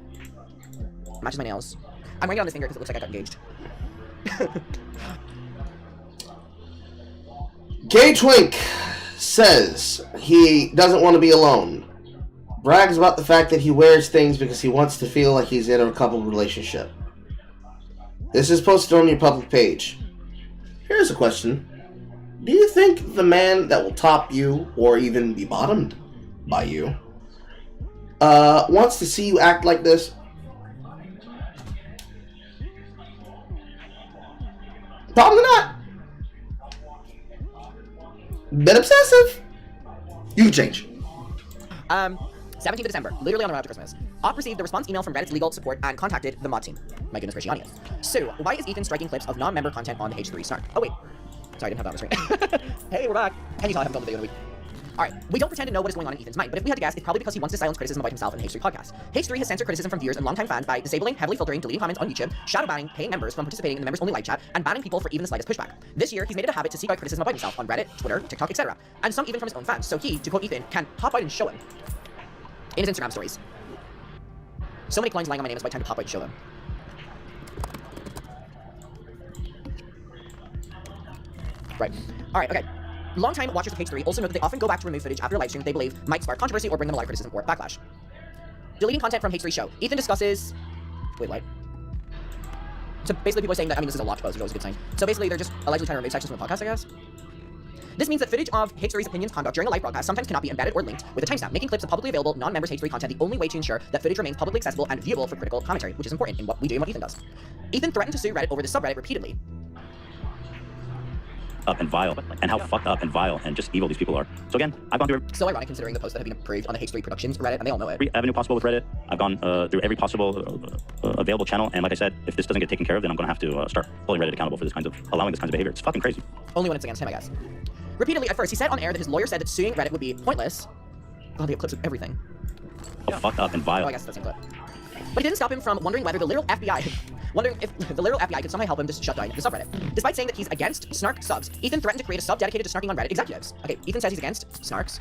Matches my nails. I'm wearing it on this finger because it looks like I got engaged. Gay Twink says he doesn't want to be alone. Brags about the fact that he wears things because he wants to feel like he's in a couple relationship. This is posted on your public page. Here's a question. Do you think the man that will top you, or even be bottomed by you, wants to see you act like this? Probably not. Bit obsessive. You can change. 17th of December, literally on the run up to Christmas. Op received the response email from Reddit's legal support and contacted the mod team. My goodness gracious audience. So, why is Ethan striking clips of non-member content on the H3 Snark? Oh wait. Sorry, I didn't have that on the screen. Hey, we're back. Can you tell I haven't filmed a video in a week? Alright, we don't pretend to know what is going on in Ethan's mind, but if we had to guess, it's probably because he wants to silence criticism about himself in the H3 podcast. H3 has censored criticism from viewers and longtime fans by disabling, heavily filtering, deleting comments on YouTube, shadow banning paying members from participating in the members-only live chat, and banning people for even the slightest pushback. This year, he's made it a habit to seek out criticism about himself on Reddit, Twitter, TikTok, etc., and some even from his own fans, so he, to quote Ethan, can pop out and show him in his Instagram stories. So many coins lying on my name, it's about time to pop out and show them. Right. Alright, okay. Longtime watchers of H3 also note that they often go back to remove footage after a live stream they believe might spark controversy or bring them a lot of criticism or backlash. Deleting content from H3 show. Ethan discusses... Wait, what? So basically people are saying that, I mean, this is a locked post, which is always a good sign. So basically they're just allegedly trying to remove sections from the podcast, I guess. This means that footage of H3's opinions conduct during a live broadcast sometimes cannot be embedded or linked with a timestamp, making clips of publicly available non-members H3 content the only way to ensure that footage remains publicly accessible and viewable for critical commentary, which is important in what we do and what Ethan does. Ethan threatened to sue Reddit over the subreddit repeatedly. Up and vile, and how fucked up and vile and just evil these people are. So again, I've gone through So ironic considering the posts that have been approved on the H3 Productions Reddit, and they all know it. every avenue possible with Reddit. I've gone through every possible available channel, and like I said, if this doesn't get taken care of, then I'm going to have to start holding Reddit accountable for allowing this kind of behavior. It's fucking crazy. Only when it's against him, I guess. Repeatedly at first, he said on air that his lawyer said that suing Reddit would be pointless. God, they have clips of everything. Oh, fucked up and vile. Oh, I guess that's the same clip. But it didn't stop him from wondering whether the literal FBI... wondering if the literal FBI could somehow help him to shut down the subreddit. Despite saying that he's against snark subs, Ethan threatened to create a sub dedicated to snarking on Reddit executives. Okay, Ethan says he's against snarks.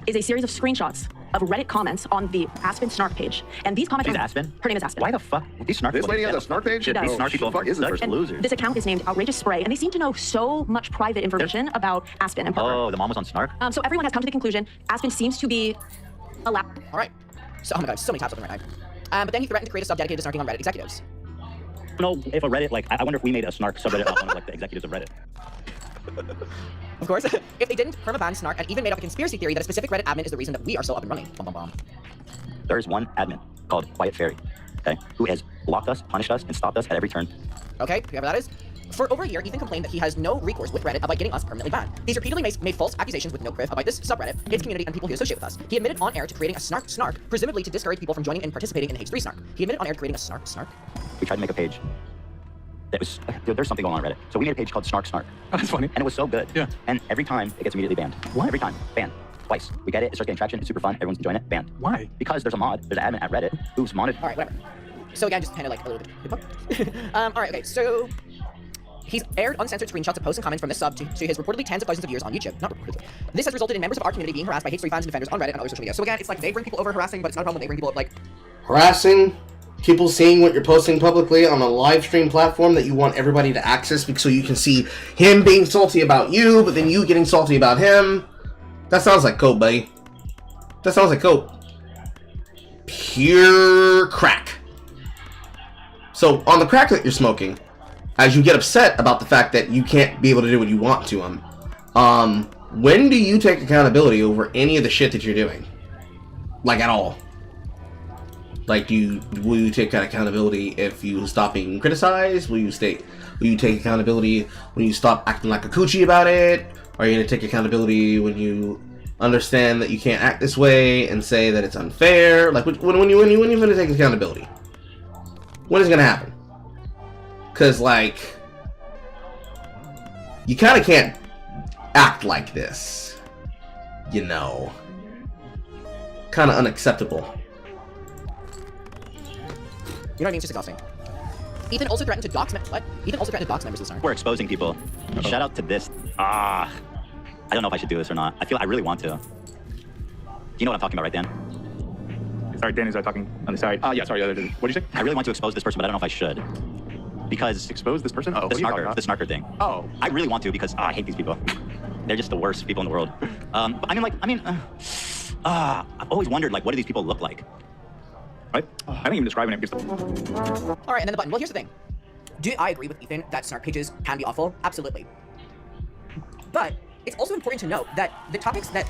Is a series of screenshots of Reddit comments on the Aspen snark page. And these comments She's are... Aspen? Her name is Aspen. Why the fuck? These snark This people- lady has a snark page? These She snark does. people Fuck is this are person? losers. This account is named Outrageous Spray, and they seem to know so much private information about Aspen and Parker. Oh, the mom was on snark? So everyone has come to the conclusion Aspen seems to be a lab. All right. So, oh my god, so many tabs open right now. But then he threatened to create a sub dedicated to snarking on Reddit executives. I don't know if a Reddit, I wonder if we made a snark subreddit about one of the executives of Reddit. Of course. If they didn't, permaban snark and even made up a conspiracy theory that a specific Reddit admin is the reason that we are so up and running. Bum, bum, bum. There is one admin called Quiet Fairy, okay, who has blocked us, punished us, and stopped us at every turn. Okay, whoever that is. For over a year, Ethan complained that he has no recourse with Reddit about getting us permanently banned. He's repeatedly made false accusations with no proof about this subreddit, its community, and people who associate with us. He admitted on air to creating a snark, presumably to discourage people from joining and participating in the H3 snark. He admitted on air to creating a snark. We tried to make a page. That was, there's something going on Reddit. So we made a page called Snark. Oh, that's funny. And it was so good. Yeah. And every time it gets immediately banned. What? Every time. Banned. Twice. We get it, it starts getting traction, it's super fun, everyone's enjoying it, banned. Why? Because there's a mod, there's an admin at Reddit who's modded. Alright, whatever. So again, just kind of like a little bit. Alright, okay, so he's aired uncensored screenshots of posts and comments from this sub to his reportedly tens of thousands of viewers on YouTube. Not reportedly. This has resulted in members of our community being harassed by H3 fans and defenders on Reddit and other social media. So again, it's like they bring people over harassing, but it's not a problem when they bring people up like... Harassing, people seeing what you're posting publicly on a live stream platform that you want everybody to access so you can see him being salty about you, but then you getting salty about him. That sounds like coke, buddy. That sounds like coke. Pure crack. So, on the crack that you're smoking, as you get upset about the fact that you can't be able to do what you want to him, when do you take accountability over any of the shit that you're doing? Like, at all? Like, will you take that accountability if you stop being criticized? Will you take accountability when you stop acting like a coochie about it? Are you going to take accountability when you understand that you can't act this way and say that it's unfair? Like, when you going to take accountability? When is it going to happen? Because, like, you kind of can't act like this. You know. Kind of unacceptable. You know what I mean? It's just exhausting. Ethan also threatened to dox what? Ethan also threatened to dox members of the snark. We're exposing people. Shout out to this. I don't know if I should do this or not. I really want to. Do you know what I'm talking about, right, Dan? Sorry, Dan is talking on the side. Yeah, sorry. What did you say? I really want to expose this person, but I don't know if I should. Because... Expose this person? Oh, the snarker thing. Oh. I really want to because I hate these people. They're just the worst people in the world. I've always wondered, like, what do these people look like? I didn't even describe it because Alright, and then the button. Well, here's the thing. Do I agree with Ethan that snark pages can be awful? Absolutely. But it's also important to note that the topics that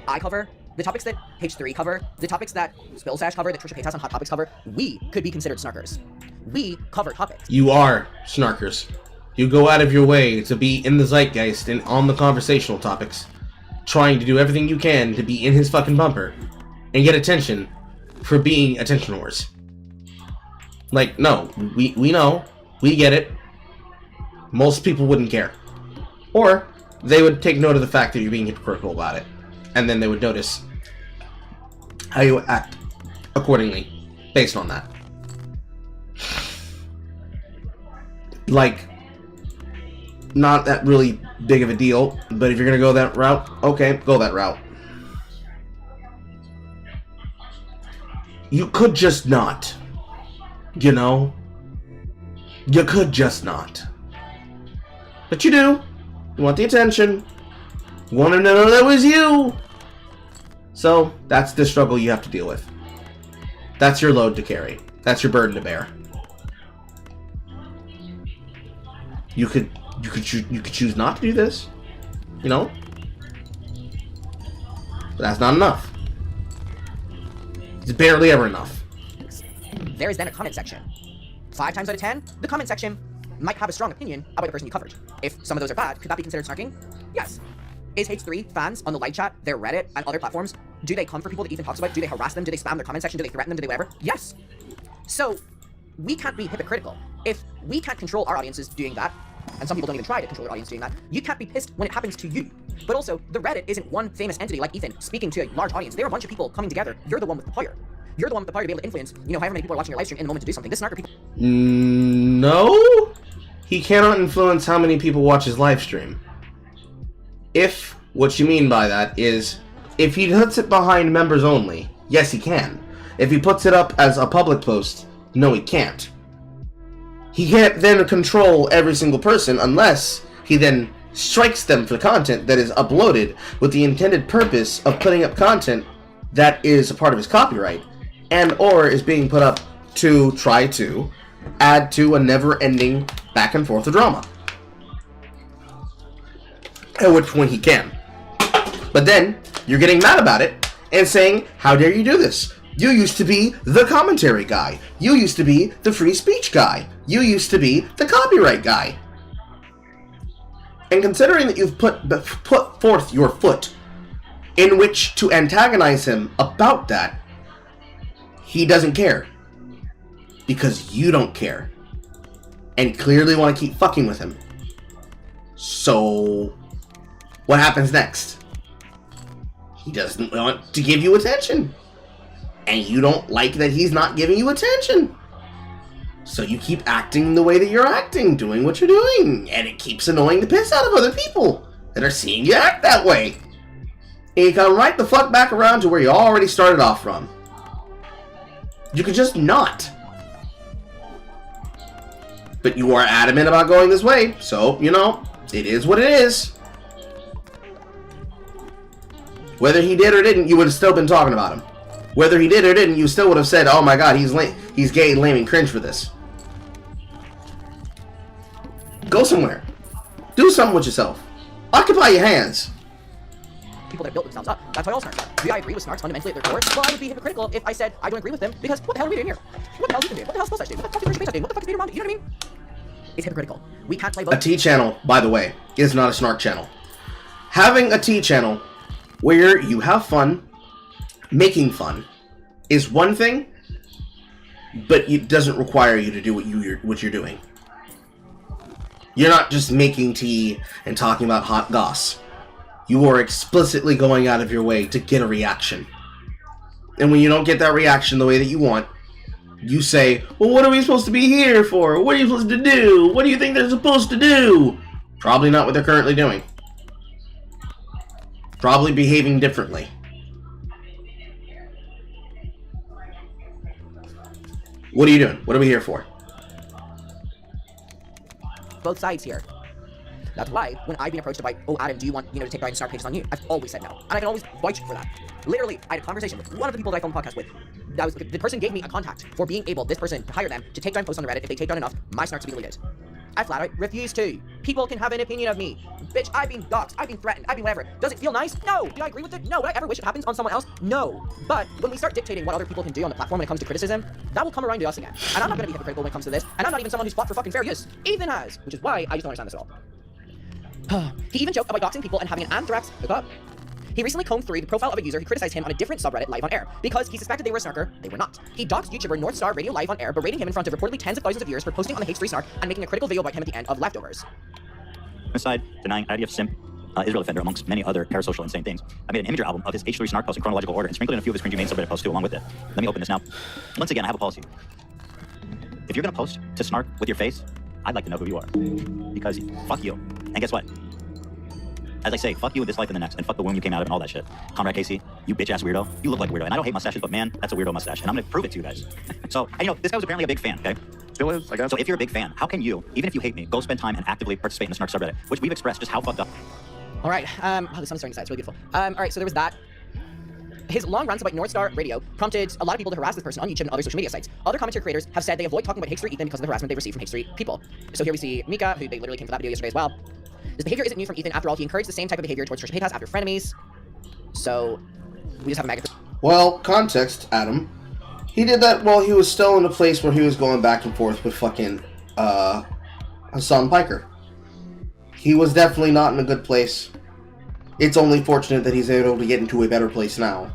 I cover, the topics that H3 cover, the topics that Spillsash cover, that Trisha Paytas on Hot Topics cover, we could be considered snarkers. We cover topics. You are snarkers. You go out of your way to be in the zeitgeist and on the conversational topics, trying to do everything you can to be in his fucking bumper and get attention for being attention whores. Like, no, we know, we get it. Most people wouldn't care. Or they would take note of the fact that you're being hypocritical about it. And then they would notice how you act accordingly based on that. Like, not that really big of a deal, but if you're gonna go that route, okay, go that route. You could just not. You know? You could just not. But you do. You want the attention. Want to know that was you. So that's the struggle you have to deal with. That's your load to carry. That's your burden to bear. You could choose not to do this, you know. But that's not enough. It's barely ever enough. There is then a comment section. 5 times out of 10, the comment section might have a strong opinion about the person you covered. If some of those are bad, could that be considered snarking? Yes. Is H3 fans on the live chat, their Reddit, and other platforms, do they come for people that Ethan talks about? Do they harass them? Do they spam their comment section? Do they threaten them? Do they whatever? Yes. So, we can't be hypocritical. If we can't control our audiences doing that, and some people don't even try to control their audience doing that, you can't be pissed when it happens to you. But also, the Reddit isn't one famous entity like Ethan speaking to a large audience. They're a bunch of people coming together. You're the one with the power. You're the one with the power to be able to influence, however many people are watching your live stream in the moment to do something. This snarker people... No? He cannot influence how many people watch his live stream. If what you mean by that is, if he puts it behind members only, yes he can. If he puts it up as a public post, no he can't. He can't then control every single person unless he then strikes them for content that is uploaded with the intended purpose of putting up content that is a part of his copyright and or is being put up to try to add to a never-ending back and forth of drama. At which point he can. But then you're getting mad about it and saying, how dare you do this? You used to be the commentary guy. You used to be the free speech guy. You used to be the copyright guy. And considering that you've put forth your foot in which to antagonize him about that, he doesn't care. Because you don't care. And clearly want to keep fucking with him. So, what happens next? He doesn't want to give you attention. And you don't like that he's not giving you attention. So you keep acting the way that you're acting, doing what you're doing. And it keeps annoying the piss out of other people that are seeing you act that way. And you come right the fuck back around to where you already started off from. You could just not. But you are adamant about going this way, so, it is what it is. Whether he did or didn't, you would have still been talking about him. Whether he did or didn't, you still would have said, oh my god, he's gay and lame and cringe for this. Go somewhere. Do something with yourself. Occupy your hands. People that built themselves up. That's why all snarks. Do I agree with snarks fundamentally at their core? Well, I would be hypocritical if I said I don't agree with them, because what the hell are we doing here? What the hell is Ethan doing? What the hell is Full Size doing? What the fuck is Rachel doing? What the fuck is Peter Mom doing? You know what I mean? It's hypocritical. We can't play both. A T channel, by the way, is not a snark channel. Having a T channel where you have fun, making fun, is one thing, but it doesn't require you to do what you're doing. You're not just making tea and talking about hot goss. You are explicitly going out of your way to get a reaction. And when you don't get that reaction the way that you want, you say, well, what are we supposed to be here for? What are you supposed to do? What do you think they're supposed to do? Probably not what they're currently doing. Probably behaving differently. What are you doing? What are we here for? Both sides here. That's why, when I've been approached about, oh, Adam, do you want, to take down snark pages on you? I've always said no. And I can always vouch for that. Literally, I had a conversation with one of the people that I filmed a podcast with. The person gave me a contact for being able, this person, to hire them to take down posts on the Reddit. If they take down enough, my snarks will be deleted. I flat out refuse to. People can have an opinion of me. Bitch, I've been doxxed, I've been threatened, I've been whatever. Does it feel nice? No. Do I agree with it? No. Would I ever wish it happens on someone else? No. But when we start dictating what other people can do on the platform when it comes to criticism, that will come around to us again. And I'm not gonna be hypocritical when it comes to this, and I'm not even someone who's fought for fucking fair use. Ethan has, which is why I just don't understand this at all. He even joked about doxing people and having an anthrax hookup. He recently combed through the profile of a user who criticized him on a different subreddit live on air because he suspected they were a snarker. They were not. He doxed YouTuber North Star Radio live on air, berating him in front of reportedly tens of thousands of viewers for posting on the H3 snark and making a critical video about him at the end of Leftovers. Aside, denying idea of simp, Israel Defender, amongst many other parasocial insane things, I made an imager album of his H3 snark posts in chronological order and sprinkled in a few of his cringy main subreddit posts too along with it. Let me open this now. Once again, I have a policy. If you're gonna post to snark with your face, I'd like to know who you are. Because fuck you. And guess what? As I say, fuck you in this life and the next, and fuck the womb you came out of and all that shit. Comrade Casey, you bitch-ass weirdo. You look like a weirdo. And I don't hate mustaches, but man, that's a weirdo mustache. And I'm gonna prove it to you guys. So, and this guy was apparently a big fan, okay? Still is, I guess. So if you're a big fan, how can you, even if you hate me, go spend time and actively participate in the snark subreddit, which we've expressed just how fucked up All right. Oh, the sun's starting to set. It's really beautiful. All right. So there was that. His long rants about North Star Radio prompted a lot of people to harass this person on YouTube and other social media sites. Other commentary creators have said they avoid talking about Hate Street Ethan because of the harassment they received from Hate Street people. So here we see Mika, who they literally came for that video yesterday as well. This behavior isn't new from Ethan. After all, he encouraged the same type of behavior towards Trisha Paytas after frenemies. So we just have a mega. Well, context, Adam. He did that while he was still in a place where he was going back and forth with fucking Hassan Piker. He was definitely not in a good place. It's only fortunate that he's able to get into a better place now.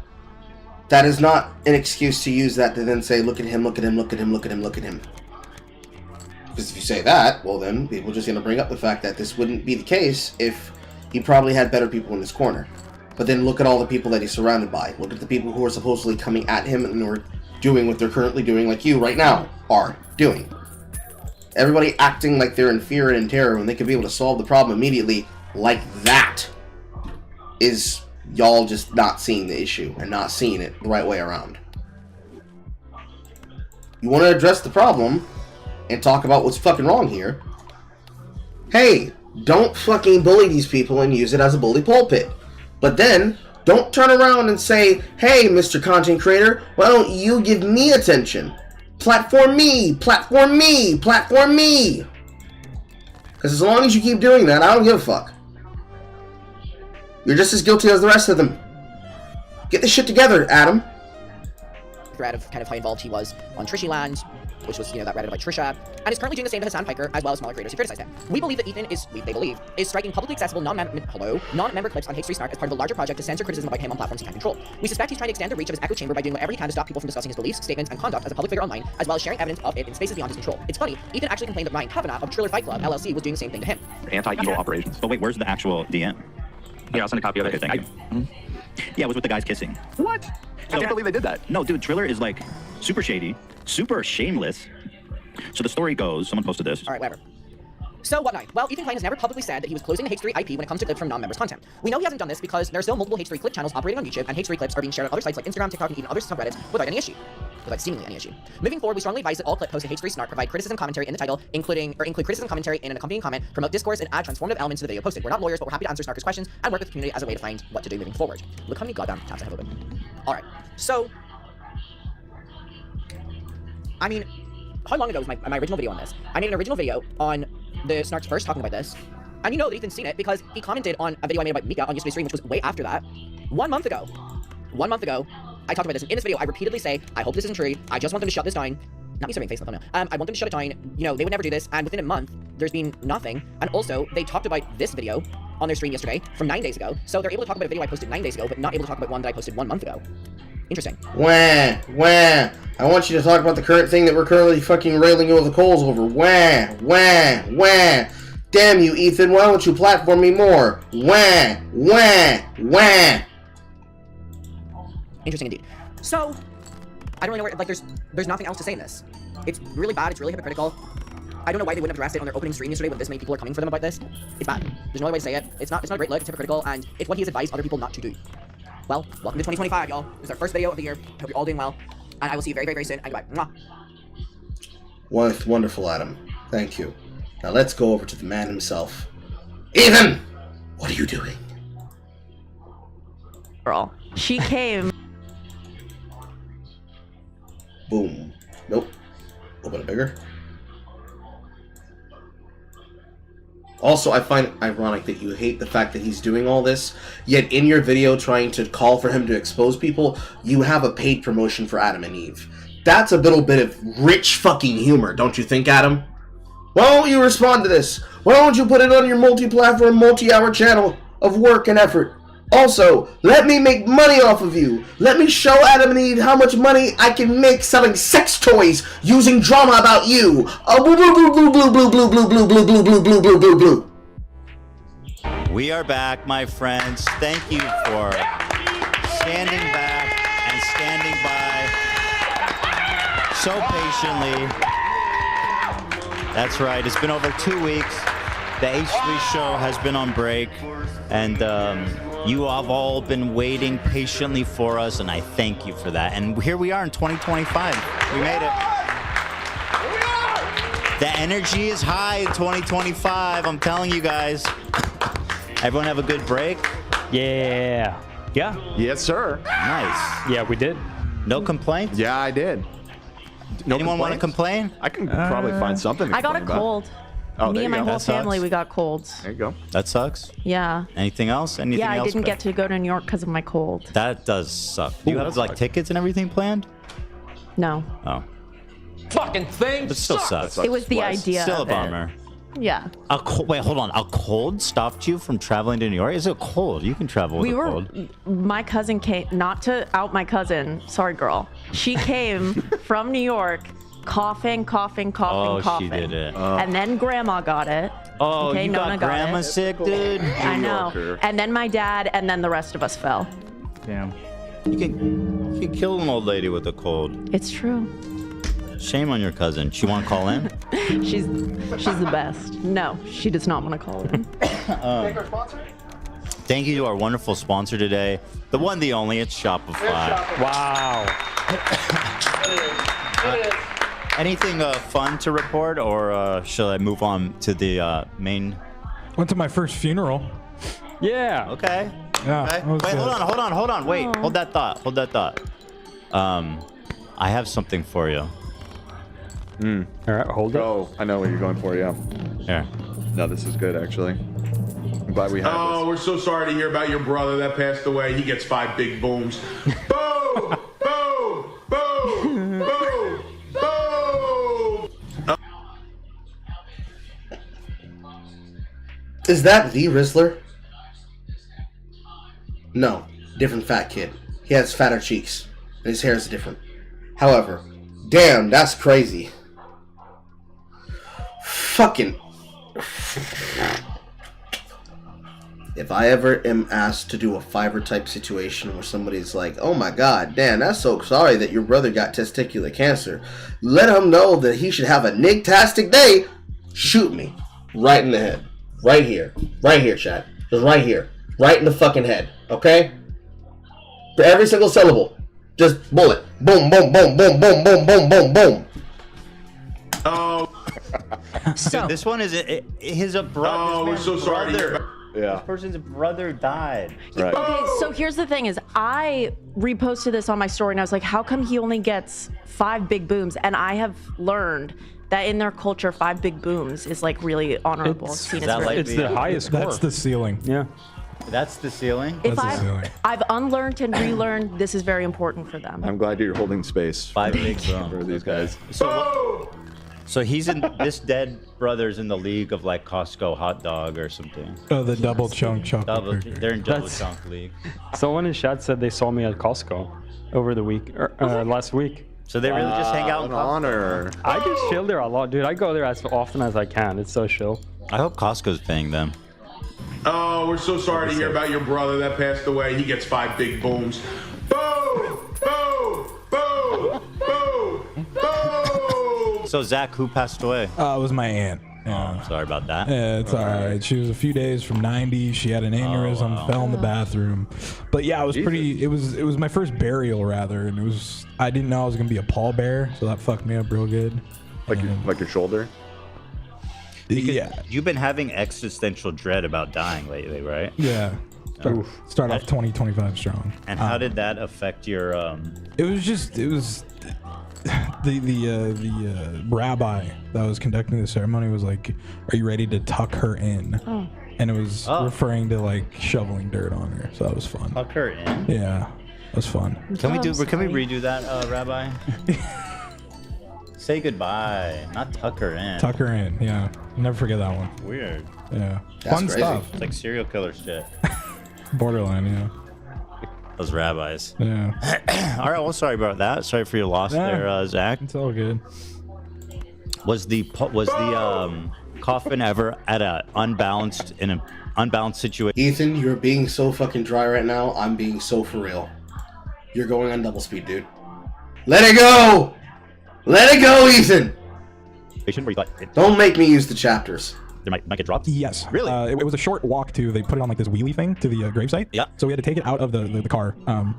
That is not an excuse to use that to then say, look at him, look at him, look at him, look at him, look at him. Because if you say that, well then, people are just going to bring up the fact that this wouldn't be the case if he probably had better people in his corner. But then look at all the people that he's surrounded by. Look at the people who are supposedly coming at him and are doing what they're currently doing, like you right now are doing. Everybody acting like they're in fear and in terror when they could be able to solve the problem immediately like that is y'all just not seeing the issue and not seeing it the right way around. You want to address the problem and talk about what's fucking wrong here. Hey, don't fucking bully these people and use it as a bully pulpit. But then, don't turn around and say, hey, Mr. Content Creator, why don't you give me attention? Platform me, platform me, platform me. Because as long as you keep doing that, I don't give a fuck. You're just as guilty as the rest of them. Get this shit together, Adam. Thread of kind of how involved he was on Trishy Land, which was, that Reddit about Trisha, and is currently doing the same to Hassan Piker, as well as smaller creators who criticized him. We believe that Ethan is striking publicly accessible non-member clips on Hate Street Snark as part of a larger project to censor criticism about him on platforms he can't control. We suspect he's trying to extend the reach of his echo chamber by doing whatever he can to stop people from discussing his beliefs, statements, and conduct as a public figure online, as well as sharing evidence of it in spaces beyond his control. It's funny, Ethan actually complained that Ryan Kavanagh of Triller Fight Club, LLC, was doing the same thing to him. Anti-evil operations. But wait, where's the actual DM? Yeah, I'll send a copy of it. Okay, thank you. Yeah, it was with the guys kissing. What? I can't believe they did that. No, dude, Triller is like super shady, super shameless. So the story goes, someone posted this. All right, whatever. So what now? Well, Ethan Klein has never publicly said that he was closing the Hate Street IP when it comes to clips from non-members' content. We know he hasn't done this because there are still multiple Hate Street clip channels operating on YouTube, and Hate Street clips are being shared on other sites like Instagram, TikTok, and even other subreddits without any issue. Without seemingly any issue. Moving forward, we strongly advise that all clip posts to Hate Street Snark provide criticism commentary in the title, include criticism commentary in an accompanying comment, promote discourse, and add transformative elements to the video posted. We're not lawyers, but we're happy to answer Snarkers' questions and work with the community as a way to find what to do moving forward. Look how many goddamn tabs I have open. All right, so I mean, how long ago was my original video on this? I made an original video on the Snarks first talking about this, and you know that Ethan's seen it because he commented on a video I made about Mika on yesterday's stream, which was way after that. 1 month ago, I talked about this, and in this video, I repeatedly say, I hope this isn't true, I just want them to shut this down. Not me serving face on the thumbnail. I want them to shut it down, they would never do this, and within a month, there's been nothing, and also, they talked about this video on their stream yesterday, from 9 days ago, so they're able to talk about a video I posted 9 days ago, but not able to talk about one that I posted 1 month ago. Interesting. Wah, wah. I want you to talk about the current thing that we're currently fucking railing over the coals over. Wah, wah, wah. Damn you, Ethan, why don't you platform me more? Wah, wah, wah. Interesting indeed. So, I don't really know where, there's nothing else to say in this. It's really bad, it's really hypocritical. I don't know why they wouldn't have addressed it on their opening stream yesterday when this many people are coming for them about this. It's bad. There's no other way to say it. It's not a great look, it's hypocritical, and it's what he has advised other people not to do. Well, welcome to 2025, y'all. This is our first video of the year. Hope you're all doing well. And I will see you very, very, very soon. And goodbye. Mwah. Wonderful, Adam. Thank you. Now let's go over to the man himself. Ethan! What are you doing? Girl. She came. Boom. Nope. A little bit bigger. Also, I find it ironic that you hate the fact that he's doing all this, yet in your video trying to call for him to expose people, you have a paid promotion for Adam and Eve. That's a little bit of rich fucking humor, don't you think, Adam? Why don't you respond to this? Why don't you put it on your multi-platform, multi-hour channel of work and effort? Also, let me make money off of you. Let me show Adam and Eve how much money I can make selling sex toys using drama about you. Blue, blue, blue, blue, blue, blue, blue, blue, blue, blue, blue, blue, blue, blue, blue. We are back, my friends. Thank you for standing back and standing by so patiently. That's right. It's been over 2 weeks. The H3 show has been on break, and you have all been waiting patiently for us, and I thank you for that. And here we are in 2025. We made it. The energy is high in 2025. I'm telling you guys. Everyone have a good break? Yeah. Yeah. Yes, sir. Nice. Yeah, we did. No complaints? Yeah, I did. No Anyone want to complain? I can probably find something to I got a complain about. cold. Oh, Me there and you my go. whole That family, sucks. we got colds. There you go. That sucks. Yeah. Anything else? Anything Yeah, I else? didn't get to go to New York because of my cold. That does suck. Do you have like tickets and everything planned? No. Oh. Fucking thing. It still sucks. It was the idea Still a of it. bummer. Yeah. Wait, hold on. A cold stopped you from traveling to New York? Is it cold? You can travel with We a were, cold. my cousin came, not to out my cousin, sorry girl. She came from New York coughing. Oh, coughing. she did it. And then grandma got it. Oh, okay, you Nona got grandma it. sick, dude? I know. And then my dad, and then the rest of us fell. Damn. You can kill an old lady with a cold. It's true. Shame on your cousin. She want to call in? She's the best. No, she does not want to call in. Thank you to our wonderful sponsor today. The one, the only, it's Shopify. Wow. Anything fun to report, or shall I move on to the main? Went to my first funeral. Yeah. Okay. Yeah. Okay. that was Wait, good. hold on. Wait, hold that thought. I have something for you. All right, hold it. Oh, I know what you're going for, yeah. Here. No, this is good, actually. I'm glad we have Oh, we're so sorry to hear about your brother that passed away. He gets 5 big booms. Boom! Boom! Boom! Boom! Boom! Is that the Rizzler? No, different fat kid. He has fatter cheeks, and his hair is different. However, damn, that's crazy. Fucking. If I ever am asked to do a Fiverr type situation where somebody's like, oh my god, Dan, that's so sorry that your brother got testicular cancer. Let him know that he should have a nig-tastic day. Shoot me. Right in the head. Right here. Right here, chat. Just right here. Right in the fucking head. Okay? For every single syllable. Just bullet. Boom, boom, boom, boom, boom, boom, boom, boom, boom. Oh. Dude, this one is his brother. Oh, we're so sorry to hear about. Yeah. This person's brother died. Right. Okay, so here's the thing is I reposted this on my story and I was like, how come he only gets 5 big booms? And I have learned that in their culture, 5 big booms is like really honorable. It's, seen is as that really like it's the highest score. That's the ceiling. Yeah. That's the ceiling? If That's the ceiling. I've unlearned and relearned, this is very important for them. I'm glad you're holding space 5 big for these guys. So he's in this dead brother's in the league of like Costco hot dog or something. Oh, the double chunk chocolate cookie. They're in double chunk league. Someone in chat said they saw me at Costco over the week, last week. So they really just hang out in An Costco? honor. I just chill there a lot, dude. I go there as often as I can. It's so chill. I hope Costco's paying them. Oh, we're so sorry to hear about your brother that passed away. He gets 5 big booms. Boom! Boom! Boom! Boom! Boom! So Zach, who passed away? It was my aunt. Oh, sorry about that. Yeah, it's all right. She was a few days from 90. She had an aneurysm, fell in the bathroom. But yeah, it was pretty. It was my first burial rather, and it was. I didn't know I was gonna be a pallbearer, so that fucked me up real good. Like your shoulder. Yeah. You've been having existential dread about dying lately, right? Yeah. Start off 2025 strong. And how did that affect your? It was the rabbi that was conducting the ceremony was like, "Are you ready to tuck her in?" Oh. And it was referring to like shoveling dirt on her, so that was fun. Tuck her in. Yeah, it was fun. Can we redo that, Rabbi? Say goodbye, not tuck her in. Tuck her in. Yeah, never forget that one. Weird. Yeah, That's fun crazy. stuff. It's like serial killer shit. Borderline. Yeah. Those rabbis. Yeah. All right. Well, sorry about that. Sorry for your loss there, Zach. It's all good. Was the coffin ever at an unbalanced situation? Ethan, you're being so fucking dry right now. I'm being so for real. You're going on double speed, dude. Let it go! Let it go, Ethan! Where you thought Don't make me use the chapters. They might get dropped? Yes. Really? It was a short walk to, they put it on like this wheelie thing to the gravesite. Yeah. So we had to take it out of the car,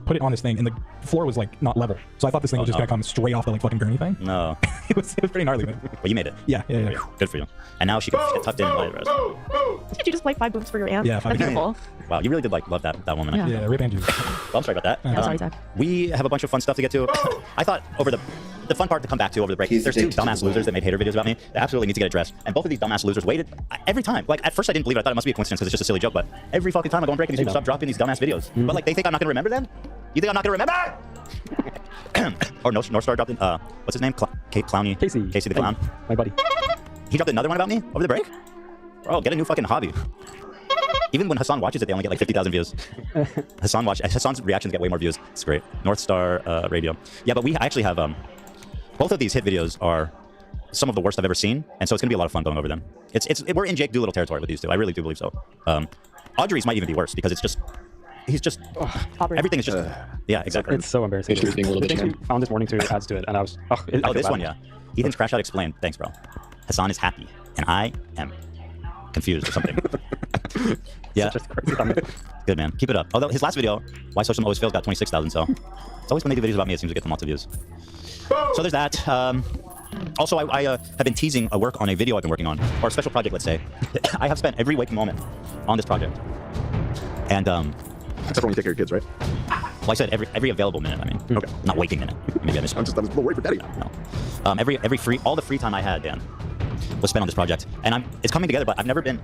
put it on this thing, and the floor was like not level. So I thought this thing was just gonna come straight off the like fucking gurney thing. No. it was pretty gnarly, man. Well, you made it. Yeah. Good for you. And now she can get tucked in by the rest. Did you just play 5 booms for your aunt? Yeah, 5 That's beautiful. Wow, you really did love that woman. Yeah. Yeah, rip Andrew. Well, I'm sorry about that. Yeah, sorry, Zach. We have a bunch of fun stuff to get to. I thought over the fun part to come back to over the break, there's two dumbass losers that made hater videos about me that absolutely need to get addressed. And both of these dumbass losers waited every time. Like, at first I didn't believe it. I thought it must be a coincidence because it's just a silly joke. But every fucking time I go on break and these people stop dropping these dumbass videos. But like, they think I'm not going to remember them? You think I'm not going to remember? Or North Star dropped in, what's his name? Clowny. Casey the Clown. My buddy. He dropped another one about me over the break? Bro, get a new fucking hobby. Even when Hassan watches it, they only get like 50,000 views. Hassan's reactions get way more views. It's great. North Star Radio. Yeah, but I actually have both of these hit videos are some of the worst I've ever seen, and so it's gonna be a lot of fun going over them. We're in Jake Doolittle territory with these two. I really do believe so. Audrey's might even be worse because he's just everything is just yeah, exactly. It's so embarrassing. The things we found this morning too adds to it, and I was this one, yeah. Ethan's crash out explained. Thanks, bro. Hassan is happy, and I am confused or something. Yeah. Good, man. Keep it up. Although his last video, Why Social Always Fails, got 26,000, so it's always when they do videos about me, it seems to get them lots of views. So there's that. Also, I have been teasing a work on a video I've been working on, or a special project, let's say. I have spent every waking moment on this project. And, except when you take care of your kids, right? Well, I said every available minute, I mean. Okay. Not waking minute. Maybe I missed I'm just worried for daddy. No. All the free time I had, Dan, was spent on this project. And it's coming together, but I've never been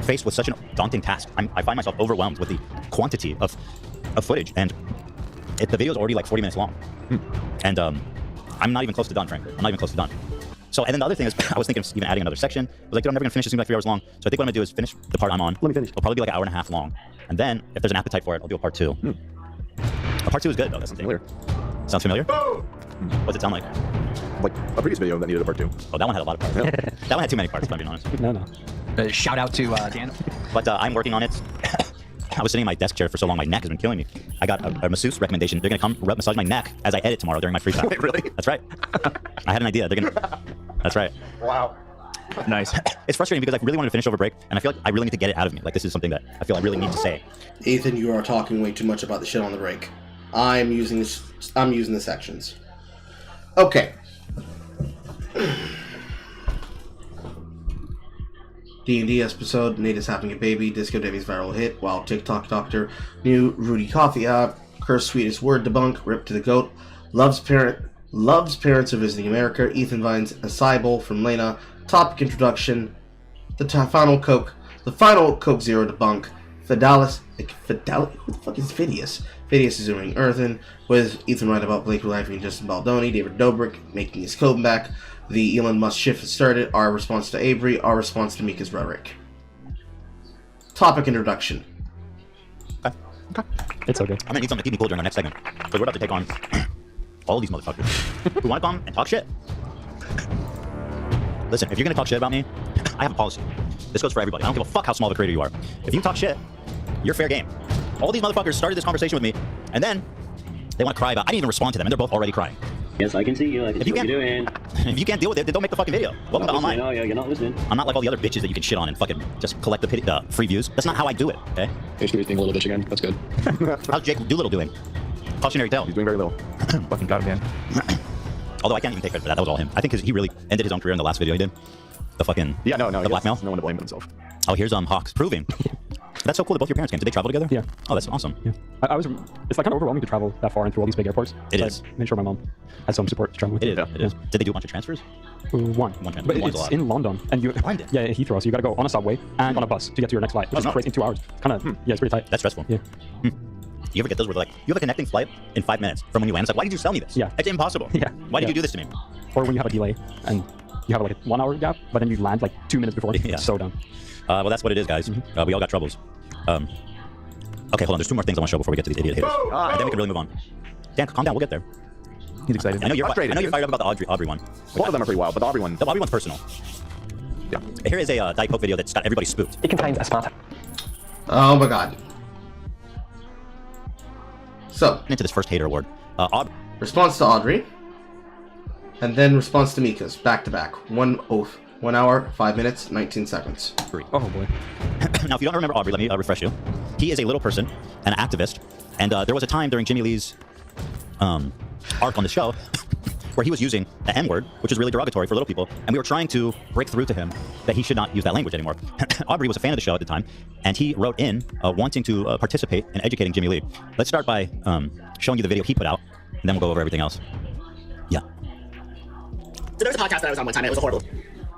faced with such a daunting task. I find myself overwhelmed with the quantity of footage, and the video is already like 40 minutes long. And I'm not even close to done, frankly. I'm not even close to done. So, and then the other thing is, I was thinking of even adding another section. I was like, dude, I'm never gonna finish this. It's gonna be like 3 hours long. So I think what I'm gonna do is finish the part I'm on. Let me finish. It'll probably be like an hour and a half long. And then, if there's an appetite for it, I'll do a part 2. Part 2 is good, though. That's familiar. Sounds familiar? What's it sound like? Like a previous video that needed a part 2. Oh, that one had a lot of parts. That one had too many parts, if I'm being honest. No. Shout out to Dan. But I'm working on it. I was sitting in my desk chair for so long, my neck has been killing me. I got a masseuse recommendation. They're gonna come massage my neck as I edit tomorrow during my free time. Really? That's right. I had an idea. They're gonna. That's right. Wow. Nice. It's frustrating because I really wanted to finish over break, and I feel like I really need to get it out of me. Like, this is something that I feel I really need to say. Ethan, you are talking way too much about the shit on the break. I'm using the sections. Okay. D&D episode, Nate is having a baby, Disco Davy's viral hit, while TikTok Doctor, new Rudy Coffee app, Curse Sweetest Word debunk, Rip to the Goat, Loves parents are visiting America, Ethan Vine's Acai Bowl from Lena, topic introduction, the final Coke Zero debunk, Fidelis, who the fuck is Phidias? Phidias is doing Earthen, with Ethan right about Blake Lively and Justin Baldoni, David Dobrik making his comeback, the Elon Musk shift has started, our response to Avery, our response to Mika's rhetoric. Topic introduction. Okay. It's okay. I'm gonna need something to keep me cool during the next segment, because we're about to take on all these motherfuckers who want to come and talk shit. Listen, if you're gonna talk shit about me, I have a policy. This goes for everybody. I don't give a fuck how small of a creator you are. If you talk shit, you're fair game. All these motherfuckers started this conversation with me, and then they want to cry about. I didn't even respond to them, and they're both already crying. Yes, I can see you. I can see what you're doing. If you can't deal with it, then don't make the fucking video. Welcome to online. No, you're not listening. I'm not like all the other bitches that you can shit on and fucking just collect the free views. That's not how I do it, okay? H3's being a little bitch again. That's good. How's Jake Doolittle doing? Cautionary tale. He's doing very little. Fucking god, man. Although I can't even take credit for that. That was all him. I think he really ended his own career in the last video he did. The fucking... Yeah, no. The blackmail. No one to blame but himself. Oh, here's Hawks proving. That's so cool that both your parents came. Did they travel together? Yeah. Oh, that's awesome. Yeah. I was. It's like kind of overwhelming to travel that far and through all these big airports. It so is. I made sure my mom had some support to travel with. It is. Did they do a bunch of transfers? One transfer. But it's in London, and you. Yeah, in Heathrow. So you got to go on a subway and on a bus to get to your next flight, which is crazy in 2 hours. Kind of. Yeah, it's pretty tight. That's stressful. Yeah. You ever get those where like you have a connecting flight in 5 minutes from when you land? It's like, why did you sell me this? Yeah. It's impossible. Yeah. Why did you do this to me? Or when you have a delay and you have like a 1 hour gap, but then you land like 2 minutes before. Yeah. It's so dumb. Well, that's what it is, guys. We all got troubles. Okay, hold on. There's 2 more things I want to show before we get to these idiot haters. And then we can really move on. Dan, calm down. We'll get there. He's excited. I know you're fired up about the Aubrey one. Both of them are pretty wild, but the Aubrey one... The Aubrey one's personal. Yeah. Here is a Diet Coke video that's got everybody spooked. It contains aspartame. Oh my god. So, into this first hater award. Response to Audrey. And then response to Mika's, back to back. One oath. 1 hour, 5 minutes, 19 seconds. Oh boy. Now, if you don't remember Aubrey, let me refresh you. He is a little person, an activist, and there was a time during Jimmy Lee's arc on the show where he was using the N-word, which is really derogatory for little people, and we were trying to break through to him that he should not use that language anymore. Aubrey was a fan of the show at the time, and he wrote in wanting to participate in educating Jimmy Lee. Let's start by showing you the video he put out, and then we'll go over everything else. Yeah. So there was a podcast that I was on one time, and it was a horrible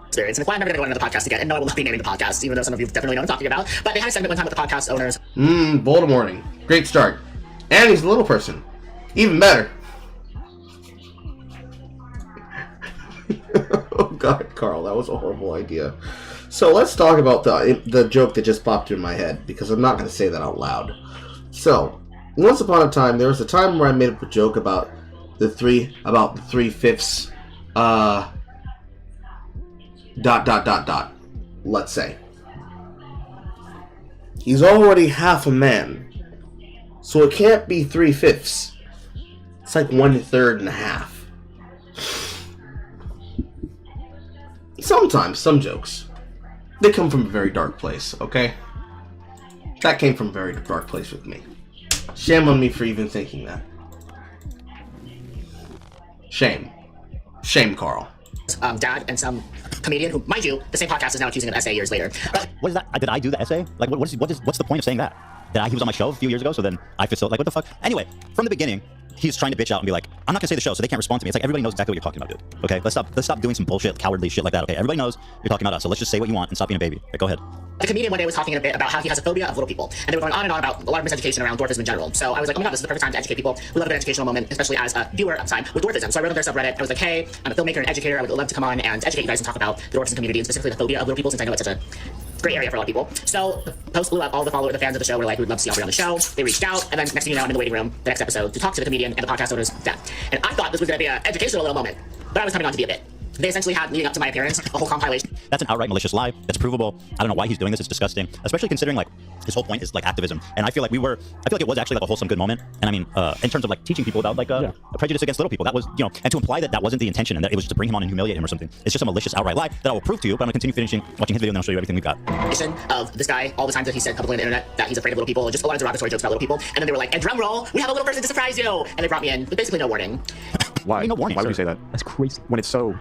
experience. And it's why I'm never going to go on another podcast again. And no, I will not be naming the podcast, even though some of you definitely know what I'm talking about. But they had a segment one time with the podcast owners. Voldemorting. Great start. And he's a little person. Even better. Oh god, Carl, that was a horrible idea. So let's talk about the joke that just popped in my head, because I'm not going to say that out loud. So, once upon a time, there was a time where I made up a joke about the 3/5 let's say. He's already half a man, so it can't be 3/5. It's like 1/3 and a half. Sometimes, some jokes, they come from a very dark place, okay? That came from a very dark place with me. Shame on me for even thinking that. Shame. Shame, Carl. Dad and some comedian who, mind you, the same podcast is now accusing an essay years later. But what is that? Did I do the essay? Like, what's the point of saying that? That he was on my show a few years ago, so then I feel so, like, what the fuck? Anyway, from the beginning, he's trying to bitch out and be like, I'm not gonna say the show, so they can't respond to me. It's like, everybody knows exactly what you're talking about, dude. Okay, let's stop doing some bullshit, cowardly shit like that. Okay, everybody knows you're talking about us, so let's just say what you want and stop being a baby. Okay, go ahead. the comedian one day was talking a bit about how he has a phobia of little people. And they were going on and on about a lot of miseducation around dwarfism in general. So I was like, oh my god, this is the perfect time to educate people. We love an educational moment, especially as a viewer at the time, with dwarfism. So I wrote on their subreddit. I was like, hey, I'm a filmmaker and educator. I would love to come on and educate you guys and talk about the dwarfism community and specifically the phobia of little people, since I know it's such a great area for a lot of people. So the post blew up. All the fans of the show were like, we'd love to see Aubrey on the show. They reached out, and then next thing you know, I'm in the waiting room the next episode to talk to the comedian and the podcast owner's dad. And I thought this was going to be an educational little moment, but I was coming on to be a bit. They essentially had, leading up to my appearance, a whole compilation. That's an outright malicious lie. That's provable. I don't know why he's doing this. It's disgusting, especially considering like his whole point is like activism. And I feel like it was actually like a wholesome good moment. And I mean, in terms of like teaching people about like a prejudice against little people, that was, you know, and to imply that that wasn't the intention and that it was just to bring him on and humiliate him or something. It's just a malicious outright lie that I will prove to you. But I'm gonna continue watching his video and then I'll show you everything we've got. Of this guy, all the times that he said publicly on the internet that he's afraid of little people, just a lot of derogatory jokes about little people. And then they were like, and drum roll, we have a little person to surprise you. And they brought me in with basically no warning. Why? I mean, no warning, Why would sir. you say that? That's crazy. When it's so...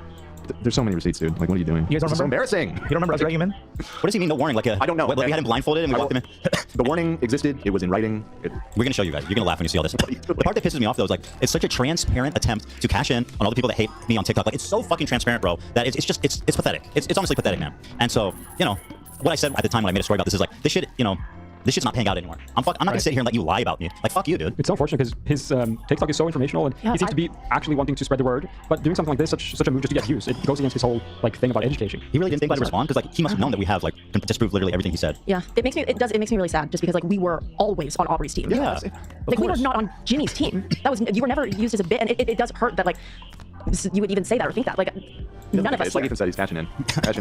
There's so many receipts, dude. Like, what are you doing? You guys don't This is so remember? embarrassing. You don't remember us dragging him in? What does he mean, no warning? Like I don't know. Like we had him blindfolded and we walked him in? The warning existed. It was in writing. We're gonna show you guys. You're gonna laugh when you see all this. The part that pisses me off though is like it's such a transparent attempt to cash in on all the people that hate me on TikTok. Like it's so fucking transparent, bro. That it's just it's pathetic. It's honestly pathetic, man. And so you know what I said at the time when I made a story about this is like this shit. You know. This shit's not paying out anymore. I'm not gonna sit here and let you lie about me. Like fuck you, dude. It's so unfortunate because his TikTok is so informational and he seems to be actually wanting to spread the word, but doing something like this, such a move just to get views, it goes against his whole like thing about education. He really didn't think to respond because like he must have known that we have like disproved literally everything he said. Yeah, it makes me really sad just because like we were always on Aubrey's team. Yeah, like we were not on Jimmy's team. You were never used as a bit, and it does hurt that like you would even say that or think that. Like none of us. It's like Ethan said, he's cashing in.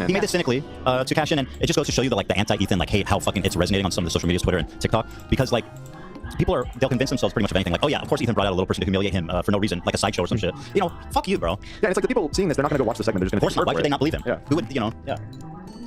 He made this cynically to cash in, and it just goes to show you that like the anti-Ethan like hate how fucking it's resonating on some of the social medias, Twitter and TikTok, because like they'll convince themselves pretty much of anything. Like, oh yeah, of course Ethan brought out a little person to humiliate him for no reason, like a sideshow or some shit. You know, fuck you, bro. Yeah, it's like the people seeing this, they're not gonna go watch the segment. They're just gonna. Of course not. Why would they not believe him? Yeah. Who would, you know? Yeah.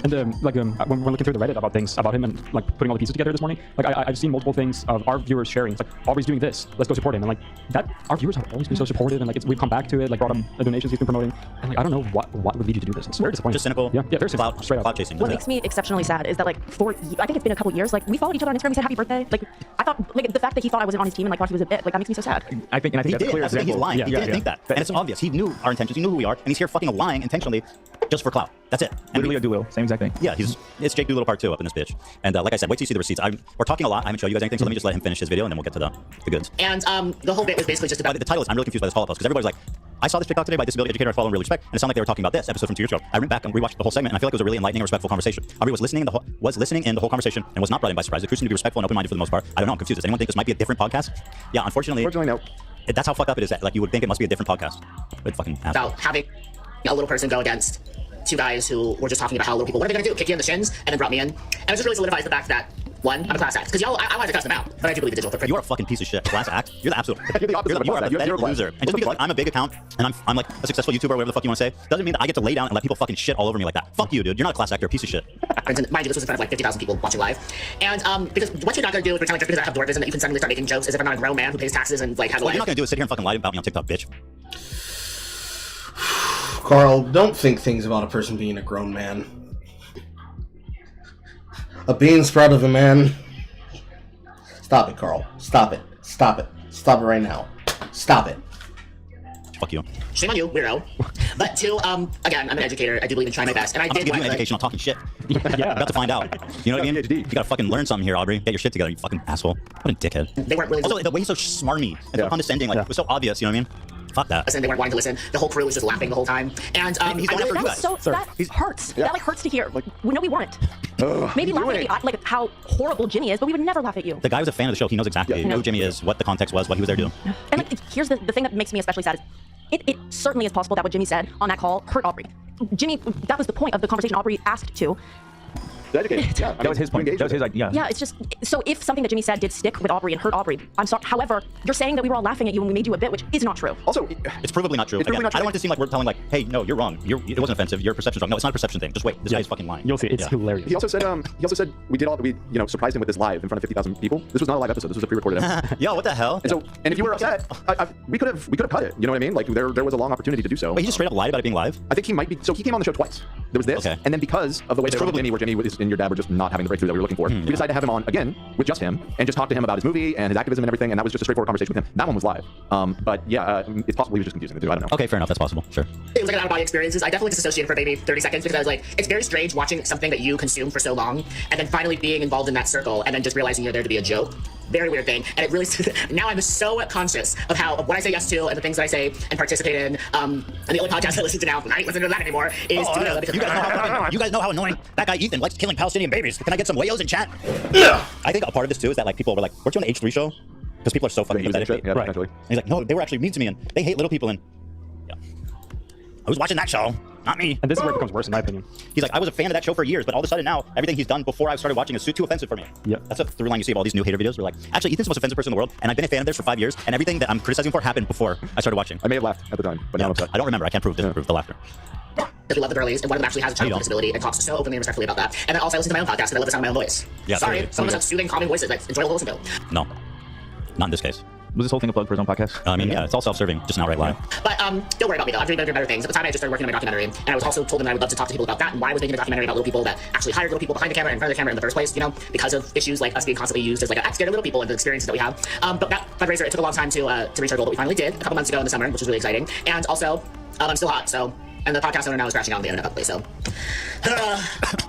And when we're looking through the Reddit about things about him and like putting all the pieces together this morning, like I've seen multiple things of our viewers sharing. It's like Aubrey's doing this, let's go support him. And like that, our viewers have always been so supportive, and like we've come back to it, like brought up the donations he's been promoting. And like I don't know what would lead you to do this. It's very disappointing. Just cynical. Yeah, very cynical. Straight up. Cloud chasing. What makes me exceptionally sad is that like I think it's been a couple years, like we followed each other on Instagram, we said happy birthday. Like I thought like the fact that he thought I wasn't on his team and like thought he was a bit, like that makes me so sad. I think he that's did. a clear That's he's lying. example. He didn't think that. And it's obvious. He knew our intentions. He knew who we are, and he's here fucking lying intentionally just for clout. That's it. And Literally a Doolittle. Same exact thing. Yeah, it's Jake Doolittle part 2 up in this bitch. And like I said, wait till you see the receipts. We're talking a lot. I haven't shown you guys anything, so let me just let him finish his video, and then we'll get to the goods. And the whole bit was basically just about the title is I'm really confused by this Holocaust because everybody's like, I saw this TikTok today by disability educator I follow and really respect, and it sounded like they were talking about this episode from 2 years ago. I went back and rewatched the whole segment, and I feel like it was a really enlightening and respectful conversation. Aubrey was listening in the whole conversation and was not brought in by surprise. The crew seemed to be respectful and open-minded for the most part. I don't know. I'm confused. Does anyone think this might be a different podcast? Yeah, unfortunately no. That's how fucked up it is. That, like you would think it must be a different podcast. But fucking asshole. about having a little person go against 2 guys who were just talking about how little people, what are they gonna do? Kick you in the shins? And then brought me in. And it just really solidifies the fact that One, I'm a class act. Because y'all, I wanted to cuss them out, but I do believe the digital footprint. You're a fucking piece of shit. Class act. You're the absolute. You're the opposite of a You are class a act. You're pathetic a loser. And just because I'm a big account and I'm like a successful YouTuber, whatever the fuck you want to say, doesn't mean that I get to lay down and let people fucking shit all over me like that. Fuck you, dude. You're not a class act. You're a piece of shit. And mind you, this was in front of like 50,000 people watching live. And because what you're not gonna do is pretend like just because I have dwarfism that you can suddenly start making jokes as if I'm not a grown man who pays taxes and like has a What life. you're not gonna do is sit here and fucking lie about me on TikTok, bitch. Carl, don't think things about a person being a grown man. A bean sprout of a man. Stop it, Carl. Stop it. Stop it. Stop it right now. Stop it. Fuck you. Shame on you, weirdo. But two, again, I'm an educator. I do believe in trying my best. And I I'm did gonna give you an education on talking shit. Yeah, about to find out. You know what I mean? You gotta fucking learn something here, Aubrey. Get your shit together, you fucking asshole. What a dickhead. They weren't really. Also, the way he's so smarmy and so condescending, like, it was so obvious, you know what I mean? Fuck that. Listen, they weren't wanting to listen. The whole crew was just laughing the whole time. And he's going after you guys. That hurts. That like hurts to hear. No, we weren't. Maybe laughing at like how horrible Jimmy is, but we would never laugh at you. The guy was a fan of the show. He knows exactly who Jimmy is, what the context was, what he was there to do. And like, here's the thing that makes me especially sad is it certainly is possible that what Jimmy said on that call hurt Aubrey. Jimmy, that was the point of the conversation Aubrey asked to. Yeah, that was his point. That was his idea. Yeah, it's just so if something that Jimmy said did stick with Aubrey and hurt Aubrey, I'm sorry. However, you're saying that we were all laughing at you when we made you a bit, which is not true. Also, it's provably not true. Again, I don't want it to seem like we're telling like, hey, no, you're wrong. It wasn't offensive. Your perception's wrong. No, it's not a perception thing. Just wait. This guy's fucking lying. You'll see. It's hilarious. He also said we surprised him with this live in front of 50,000 people. This was not a live episode. This was a pre-recorded episode. Yo, what the hell? And if you were upset, we could have cut it. You know what I mean? Like there was a long opportunity to do so. Wait, he just straight up lied about it being live? I think he might be. So he came on the show twice. There was this, and then because of the way they were Jimmy, where Jimmy and your dad were just not having the breakthrough that we were looking for, we decided to have him on again with just him and just talk to him about his movie and his activism and everything. And that was just a straightforward conversation with him. That one was live. But yeah, it's possible he was just confusing the two. I don't know. Okay, fair enough. That's possible. Sure. It was like an out-of-body experiences. I definitely disassociated for maybe 30 seconds because I was like, it's very strange watching something that you consume for so long and then finally being involved in that circle and then just realizing you're there to be a joke. Very weird thing. And it really, now I'm so conscious of what I say yes to and the things that I say and participate in. And the only podcast I listen to now, I ain't listening to that anymore, is You guys know how annoying that guy Ethan likes killing Palestinian babies. Can I get some wayos in chat? Yeah. I think a part of this too is that like people were like, weren't you on the H3 show? Because people are so fucking pathetic. Yeah, right. And he's like, no, they were actually mean to me and they hate little people and yeah. I was watching that show, not me. And this is where it becomes worse in my opinion. He's like, I was a fan of that show for years, but all of a sudden now, everything he's done before I started watching is too offensive for me. Yeah. That's a through line you see of all these new hater videos. We're like, actually, Ethan's the most offensive person in the world, and I've been a fan of theirs for 5 years, and everything that I'm criticizing for happened before I started watching. I may have laughed at the time, but now I'm upset. I don't remember. I can't prove the laughter. Because we love the girlies, and one of them actually has a child with a disability and talks so openly and respectfully about that. And then also I listen to my own podcast and I love the sound of my own voice. Yeah, sorry, some of us have soothing, calming voices that's enjoyable to listen to. No, not in this case. Was this whole thing a plug for his own podcast? I mean, yeah, it's all self-serving, just an outright lie. But don't worry about me though. I'm doing better things. At the time, I just started working on my documentary, and I was also told that I would love to talk to people about that and why I was making a documentary about little people that actually hired little people behind the camera and in front of the camera in the first place. You know, because of issues like us being constantly used as like a scared of little people and the experiences that we have. But that fundraiser, it took a long time to reach our goal, but we finally did a couple months ago in the summer, which was really exciting. And also, I'm still hot, so. And the podcast owner now is crashing out on the internet publicly, so.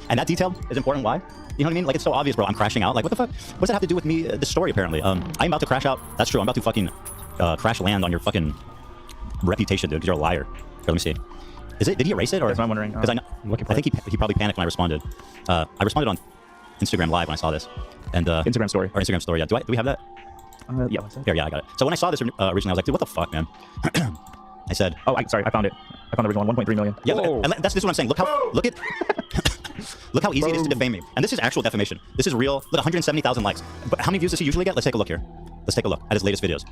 And that detail is important. Why? You know what I mean? Like, it's so obvious, bro. I'm crashing out. Like, what the fuck? What does that have to do with me? This story, apparently. I'm about to crash out. That's true. I'm about to fucking crash land on your fucking reputation, dude, because you're a liar. Here, let me see. Did he erase it? Or? That's what I'm wondering. Because I think he probably panicked when I responded. I responded on Instagram Live when I saw this. And Instagram story. Or Instagram story, yeah. Do we have that? Yeah. Here, yeah, I got it. So when I saw this originally, I was like, dude, what the fuck, man? I said, sorry, I found it. I found the original one, 1.3 million. Yeah, and this is what I'm saying. Look how easy it is to defame me. And this is actual defamation. This is real. Look, 170,000 likes. But how many views does he usually get? Let's take a look here. Let's take a look at his latest videos.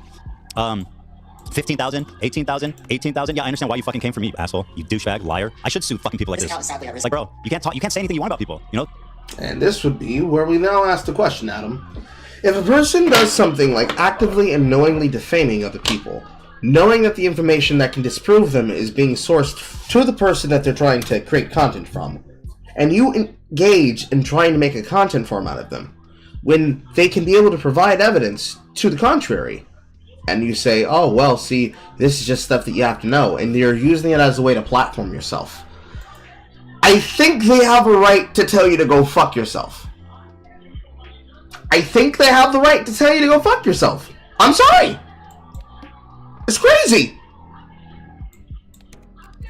15,000, 18,000, 18,000. Yeah, I understand why you fucking came for me, asshole. You douchebag, liar. I should sue fucking people like this. It's like, bro, you can't say anything you want about people, you know? And this would be where we now ask the question, Adam. If a person does something like actively and knowingly defaming other people, knowing that the information that can disprove them is being sourced to the person that they're trying to create content from, and you engage in trying to make a content form out of them, when they can be able to provide evidence to the contrary, and you say, oh, well, see, this is just stuff that you have to know, and you're using it as a way to platform yourself, I think they have a right to tell you to go fuck yourself. I think they have the right to tell you to go fuck yourself. I'm sorry. It's crazy.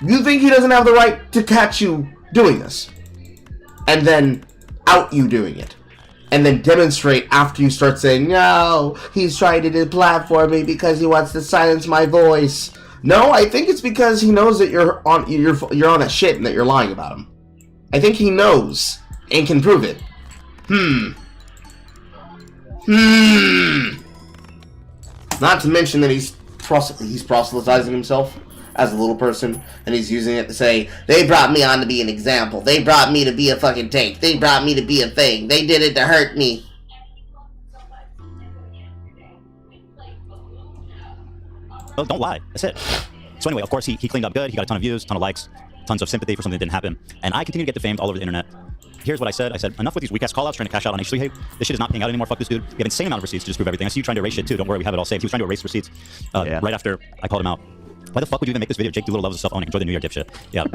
You think he doesn't have the right to catch you doing this, and then out you doing it, and then demonstrate after you start saying, no, he's trying to deplatform me because he wants to silence my voice. No, I think it's because he knows that you're on a shit and that you're lying about him. I think he knows and can prove it. Not to mention that he's proselytizing himself as a little person, and he's using it to say, they brought me on to be an example. They brought me to be a fucking tank. They brought me to be a thing. They did it to hurt me. Oh, don't lie. That's it. So anyway, of course, he cleaned up good. He got a ton of views, ton of likes, tons of sympathy for something that didn't happen. And I continue to get defamed all over the internet. Here's what I said. I said, enough with these weak-ass call-outs trying to cash out on H3 hate. This shit is not paying out anymore. Fuck this dude. You have an insane amount of receipts to disprove everything. I see you trying to erase shit too. Don't worry, we have it all saved. He was trying to erase receipts right after I called him out. Why the fuck would you even make this video? Jake Doolittle loves his stuff. Enjoy the New Year, dipshit. Yeah.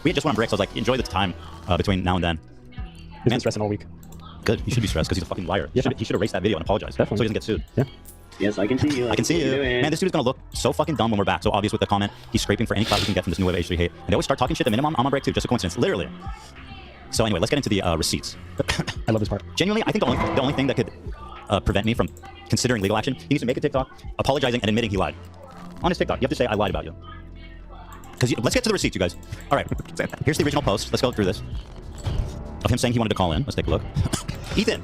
We had just went on break, so I was like, enjoy the time between now and then. He's been stressing all week. Good. He should be stressed because he's a fucking liar. Yeah. He should erase that video and apologize. Definitely. So he doesn't get sued. Yeah. Yes, I can see you. I can see you. Man, this dude is going to look so fucking dumb when we're back. So obvious with the comment. He's scraping for any clout he can get from this new wave of H3 hate. And they always start talking shit the minute I'm on break too. Just a coincidence. Literally. So anyway, let's get into the receipts. I love this part. Genuinely, I think the only thing that could prevent me from considering legal action, he needs to make a TikTok apologizing and admitting he lied. On his TikTok, you have to say, I lied about you. Because let's get to the receipts, you guys. All right, here's the original post. Let's go through this. Of him saying he wanted to call in. Let's take a look. Ethan,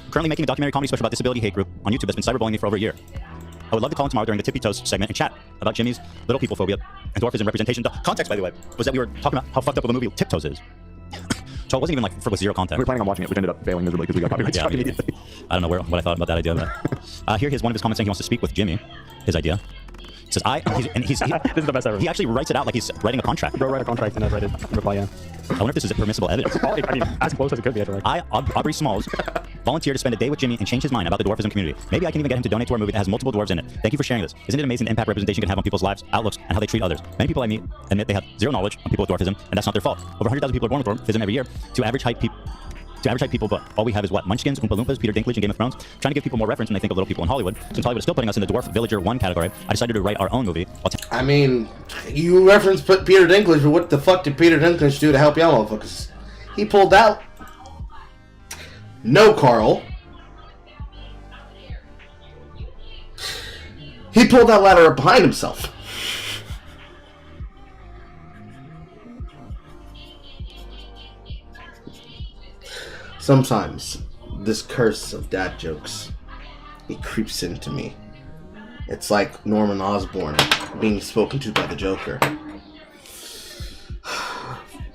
currently making a documentary comedy special about disability hate group on YouTube that's been cyberbullying me for over a year. I would love to call in tomorrow during the Tippy Toast segment and chat about Jimmy's little people phobia and dwarfism representation. The context, by the way, was that we were talking about how fucked up of a movie Tiptoes is. So it wasn't even like with zero context. We were planning on watching it, which ended up failing miserably because we got copyright struck immediately. I don't know what I thought about that idea. But, here, here's one of his comments saying he wants to speak with Jimmy. His idea. He says, this is the best ever. He actually writes it out like he's writing a contract. Bro, write a contract and I write it. Reply, yeah. I wonder if this is permissible evidence. I mean, as close as it could be, I feel like. Aubrey Smalls, volunteered to spend a day with Jimmy and change his mind about the dwarfism community. Maybe I can even get him to donate to our movie that has multiple dwarves in it. Thank you for sharing this. Isn't it amazing the impact representation can have on people's lives, outlooks, and how they treat others? Many people I meet admit they have zero knowledge on people with dwarfism, and that's not their fault. Over 100,000 people are born with dwarfism every year. To average height people, but all we have is what? Munchkins, Oompa Loompas, Peter Dinklage, and Game of Thrones? Trying to give people more reference when they think of little people in Hollywood. Since Hollywood is still putting us in the Dwarf Villager 1 category, I decided to write our own movie. I mean, you referenced Peter Dinklage, but what the fuck did Peter Dinklage do to help y'all motherfuckers? He pulled out. No, Carl. He pulled that ladder up behind himself. Sometimes, this curse of dad jokes, it creeps into me. It's like Norman Osborn being spoken to by the Joker.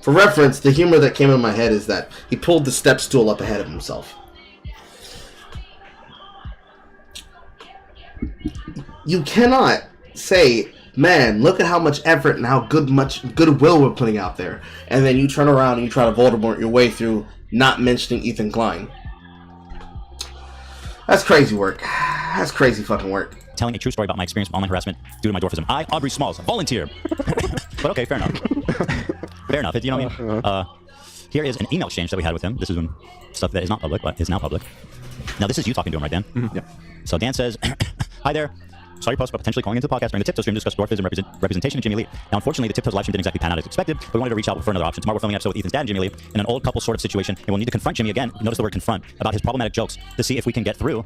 For reference, the humor that came in my head is that he pulled the step stool up ahead of himself. You cannot say, man, look at how much effort and how much goodwill we're putting out there, and then you turn around and you try to Voldemort your way through not mentioning Ethan Klein. That's crazy work. That's crazy fucking work. Telling a true story about my experience with online harassment due to my dwarfism. I, Aubrey Smalls, volunteer. But okay, fair enough. Fair enough. You know what I mean? Here is an email exchange that we had with him. This is when stuff that is not public, but is now public. Now, this is you talking to him, right, Dan? Mm-hmm. Yeah. So Dan says, hi there. Saw your post about potentially calling into the podcast during the Tiptoes stream to discuss dwarfism representation of Jimmy Lee. Now, unfortunately, the Tiptoes live stream didn't exactly pan out as expected, but we wanted to reach out for another option. Tomorrow, we're filming an episode with Ethan's dad and Jimmy Lee in an old couple sort of situation, and we'll need to confront Jimmy again. Notice the word confront about his problematic jokes to see if we can get through.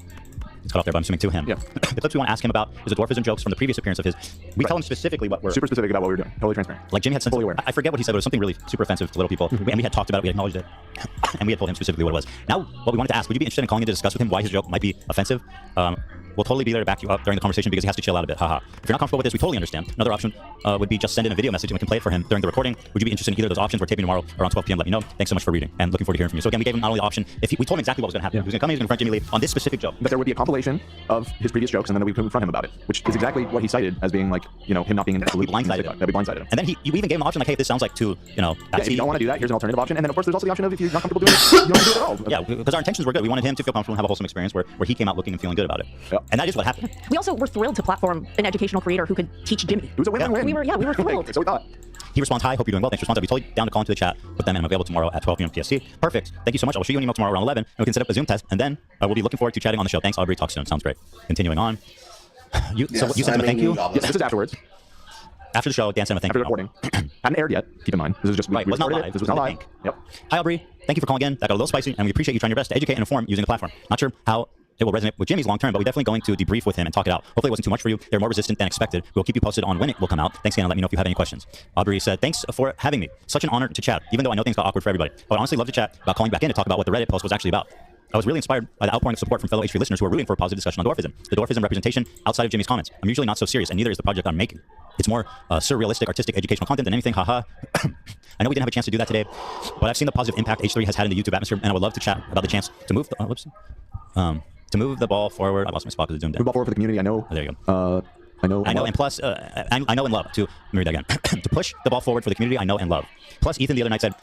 It's cut off there, but I'm assuming to him. Yeah. The clips we want to ask him about is the dwarfism jokes from the previous appearance of his. We tell him specifically what we're... Super specific about what we were doing. Totally transparent. Like Jimmy had fully aware. I forget what he said, but it was something really super offensive to little people. And we had talked about it, we had acknowledged it. And we had told him specifically what it was. Now, what we wanted to ask, would you be interested in calling in to discuss with him why his joke might be offensive? We'll totally be there to back you up during the conversation because he has to chill out a bit. Haha. If you're not comfortable with this, we totally understand. Another option would be just send in a video message and we can play it for him during the recording. Would you be interested in either of those options? We're taping tomorrow around 12 p.m. Let me know. Thanks so much for reading and looking forward to hearing from you. So again, we gave him not only the option, we told him exactly what was going to happen. Yeah. He was going to come in, he was going to confront Jimmy Lee on this specific joke. That there would be a compilation of his previous jokes and then we could confront him about it, which is exactly what he cited as being like, you know, him not being in absolutely blindsided him. That'd be blindsided him. And then you even gave him the option like, hey, if this sounds like too, you know, yeah, if you don't want to do that, here's an alternative option. And then of course there's also the option of if you're not comfortable doing it, you don't do it at all. Yeah, because our intentions were good. We wanted him to feel comfortable and have a wholesome experience where he came out looking and feeling good about it. Yeah. And that is what happened. We also were thrilled to platform an educational creator who could teach Jimmy. It was a win-win. We were thrilled. So we thought. He responds, hi, hope you're doing well. Thanks for responding. I'll be totally down to call into the chat with them and I'm available tomorrow at 12 p.m. PST. Perfect. Thank you so much. I'll shoot you an email tomorrow around 11 and we can set up a Zoom test and then we'll be looking forward to chatting on the show. Thanks, Aubrey. Talk soon. Sounds great. Continuing on. So you sent him a thank you? Yes, this is afterwards. After the show, Dan sent him a thank you. After recording. Hadn't aired yet, keep in mind. This is just, right, was not live. This was not live. Yep. Hi, Aubrey. Thank you for calling in. That got a little spicy and we appreciate you trying your best to educate and inform using the platform. Not sure how it will resonate with Jimmy's long term, but we're definitely going to debrief with him and talk it out. Hopefully it wasn't too much for you. They're more resistant than expected. We'll keep you posted on when it will come out. Thanks again and let me know if you have any questions. Aubrey said, thanks for having me. Such an honor to chat, even though I know things got awkward for everybody. I would honestly love to chat about calling back in to talk about what the Reddit post was actually about. I was really inspired by the outpouring of support from fellow H3 listeners who are rooting for a positive discussion on dwarfism, the dwarfism representation outside of Jimmy's comments. I'm usually not so serious, and neither is the project I'm making. It's more surrealistic, artistic, educational content than anything, haha. I know we didn't have a chance to do that today, but I've seen the positive impact H3 has had in the YouTube atmosphere, and I would love to chat about the chance to move to move the ball forward. I lost my spot because it's zoomed in. Move the ball forward for the community. I know. Oh, there you go. I know, and plus, I know and love. Let me read that again. To push the ball forward for the community, I know and love. Plus, Ethan the other night said,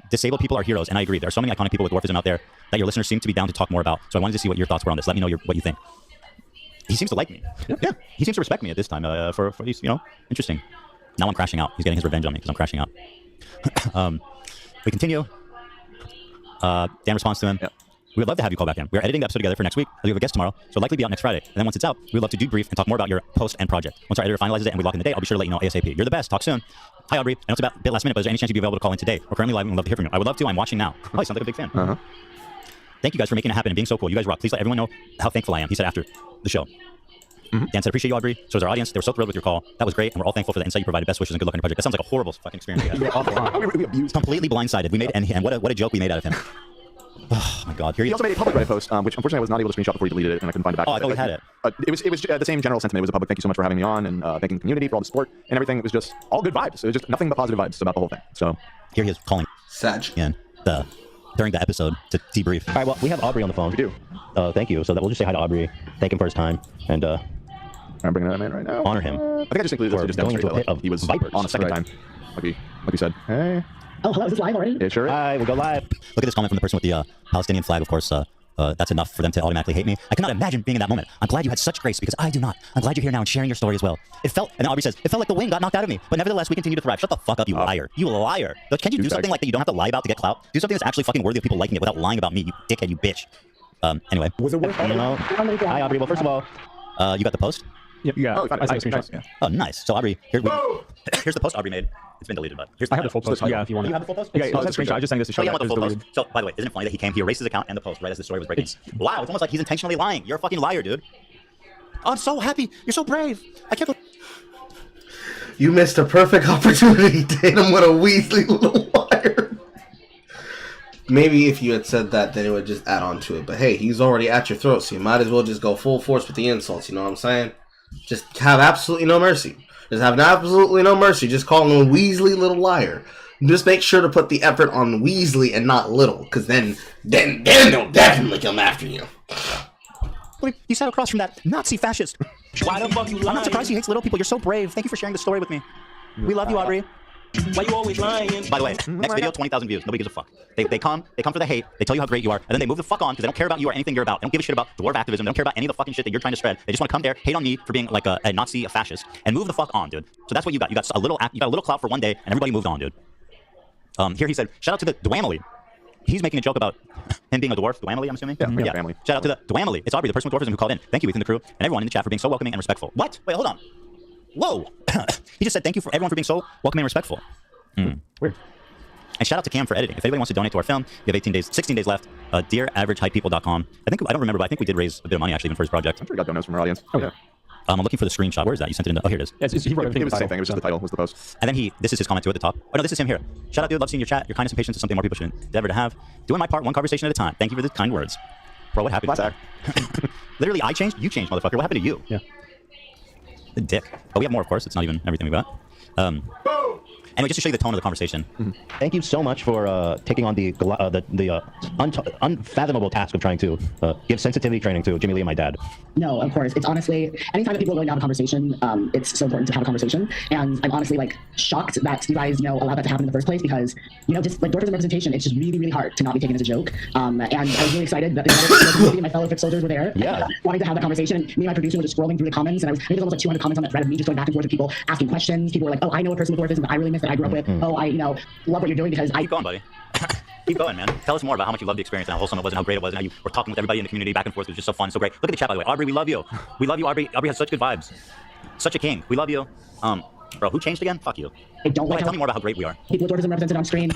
disabled people are heroes, and I agree. There are so many iconic people with dwarfism out there that your listeners seem to be down to talk more about. So I wanted to see what your thoughts were on this. Let me know what you think. He seems to like me. Yeah. He seems to respect me at this time for these, interesting. Now I'm crashing out. He's getting his revenge on me because I'm crashing out. We continue. Dan responds to him. Yeah. We would love to have you call back in. We are editing the episode together for next week. We have a guest tomorrow, so it'll likely be out next Friday. And then once it's out, we would love to debrief and talk more about your post and project. Once our editor finalizes it and we lock in the date, I'll be sure to let you know ASAP. You're the best. Talk soon. Hi, Aubrey. I know it's a bit last minute, but is there any chance you'd be available to call in today? We're currently live and we'd love to hear from you. I would love to. I'm watching now. Oh, you sound like a big fan. Uh-huh. Thank you guys for making it happen and being so cool. You guys rock. Please let everyone know how thankful I am. He said after the show. Mm-hmm. Dan said, appreciate you, Aubrey. So is our audience. They were so thrilled with your call. That was great. And we're all thankful for the insight you provided. Best wishes and good luck in your project. That sounds like a horrible fucking experience. We completely blindsided. We made and what a joke we made out of him. Oh my God! He also made a public Reddit post, which unfortunately I was not able to screenshot before he deleted it, and I couldn't find it back. Oh, I thought we had it. It was the same general sentiment. It was a public thank you so much for having me on, and thanking the community for all the support and everything. It was just all good vibes. It was just nothing but positive vibes about the whole thing. So here he is calling Sag during the episode to debrief. All right, well, we have Aubrey on the phone. We do. Thank you. So that we'll just say hi to Aubrey, thank him for his time, and I'm bringing that in right now. Honor him. I think I just included this to just demonstrate that he was vipers, on a second time, like he said. Hey. Oh, hello, is this live already? Yeah, sure. Hi, we'll go live. Look at this comment from the person with the Palestinian flag, of course. That's enough for them to automatically hate me. I cannot imagine being in that moment. I'm glad you had such grace because I do not. I'm glad you're here now and sharing your story as well. And then Aubrey says, it felt like the wind got knocked out of me, but nevertheless, we continue to thrive. Shut the fuck up, you liar. You liar. Can't you do something like that you don't have to lie about to get clout? Do something that's actually fucking worthy of people liking it without lying about me, you dickhead, you bitch. Anyway. Was it worth it? Hi, Aubrey. Well, first of all, you got the post? Yep, yeah. Oh, I see nice. Oh, nice. So Aubrey, here's the post Aubrey made. It's been deleted, but I have the full post. Yeah, if you want. You have the full post? Yeah, it's a screenshot. I just saying this to show. You want the full post? So, by the way, isn't it funny that he came? He erased his account and the post right as the story was breaking. Wow, it's almost like he's intentionally lying. You're a fucking liar, dude. Oh, I'm so happy. You're so brave. I can't. You missed a perfect opportunity to hit him with a Weasley little liar. Maybe if you had said that, then it would just add on to it. But hey, he's already at your throat, so you might as well just go full force with the insults. You know what I'm saying? Just have absolutely no mercy. Just have absolutely no mercy. Just call him a Weasley little liar. Just make sure to put the effort on Weasley and not little, because then they'll definitely come after you. You sat across from that Nazi fascist. Why the fuck you lying? I'm not surprised he hates little people. You're so brave. Thank you for sharing the story with me. We love you, Aubrey. Why you always lying? By the way, next video, 20,000 views. Nobody gives a fuck. They come for the hate. They tell you how great you are, and then they move the fuck on because they don't care about you or anything you're about. They don't give a shit about dwarf activism. They don't care about any of the fucking shit that you're trying to spread. They just want to come there, hate on me for being like a Nazi, a fascist, and move the fuck on, dude. So that's what you got. You got a little clout for one day, and everybody moved on, dude. Here he said, shout out to the Dwamily. He's making a joke about him being a dwarf. Dwamily, I'm assuming? Yeah, family. Shout out to the Dwamily. It's Aubrey, the person with dwarfism who called in. Thank you, Ethan, the crew, and everyone in the chat for being so welcoming and respectful. What? Wait, hold on. Whoa. He just said thank you for everyone for being so welcoming and respectful. Weird. And shout out to Cam for editing. If anybody wants to donate to our film, you have 16 days left. DearAverageHypeople.com. I don't remember, but I think we did raise a bit of money actually even for his project. I'm sure we got donations from our audience. Oh, yeah. I'm looking for the screenshot. Where is that? You sent it in. Oh, here it is. Yeah, he wrote it was the same thing. It was just the title was the post. And then this is his comment too at the top. Oh, no, this is him here. Shout out, dude. Love seeing your chat. Your kindness and patience is something more people should endeavor to have. Doing my part, one conversation at a time. Thank you for the kind words. Bro, what happened? Literally, I changed. You changed, motherfucker. What happened to you? Yeah. The dick. Oh, we have more, of course. It's not even everything we got. Anyway, just to show you the tone of the conversation. Thank you so much for taking on the unfathomable task of trying to give sensitivity training to Jimmy Lee and my dad. No, of course. It's honestly, anytime that people are going to have a conversation, it's so important to have a conversation. And I'm honestly shocked that you guys, allowed that to happen in the first place because, just dwarfism representation, it's just really, really hard to not be taken as a joke. And I was really excited that me and my fellow Fix soldiers were there. Yeah. Wanting to have that conversation. And me and my producer were just scrolling through the comments, and I think there was almost 200 comments on that thread of me just going back and forth with people asking questions. People were like, oh, I know a person with dwarfism that I really miss that I grew up with. Oh, I, love what you're doing because Keep going, buddy. Keep going, man. Tell us more about how much you loved the experience and how wholesome it was and how great it was and how you were talking with everybody in the community back and forth. It was just so fun, so great. Look at the chat, by the way. Aubrey, we love you. We love you, Aubrey. Aubrey has such good vibes. Such a king. We love you. Bro, who changed again? Fuck you. I don't like tell me more about how great we are. People with dwarfism represented on screen.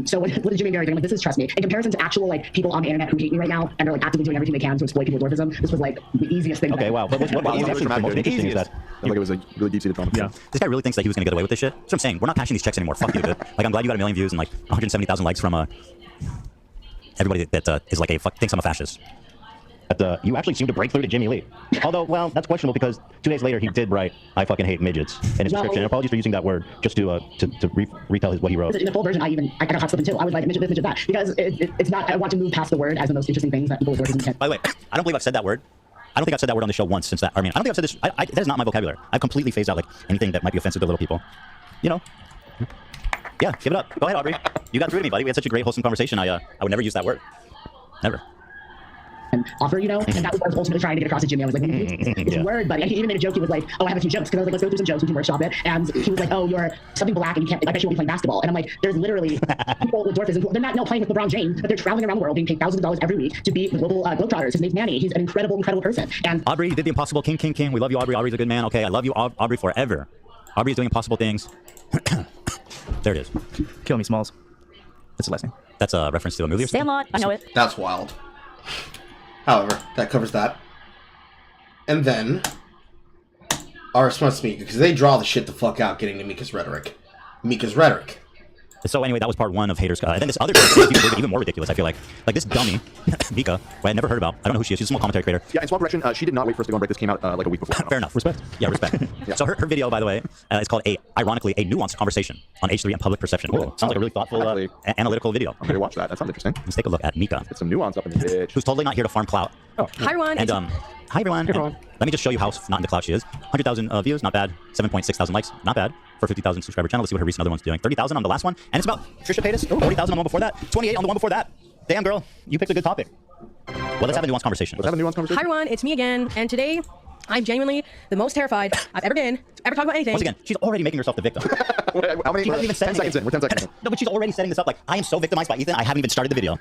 So what is Jimmy and Barry doing? This is, trust me, in comparison to actual people on the internet who hate me right now and are actively doing everything they can to exploit people with dwarfism, this was the easiest thing. Okay, wow. But what interesting is that it was a really deep-seated drama. Yeah. This guy really thinks that he was gonna get away with this shit. That's what I'm saying. We're not cashing these checks anymore. Fuck you, dude. I'm glad you got 1 million views and 170,000 likes from everybody that is like thinks I'm a fascist. But you actually seem to break through to Jimmy Lee. Although, well, that's questionable because 2 days later he did write "I fucking hate midgets" in his description. And apologies for using that word just to retell what he wrote. In the full version, I got hot slipping too. I was like, midget this, midget that, because it's not. I want to move past the word as the most interesting things that people with dwarfism can. By the way, I don't believe I've said that word. I don't think I've said that word on the show once since that. I mean, I don't think I've said this. That is not my vocabulary. I've completely phased out like anything that might be offensive to little people. You know. Yeah, give it up. Go ahead, Aubrey. You got through to me, buddy. We had such a great, wholesome conversation. I would never use that word. Never. And offer, and that was what I was ultimately trying to get across to Jimmy. I was like, it's a word, buddy. He even made a joke. He was like, oh, I have a few jokes. Because I was like, let's go through some jokes. We can workshop it. And he was like, oh, you're something black and you can't, I bet you won't be playing basketball. And I'm like, there's literally people with dwarfism. They're not playing with LeBron James, but they're traveling around the world, being paid thousands of dollars every week to be global Globetrotters. His name's Manny. He's an incredible person. And Aubrey, you did the impossible. King. We love you, Aubrey. Aubrey's a good man. Okay, I love you, Aubrey, forever. Aubrey's doing impossible things. There it is. Kill me, Smalls. That's the last name. That's a reference to a movie or something? Sandlot. I know it. That's wild. However, that covers that. And then our response to Mika, because they draw the shit the fuck out getting to Mika's rhetoric. So anyway, that was part one of haters. And then this other person is even more ridiculous, I feel like. Like this dummy, Mika, who I had never heard about. I don't know who she is. She's a small commentary creator. Yeah, in small correction, she did not wait for us to go on break. This came out like a week before. Fair enough. Respect. Yeah, respect. Yeah. So her video, by the way, is called, ironically, a nuanced conversation on H3 and public perception. Cool. Sounds like a really thoughtful, analytical video. I'm going to watch that. That sounds interesting. Let's take a look at Mika. Get some nuance up in the bitch. Who's totally not here to farm clout. Oh. Hi, everyone. And, hi, everyone. Let me just show you how not into clout she is. 100,000 views, not bad. 7.6 thousand likes, not bad. For 50,000 subscriber channel. Let's see what her recent other one's doing. 30,000 on the last one. And it's about Trisha Paytas. 40,000 on the one before that. 28 on the one before that. Damn, girl. You picked a good topic. Well, let's have a nuanced conversation. Hi, everyone. It's me again. And today, I'm genuinely the most terrified I've ever been to ever talk about anything. Once again, she's already making herself the victim. How many? She hasn't even said 10 seconds in. We're 10 seconds in. No, but she's already setting this up like, I am so victimized by Ethan, I haven't even started the video.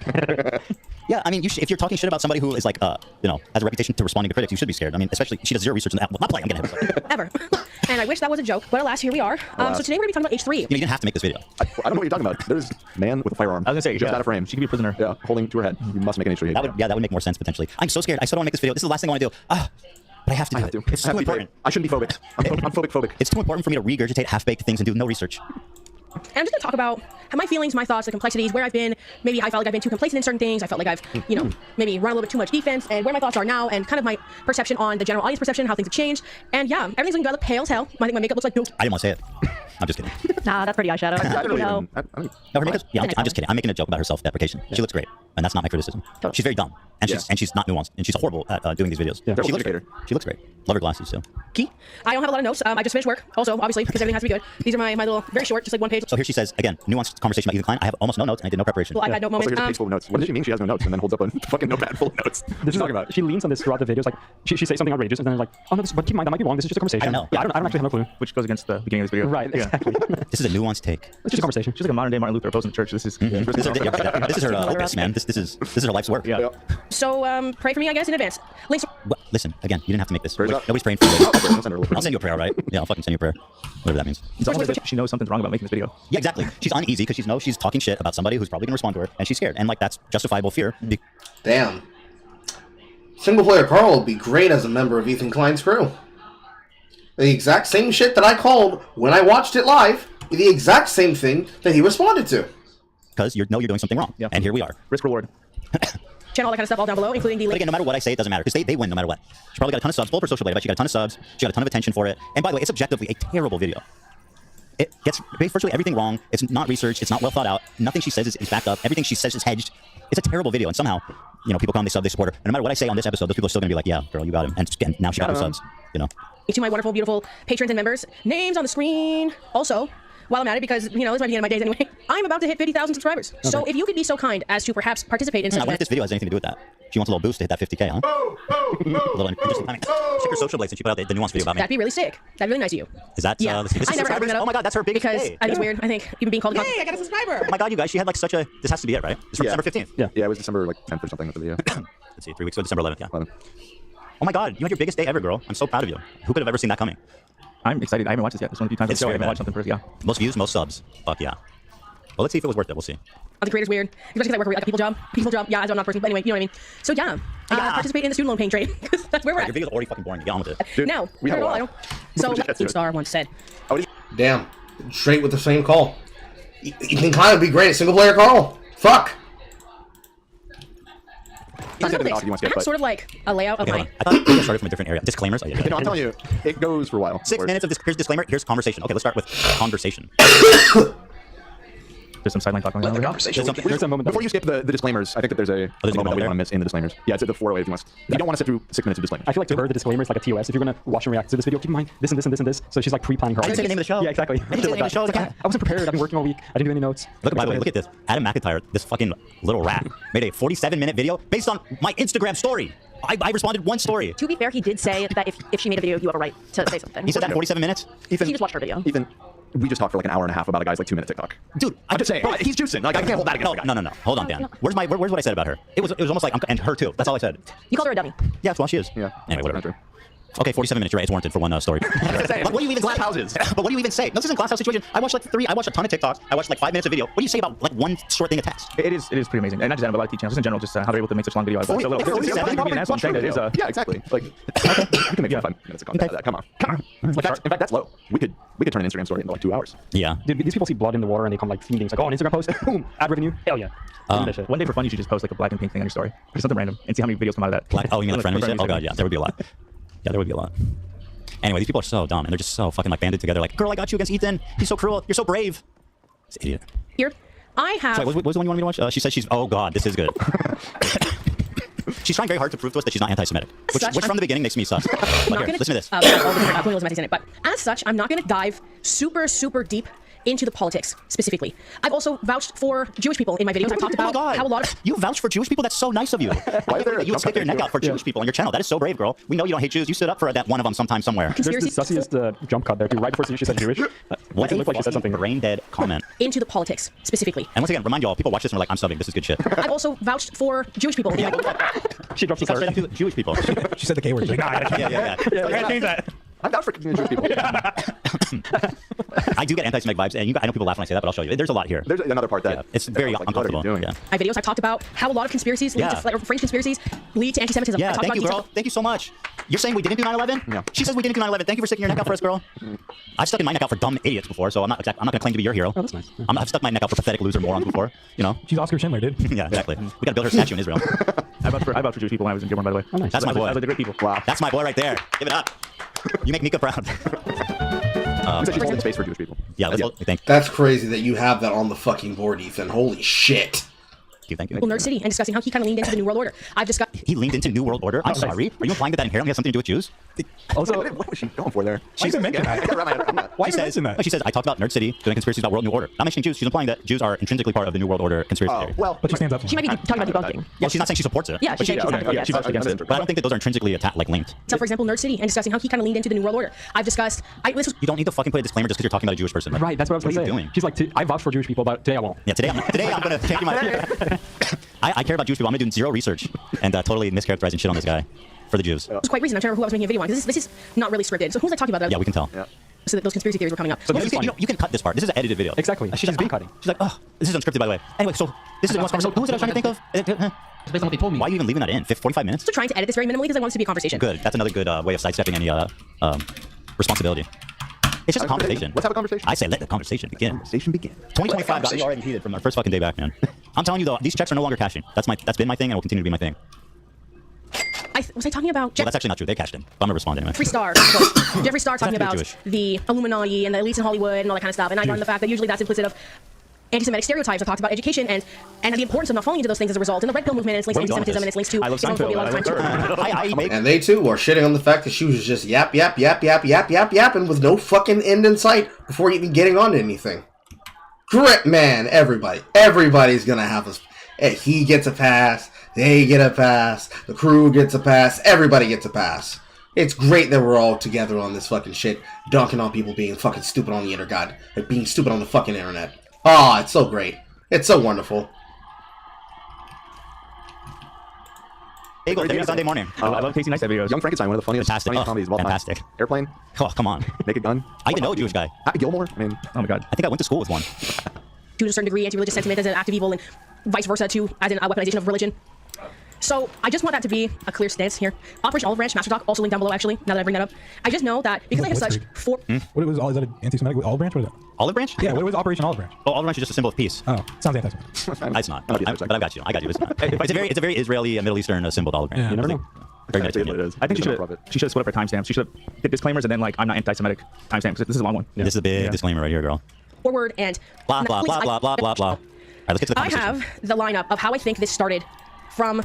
Yeah, I mean, if you're talking shit about somebody who is like, has a reputation to responding to critics, you should be scared. I mean, especially, she does zero research on that. Well, not playing, I'm getting hit. Ever. And I wish that was a joke, but alas, here we are. So today we're going to be talking about H3. You didn't have to make this video. I don't know what you're talking about. There's a man with a firearm. I was going to say, just out of frame. She could be a prisoner. Yeah, holding to her head. You must make an H3. That would make more sense, potentially. I'm so scared. I still don't want to make this video. This is the last thing I want to do. But I have to do it. It's too important. I shouldn't be phobic. I'm phobic. It's too important for me to regurgitate half-baked things and do no research. And I'm just going to talk about my feelings, my thoughts, the complexities, where I've been. Maybe I felt like I've been too complacent in certain things. I felt like I've, maybe run a little bit too much defense, and where my thoughts are now, and kind of my perception on the general audience perception, how things have changed. And yeah, everything's looking good. I look pale as hell. I think my makeup looks like dope. I didn't want to say it. I'm just kidding. Nah, that's pretty eyeshadow. No, her makeup's, I'm just kidding. I'm making a joke about her self-deprecation. She looks great, and that's not my criticism. She's very dumb, and she's not nuanced, and she's horrible at doing these videos. She looks great. She looks great. Love her glasses too. Key. I don't have a lot of notes. I just finished work. Also, obviously, because everything has to be good. These are my little, very short, just like one page. So here she says again, nuanced conversation about Ethan Klein. I have almost no notes, and I did no preparation. Well, I had no moment. Also, here's a page full of notes. What does she mean she has no notes, and then holds up a fucking notepad full of notes? This is talking about. She leans on this throughout the videos. Like she says something outrageous, and then like, oh no, but keep in mind that might be wrong. This is just a conversation. I don't know. Yeah, I don't actually have no clue. Which goes against the beginning of this video. Right. Exactly. This is a nuanced take. It's just a conversation. She's like a modern day Martin Luther opposing the church. This is this is her opus, man. This is her life's work. Yeah. So pray for me, I guess, in advance. Links. Well, listen, again, you didn't have to make this. Nobody's praying for you. I'll send you a prayer, right? Yeah, I'll fucking send you a prayer. Whatever that means. It's almost as if she knows something's wrong about making this video. Yeah, exactly. She's uneasy because she knows she's talking shit about somebody who's probably gonna respond to her, and she's scared. And like that's justifiable fear. Damn. Single player Carl would be great as a member of Ethan Klein's crew. The exact same shit that I called when I watched it live, the exact same thing that he responded to. Because you're doing something wrong. Yeah. And here we are. Risk reward. Channel, all that kind of stuff all down below, including the link. But again, no matter what I say, it doesn't matter because they win no matter what. She probably got a ton of subs. Pull up her social media, but she got a ton of subs. She got a ton of attention for it. And by the way, it's objectively a terrible video. It gets virtually everything wrong. It's not researched. It's not well thought out. Nothing she says is backed up. Everything she says is hedged. It's a terrible video. And somehow, people come, they sub, they support her. And no matter what I say on this episode, those people are still going to be like, yeah, girl, you got him. And now she got her subs, To my wonderful, beautiful patrons and members, names on the screen. Also, while I'm at it, because, this might be the end of my days anyway, I'm about to hit 50,000 subscribers. Okay. So if you could be so kind as to perhaps participate in such I wonder if this video has anything to do with that. She wants a little boost to hit that 50K, huh? A little interesting timing. Check her social blades and she put out the nuanced video about me. That'd be really sick. That'd be really nice of you. Is that, yeah. I never bring that up. Oh my God, that's her biggest Because day. I think it's weird. I think even being called Hey, I got a subscriber. Oh my God, you guys, she had like such a, this has to be it, right? It's from December 15th. Yeah, it was December 10th or something with the video. Let's see, 3 weeks ago, December 11th, yeah. 11. Oh my God, you had your biggest day ever, girl. I'm so proud of you. Who could have ever seen that coming? I'm excited. I haven't watched this yet. This one a few times. It's great, I watched something first, yeah. Most views, most subs. Fuck yeah. Well, let's see if it was worth it. We'll see. The creator's weird, especially because I work for like a people job. Yeah, as I'm not a person, but anyway, you know what I mean. So yeah, participate in the student loan paying trade because that's where we're at. Your video's already fucking boring. Get on with it. Dude, no, not at all. I don't. So like Star once said. Damn, straight with the same call. You can kind of be great at single player Carl. Fuck. Trying to get the doc if you want to I skip, have but sort of like a layout of Okay, my. hold on. I thought we started from a different area. Disclaimers. Oh, yeah, you know, I'm telling you, it goes for a while. 6 minutes of this. Here's disclaimer. Here's conversation. Okay, let's start with conversation. There's some sideline talk going on. There's a moment. Before you skip the disclaimers, I think that there's a there's a moment that we moment want to miss in the disclaimers. Yeah, it's at the 408 if you want. If you don't want to sit through 6 minutes of disclaimers. I feel like to her, the disclaimer is like a TOS. If you're going to watch and react to this video, keep in mind this and this and this and this. So she's like pre-planning her. I didn't say the name of the show. Yeah, exactly. I didn't say the name of the show. I wasn't prepared. I've been working all week. I didn't do any notes. Look, by the way, look at this. Adam McIntyre, this fucking little rat, made a 47-minute video based on my Instagram story. I responded one story. To be fair, he did say that if she made a video, you have a right to say something. He said that in 47 minutes? Ethan, he just watched her video. Ethan, we just talked for like an hour and a half about a guy's like 2-minute TikTok. Dude, I'm just saying. He's juicing. Like I can't hold that against the guy. No. Hold on, Dan. Where's what I said about her? It was almost like, and her too. That's all I said. You called her a dummy. Yeah, well, she is. Yeah. Anyway, whatever. Okay, 47 minutes. You're right. It's warranted for one story. But what do you even glass say? houses? But what do you even say? No, this isn't glass house situation. I watched a ton of TikToks. I watched like 5 minutes of video. What do you say about like one short thing of text? It is pretty amazing, and not just Adam, but a lot of channels, just in general, just how they're able to make such long videos. I'm saying that is yeah, exactly. Like you can make 5 minutes of content out of that. Come on. In fact, that's low. We could turn an Instagram story into like 2 hours. Yeah. Dude, these people see blood in the water and they come like fiending. It's like, oh, an Instagram post, boom, ad revenue, hell yeah. One day for fun, you should just post like a black and pink thing on your story, or something random, and see how many videos come out of that. Black, oh, you mean like friendly shit? Oh god, yeah, there would be a lot. Yeah, there would be a lot. Anyway, these people are so dumb, and they're just so fucking like banded together. Like, girl, I got you against Ethan. He's so cruel. You're so brave. This idiot. Here, I have. Sorry, what was the one you wanted me to watch? She said she's. Oh god, this is good. She's trying very hard to prove to us that she's not anti-Semitic, which from the beginning makes me sus. But here, listen to this. All the different colonialism anti-Semitic, but as such, I'm not going to dive super deep into the politics specifically. I've also vouched for Jewish people in my videos. I've talked about how a lot of you vouch for Jewish people. That's so nice of you. Why is there you stick your neck out for Jewish people on your channel? That is so brave, girl. We know you don't hate Jews. You stood up for that one of them sometime somewhere. There's the sussiest jump cut there too. Right before she said Jewish. What looked like she said something brain dead comment. Into the politics specifically. And once again, remind y'all, people watch this and are like, I'm subbing. This is good shit. I've also vouched for Jewish people. She dropped the Jewish people. She said the K word. Like, yeah. I can't change that. I'm down for Jewish people. I do get anti-Semitic vibes, and I know people laugh when I say that, but I'll show you. There's a lot here. There's another part that it's very uncomfortable. Yeah. My videos, I've talked about how a lot of conspiracies lead to fringe conspiracies lead to anti-Semitism. Yeah, thank you, girl. Thank you so much. You're saying we didn't do 9/11? Yeah. She says we didn't do 9/11. Thank you for sticking your neck out for us, girl. I've stuck my neck out for dumb idiots before, so I'm not going to claim to be your hero. Oh, that's nice. I've stuck my neck out for pathetic loser morons before. You know. She's Oscar Schindler, dude. Yeah, exactly. We got to build her statue in Israel. I vouched for Jewish people when I was in Gilmore, by the way. Oh, nice. That's my boy. I was like the great people. Wow. That's my boy right there. Give it up. You make Mika proud. You said she's holding space for Jewish people. Yeah, thank you. That's crazy that you have that on the fucking board, Ethan. Holy shit. Thank you. Nerd City and discussing how he kind of leaned into the New World Order. I've discussed. He leaned into New World Order? I'm sorry. Are you implying that inherently has something to do with Jews? Also, what was she going for there? Why did you mention that? Why she says that? She says, I talked about Nerd City doing conspiracies about World New Order. Not mentioning Jews. She's implying that Jews are intrinsically part of the New World Order conspiracy theory. Well, but she stands up for She might be talking about debunking. Well, she's not saying she supports it. Yeah, she's saying she's not. She vouched against it. But I don't think that those are intrinsically linked. So, for example, Nerd City and discussing how he kind of leaned into the New World Order. I've discussed. You don't need to fucking put a disclaimer just because you're talking about a Jewish person. Like, right, that's what I was going to say. What are you doing? She's like, I vouch for Jewish people, but today I won't. Yeah, today I'm going to take my... I care about Jewish people. I'm going to do zero research and totally mischaracterizing shit on this guy for the Jews. It was quite recent. I'm trying to remember who I was making a video on. This is not really scripted. So who was I talking about? Yeah, we can tell. Yeah. So that those conspiracy theories were coming up. So you can cut this part. This is an edited video. Exactly. She's been cutting. She's like, oh, this is unscripted, by the way. Anyway, so this is who was it I was trying to think of? Based on what they told me. Why are you even leaving that in? 45 minutes? So trying to edit this very minimally because I want this to be a conversation. Good. That's another good way of sidestepping any responsibility. It's just a conversation. Let's have a conversation. I say let the conversation begin. 2025 got me already heated from our first fucking day back, man. I'm telling you though, these checks are no longer cashing. That's been my thing and will continue to be my thing. Was I talking about? Well, that's actually not true. They cashed in. But I'm gonna respond anyway. Jeffree Star. Jeffree Star talking about the Illuminati and the elites in Hollywood and all that kind of stuff. And I brought in the fact that usually that's implicit of anti-Semitic stereotypes. I talked about education and the importance of not falling into those things as a result. And the Red Pill movement and its links to anti-Semitism and its links to Islamophobia a lot of times. And they too are shitting on the fact that she was just yapping with no fucking end in sight before even getting on to anything. Great, man, everybody's gonna have us. He gets a pass, they get a pass, the crew gets a pass, everybody gets a pass. It's great that we're all together on this fucking shit, dunking on people being fucking stupid on the internet, like being stupid on the fucking internet. Oh, it's so great. It's so wonderful. Bagel, every Sunday morning. I love Casey Neistat videos. Young Frankenstein, one of the funniest comedies of all time. Fantastic. Airplane. Oh, come on. Naked Gun. I even know a Jewish guy. Gilmore. I mean, oh my god. I think I went to school with one. To a certain degree, anti-religious sentiment as an act of evil and vice versa too, as in a weaponization of religion. So I just want that to be a clear stance here. Operation Olive Branch, Master Talk, also linked down below actually, now that I bring that up. I just know that because I have such What was is that an anti-Semitic Olive Branch? What is that? Olive Branch? Yeah, what was Operation Olive Branch? Oh, Olive Branch is just a symbol of peace. Oh, sounds anti-Semitic. It's not. But I got you. I got you. It's a very Israeli, Middle Eastern symbol, the Olive Branch. Yeah, You never know. Very nice. I think she should have split up her timestamps. She should have did disclaimers and then like I'm not anti-Semitic timestamp because this is a long one. This is a big disclaimer right here, girl. forward and Blah blah blah blah blah blah blah. All right, let's get to the I conversation. have the lineup of how I think this started from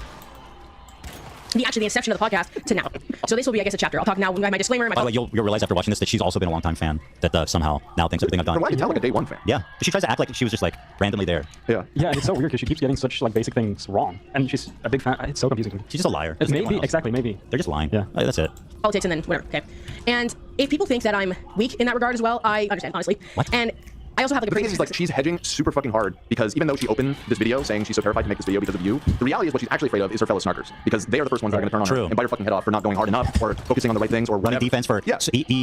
the inception of the podcast to now. So this will be, I guess, a chapter. I'll talk now with my disclaimer. By the way, you'll realize after watching this that she's also been a long-time fan. That somehow now thinks everything I've done. From what I can tell, like a day one fan. Yeah, but she tries to act like she was just like randomly there. Yeah. Yeah, and it's so weird because she keeps getting such like basic things wrong, and she's a big fan. It's so confusing to me. She's just a liar. It's maybe exactly maybe they're just lying. Yeah, that's it. Politics and then whatever. Okay. And if people think that I'm weak in that regard as well, I understand honestly. What? And I also have like a the thing is like she's hedging super fucking hard because even though she opened this video saying she's so terrified to make this video because of you, the reality is what she's actually afraid of is her fellow snarkers because they are the first ones that are going to turn on her and bite her fucking head off for not going hard enough or focusing on the right things or running defense for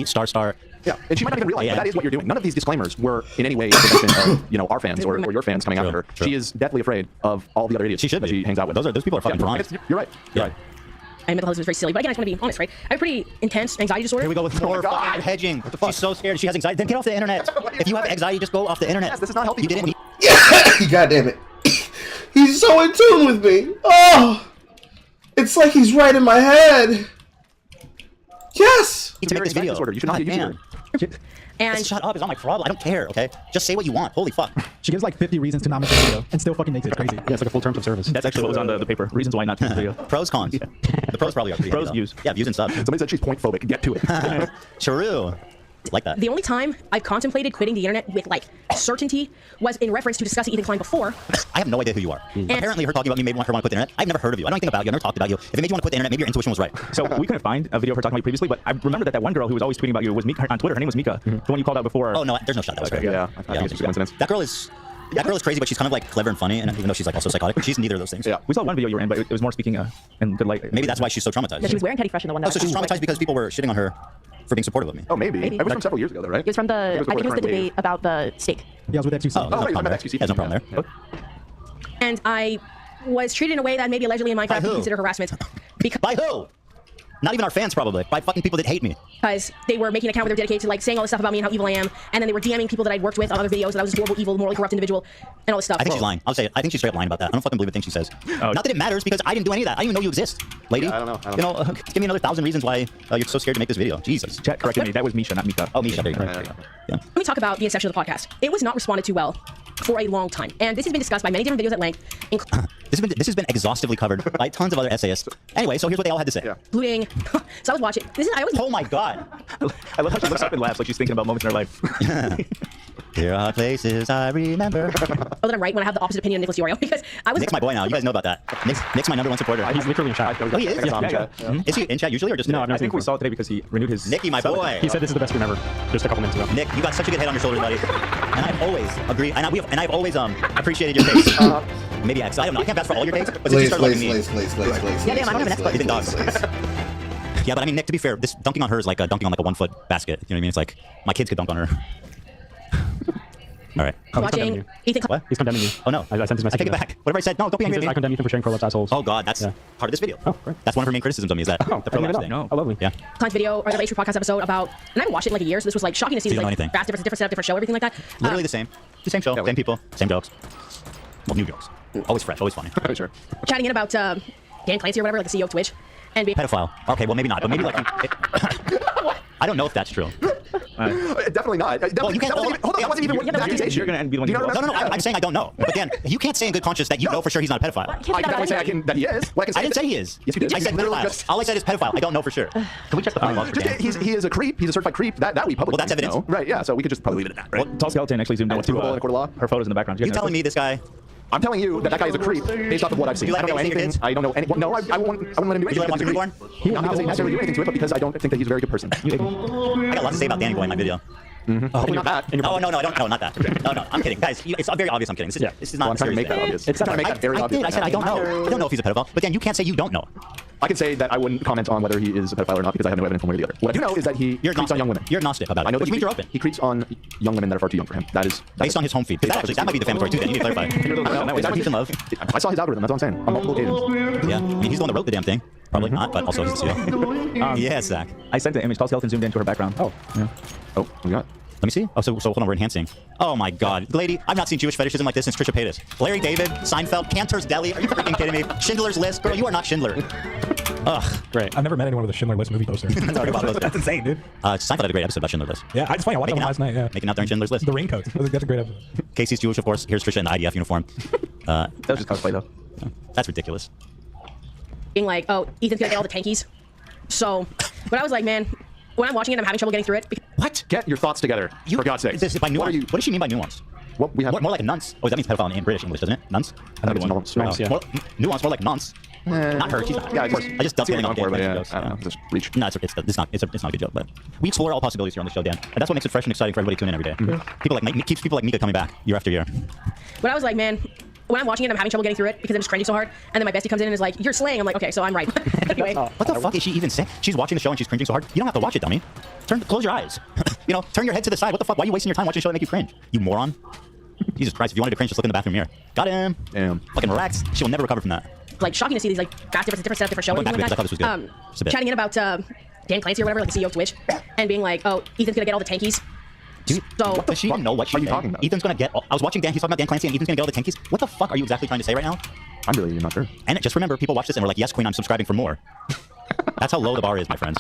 star. Yeah, and she might not even realize that is what you're doing. None of these disclaimers were in any way a prevention of our fans or your fans coming after her. True. She is deathly afraid of all the other idiots she should that she hangs out with. Those people are fucking moronic. You're right. You're right. My mental health is very silly, but again, I just want to be honest, right? I have a pretty intense anxiety disorder. Here we go with more fucking hedging. What the fuck? She's so scared. She has anxiety. Then get off the internet. If you have anxiety, just go off the internet. Yes, this is not healthy. You didn't. God damn it. He's so in tune with me. Oh, it's like he's right in my head. Yes. To make this video. Disorder. You should not be a YouTuber. And shut up. It's not my problem. I don't care. Okay. Just say what you want. Holy fuck. She gives like 50 reasons to not make the video and still fucking makes it crazy. Yeah, it's like a full terms of service. That's actually what was on the paper. Reasons why not to make the video. Pros, cons. The pros probably are pretty Pros, heavy, views. Yeah, views and subs. Somebody said she's point phobic. Get to it. True. Like that. The only time I've contemplated quitting the internet with like certainty was in reference to discussing Ethan Klein before. I have no idea who you are. Apparently, her talking about me made her want to quit the internet. I've never heard of you. I don't think about you. I've never talked about you. If it made you want to quit the internet, maybe your intuition was right. So we couldn't find a video of her talking about you previously, but I remember that one girl who was always tweeting about you was Mika on Twitter. Her name was Mika, the one you called out before. Oh no, there's no shot that was her. Yeah, I think it's just a coincidence. That girl is crazy, but she's kind of like clever and funny, and even though she's like also psychotic, she's neither of those things. Yeah, we saw one video you were in, but it was more speaking in good light. Maybe that's why she's so traumatized. No, she was wearing Teddy Fresh in the one that so she's traumatized because people were shitting on her for being supportive of me. Oh, maybe. It was from several years ago, though, right? It was from the, I think it was the debate about the steak. Yeah, it was with XQC. Oh, right, there's no problem there. And I was treated in a way that maybe allegedly in Minecraft could be considered harassment. By who? Not even our fans, probably. By fucking people that hate me. Because they were making an account where they're dedicated to like saying all this stuff about me and how evil I am, and then they were DMing people that I'd worked with on other videos that I was this horrible, evil, morally corrupt individual, and all this stuff. I think she's lying. I'll say it. I think she's straight up lying about that. I don't fucking believe the thing she says. Not that it matters because I didn't do any of that. I didn't even know you exist, lady. Yeah, I don't know. Give me another 1,000 reasons why you're so scared to make this video. Jesus. Chat corrected me. That was Misha, not Mika. Oh, Misha. There you go. Yeah. Let me talk about the inception of the podcast. It was not responded to well for a long time, and this has been discussed by many different videos at length. This has been exhaustively covered by tons of other essayists. Anyway, so here's what they all had to say. Including, so I was watching. Oh my god! I love how she looks up and laughs like she's thinking about moments in her life. There are places I remember. Oh, that I'm right when I have the opposite opinion of Nicholas Diorio because I was. Nick's my boy now. You guys know about that. Nick's my #1 supporter. He's literally in chat. Oh, he is? Yeah. Is he in chat usually or just No, today? no, I think we saw it today because he renewed his. Nicky, my boy. He said this is the best stream ever, just a couple minutes ago. Nick, you got such a good head on your shoulders, buddy. And I've always agreed, and I've always appreciated your takes. Maybe X. I don't know. I can't vouch for all your takes, but since you started liking me. Yeah, damn, I don't have an expert. You think dogs? Yeah, but I mean, Nick, to be fair, this dunking on her is like dunking on like a 1 foot basket. You know what I mean? It's like my kids could dunk on her. All right. Watching Ethan. What? He's condemning you. Oh no. I sent his message. I take it back. Whatever I said. No, don't be angry He says, at I me. condemn Ethan for sharing pro-life assholes. Oh god, that's part of this video. Oh, right. That's one of her main criticisms of me is that the pro-life thing. Oh, lovely. Yeah. Klein's video or the H3 podcast episode about, and I haven't watched it in like a year, so this was like shocking to see. You don't know Like anything. vast difference, different setup, different show, everything like that. Literally the same. The same show, same people, same jokes. Well, new jokes. Always fresh, always funny. Sure. Chatting in about Dan Clancy or whatever, like the CEO of Twitch, and being Pedophile. Okay, well maybe not, but maybe like. I don't know if that's true. Definitely not. Well, you can't. Hold on, that wasn't even the accusation. You're gonna be the one. No. I'm saying I don't know. But again, you can't say in good conscience that you know for sure he's not a pedophile. I can definitely say that he is. I didn't say he is. Yes, you did. I said pedophile. All I said is pedophile. I don't know for sure. Can we check the phone log for Dan? He is a creep. He's a certified creep. That we publicly Well, that's evidence. know. Right? Yeah. So we could just probably leave it at that. Right? Well, Tall Skeleton actually zoomed in And to provable in a court of law. her photos in the background. You telling me this guy? I'm telling you that guy is a creep based off of what I've seen. You I let don't know him babysit your anything. kids? I don't know any. No, I won't let him do Would you let him watch your anything. newborn? Not because he necessarily do anything to it, but because I don't think that he's a very good person. I got lots to say about Danny Boy in my video. Mm-hmm. Oh, not that. No, I don't. No, not that. No, I'm kidding, guys. It's very obvious. I'm kidding. This is not. Well, I'm trying to make that obvious. It's I'm trying to make that very obvious. I said I don't know. I don't know if he's a pedophile. But Dan, you can't say you don't know. I can say that I wouldn't comment on whether he is a pedophile or not because I have no evidence one way or the other. What I do know is that he creeps on young women. You're agnostic about it. I know that Which means you're open. He creeps on young women that are far too young for him. That is based on his home feed. That might be defamatory too. Dan, you need to clarify. Is that peace and love? I saw his algorithm. That's what I'm saying. On multiple occasions. Yeah, I mean he's the one that wrote the damn thing. Probably not, but also he's the CEO. Yeah, Zach. I sent the image. Tall skeleton zoomed into her background. Oh, yeah. Oh, we got. Let me see. Oh, so hold on, we're enhancing. Oh my God, lady, I've not seen Jewish fetishism like this since Trisha Paytas. Larry David, Seinfeld, Cantor's Deli. Are you freaking kidding me? Schindler's List, girl, you are not Schindler. Ugh, great. I've never met anyone with a Schindler List movie poster. That's insane, dude. Seinfeld had a great episode about Schindler's List. Yeah, it's funny. I watched that one last night. Yeah, making out during Schindler's List. The raincoat. That's a great episode. Casey's Jewish, of course. Here's Trisha in the IDF uniform. That was just cosplay, though. That's ridiculous. Being like, oh, Ethan's gonna get all the tankies. So, but I was like, man, when I'm watching it, I'm having trouble getting through it. What? Get your thoughts together, for God's sake. By nuance. What does she mean by nuance? Well, we have more like a nunce. Oh, that means pedophile in British English, doesn't it? Nunce? I think it's nonce. Nunce, yeah. Nuance, more like nonce. Not her. She's not. Yeah, of course. I just ducked Stealing in on on board, Dan. but yeah, I don't know. Just reach. No, it's not a good joke, but we explore all possibilities here on the show, Dan. And that's what makes it fresh and exciting for everybody to tune in every day. Keeps people like Mika coming back year after year. But I was like, man, when I'm watching it, I'm having trouble getting through it because I'm just cringing so hard. And then my bestie comes in and is like, you're slaying. I'm like, okay, so I'm right. Anyway. What the fuck is she even saying? She's watching the show and she's cringing so hard. You don't have to watch it, dummy. Close your eyes. Turn your head to the side. What the fuck? Why are you wasting your time watching a show that make you cringe? You moron. Jesus Christ, if you wanted to cringe, just look in the bathroom mirror. Got him. Damn. Fucking relax. She will never recover from that. Like, shocking to see these, like, vast different setup, different show. I thought this was good. Chatting in about Dan Clancy or whatever, like the CEO of Twitch, and being like, oh, Ethan's gonna get all the tankies. Dude, does she even know what she's talking about? Ethan's gonna get. I was watching Dan. He's talking about Dan Clancy, and Ethan's gonna get all the tankies. What the fuck are you exactly trying to say right now? I'm really not sure. And just remember, people watch this and we're like, yes, Queen, I'm subscribing for more. That's how low the bar is, my friends.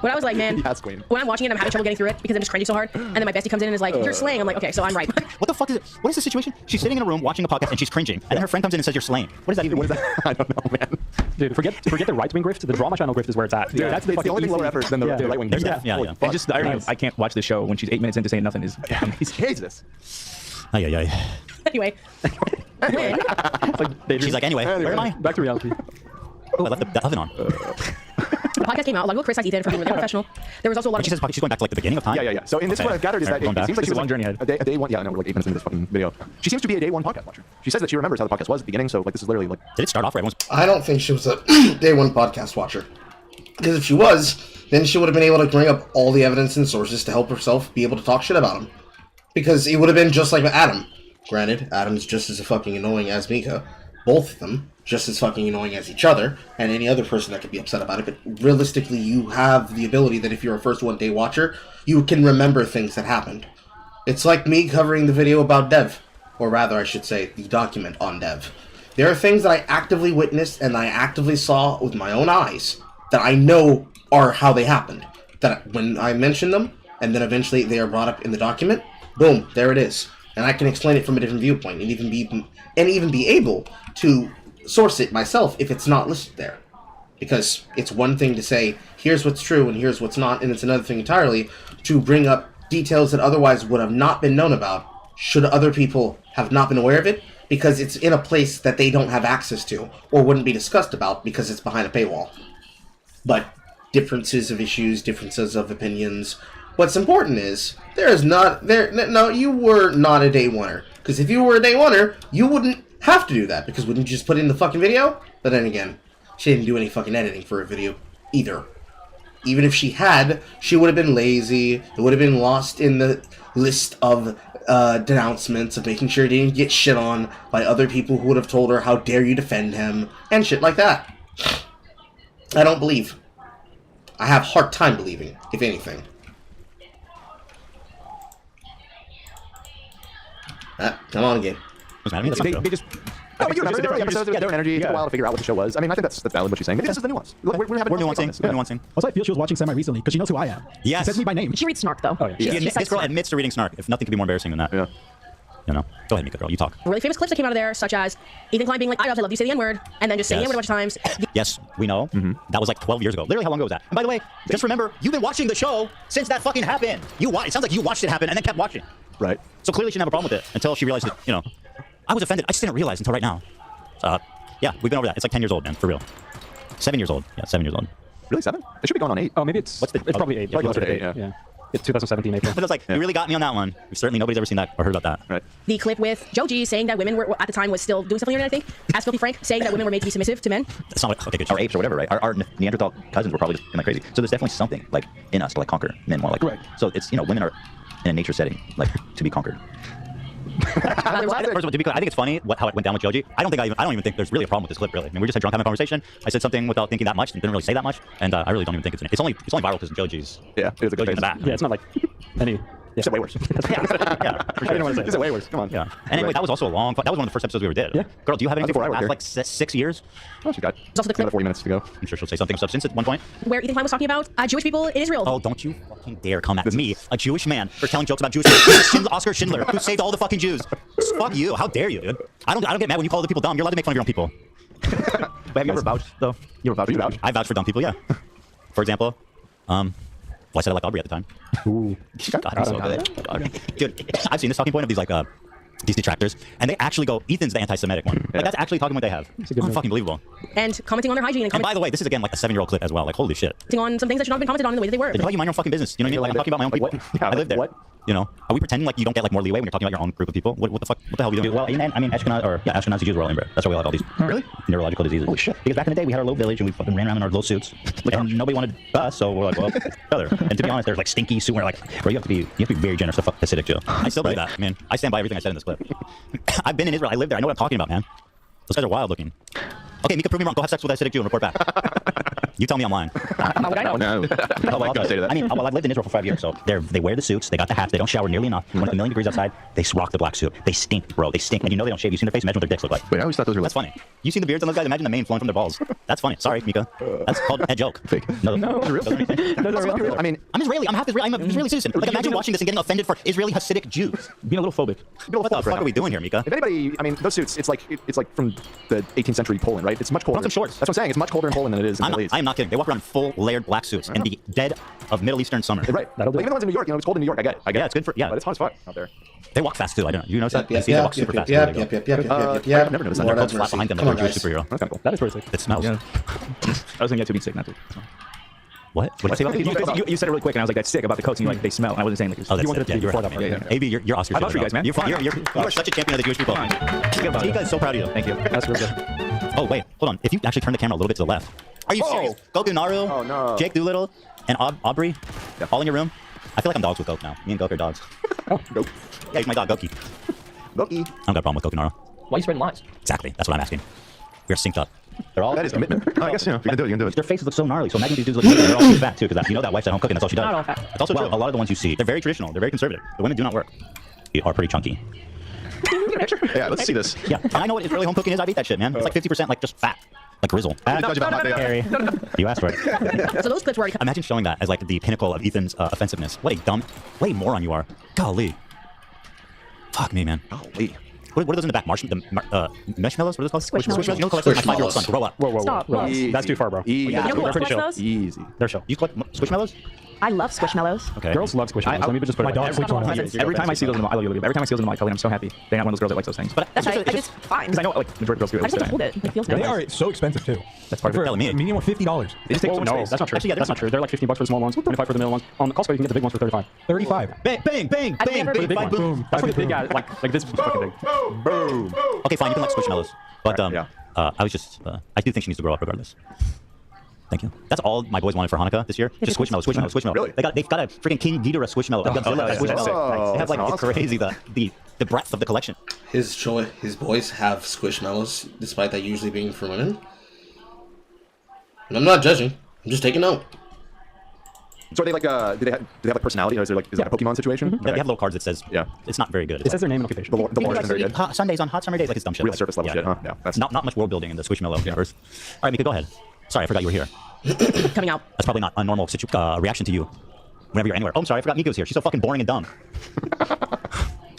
But I was like, man, yes, Queen. When I'm watching it, I'm having trouble getting through it because I'm just cringing so hard. And then my bestie comes in and is like, you're slaying. I'm like, okay, so I'm right. What the fuck is it? What is the situation? She's sitting in a room watching a podcast and she's cringing. And then her friend comes in and says, you're slaying. What does that even mean? I don't know, man. Dude, forget the right-wing grift. The drama channel grift is where it's at. Dude, yeah, that's the only thing lower effort than the right-wing grift. Yeah. And just the irony of I can't watch the show when she's 8 minutes into saying nothing is amazing. Jesus. Anyway. She's like, anyway, where am I? Back to reality. Oh, I left the oven on. The podcast came out. A lot of people criticized Ethan for being really unprofessional. There was also a lot of. She says she's going back to like the beginning of time. Yeah. So in this, what I've gathered is that it seems like she was a long journey ahead. A day one. Yeah, I know. We're like 8 minutes into this fucking video. She seems to be a day one podcast watcher. She says that she remembers how the podcast was at the beginning. So like this is literally like. Did it start off right? I don't think she was a day one podcast watcher. Because if she was, then she would have been able to bring up all the evidence and sources to help herself be able to talk shit about him. Because it would have been just like Adam. Granted, Adam's just as fucking annoying as Mika. Both of them just as fucking annoying as each other, and any other person that could be upset about it, but realistically, you have the ability that if you're a first one-day watcher, you can remember things that happened. It's like me covering the video about Dev, or rather, I should say, the document on Dev. There are things that I actively witnessed and I actively saw with my own eyes that I know are how they happened. That when I mention them, and then eventually they are brought up in the document, boom, there it is. And I can explain it from a different viewpoint, and even be able to source it myself if it's not listed there. Because it's one thing to say, here's what's true and here's what's not, and it's another thing entirely to bring up details that otherwise would have not been known about should other people have not been aware of it, because it's in a place that they don't have access to, or wouldn't be discussed about because it's behind a paywall. But differences of issues, differences of opinions. What's important is, no, you were not a day oneer. Because if you were a day oneer, you wouldn't have to do that, because wouldn't you just put in the fucking video? But then again, she didn't do any fucking editing for a video either. Even if she had, she would have been lazy. It would have been lost in the list of denouncements of making sure he didn't get shit on by other people who would have told her, how dare you defend him, and shit like that. I don't believe. I have a hard time believing, if anything. Come on again. They just. Oh, you remember there were episodes, there was energy. It took a while to figure out what the show was. I mean, I think that's valid what she's saying. Maybe this is the nuance. We're nuancing. We're nuancing. Also, I feel she was watching semi recently because she knows who I am. Yes. She says me by name. She reads Snark though. Oh, yeah. This girl admits to reading Snark. If nothing could be more embarrassing than that. Yeah. You know. Go ahead, Mika, girl. You talk. Really famous clips that came out of there, such as Ethan Klein being like, I love you, say the N-word, and then just saying it a bunch of times. Yes, we know. That was like 12 years ago. Literally, how long ago was that? And by the way, just remember, you've been watching the show since that fucking happened. It sounds like you watched it happen and then kept watching. Right. So clearly she didn't have a problem with it until she realized that, you know, I was offended. I just didn't realize until right now. Yeah, we've been over that. It's like 10 years old, man, for real. 7 years old. Yeah, 7 years old. Really, 7? It should be going on 8. Oh, maybe it's. It's probably 8. Probably closer to 8, yeah. It's 2017 April. But it's like, you really got me on that one. Certainly nobody's ever seen that or heard about that. Right. The clip with Joji saying that women were, at the time, was still doing stuff on the internet, I think. Ask Filthy Frank saying that women were made to be submissive to men. That's not what, okay, good. Our apes or whatever, right? Our Neanderthal cousins were probably just like crazy. So there's definitely something like in us to like conquer men more like. Right. So it's, you know, women are in a nature setting like to be conquered. First of all, to be clear, I think it's funny how it went down with Joji. I don't even think there's really a problem with this clip. Really, I mean, we just had drunk having a conversation. I said something without thinking that much, and didn't really say that much, and I really don't even think it's only viral because Joji's. Yeah, it was a good in the back. Yeah, it's not like any. Yeah. It's way worse. Yeah, for sure. It's way worse. Come on. Yeah. And anyway, that was also a long. That was one of the first episodes we ever did. Yeah. Girl, do you have anything before I for the worked last here. like 6 years? Oh, she's got also the clip another 40 minutes to go. I'm sure she'll say something of substance at one point. Where Ethan Klein was talking about Jewish people in Israel. Oh, don't you fucking dare come at me, a Jewish man, for telling jokes about Jewish people. Oscar Schindler, who saved all the fucking Jews. Fuck you. How dare you, dude? I don't get mad when you call other people dumb. You're allowed to make fun of your own people. But have you ever vouched though? You ever vouched? I vouched for dumb people, yeah. For example, well, I said I liked Aubrey at the time. Ooh. God, he's so good. Dude, I've seen this talking point of these like these detractors, and they actually go, Ethan's the anti-Semitic one. Like, that's actually talking what they have. Unfucking believable. And commenting on their hygiene And by the way, this is again like a 7-year-old clip as well. Like, holy shit. on some things that should not have been commented on in the way that they were. Like, how you mind your own fucking business? You know what I mean? Like, I'm talking about my own people. Yeah, I live there. what? You know, are we pretending like you don't get like more leeway when you're talking about your own group of people? What the fuck? What the hell are we doing? Well, I mean, Ashkenazi Jews were all inbred. That's why we all have all these neurological diseases. Holy shit. Because back in the day, we had our little village and we fucking ran around in our little suits, and nobody wanted us, so we're like, well, brother. And to be honest, there's like stinky suit. We're like, bro, you have to be very generous to fuck Hasidic Jew. I still believe that. I mean, I stand by everything I said in this clip. I've been in Israel. I live there. I know what I'm talking about, man. Those guys are wild looking. Okay, Mika, prove me wrong. Go have sex with a Hasidic Jew and report back. You tell me I'm lying. How would I know? No. I mean, well, I've lived in Israel for 5 years, so they wear the suits, they got the hats, they don't shower nearly enough. When it's a million degrees outside, they rock the black suit. They stink, bro. They stink. And you know they don't shave. You've seen their face. Imagine what their dicks look like. Wait, I always thought those were. That's funny. You seen the beards on those guys? Imagine the mane flowing from their balls. That's funny. Sorry, Mika. That's called a joke. Fake. No. Those are real. I mean, I'm Israeli. I'm half Israeli. I'm an Israeli citizen. Like, imagine watching this and getting offended for Israeli Hasidic Jews. Being a little phobic. What the fuck are we doing here, Mika? if anybody, I mean, those suits, it's like from the 18th century Poland, right? It's much colder. Put on some shorts. That's what I'm saying. It's much colder in Poland than it is in the Middle East. I am not kidding. They walk around in full layered black suits in the dead of Middle Eastern summer. Right. That'll do. Even the ones in New York, you know, it's cold in New York. I get it. Yeah, it's good for But it's hot as fuck out there. They walk fast too. I don't know. You notice that? Yep, They walk super fast. There they go. I've never noticed that. Their They're coats flap behind them like Come they're a on, Jewish guys. superhero. That's kind of cool. That is pretty sick. It smells. Yeah. I was gonna get too sick, not to. So. What? What did I say about You, you said it really quick, and I was like, "That's sick" about the coats, and you're like, "They smell." And I wasn't saying like. Oh, that's You wanted it. it to be You're before right. that part. AB, you're Oscar. I vouch for you guys, man. You are such a champion of the Jewish people. Tika is so proud of you. Thank you. That's really good. Oh wait, hold on. If you actually turn the camera a little bit to the left. Are you serious? Goku Naru, Oh, no. Jake Doolittle, and Aubrey, all in your room. I feel like I'm dogs with Goku now. Me and Goku are dogs. Goku. Yeah, he's my dog, Goki. Goki. I don't got a problem with Goku Naru. Why are you spreading lies? Exactly. That's what I'm asking. We're synced up. They're all. That is commitment. I guess, you know, if you can do it, you can do it. Their faces look so gnarly. So imagine these dudes look good. They're all too fat too, because you know that wife's at home cooking. That's all she does. Not all fat. It's also true. A lot of the ones you see, they're very traditional. They're very conservative. The women do not work. They are pretty chunky. Yeah, let's see this. Yeah, and I know what Israeli home cooking is. I eat that shit, man. It's like 50% like just fat, like grizzle. You asked for it. So those clips were already Imagine showing that as like the pinnacle of Ethan's offensive-ness. What a dumb, what a moron you are. Golly. Fuck me, man. Golly. What are those in the back? Marshmallows? What are those called? Squishmallows. You know, collect my 5-year-old son. Grow up. Whoa. Stop. Easy. That's too far, bro. Easy. You know who They're else pretty collects chill. those? Easy. They're show. You collect Squishmallows? I love Squishmallows. Okay. Girls love Squishmallows. Let me just put My it dog like sleeps on that. it. Every time I see those in the, I love you. Every time I see those in the Kelly, I'm so happy. They're not one of those girls that likes those things. But that's Okay, just, I just fine. Because I know like majority of girls do. I just want to hold it. It feels They nice. are so expensive too. That's part of it. telling me. Medium $50. They just take Whoa, so much no, space. that's not true. Actually, yeah, That's not true. They're like 15 bucks for the small ones, 25 for the middle ones. On Costco, you can get the big ones for 35. 35. bang, bang, bang, I've bang, never- For the big bang, ones. boom. That's for the big guys. Like this is fucking big. Boom. Okay, fine. You can like Squishmallows, but Yeah. I was just, I do think she needs to grow up regardless. Thank you. That's all my boys wanted for Hanukkah this year. Just Squishmallow. Really? They've got a freaking King Ghidorah Squishmallow. Godzilla yeah. Squishmallow. Oh, They have like that's it's crazy the breadth of the collection. His boys have Squishmallows, despite that usually being for women. And I'm not judging. I'm just taking note. So are they like, do they have like personality, or is it like a Pokemon situation? They have little cards that says, Yeah. it's not very good. It says their name and occupation. The lore isn't very good. Hot Sundays on hot summer days, like it's dumb shit. Real Like, surface level shit, huh? Yeah, that's- not much world building in the Squishmallow universe. All right, Mika, go ahead. Sorry, I forgot you were here. coming out. That's probably not a normal reaction to you. Whenever you're anywhere. Oh, I'm sorry, I forgot Mika's here. She's so fucking boring and dumb.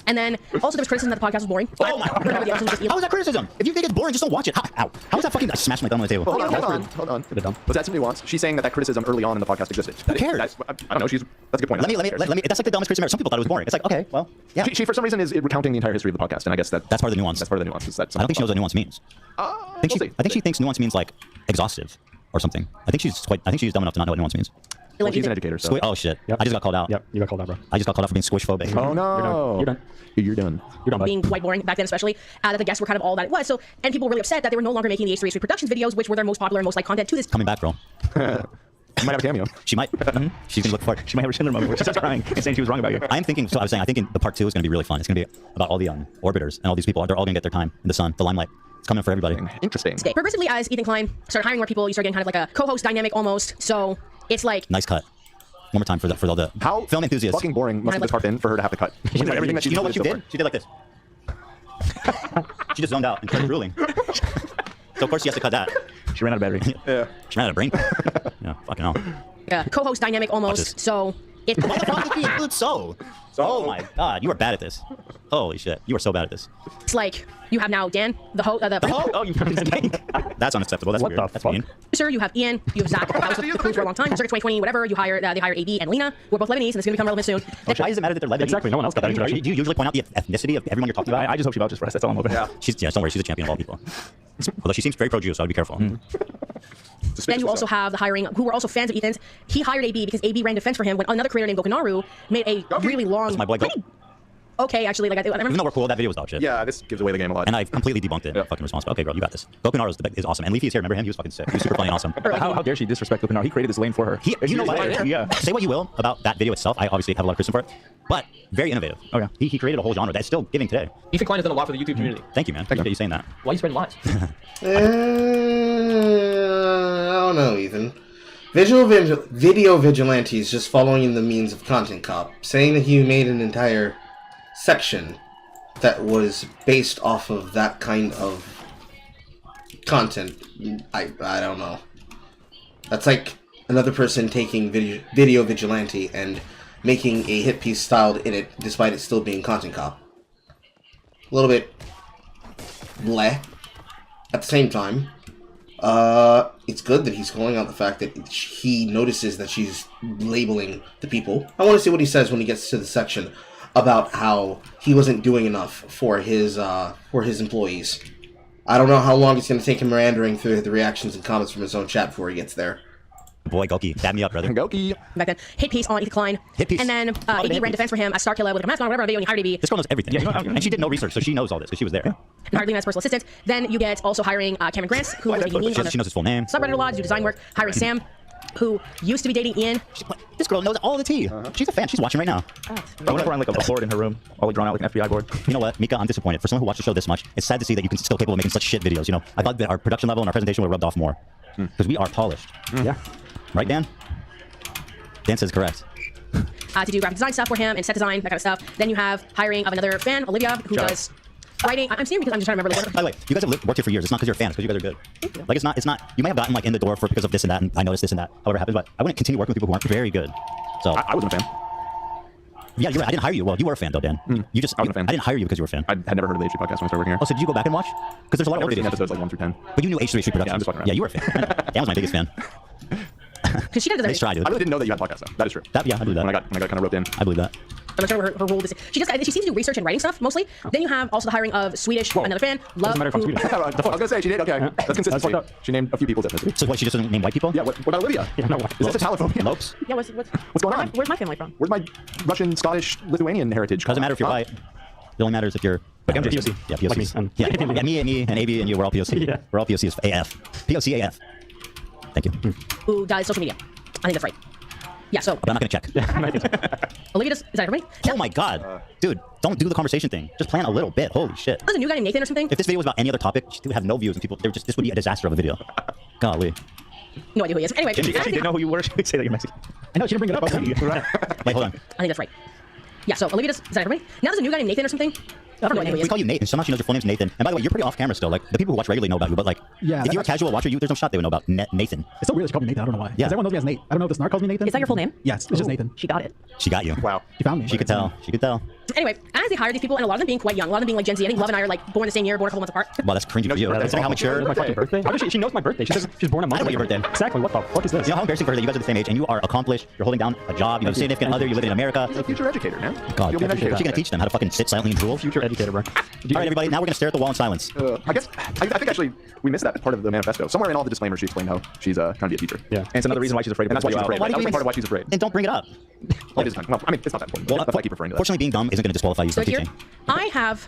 And then also there was criticism that the podcast was boring. Oh my god! How is that criticism? If you think it's boring, just don't watch it. How is that fucking? I smashed my thumb on the table. Hold on. Was that some nuance? She's saying that criticism early on in the podcast existed. Who cares? I don't know. That's a good point. Let me. That's like the dumbest criticism ever. Some people thought it was boring. It's like, okay, well, yeah. She for some reason is recounting the entire history of the podcast, and I guess that's part of the nuance. That's part of the nuance. Is that I don't think she knows what nuance means. I think she thinks nuance means like exhaustive or something. I think she's dumb enough to not know what nuance means. Well, she's an educator, so. Oh shit! I just got called out. Yep, you got called out, bro. I just got called out for being squish phobic. Oh no! You're done. You're done. You're done. Being quite boring back then, especially that the guests were kind of all that it was. So, and people were really upset that they were no longer making the H3H3 Productions videos, which were their most popular and most liked content to this. Coming back, bro. She might have a cameo. She might. She's gonna look for it. She might have a Schindler moment where she starts crying and saying she was wrong about you. I'm thinking. So I was saying. I think the part 2 is gonna be really fun. It's gonna be about all the orbiters and all these people. They're all gonna get their time in the sun, the limelight. It's coming for everybody. Interesting. Progressively, as Ethan Klein started hiring more people, you start getting kind of like a co-host dynamic almost. So it's like Nice cut. One more time for all the film enthusiasts. Fucking boring must have this part been for her to have to cut. Everything that she You know what did she so did? She did like this. She just zoned out and started drooling. So of course she has to cut that. She ran out of battery. Yeah. She ran out of brain. Yeah, fucking hell. co-host dynamic almost. So it's Why the fuck did we include so? Oh my god, you are bad at this. Holy shit, you are so bad at this. It's like you have now Dan, the host. Oh, you That's unacceptable. That's weird. That's mean. Sir, you have Ian, you have Zach. I was with the crew for a long time. Circuit 2020, whatever. You hired, they hired AB and Lena. We're both Lebanese, and it's gonna become relevant soon. Why does it matter that they're Lebanese? Exactly. No one else got that introduction. Do you usually point out the ethnicity of everyone you're talking about? I just hope she vouches for us. That's all I'm hoping. Yeah. Don't worry. She's a champion of all people. Although she seems very pro-Jew, so I'd be careful. Then you also have the hiring, who were also fans of Ethan's. He hired AB because AB ran defense for him when another creator named Gokunaru made a really long. That's my boy. Okay, actually, like I remember. Even though we're cool, that video was dog shit. Yeah, this gives away the game a lot. And I've completely debunked it. Fucking responsible. Okay, girl, you got this. Gokunaru is awesome. And Leafy's here. Remember him? He was fucking sick. He was super funny and awesome. How dare she disrespect Gokunaru? He created this lane for her. You know what? Yeah. Say what you will about that video itself. I obviously have a lot of criticism for it. But very innovative. Okay. He created a whole genre that's still giving today. Ethan Klein has done a lot for the YouTube community. Thank you, man. Thank you for saying that. Why are you spreading lies? I don't know, Ethan. Video vigilantes just following in the means of Content Cop, saying that he made an entire section that was based off of that kind of content. I don't know. That's like another person taking video vigilante and making a hit piece styled in it, despite it still being Content Cop. A little bit bleh. At the same time, it's good that he's calling out the fact that he notices that she's labeling the people. I want to see what he says when he gets to the section about how he wasn't doing enough for his employees. I don't know how long it's going to take him meandering through the reactions and comments from his own chat before he gets there. Boy, Goki, dab me up, brother. Goki. Back then, hit piece on Ethan Klein. Hit piece. And then AB ran defense for him as Star Killer with a mask on, whatever, and he hired AB. This girl knows everything. Yeah, and she did no research, so she knows all this, because she was there. And hired Lena as personal assistant. Then you get also hiring Cameron Grants, who was making memes on She knows his full name. subreddit a lot, to do design work. Hiring Sam, who used to be dating Ian. This girl knows all the tea. She's a fan. She's watching right now. I went around like a board in her room, all drawn out like an FBI board. You know what, Mika, I'm disappointed. For someone who watched the show this much, it's sad to see that you can still capable of making such shit videos. You know, I thought that our production level and our presentation would have rubbed off more. Because we are polished. Yeah. Right, Dan? Dan says correct. To do graphic design stuff for him and set design, that kind of stuff. Then you have hiring of another fan, Olivia, who does writing. I'm saying because I'm just trying to remember. By the way, you guys have worked here for years. It's not because you're fans, because you guys are good. Like, it's not. You might have gotten like in the door because of this and that, and I noticed this and that. However it happens, but I wouldn't continue working with people who aren't very good. So I wasn't a fan. Yeah, you're right. I didn't hire you. Well, you were a fan though, Dan. You just. I wasn't a fan. I didn't hire you because you were a fan. I had never heard of the H3 podcast when I started working here. Oh, so did you go back and watch? Because there's a lot of I've old never seen videos. episodes like 1 through 10. But you knew H3H3 Productions. Yeah, I'm just fucking around. Yeah, you were a fan. Dan was my biggest fan. Because she does Nice try, dude. I really didn't know that you had podcasts though. That is true. Yeah, I believe that. When I got kind of roped in. I believe that. I'm not sure her role is. She seems to do research and writing stuff mostly. Then you have also the hiring of Swedish, another fan, Love. I was gonna say she did. Okay, that's consistency. She named a few people's ethnicity. So what? She just doesn't name white people? Yeah. What about Olivia? Yeah, no. Is this a Italophobia? Lopes? Yeah, what's going on? Where's my family from? Where's my Russian, Scottish, Lithuanian heritage? Doesn't matter if you're white. It only matters if you're. Like I'm POC. Yeah, POC. Like me and AB and you, we're all POC. Yeah. We're all POC as AF. POC AF. Thank you. Who does social media? I think that's right. Yeah, so. But I'm not going to check. Olivia does. Is that everybody? Oh my god. Dude, don't do the conversation thing. Just plan a little bit. Holy shit. There's a new guy named Nathan or something. If this video was about any other topic, it would have no views and people. This would be a disaster of a video. Golly. No idea who he is. Anyway. If she didn't know who you were, she would say that you're Mexican. I know, she didn't bring it up. Wait, hold on. I think that's right. Yeah, so Olivia does. Is that everybody? Now there's a new guy named Nathan or something. I don't know who he is. We call you Nathan. Somehow she knows your full name's Nathan. And by the way, you're pretty off camera still. Like, the people who watch regularly know about you, but like, if you're a casual watcher, there's no shot they would know about Nathan. It's so weird that she called me Nathan. I don't know why. Yeah. Everyone knows me as Nate. I don't know if the Snark calls me Nathan. Is that your full name? Yes, it's just Nathan. She got it. She got you. Wow. She found me. She could tell. She could tell. Anyway, as they hire these people, and a lot of them being quite young, a lot of them being like Gen Z. I think Love and I are like born the same year, born a couple months apart. Well, that's cringy for you. Considering how mature. My fucking birthday. How does she knows my birthday? She says she's born a month. I don't know your birthday. Exactly. What the fuck is this? You know how embarrassing for her that you guys are the same age and you are accomplished. You're holding down a job. You have a significant other. You live in America. You're a future educator, man. God, You'll be an educator. she's gonna teach them how to fucking sit silently and drool. Future educator. educator, bro. All right, everybody. Now we're gonna stare at the wall in silence. I think actually we missed that part of the manifesto. Somewhere in all the disclaimers, she explained how she's trying to be a teacher. Yeah. And it's another reason why she's afraid. And that's why she's afraid. Why do That you was part of why she's afraid. Then don't bring it up. Well, it is kind of, well, I mean, it's not that important. Well, That's why I keep referring to that. Fortunately, being dumb isn't gonna disqualify you So from here, teaching. I have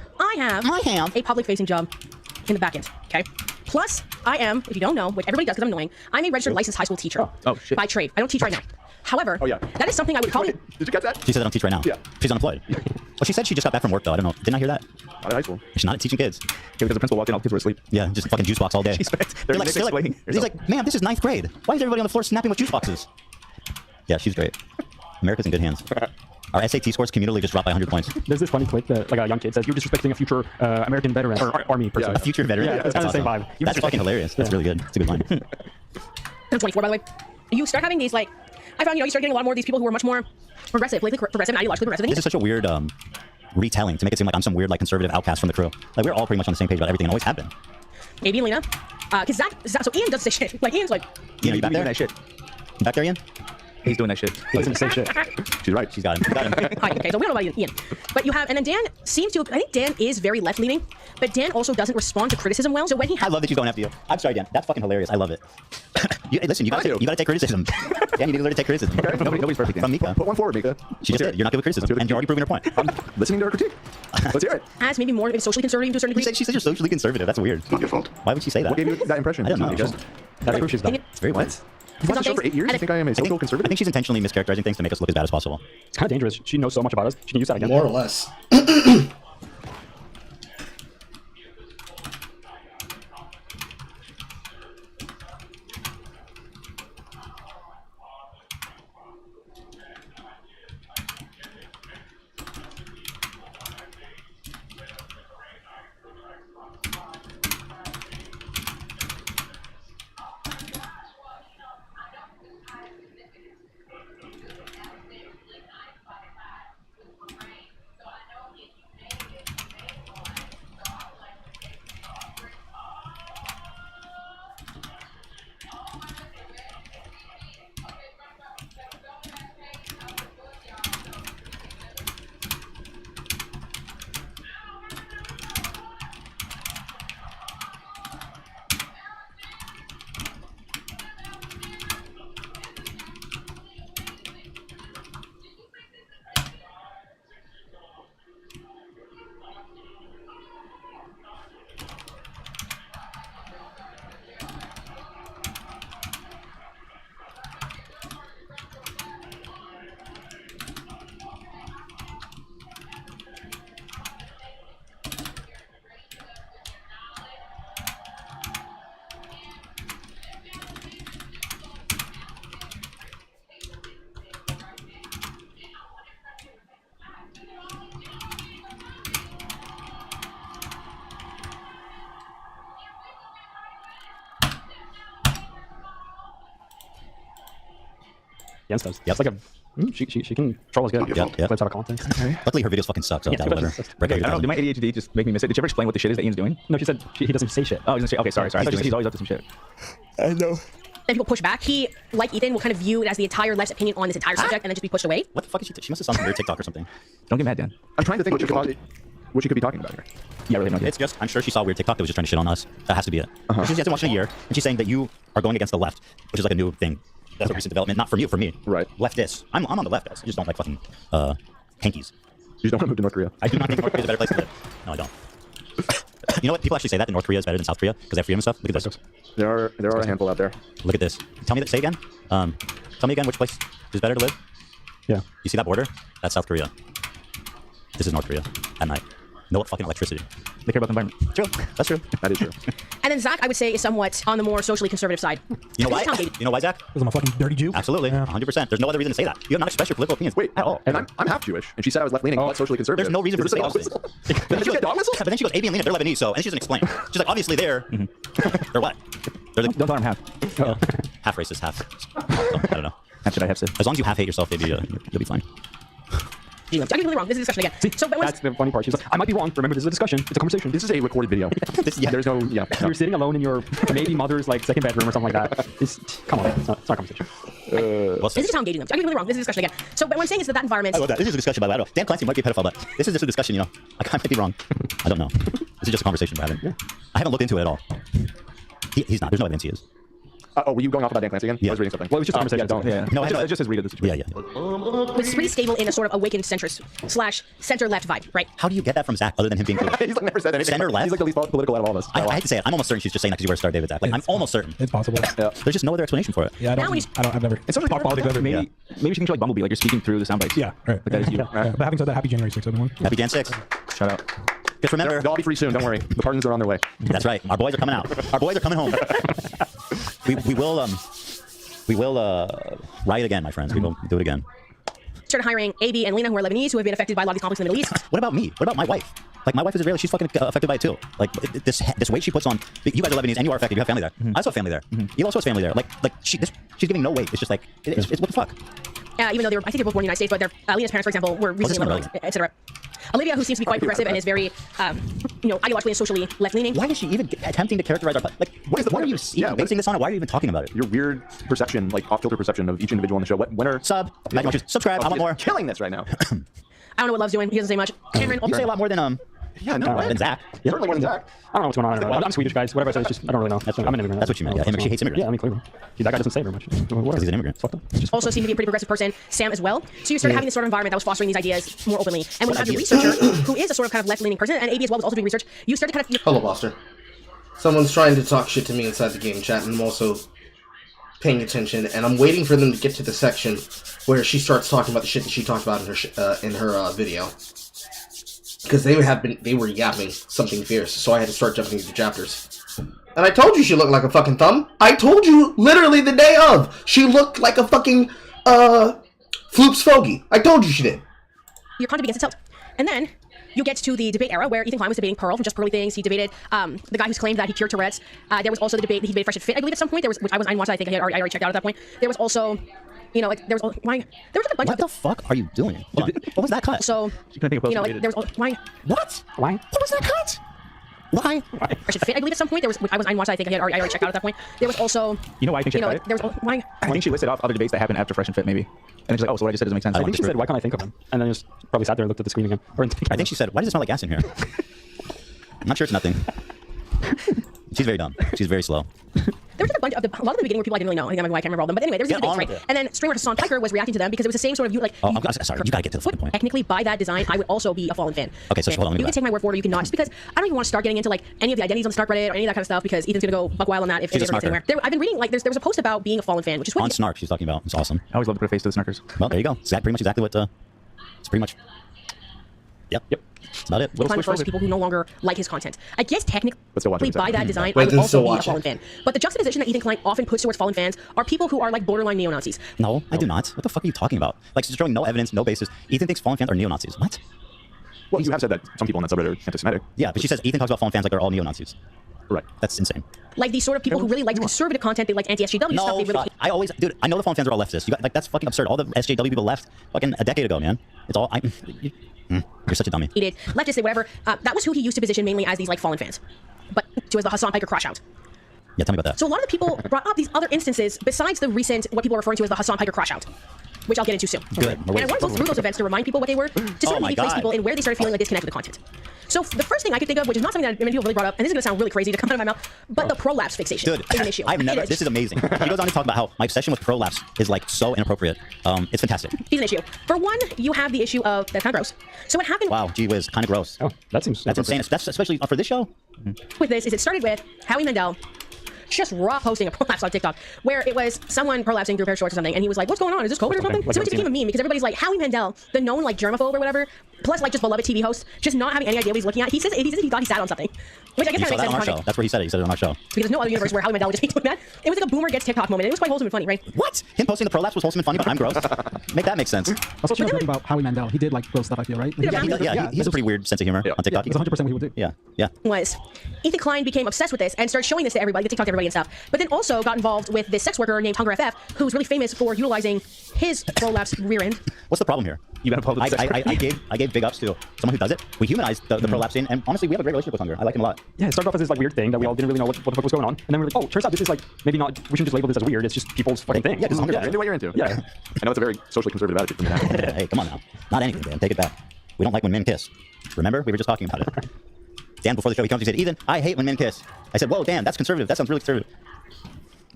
a public-facing job in the back end. Okay. Plus, I am, if you don't know, which everybody does because I'm annoying, I'm a registered licensed high school teacher. Oh, shit. By trade. I don't teach right now. However, that is something I would probably. Did you catch that? She said I don't teach right now. Yeah. She's unemployed. Well, she said she just got back from work though. I don't know. Didn't I hear that? Not in high school. She's not teaching kids. Yeah, because the principal walked in, all the kids were asleep. Yeah, just fucking juice box all day. They're like, he's like, ma'am, this is 9th grade. Why is everybody on the floor snapping with juice boxes? Yeah, she's great. America's in good hands. Our SAT scores cumulatively just dropped by 100 points. There's this funny clip that like a young kid says, "You're disrespecting a future American veteran or army person." A future veteran. Yeah, it's kind of the same vibe. That's fucking hilarious. That's really good. It's a good line. I'm 24, by the way. You start having these like, I found you start getting a lot more of these people who are much more progressive, politically progressive, and ideologically progressive. This is such a weird retelling to make it seem like I'm some weird like conservative outcast from the crew. Like we're all pretty much on the same page about everything and always have been. Maybe and Lena, because Zach, so Ian does this shit. Like Ian's like, Ian, are you back there? That shit. You back there, Ian? He's doing that shit. He's doing the same shit. She's right. She's got him. Got him. Hi, okay, so we don't know about Ian. But you have, and then Dan seems to, I think Dan is very left-leaning, but Dan also doesn't respond to criticism well. So when he I love that she's going after you. I'm sorry, Dan. That's fucking hilarious. I love it. Listen, you gotta take criticism. Yeah, you need to learn to take criticism. Okay. Nobody's perfect. From Mika. Put one forward, Mika. She just did. You're not good with criticism, and you're already proving her point. I'm listening to her critique. Let's hear it. as maybe more maybe socially conservative to a certain degree. She said you're socially conservative. That's weird. Not your fault. Why would she say that? What gave you that impression? I don't know. Mika? That's who she's done. It's very weird. You've watched the show for 8 years? You think I am a social I conservative? think she's intentionally mischaracterizing things to make us look as bad as possible. It's kind of dangerous. She knows so much about us. She can use that again. More or less. Against us. Yeah, it's like a. She can control us good. Yep. Clips out of context. Okay. Luckily, her videos fucking suck, so that'll let her break I don't know. Did my ADHD just make me miss it? Did you ever explain what the shit is that Ian's doing? No, she said he doesn't say shit. Oh, he doesn't say. Okay, sorry. I thought he's always up to some shit. I know. And people push back. He, like Ethan, will kind of view it as the entire left's opinion on this entire subject and then just be pushed away. What the fuck is she? She must have saw some weird TikTok or something. Don't get mad, Dan. I'm trying to think what she could be talking about here. Yeah, really no idea. It's just, I'm sure she saw a weird TikTok that was just trying to shit on us. That has to be it. She hasn't watched in a year, and she's saying that you are going against the left, which is like a new thing. That's a recent development. Not from you, for me. Right. Leftists. I'm on the left, guys. I just don't like fucking hankies. You just don't want to move to North Korea. I do not think North Korea is a better place to live. No, I don't. You know what? People actually say that North Korea is better than South Korea because they have freedom and stuff. Look at this. There are a handful out there. Look at this. Tell me that. Say again. Tell me again which place is better to live. Yeah. You see that border? That's South Korea. This is North Korea at night. No fucking electricity. They care about the environment. True. That's true. That is true. And then Zach, I would say, is somewhat on the more socially conservative side. You know why? You know why, Zach? Because I'm a fucking dirty Jew. Absolutely. 100%. There's no other reason to say that. You have not expressed your political opinions. Wait, at all. And I'm half Jewish, and she said I was left-leaning, but socially conservative. There's no reason for her to say dog those whistle? things. Did she get dog whistle? But then she goes, AB and Lena, they're Lebanese, so, and she doesn't explain. She's like, obviously they're what? They're the, Don't tell him half. half racist, half. So, I don't know. Half should I have said? As long as you half hate yourself, baby, you'll be fine. I could be really wrong. This is a discussion again. See, so, but that's the funny part. She's like, I might be wrong. Remember, this is a discussion. It's a conversation. This is a recorded video. There's no, no. You're sitting alone in your maybe mother's like second bedroom or something like that. Come on, it's not a conversation. What's This is just how I'm gauging them. I'm completely wrong. This is a discussion again. So, but what I'm saying is that environment. I love that. This is a discussion, by the way. I don't know. Dan Clancy might be a pedophile, but this is just a discussion, you know. I might be wrong. I don't know. This is just a conversation we're having. Yeah. I haven't looked into it at all. He's not. There's no evidence he is. Were you going off about Dan Clancy again? Yeah. I was reading something. Well, it was just a conversation. No, I know. It's just his read of the situation. Yeah. Was pretty stable in a sort of awakened centrist / center-left vibe, right? How do you get that from Zach, other than him being He's like never said anything. center left? He's like the least political out of all of us. I hate to say it. I'm almost certain she's just saying that because you wear Star David's act. Like, I'm almost certain. It's possible. Yeah. There's just no other explanation for it. Yeah, I've never. It's sort of talked politics ever. maybe she thinks you're like Bumblebee, like you're speaking through the sound bites. Yeah, right. Like that is you. Yeah. But having said that, happy January 6th, everyone. Happy Jan 6. Shout out. Just remember, They'll all be free soon. Don't worry. The pardons are on their way. That's right. Our boys are coming out. Our boys are coming home. We will riot again, my friends. We will do it again. Started hiring AB and Lena, who are Lebanese, who have been affected by a lot of these conflicts in the Middle East. What about me? What about my wife? Like, my wife is Israeli. She's fucking affected by it too. Like, this weight she puts on. You guys are Lebanese and you are affected. You have family there. I also have family there. You also have family there. Like she's giving no weight. It's just like it's what the fuck. Even though I think they're both born in the United States, but Lena's parents, for example, were recently Lebanese, etc. Olivia, who seems to be quite progressive and is very, ideologically and socially left-leaning. Why is she even attempting to characterize our... Like, what are you basing this on? Or why are you even talking about it? Your weird perception, like off-kilter perception of each individual on the show. When are... Subscribe. I want more. Killing this right now. I don't know what Love's doing. He doesn't say much. Cameron, you say a lot more than Yeah, no, than Zach. Yeah. Certainly more than Zach. I don't know what's going on. I'm Swedish, guys. Whatever I say, it's just I don't really know. I'm an immigrant. That's what you meant. Yeah, she hates immigrants. Yeah, I mean clearly. That guy doesn't say very much. Because he's an immigrant. Fucked up. Also seemed to be a pretty progressive person. Sam as well. So you started having this sort of environment that was fostering these ideas more openly. And when you have your researcher, who is a sort of kind of left-leaning person, and AB as well was also doing research, you started kind of... Hello, Buster. Someone's trying to talk shit to me inside the game chat, and I'm also paying attention, and I'm waiting for them to get to the section where she starts talking about the shit that she talked about in her video. Because they were yapping something fierce, so I had to start jumping into chapters. And I told you she looked like a fucking thumb. I told you literally the day of. She looked like a fucking Floop's Fogey. I told you she did. Your content begins to tilt. And then you get to the debate era where Ethan Klein was debating Pearl from Just Pearly Things. He debated the guy who's claimed that he cured Tourette's. There was also the debate that he debated Fresh and Fit. I believe at some point there was, which I watched. I think I already checked out at that point. There was also, there was like a bunch what of the fuck are you doing? Hold on. What was that cut? So there was why? What? Why? What was that cut? Why? Fresh and Fit. I believe at some point there was, which I watched. I think I already checked out at that point. There was also, You know why I think she cut it? there was why? I think she listed off other debates that happened after Fresh and Fit, maybe. And she's like, oh, so what I just said doesn't make sense. I think she said, why can't I think of him? And then just probably sat there and looked at the screen again. I think she said, why does it smell like gas in here? I'm not sure it's nothing. She's very dumb. She's very slow. There was a bunch of a lot of the beginning where people I didn't really know. I can't remember all of them. But anyway, there's these debates, right? And then streamer Hassan Piker was reacting to them because it was the same sort of Oh, I'm sorry. You gotta get to the fucking point. Technically, by that design, I would also be a Fallen fan. Okay, so hold on. You can take my word for it, or you can not. Just because I don't even want to start getting into like any of the identities on the Snark Reddit or any of that kind of stuff because Ethan's gonna go buck wild on that if it ever gets anywhere. I've been reading there was a post about being a Fallen fan, which is on Snark. She's talking about. It's awesome. I always love to put a face to the Snarkers. Well, there you go. It's pretty much exactly what. It's pretty much. Yep. That's about it. Klein refers to people who no longer like his content. I guess technically by that design, Wait, I would also be a watch Fallen fan. But the juxtaposition that Ethan Klein often puts towards Fallen fans are people who are like borderline neo-Nazis. No, I do not. What the fuck are you talking about? Like, she's showing no evidence, no basis. Ethan thinks Fallen fans are neo-Nazis. What? Well, you have said that some people in that subreddit are anti-Semitic. Yeah, but she says Ethan talks about Fallen fans like they're all neo-Nazis. Right. That's insane. Like these sort of people who really like conservative content, they like anti-SJW stuff. They really dude, I know the Fallen fans are all leftists. That's fucking absurd. All the SJW people left fucking a decade ago, man. It's all, you're such a dummy. He did. Leftist, say whatever. That was who he used to position mainly as these like Fallen fans. But to as the Hassan Piker crash out. Yeah, tell me about that. So a lot of the people brought up these other instances besides the recent, what people are referring to as the Hassan Piker crash out, which I'll get into soon. Good. And I want to go through those events to remind people what they were, to sort of maybe place people in where they started feeling a disconnect with the content. So the first thing I could think of, which is not something that many people really brought up, and this is going to sound really crazy to come out of my mouth, but the prolapse fixation is an issue. I've never. This is amazing. He goes on to talk about how my obsession with prolapse is like so inappropriate. It's fantastic. It's an issue. For one, you have the issue of that's kind of gross. So what happened? Wow, gee whiz, kind of gross. Oh, that's insane. That's especially for this show. With this, is it started with Howie Mandel just raw posting a prolapse on TikTok where it was someone prolapsing through a pair of shorts or something, and he was like, "What's going on? Is this COVID or something?" So it became a meme because everybody's like, Howie Mandel, the known like germaphobe or whatever, plus like just beloved TV host, just not having any idea what he's looking at. He says he thought he sat on something, which I guess kind of makes sense. On our show. That's where he said it. He said it on our show. Because there's no other universe where Howie Mandel would just be doing that. It was like a boomer gets TikTok moment. And it was quite wholesome and funny, right? What? Him posting the prolapse was wholesome and funny, but I'm gross. Make that make sense. Also, she was talking about Howie Mandel. He did like gross stuff, I feel, right? He has a pretty weird sense of humor on TikTok. It's 100% what he would do. Yeah. Was Ethan Klein became obsessed with this and started showing this to everybody, TikTok to everybody and stuff. But then also got involved with this sex worker named Hunger FF, who was really famous for utilizing his prolapse rear end. What's the problem here? You got involved with I gave gave big ups to someone who does it. We humanized the prolapse scene, and honestly, we have a great relationship with Hunger. I like him a lot. Yeah, it started off as this like weird thing that we all didn't really know what the fuck was going on, and then we're like, oh, turns out this is like maybe not. We shouldn't just label this as weird. It's just people's fucking thing. Yeah, this is Hunger. You're into what you're into. Yeah. I know it's a very socially conservative attitude from me now. Hey, come on now. Not anything, Dan. Take it back. We don't like when men kiss. Remember? We were just talking about it. Dan, before the show, he comes and he said, Ethan, I hate when men kiss. I said, whoa, Dan, that's conservative. That sounds really conservative.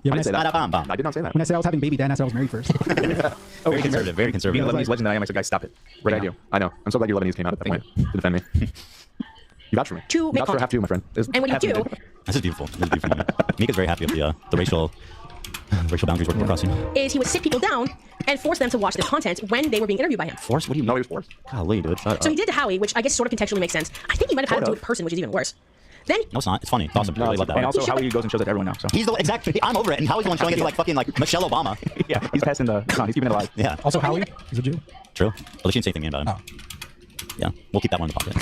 Yeah, I didn't say that. I did not say that. When I said I was having baby, Dan, I said I was married first. Very conservative. Very conservative. Being a Lebanese legend I am, I said, guys, stop it. Right, I do. I know. I'm so glad your Lebanese came out at that point to defend me. You vouch for me. To You make vouch for half two, my friend. And when you do, This is beautiful. This is beautiful. Mika's very happy with the racial boundaries we're crossing. is he would sit people down and force them to watch this content when they were being interviewed by him. Force? What do you mean? No, he was forced. Golly, dude. Shut So up. he did to Howie, which I guess sort of contextually makes sense. I think he might have had to do it in person, which is even worse. Then No, it's not. It's funny. It's awesome. I really love that. And also, Howie goes and shows it to everyone now. So He's the exactly. I'm over it, and Howie's the one showing it to like fucking like Michelle Obama. yeah, he's passing the. No, he's keeping it alive. Yeah. Also, Howie is a Jew. True. Well, she didn't say anything mean about him. Yeah, we'll keep that one in the pocket.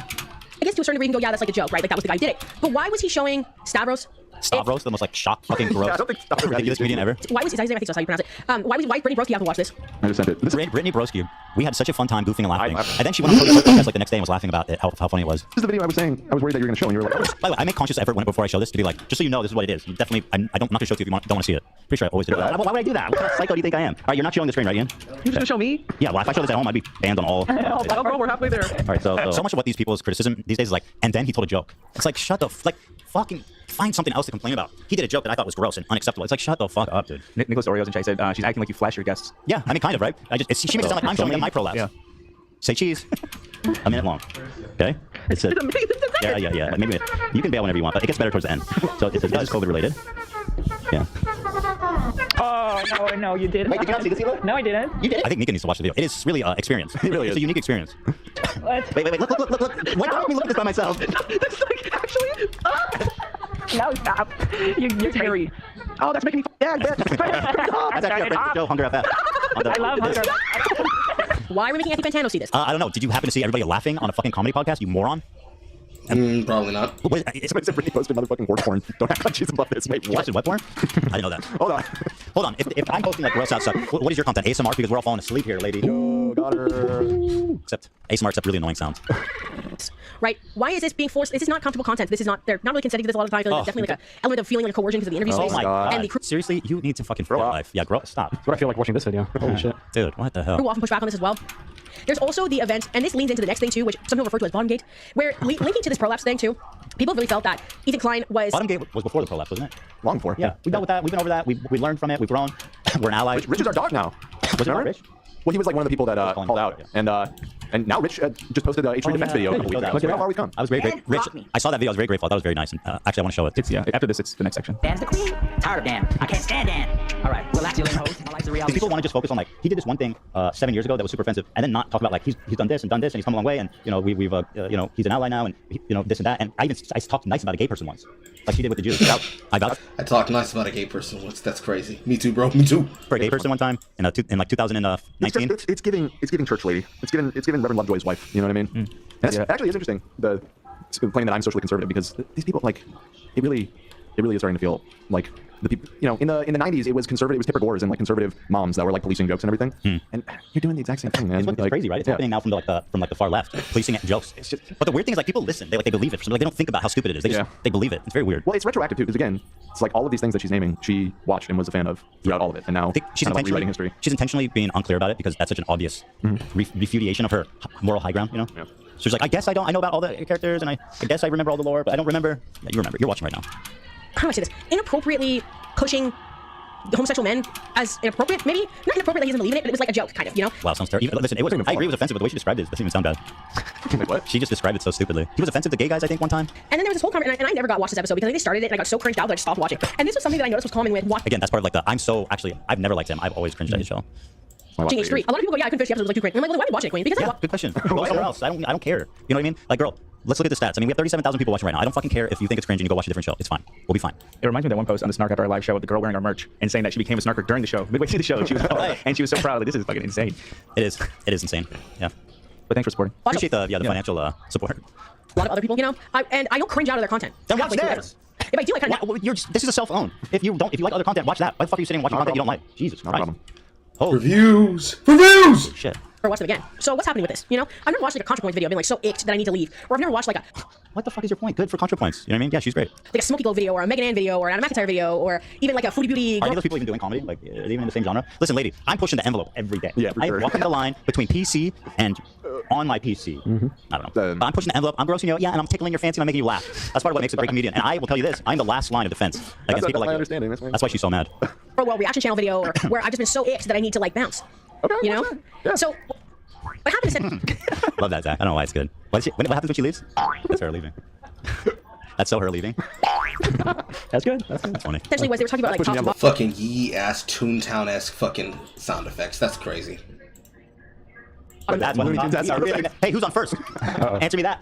I guess to a certain degree you can go, yeah, that's like a joke, right? Like that was the guy who did it. But why was he showing Stavros? Stavros, the most like shocked fucking gross, Yeah, I don't think Stavros ridiculous comedian ever. Why was I think that's how you pronounce it? Why Brittany Broski have to watch this? I just sent it. Brittany Broski, we had such a fun time goofing and laughing. And then she went on the podcast like the next day and was laughing about it, how funny it was. This is the video I was saying. I was worried that you were going to show, and you were like, By the way, I make conscious effort before I show this to be like, just so you know, this is what it is. You definitely, I'm not going to show it to you if you don't want to see it. Pretty sure I always do that. Why would I do that? What kind of psycho do you think I am? All right, you're not showing the screen, right, Ian? You're just gonna show me? Yeah, well, if I show this at home, I'd be banned on all. Oh, bro, we're halfway there. All right, so much of what these people's criticism these days is like, and then he told a joke. It's like, shut the fucking find something else to complain about. He did a joke that I thought was gross and unacceptable. It's like, shut the fuck up, dude. Nicholas Oreos and Chai said she's acting like you flash your guests. Yeah, I mean, kind of, right? She makes it sound like I'm showing them my prolapse. Yeah. Say cheese. A minute long. Okay? It's a, yeah. Maybe you can bail whenever you want, but it gets better towards the end. So it says, this is COVID related. Yeah. Oh, no, you didn't. Wait, did you not see this either? No, I didn't. You did? I think Mika needs to watch the video. It is really experience. It really is. It's a unique experience. What? Wait, look. Why don't me look at this by myself? That's like, actually... No, stop. You're Terry. Oh, that's making me sad, bitch. That's actually a friend of the show, Hunger FF. I love Hunger. Why are we making Anthony Pantano see this? I don't know. Did you happen to see everybody laughing on a fucking comedy podcast, you moron? Probably not. somebody said Brittany posted motherfucking horse porn. Don't act like she's above this. Wait, what? What porn? I didn't know that. Hold on. If I'm posting like gross out stuff, what is your content? ASMR? Because we're all falling asleep here, lady. Oh, got her. Except ASMR, except really annoying sounds. Right? Why is this being forced? This is not comfortable content. This is not. They're not really consenting to this a lot of the time. There's definitely like an element of feeling like coercion because of the interview space. Oh my god. And the crew Seriously, you need to fucking grow up. Life. Yeah, grow up. Stop. That's what I feel like watching this video. Holy shit. Dude, what the hell? often push back on this as well. There's also the event, and this leans into the next thing too, which some people refer to as Bottomgate, where linking to this prolapse thing too, people really felt that Ethan Klein was... Bottomgate was before the prolapse, wasn't it? Long before. Yeah, we dealt with that. We've been over that. We learned from it. We've grown. We're an ally. Rich is our dog now. Was it not Rich? Well, he was like one of the people that called out, and now Rich just posted a H3 defense video a couple weeks ago. Look at how far we've come. I was very grateful. Rich, I saw that video. I was very grateful. I thought it was very nice. And actually, I want to show it. After this, it's the next section. Dan's the queen. Tired of Dan. I can't stand Dan. All right, relax, you lame host. My life's a reality. People want to just focus on like he did this one thing 7 years ago that was super offensive, and then not talk about like he's done this and he's come a long way, and we've he's an ally now, and this and that. And I talked nice about a gay person once, like she did with the Jews. I talked nice about a gay person once. That's crazy. Me too, bro. Me too. For a gay person one time in like 2019. It's giving church lady. It's giving Reverend Lovejoy's wife. You know what I mean? And that's actually is interesting. The claim that I'm socially conservative because these people like it really is starting to feel like the people. In the 90s it was conservative. It was Tipper Gores and like conservative moms that were like policing jokes and everything. And you're doing the exact same thing, man. It's crazy, right? It's happening now from the far left, policing jokes. It's just, but the weird thing is like people listen. They believe it. Like they don't think about how stupid it is. They believe it. It's very weird. Well, it's retroactive too because again, it's like all of these things that she's naming, she watched and was a fan of throughout all of it, and now she's rewriting history. She's intentionally being unclear about it because that's such an obvious refutation of her moral high ground. So she's like, I guess I know about all the characters, and I guess I remember all the lore, but I don't remember. Yeah, you remember. You're watching right now. How do I say this? Inappropriately pushing the homosexual men as inappropriate, maybe not inappropriate that he doesn't believe in it, but it was like a joke, kind of, Wow, sounds terrible. Listen, I agree it was offensive, but the way she described it doesn't even sound bad. What? She just described it so stupidly. He was offensive to gay guys, I think, one time. And then there was this whole conversation, and I never got to watch this episode because they started it, and I got so cringed out that I just stopped watching. And this was something that I noticed was common with Again, that's part of like I've never liked him. I've always cringed at his show. H3. A lot of people go, yeah, I couldn't finish the episode, it was like too cringe. I'm like, well, why are you watching it, Queen? Because good question. Go somewhere else. I don't care. You know what I mean? Like, girl, let's look at the stats. I mean, we have 37,000 people watching right now. I don't fucking care if you think it's cringe and you go watch a different show. It's fine. We'll be fine. It reminds me of that one post on the Snark after our live show with the girl wearing our merch and saying that she became a Snarker during the show, midway through the show. She was and she was so proud. Like, this is fucking insane. It is insane. Yeah. But thanks for supporting. Appreciate the financial support. A lot of other people, I don't cringe out of their content. Then watch theirs. If I do, I kind of. This is a self-own. If you like other content, watch that. Why the fuck are you sitting and watching content you don't like? Jesus Christ. Reviews. Reviews. Shit. watch them again. So what's happening with this? You know, I've never watched like a ContraPoints video, been like so icked that I need to leave, or I've never watched like a What the fuck is your point? Good for ContraPoints. You know what I mean? Yeah, she's great. like a Smokey Glow video, or a Megan Ann video, or an Anna McIntyre video, or even like a Foodie Beauty. Are any of those people even doing comedy? Like, are they even in the same genre? Listen, lady, I'm pushing the envelope every day. Yeah, for I'm sure. walking the line between PC and on my PC. I don't know. But I'm pushing the envelope. I'm grossing you out. Yeah, and I'm tickling your fancy and I'm making you laugh. That's part of what makes a great comedian. And I will tell you this: I'm the last line of defense against people like my you. understanding. That's why she's so mad. Or well, reaction channel video, or where I've just been so icked that I need to like bounce. Okay. You know. Yeah. So what happened is that Love that, Zach. I don't know why it's good. What happens when she leaves? That's her leaving. That's so her leaving. That's good. That's funny. essentially was they were talking about like top to bottom. Fucking yee ass Toontown-esque fucking sound effects. That's crazy. That's what Hey, who's on first? Answer me that.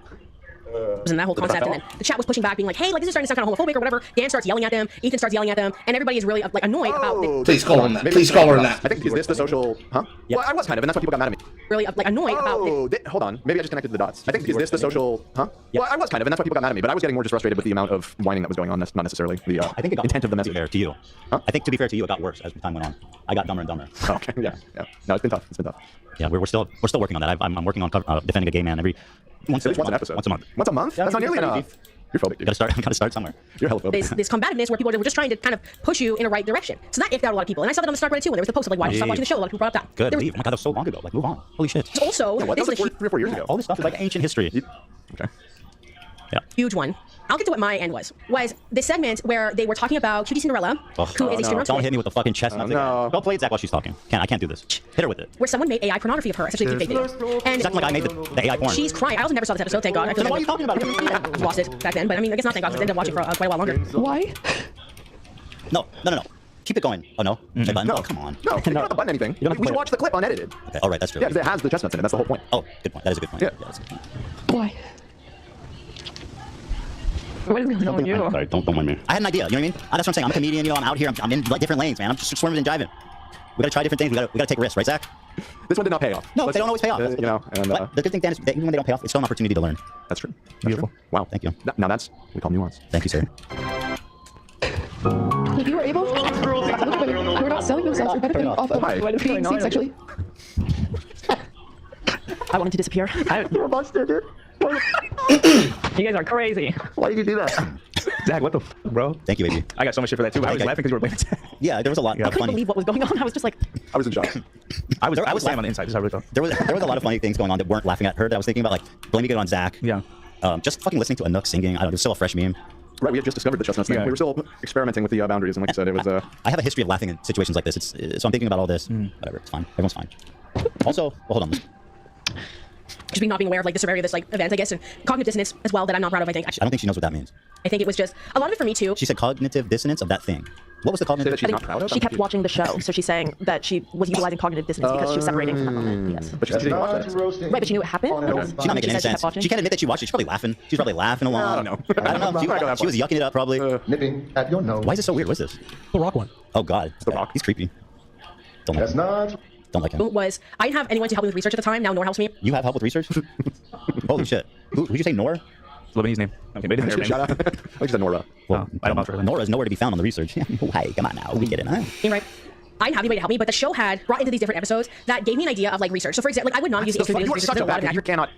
And that whole concept, and then the chat was pushing back, being like, "Hey, like this is starting to sound kind of homophobic or whatever." Dan starts yelling at them. Ethan starts yelling at them, and everybody is really like annoyed about. Please call him that. Please call her that. I think is this the social? Huh? Yeah. Well, I was kind of, and that's why people got mad at me. Really like annoyed about. Hold on. Maybe I just connected the dots. I think is this the social? Huh? Yeah. Well, I was kind of, and that's why people got mad at me. But I was getting more just frustrated with the amount of whining that was going on. That's not necessarily the I think it got intent of the message. Fair to you. Huh? I think to be fair to you, it got worse as time went on. I got dumber and dumber. Okay. Yeah. No, it's been tough. It's been tough. Yeah, we're still working on that. I'm working on defending a gay man once an episode. Once a month. Once a month? Yeah, That's not nearly enough. You're phobic, dude. Gotta start somewhere. You're hella phobic. This combativeness where people were just trying to kind of push you in a right direction. So that icked out a lot of people. And I saw that on the Snark Reddit too, when there was the post of like, why did you stop watching the show? A lot of people brought up that. Good. There was Leave. Oh my god, that was so long ago. Like, move on. Holy shit. also, That was this is like 3 or 4 years ago. All this stuff is like ancient history. Okay. Yeah. huge one. I'll get to what my end was this segment where they were talking about Cutie Cinderella, who is a streamer on Don't Twitch, hit me with the fucking chestnut. No. Go play it, Zach, while she's talking. I can't do this. Hit her with it. where someone made AI pornography of her, essentially a fake video. And It's acting like I made the AI porn. she's crying. I also never saw this episode, thank God. I feel Then like why are you talking about it? I lost it back then, but I mean, I guess not thank God, because I ended up watching for quite a while longer. Why? No. Keep it going. Oh, no? The button? No. Oh, come on. No, you don't have to button anything. We should watch the clip unedited. Okay. All right, that's true. Yeah, because it has the chestnuts in it. That's the whole point. Oh, good point. That is a good point. Yeah. That's a good point. Why? What is going on with you? Sorry, don't mind me. I had an idea, you know what I mean? That's what I'm saying. I'm a comedian, you know, I'm out here, I'm in like different lanes, man. I'm just swimming and diving. We gotta try different things, we gotta take risks, right, Zach? This one did not pay off. No, they don't always pay off. You know, and, but the good thing, Dan, is that even when they don't pay off, it's still an opportunity to learn. That's true. Beautiful. Wow. Thank you. Now that's what we call nuance. Thank you, sir. If you were able, look at women who are not selling themselves for benefiting off of being seen sexually. I wanted to disappear. You're a monster, dude. You guys are crazy. Why did you do that? Zach, what the bro? Thank you, baby. I got so much shit for that too. I was laughing because you were blaming Zach. Yeah, there was a lot I of couldn't funny. believe what was going on. I was just like, I was in shock. I was lying on the inside. This is how I really felt. There was a lot of funny things going on that weren't laughing at her that I was thinking about, like blaming it on Zach. Yeah. Just fucking listening to Anook singing. I don't know, it was still a fresh meme. Right, we had just discovered the chestnuts thing. Yeah. We were still experimenting with the boundaries, and like I said, it was. I have a history of laughing in situations like this. So I'm thinking about all this. Whatever, it's fine. Everyone's fine. Also, well, hold on. Just not being aware of like the severity of this like event, I guess, and cognitive dissonance as well that I'm not proud of. I think. I don't think she knows what that means. I think it was just a lot of it for me too. She said cognitive dissonance of that thing. What was the cognitive? I think she kept watching the show, so she's saying that she was utilizing cognitive dissonance because she was separating from that moment. Yes. But she didn't watch that. Right, but she knew it happened. She's not making any sense. She can't admit that she watched it. She's probably laughing. She's probably laughing along. I don't know. She was yucking it up probably. Nipping at your nose. Why is it so weird? What's this? The Rock one. Oh God, it's the Rock. He's creepy. Don't like him. Don't like him. Was I didn't have anyone to help me with research at the time. Now Nor helps me. You have help with research? Holy shit. Who'd you say, Nor? It's Lebanese name. Okay, but it didn't Shout out. I think she said Nora. Well, I don't know. Nora's nowhere to be found on the research. Hey, come on now. We get it, huh? You're right. I didn't have anybody to help me, but the show had brought into these different episodes that gave me an idea of like research. So for example, like I would not use H3 videos. You are such a bad teacher. You cannot.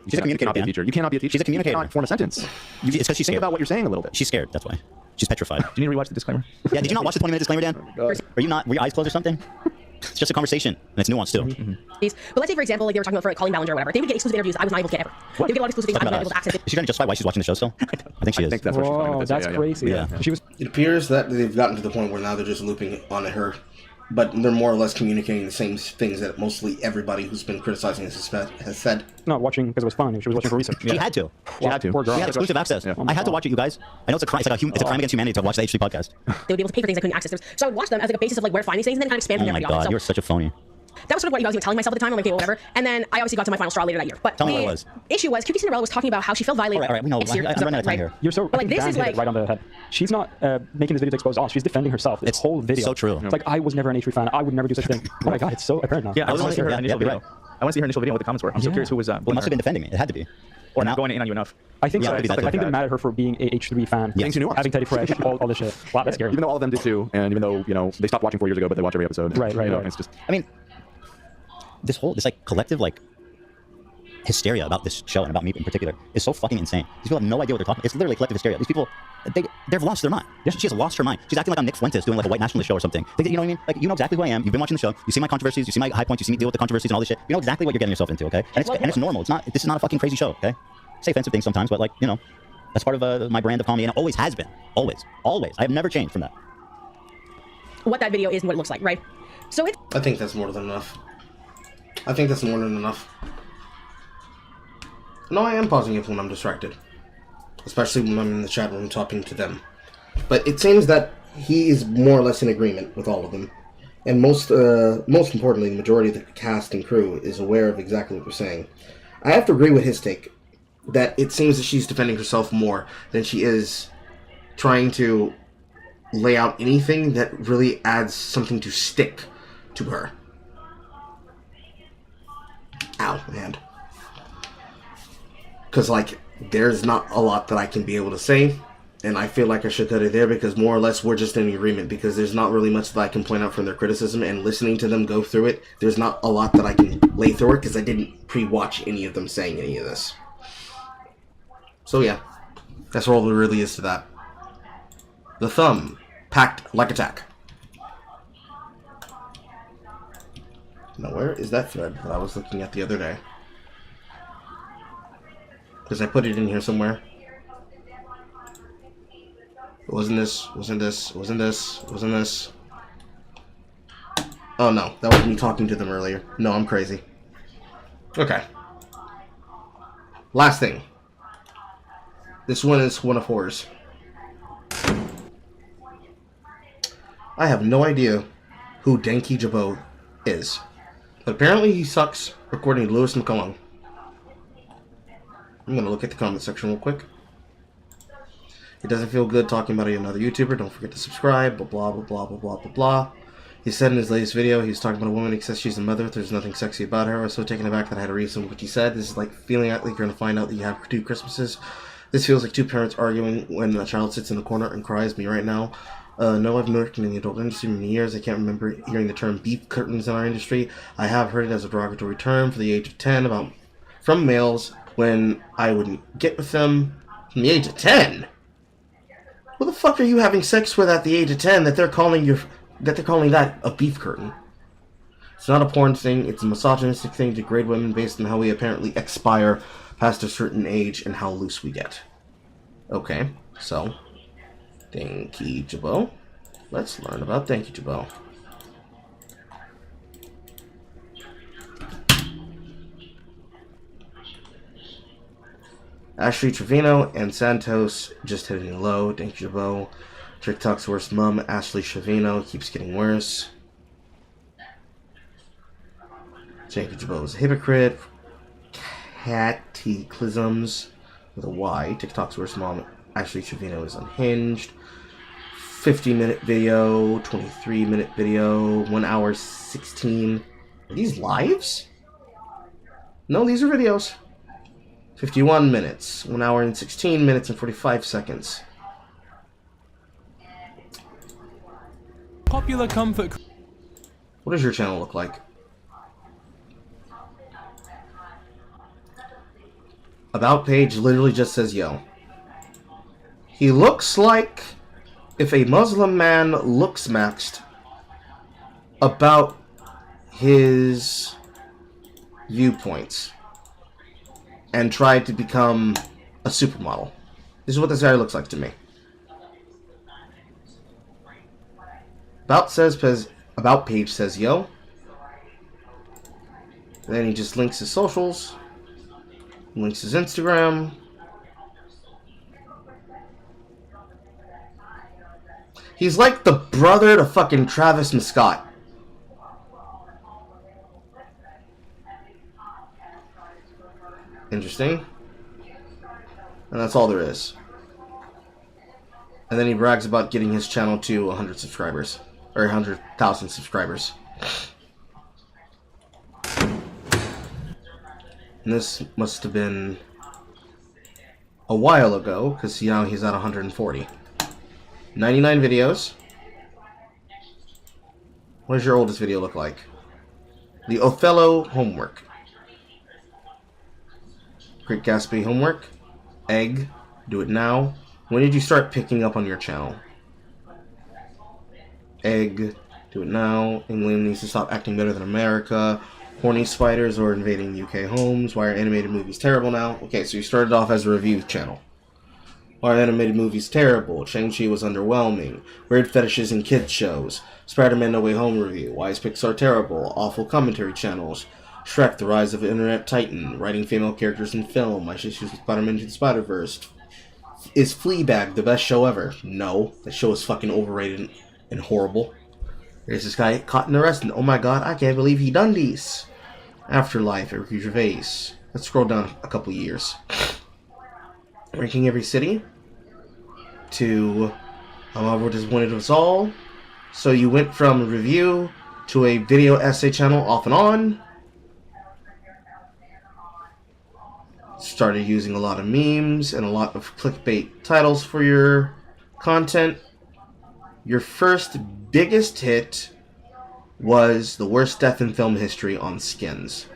She's a communicator. Be a teacher. You cannot be a teacher. She's a communicator. You cannot form a sentence. It's because she's think scared. about what you're saying a little bit. She's scared. That's why. She's petrified. Do you need to rewatch the disclaimer? Yeah. Did you not watch the 20-minute disclaimer, Dan? Are you not? Were your eyes closed or something? It's just a conversation, and it's nuanced too. But let's say, for example, like they were talking about for like Colleen Ballinger or whatever. They would get exclusive interviews I was not able to get ever. They would get a lot of exclusive things I was not able to access. Is she trying to justify why she's watching the show still? I think she is. I think that's what she's going with this. That's crazy. Yeah. She was. It appears that they've gotten to the point where now they're just looping on her, but they're more or less communicating the same things that mostly everybody who's been criticizing this has said. Not watching because it was fun. She was watching for research. She had to. She had to. Poor girl. She had exclusive access. I had to watch it, you guys. I know it's a crime. It's like it's a crime against humanity to watch the H3 podcast. They would be able to pay for things I couldn't access. So I would watch them as like a basis of like where to find these things, and then kind of expand from Oh there. my God, you're such a phony. That was sort of what I was even telling myself at the time. I'm like, okay, whatever. And then I obviously got to my final straw later that year. But Tell me the what it was. issue was, Cutie Cinderella was talking about how she felt violated. All right, we know. I'm running out of time here. You're so. But like this Dan is hit it like right on the head. She's not making this video to expose us. She's defending herself. This whole video. so true. It's like I was never an H3 fan. I would never do such a thing. Oh my God, it's so apparent now. Yeah, I want to see her initial video. right. I want to see her initial video what the comments were. I'm so curious who was. Well, it must have been defending me. It had to be. Or not going in on you enough. I think Yeah, so. maybe that's I think like they mad at her for being a H3 fan. Yeah. Things you knew. Having Teddy Fresh, all this shit. Wow, that's scary. Even though all of them did too, and even though they stopped watching 4 years ago, but they watch every episode. Right. It's just. I mean, this like collective like hysteria about this show and about me in particular is so fucking insane. These people have no idea what they're talking about. It's literally collective hysteria. These people, they've lost their mind. Yeah. She has lost her mind. She's acting like I'm Nick Fuentes doing like a white nationalist show or something. You know what I mean? Like, you know exactly who I am. You've been watching the show. You see my controversies. You see my high points. You see me deal with the controversies and all this shit. You know exactly what you're getting yourself into, okay? And it's normal. It's not. This is not a fucking crazy show, okay? Say offensive things sometimes, but like, you know, that's part of my brand of comedy, and it always has been. Always. I have never changed from that. What that video is and what it looks like, right? So it's... I think that's more than enough. No, I am pausing it when I'm distracted. Especially when I'm in the chat room talking to them. But it seems that he is more or less in agreement with all of them. And most importantly, the majority of the cast and crew is aware of exactly what they're saying. I have to agree with his take. That it seems that she's defending herself more than she is trying to lay out anything that really adds something to stick to her. Ow, man. Because, like, there's not a lot that I can be able to say, and I feel like I should cut it there because more or less we're just in agreement because there's not really much that I can point out from their criticism, and listening to them go through it, there's not a lot that I can lay through it because I didn't pre-watch any of them saying any of this. So yeah, that's all there really is to that. The thumb, packed like a tack. Now where is that thread that I was looking at the other day? Because I put it in here somewhere. It wasn't this, wasn't this, wasn't this, wasn't this. Oh no, that was me talking to them earlier. No, I'm crazy. Okay. Last thing. This one is one of horrors. I have no idea who Denki Jabot is. But apparently he sucks, according to Lewis McCollum. I'm going to look at the comment section real quick. It doesn't feel good talking about another YouTuber. Don't forget to subscribe. Blah, blah, blah, blah, blah, blah, blah, blah. He said in his latest video, he was talking about a woman. He says she's a mother. There's nothing sexy about her. I was so taken aback that I had to read some of what he said. This is like feeling like you're going to find out that you have 2 Christmases. This feels like 2 parents arguing when a child sits in the corner and cries. Me right now. No, I've worked in the adult industry for many years. I can't remember hearing the term beef curtains in our industry. I have heard it as a derogatory term for the age of 10 from males when I wouldn't get with them from the age of 10. Who the fuck are you having sex with at the age of 10 that they're calling that a beef curtain? It's not a porn thing. It's a misogynistic thing to degrade women based on how we apparently expire past a certain age and how loose we get. Okay, so Denki Jabot. Let's learn about Denki Jabot. Ashley Trevino and Santos just hitting low. Denki Jabot. TikTok's worst mom, Ashley Trevino, keeps getting worse. Denki Jabot is a hypocrite. Cataclysms with a Y. TikTok's worst mom, Ashley Trevino, is unhinged. 50-minute video, 23-minute video, 1 hour 16. Are these lives? No, these are videos. 51 minutes, 1 hour and 16 minutes and 45 seconds. Popular comfort. What does your channel look like? About page literally just says yo. He looks like if a Muslim man looks maxed about his viewpoints and tried to become a supermodel. This is what this guy looks like to me. About page says yo. And then he just links his socials, links his Instagram. He's like the brother to fucking Travis Scott. Interesting. And that's all there is. And then he brags about getting his channel to 100 subscribers. Or 100,000 subscribers. And this must have been a while ago, because now he's at 140. 99 videos. What does your oldest video look like? The Othello homework. Great Gatsby homework. Egg. Do it now. When did you start picking up on your channel? Egg. Do it now. England needs to stop acting better than America. Horny spiders are invading UK homes. Why are animated movies terrible now? Okay, so you started off as a review channel. Why are animated movies terrible? Shang-Chi was underwhelming. Weird fetishes in kids shows. Spider-Man No Way Home review. Why is Pixar terrible? Awful commentary channels. Shrek, the rise of Internet Titan. Writing female characters in film. My issues with Spider-Man to the Spider-Verse. Is Fleabag the best show ever? No. That show is fucking overrated and horrible. There's this guy caught in arrest, and oh my god, I can't believe he done this. Afterlife, Ricky Gervais. Let's scroll down a couple years. Ranking every city. To however disappointed us all. So you went from a review to a video essay channel off and on. Started using a lot of memes and a lot of clickbait titles for your content. Your first biggest hit was the worst death in film history on Skins.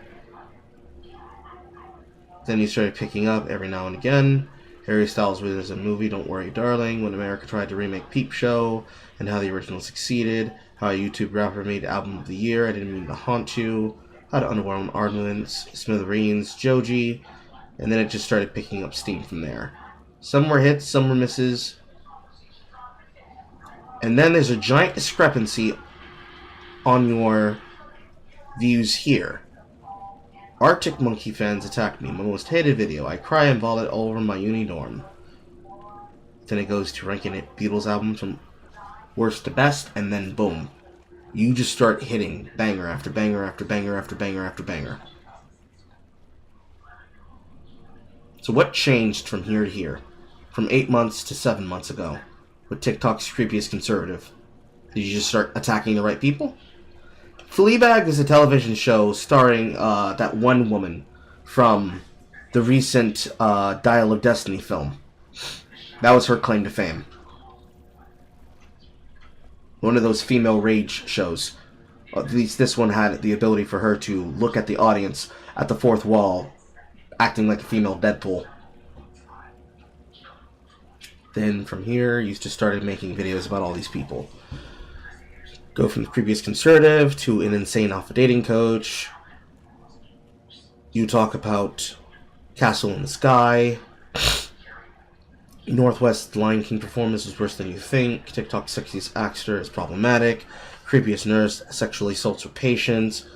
Then you started picking up every now and again. Harry Styles was a movie, Don't Worry Darling, when America tried to remake Peep Show, and how the original succeeded, how a YouTube rapper made Album of the Year, I Didn't Mean to Haunt You, How to Underwhelm Armaments, Smithereens, Joji, and then it just started picking up steam from there. Some were hits, some were misses. And then there's a giant discrepancy on your views here. Arctic Monkey fans attacked me. My most hated video. I cry and vomit all over my uni dorm. Then it goes to ranking it Beatles albums from worst to best, and then boom. You just start hitting banger after banger after banger after banger after banger. So what changed from here to here? From 8 months to 7 months ago? With TikTok's creepiest conservative? Did you just start attacking the right people? Fleabag is a television show starring that one woman from the recent Dial of Destiny film. That was her claim to fame. One of those female rage shows. At least this one had the ability for her to look at the audience at the fourth wall, acting like a female Deadpool. Then from here, you just started making videos about all these people. Go from the previous conservative to an insane alpha dating coach. You talk about Castle in the Sky. Northwest Lion King performance is worse than you think. TikTok's sexiest actor is problematic. Creepiest nurse sexually assaults her patients.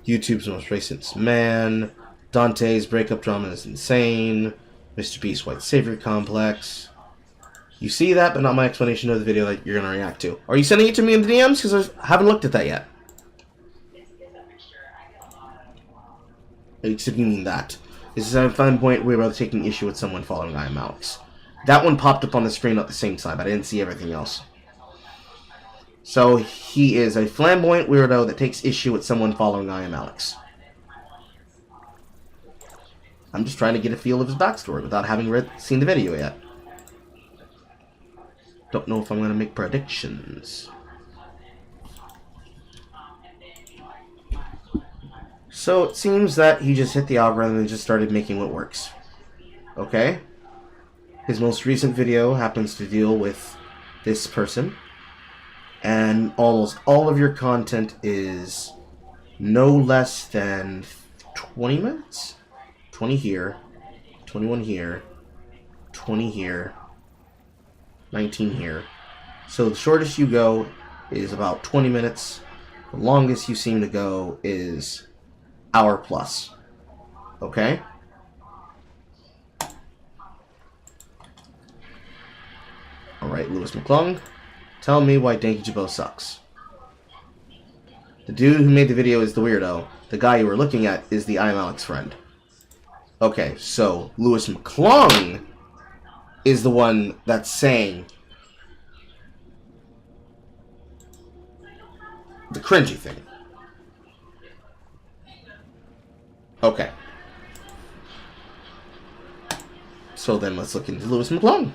YouTube's most racist man. Dante's breakup drama is insane. Mr. Beast's white savior complex. You see that, but not my explanation of the video that you're going to react to. Are you sending it to me in the DMs? Because I haven't looked at that yet. Except you mean that. This is a fun point where we're taking issue with someone following I Am Alex. That one popped up on the screen at the same time. I didn't see everything else. So he is a flamboyant weirdo that takes issue with someone following I Am Alex. I'm just trying to get a feel of his backstory without having seen the video yet. Don't know if I'm going to make predictions. So it seems that he just hit the algorithm and just started making what works. Okay? His most recent video happens to deal with this person. And almost all of your content is no less than 20 minutes? 20 here, 21 here, 20 here, 19 here. So the shortest you go is about 20 minutes. The longest you seem to go is hour plus. Okay? Alright, Lewis McClung. Tell me why Danky Jabot sucks. The dude who made the video is the weirdo. The guy you were looking at is the I'm Alex friend. Okay, so Lewis McClung is the one that's saying the cringy thing. Okay. So then let's look into Lewis McClung.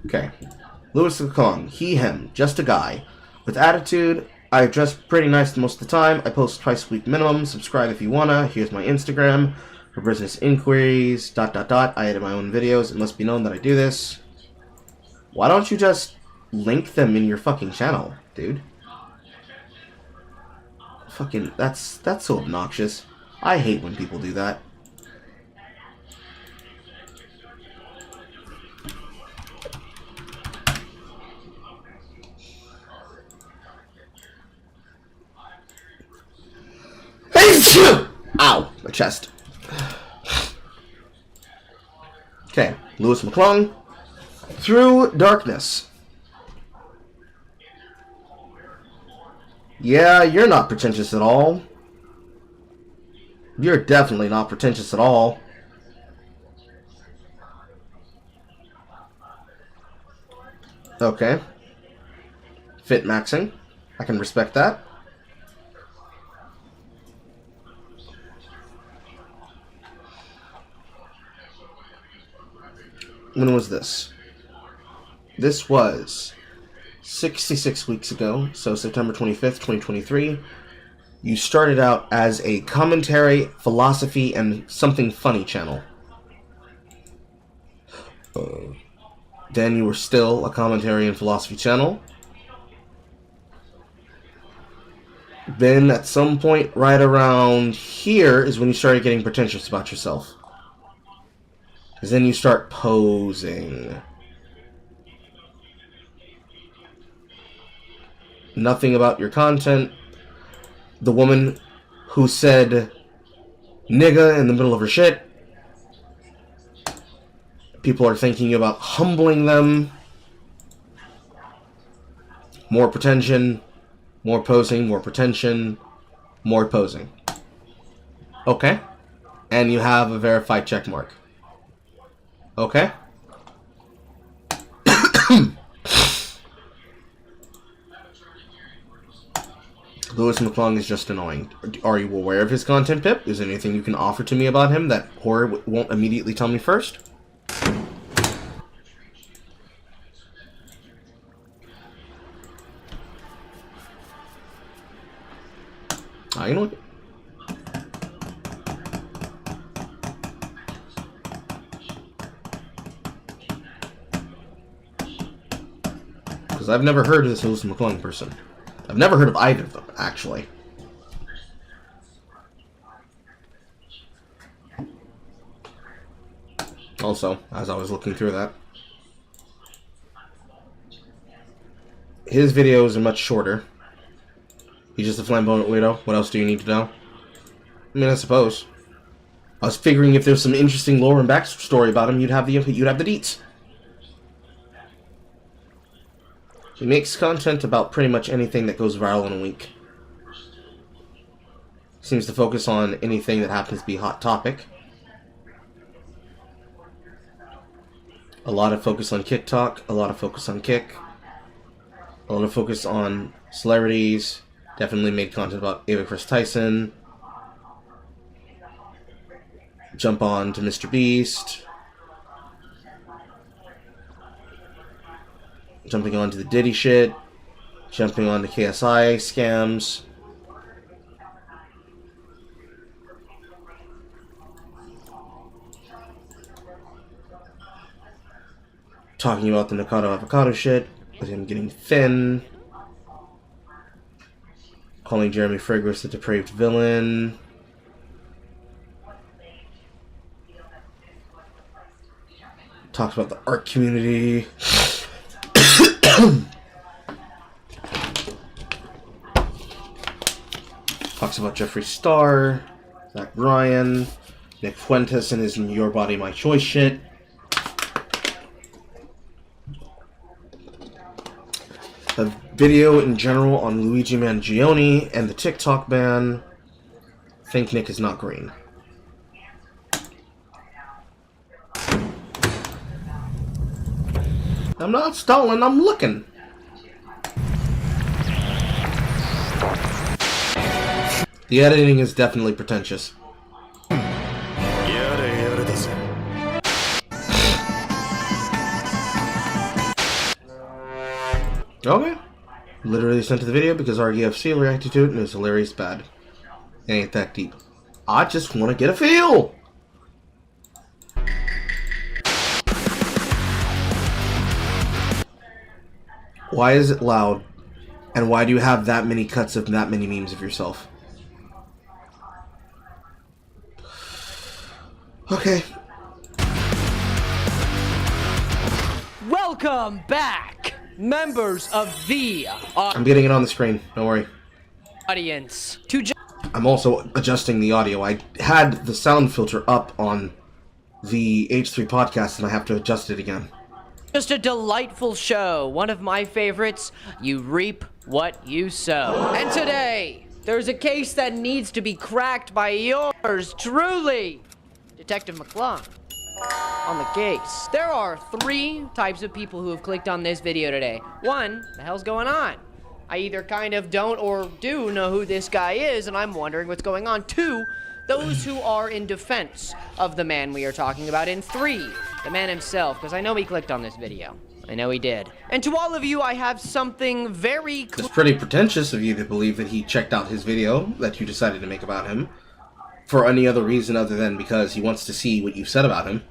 Okay. Louis Kong. He, him. Just a guy. With attitude. I dress pretty nice most of the time. I post twice a week minimum. Subscribe if you wanna. Here's my Instagram. For business inquiries. ... I edit my own videos. It must be known that I do this. Why don't you just link them in your fucking channel, dude? Fucking, that's so obnoxious. I hate when people do that. Ow, my chest. Okay, Louis McClung. Through Darkness. Yeah, you're not pretentious at all. You're definitely not pretentious at all. Okay. Fit maxing. I can respect that. When was this? This was 66 weeks ago, so September 25th, 2023. You started out as a commentary, philosophy, and something funny channel. Then you were still a commentary and philosophy channel. Then at some point right around here is when you started getting pretentious about yourself. Because then you start posing. Nothing about your content. The woman who said nigga in the middle of her shit. People are thinking about humbling them. More pretension. More posing. More pretension. More posing. Okay. And you have a verified check mark. Okay. Louis McClung is just annoying. Are you aware of his content, Pip? Is there anything you can offer to me about him that Horror won't immediately tell me first? You know what? Because I've never heard of this Louis McClung person. I've never heard of either of them, actually. Also, as I was looking through that, his videos are much shorter. He's just a flamboyant weirdo. What else do you need to know? I mean, I suppose. I was figuring if there's some interesting lore and backstory about him, you'd have the deets. He makes content about pretty much anything that goes viral in a week. Seems to focus on anything that happens to be a hot topic. A lot of focus on Kick Talk, a lot of focus on Kick, a lot of focus on celebrities. Definitely made content about Ava Chris Tyson. Jump on to Mr. Beast. Jumping on to the Diddy shit. Jumping on to KSI scams. Talking about the Nakado Avocado shit. With him getting thin. Calling Jeremy Fragrance the depraved villain. Talks about the art community. Talks about Jeffree Star, Zach Bryan, Nick Fuentes and his Your Body My Choice shit. A video in general on Luigi Mangione and the TikTok ban. Think Nick is not green. I'm not stalling, I'm looking. The editing is definitely pretentious. Okay. Literally sent to the video because RGFC reacted to it and it was hilarious bad. It ain't that deep. I just want to get a feel! Why is it loud? And why do you have that many cuts of that many memes of yourself? Okay. Welcome back, members of the I'm getting it on the screen. Don't worry. audience. To I'm also adjusting the audio. I had the sound filter up on the H3 podcast and I have to adjust it again. just a delightful show. One of my favorites. You reap what you sow. And today, there's a case that needs to be cracked by yours truly, Detective McClung. On the case. There are 3 types of people who have clicked on this video today. 1, the hell's going on? I either kind of don't or do know who this guy is, and I'm wondering what's going on. 2, those who are in defense of the man we are talking about. And 3, the man himself, because I know he clicked on this video. I know he did. And to all of you, I have something very It's pretty pretentious of you to believe that he checked out his video that you decided to make about him for any other reason other than because he wants to see what you've said about him.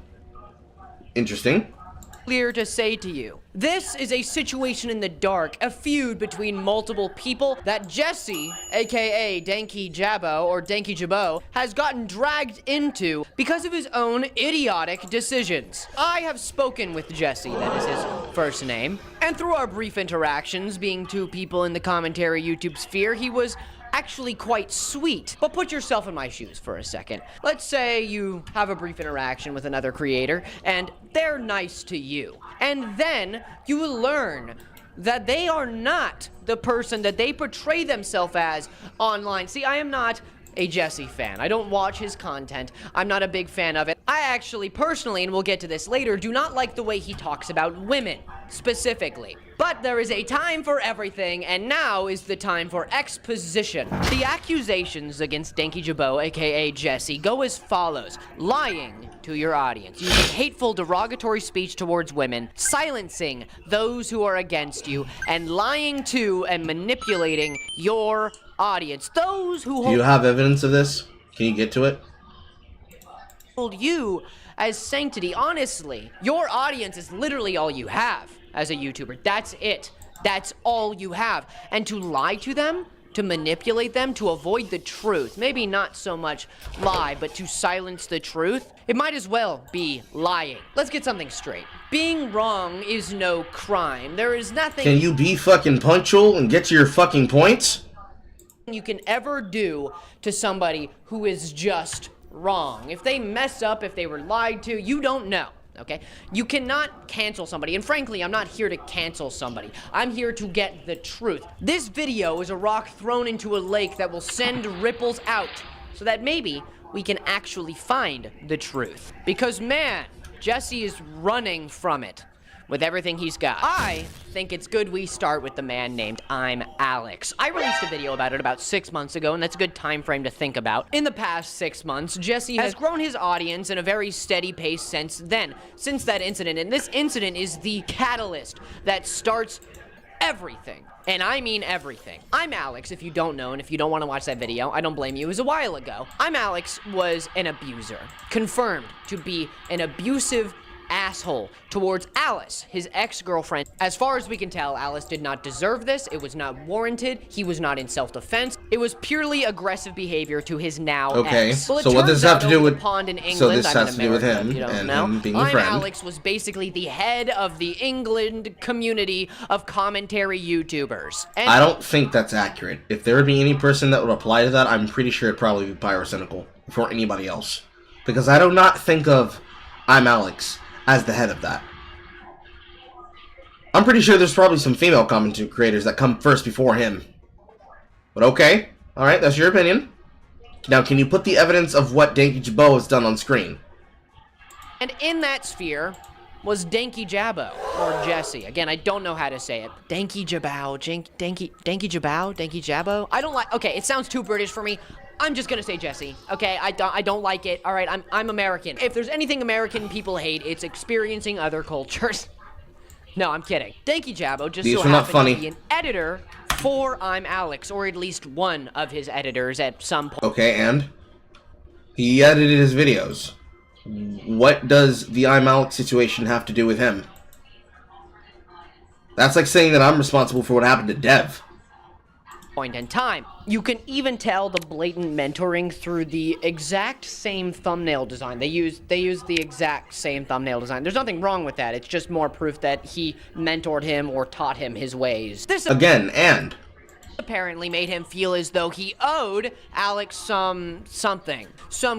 Interesting. clear to say to you. This is a situation in the dark, a feud between multiple people that Jesse, aka Danky Jabbo or Danky Jabbo, has gotten dragged into because of his own idiotic decisions. I have spoken with Jesse, that is his first name, and through our brief interactions, being 2 people in the commentary YouTube sphere, he was actually quite sweet. But put yourself in my shoes for a second. Let's say you have a brief interaction with another creator, and they're nice to you. And then you will learn that they are not the person that they portray themselves as online. See, I am not a Jesse fan. I don't watch his content. I'm not a big fan of it. I actually personally, and we'll get to this later, do not like the way he talks about women, specifically. But there is a time for everything, and now is the time for exposition. The accusations against Danky Jabbo, aka Jesse, go as follows. Lying to your audience, using hateful, derogatory speech towards women, silencing those who are against you, and lying to and manipulating your audience. Those who Do you have evidence of this? Can you get to it? hold you as sanctity. Honestly, your audience is literally all you have as a YouTuber. That's it. That's all you have. And to lie to them, to manipulate them, to avoid the truth, maybe not so much lie, but to silence the truth, it might as well be lying. Let's get something straight. Being wrong is no crime. There is nothing Can you be fucking punctual and get to your fucking points? you can ever do to somebody who is just wrong. If they mess up, if they were lied to, you don't know. Okay? You cannot cancel somebody, and frankly, I'm not here to cancel somebody. I'm here to get the truth. This video is a rock thrown into a lake that will send ripples out, so that maybe we can actually find the truth. Because man, Jesse is running from it with everything he's got. I think it's good we start with the man named I'm Alex. I released a video about it about 6 months ago, and that's a good time frame to think about. In the past 6 months, Jesse has grown his audience in a very steady pace since then, since that incident. And this incident is the catalyst that starts everything. And I mean everything. I'm Alex, if you don't know, and if you don't want to watch that video, I don't blame you. It was a while ago. I'm Alex was an abuser. Confirmed to be an abusive asshole towards Alice, his ex-girlfriend. As far as we can tell, Alice did not deserve this. It was not warranted. He was not in self-defense. It was purely aggressive behavior to his now Okay, ex. Well, it so what does turns this have out to do over with... the pond in England, So this I'm has in to do with America, him if you don't and know. him being a I'm friend. Alex was basically the head of the England community of commentary YouTubers. And I don't think that's accurate. If there would be any person that would apply to that, I'm pretty sure it'd probably be Pyrocynical before anybody else. Because I do not think of I'm Alex as the head of that. I'm pretty sure there's probably some female commentary creators that come first before him. But okay. Alright, that's your opinion. Now, can you put the evidence of what Danky Jabbo has done on screen? And in that sphere was Danky Jabbo, or Jesse. Again, I don't know how to say it. Danky Jabbo, Danky Jabbo, Danky Jabbo. I don't like. Okay, it sounds too British for me. I'm just gonna say Jesse. Okay, I don't like it. All right, I'm American. If there's anything American people hate, it's experiencing other cultures. No, I'm kidding. Danky Jabbo just These so are not happened funny. to be an editor for I'm Alex, or at least one of his editors at some point. Okay, and he edited his videos. What does the I'm Alex situation have to do with him? That's like saying that I'm responsible for what happened to Dev. Point in time. You can even tell the blatant mentoring through the exact same thumbnail design. They use the exact same thumbnail design. There's nothing wrong with that. It's just more proof that he mentored him or taught him his ways. This Again, and apparently made him feel as though he owed Alex some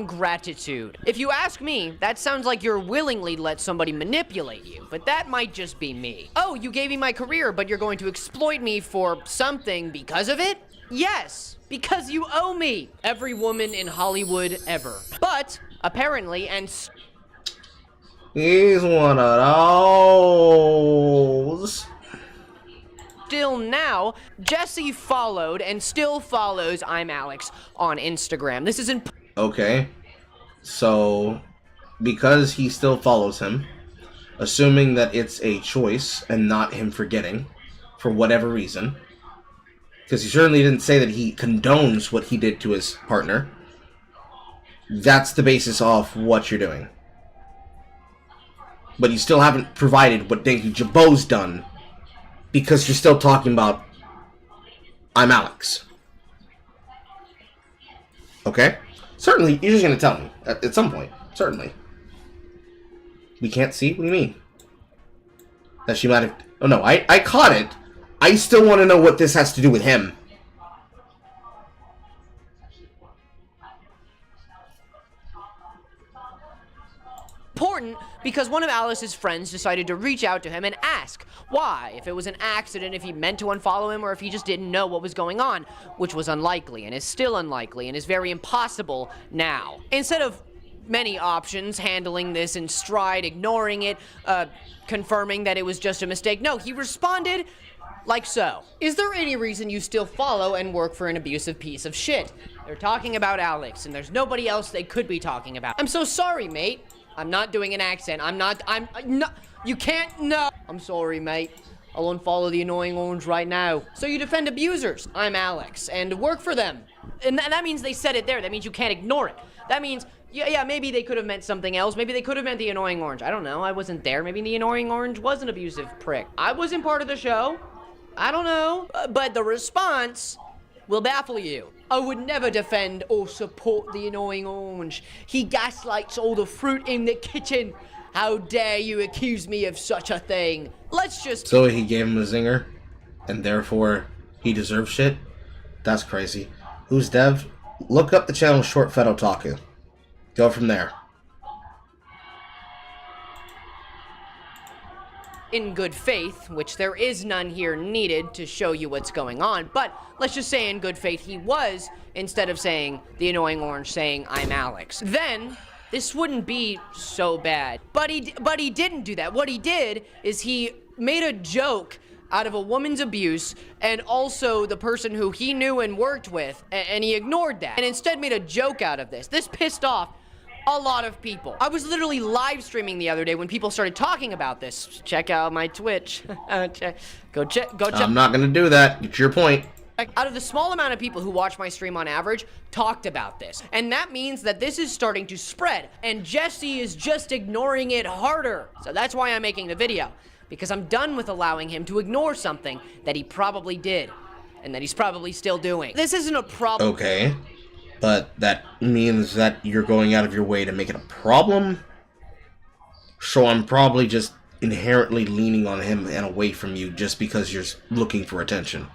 gratitude. If you ask me, that sounds like you're willingly let somebody manipulate you, but that might just be me. Oh, you gave me my career, but you're going to exploit me for something because of it? Yes, because you owe me. Every woman in Hollywood ever. But apparently, and he's one of those. Still now, Jesse followed and still follows I'm Alex on Instagram. This is Okay, so because he still follows him, assuming that it's a choice and not him forgetting, for whatever reason, because he certainly didn't say that he condones what he did to his partner, that's the basis of what you're doing. But you still haven't provided what Danky Jabbo's done, because you're still talking about I'm Alex. Okay? Certainly, you're just going to tell me at some point. Certainly. We can't see? What do you mean? That she might have... Oh, no, I caught it. I still want to know what this has to do with him. important because one of Alice's friends decided to reach out to him and ask why, if it was an accident, if he meant to unfollow him, or if he just didn't know what was going on, which was unlikely and is still unlikely and is very impossible now. Instead of many options, handling this in stride, ignoring it, confirming that it was just a mistake, no, he responded like so. Is there any reason you still follow and work for an abusive piece of shit? They're talking about Alex, and there's nobody else they could be talking about. I'm so sorry, mate. I'm not doing an accent. I'm not, you can't, no. I'm sorry, mate. I'll unfollow the annoying orange right now. So you defend abusers. I'm Alex, and work for them. And that means they said it there. That means you can't ignore it. That means, yeah, maybe they could have meant something else. Maybe they could have meant the annoying orange. I don't know. I wasn't there. Maybe the annoying orange was an abusive prick. I wasn't part of the show. I don't know. But the response will baffle you. I would never defend or support the annoying orange. He gaslights all the fruit in the kitchen. How dare you accuse me of such a thing? Let's just... So he gave him a zinger, and therefore he deserves shit? That's crazy. Who's Dev? Look up the channel Short Fed Otaku. Go from there. In good faith, which there is none here needed to show you what's going on, but let's just say in good faith he was, instead of saying the annoying orange, saying I'm Alex. Then this wouldn't be so bad. But he didn't do that. What he did is he made a joke out of a woman's abuse and also the person who he knew and worked with, and he ignored that and instead made a joke out of this. This pissed off a lot of people. I was literally live streaming the other day when people started talking about this. Check out my Twitch. Go check. I'm not gonna do that. It's your point. Out of the small amount of people who watch my stream on average, talked about this. And that means that this is starting to spread. And Jesse is just ignoring it harder. So that's why I'm making the video. Because I'm done with allowing him to ignore something that he probably did. And that he's probably still doing. This isn't a problem. Okay. But that means that you're going out of your way to make it a problem? So I'm probably just inherently leaning on him and away from you just because you're looking for attention.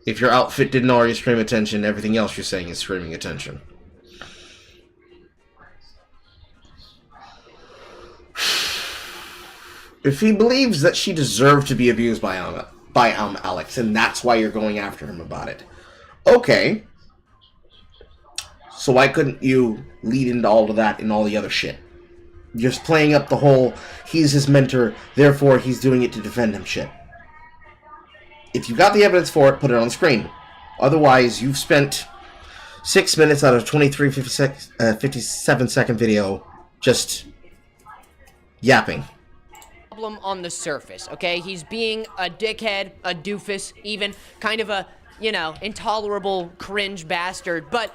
If your outfit didn't already scream attention, everything else you're saying is screaming attention. If he believes that she deserved to be abused by Alex, and that's why you're going after him about it. Okay. So why couldn't you lead into all of that and all the other shit? You're just playing up the whole, he's his mentor, therefore he's doing it to defend him shit. If you got the evidence for it, put it on the screen. Otherwise, you've spent 6 minutes out of 57-second video just yapping. problem on the surface, okay? He's being a dickhead, a doofus, even kind of a, you know, intolerable cringe bastard, but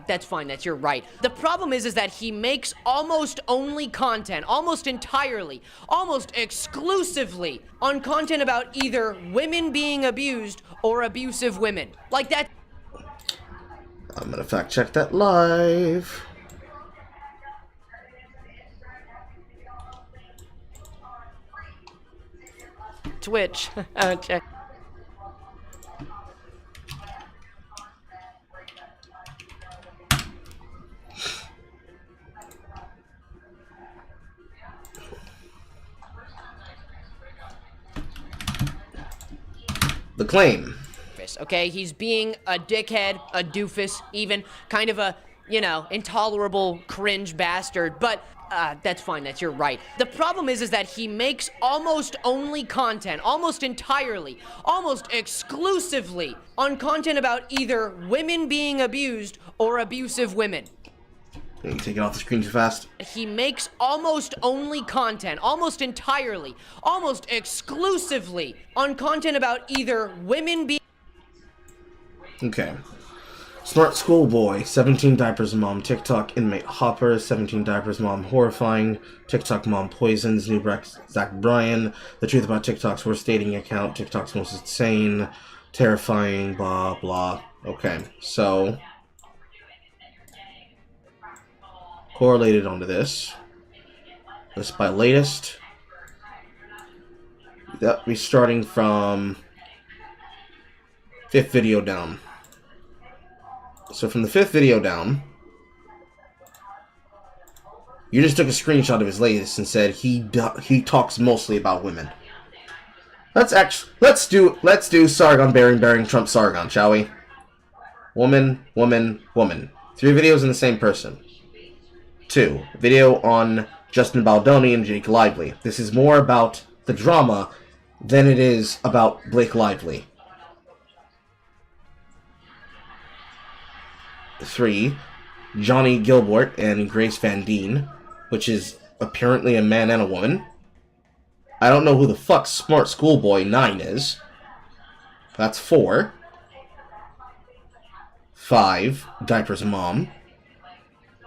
that's fine, you're right. The problem is that he makes almost only content, almost entirely, almost exclusively on content about either women being abused or abusive women. Like that. I'm gonna fact check that live. Twitch. Okay. The claim. Okay, he's being a dickhead, a doofus, even kind of a, you know, intolerable cringe bastard, but that's fine, you're right. The problem is that he makes almost only content, almost entirely, almost exclusively on content about either women being abused or abusive women. Can you take it off the screen too fast? He makes almost only content, almost entirely, almost exclusively on content about either women being... Okay. Smart schoolboy, 17 diapers mom, TikTok inmate Hopper, 17 diapers mom horrifying, TikTok mom poisons, new Zach Bryan, the truth about TikTok's worst dating account, TikTok's most insane, terrifying, blah, blah. Okay, so... correlated onto this. This by latest. That'll be starting from 5th video down. So from the 5th video down, you just took a screenshot of his latest and said he talks mostly about women. Let's do Sargon bearing Trump Sargon, shall we? Woman, woman, woman. 3 videos in the same person. 2, video on Justin Baldoni and Jake Lively. This is more about the drama than it is about Blake Lively. 3, Johnny Gilbert and Grace Van Dien, which is apparently a man and a woman. I don't know who the fuck Smart Schoolboy 9 is. That's 4. 5, Diapers Mom.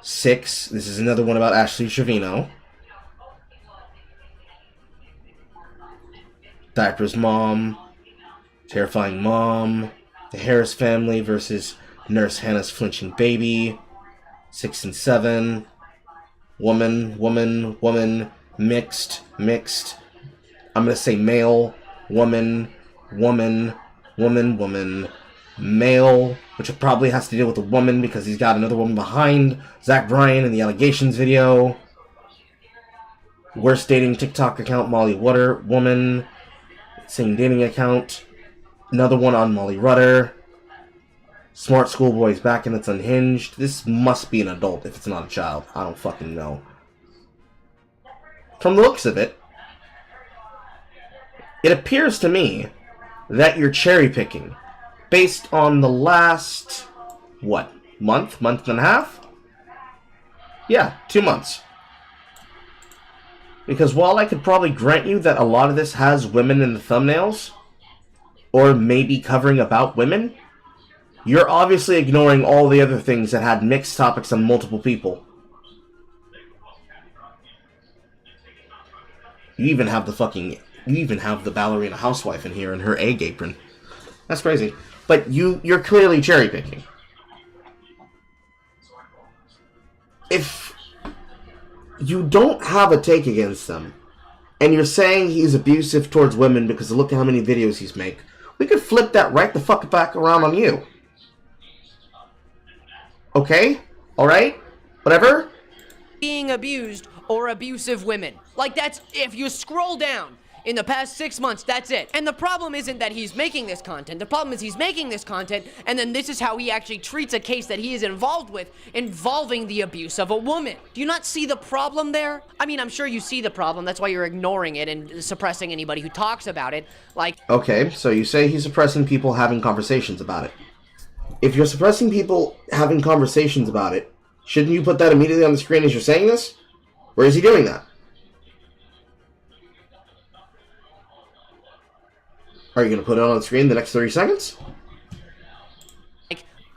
6, this is another one about Ashley Trevino. Diapers Mom. Terrifying Mom. The Harris Family versus Nurse Hannah's Flinching Baby. 6 and 7. Woman, woman, woman. Mixed, mixed. I'm going to say male, woman, woman, woman, woman. Male, which probably has to deal with a woman because he's got another woman behind Zach Bryan in the allegations video. Worst dating TikTok account, Molly Water, woman. Same dating account. Another one on Molly Rudder. Smart Schoolboy's back and it's unhinged. This must be an adult if it's not a child. I don't fucking know. From the looks of it, it appears to me that you're cherry picking. Based on the last, what, month and a half? Yeah, 2 months. Because while I could probably grant you that a lot of this has women in the thumbnails, or maybe covering about women, you're obviously ignoring all the other things that had mixed topics on multiple people. You even have the ballerina housewife in here in her egg apron. That's crazy. But you're clearly cherry picking. If you don't have a take against them, and you're saying he's abusive towards women because look at how many videos he's made, we could flip that right the fuck back around on you. Okay? Alright? Whatever? Being abused or abusive women. Like that's, if you scroll down, in the past 6 months, that's it. And the problem isn't that he's making this content. The problem is he's making this content, and then this is how he actually treats a case that he is involved with, involving the abuse of a woman. Do you not see the problem there? I mean, I'm sure you see the problem. That's why you're ignoring it and suppressing anybody who talks about it. Like... Okay, so you say he's suppressing people having conversations about it. If you're suppressing people having conversations about it, shouldn't you put that immediately on the screen as you're saying this? Or is he doing that? Are you going to put it on the screen the next 30 seconds?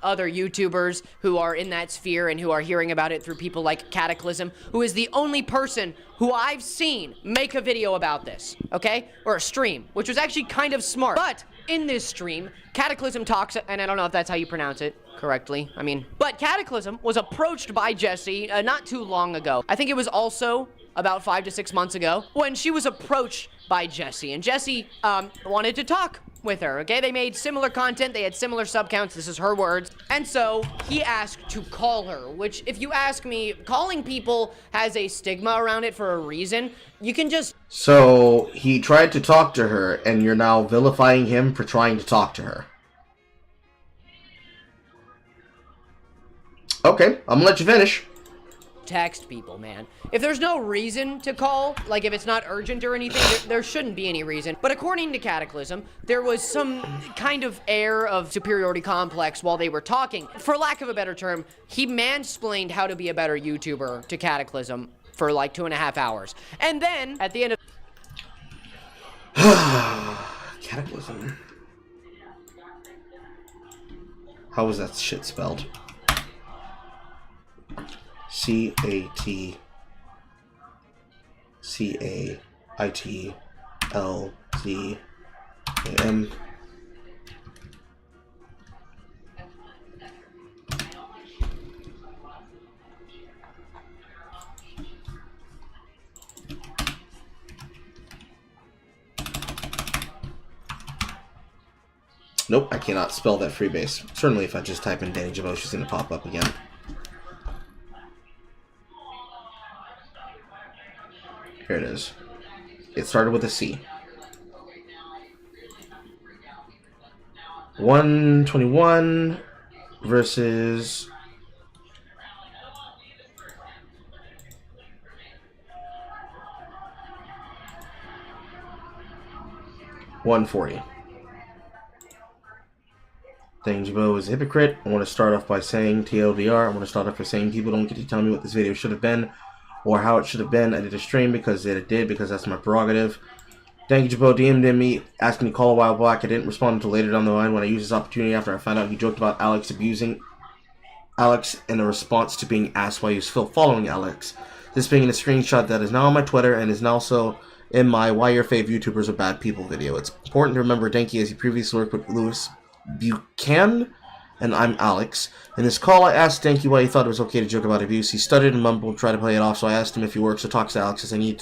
Other YouTubers who are in that sphere and who are hearing about it through people like Cataclysm, who is the only person who I've seen make a video about this, okay? Or a stream, which was actually kind of smart. But in this stream, Cataclysm talks, and I don't know if that's how you pronounce it correctly, but Cataclysm was approached by Jessie not too long ago. I think it was also about 5 to 6 months ago when she was approached by Jessie, and Jessie wanted to talk with her, okay? They made similar content, they had similar sub counts, this is her words, and so he asked to call her, which, if you ask me, calling people has a stigma around it for a reason. You can just... So, he tried to talk to her, and you're now vilifying him for trying to talk to her. Okay, I'm gonna let you finish. Text people, man. If there's no reason to call, like if it's not urgent or anything, there shouldn't be any reason. But according to Cataclysm, there was some kind of air of superiority complex while they were talking. For lack of a better term, he mansplained how to be a better YouTuber to Cataclysm for like 2.5 hours. And then, at the end of... Cataclysm. How was that shit spelled? C-A-T-C-A-I-T-L-Z-A-M. Nope, I cannot spell that freebase. Certainly if I just type in Danny Jabo, she's going to pop up again. Here it is. It started with a C. 121 versus 140. Dang Jabo is a hypocrite. I want to start off by saying TLDR. I want to start off by saying people don't get to tell me what this video should have been or how it should have been. I did a stream because it did, because that's my prerogative. Thank you, Jabo. DM'd me asking to call a while back. I didn't respond until later down the line when I used this opportunity after I found out he joked about Alex abusing Alex in a response to being asked why he was still following Alex. This being in a screenshot that is now on my Twitter and is now also in my Why Your Fave YouTubers Are Bad People video. It's important to remember Denki as he previously worked with Louis Buchanan, and I'm Alex. In this call, I asked Denki why he thought it was okay to joke about abuse. He stuttered and mumbled, tried to play it off, so I asked him if he works or talks to Alex as I need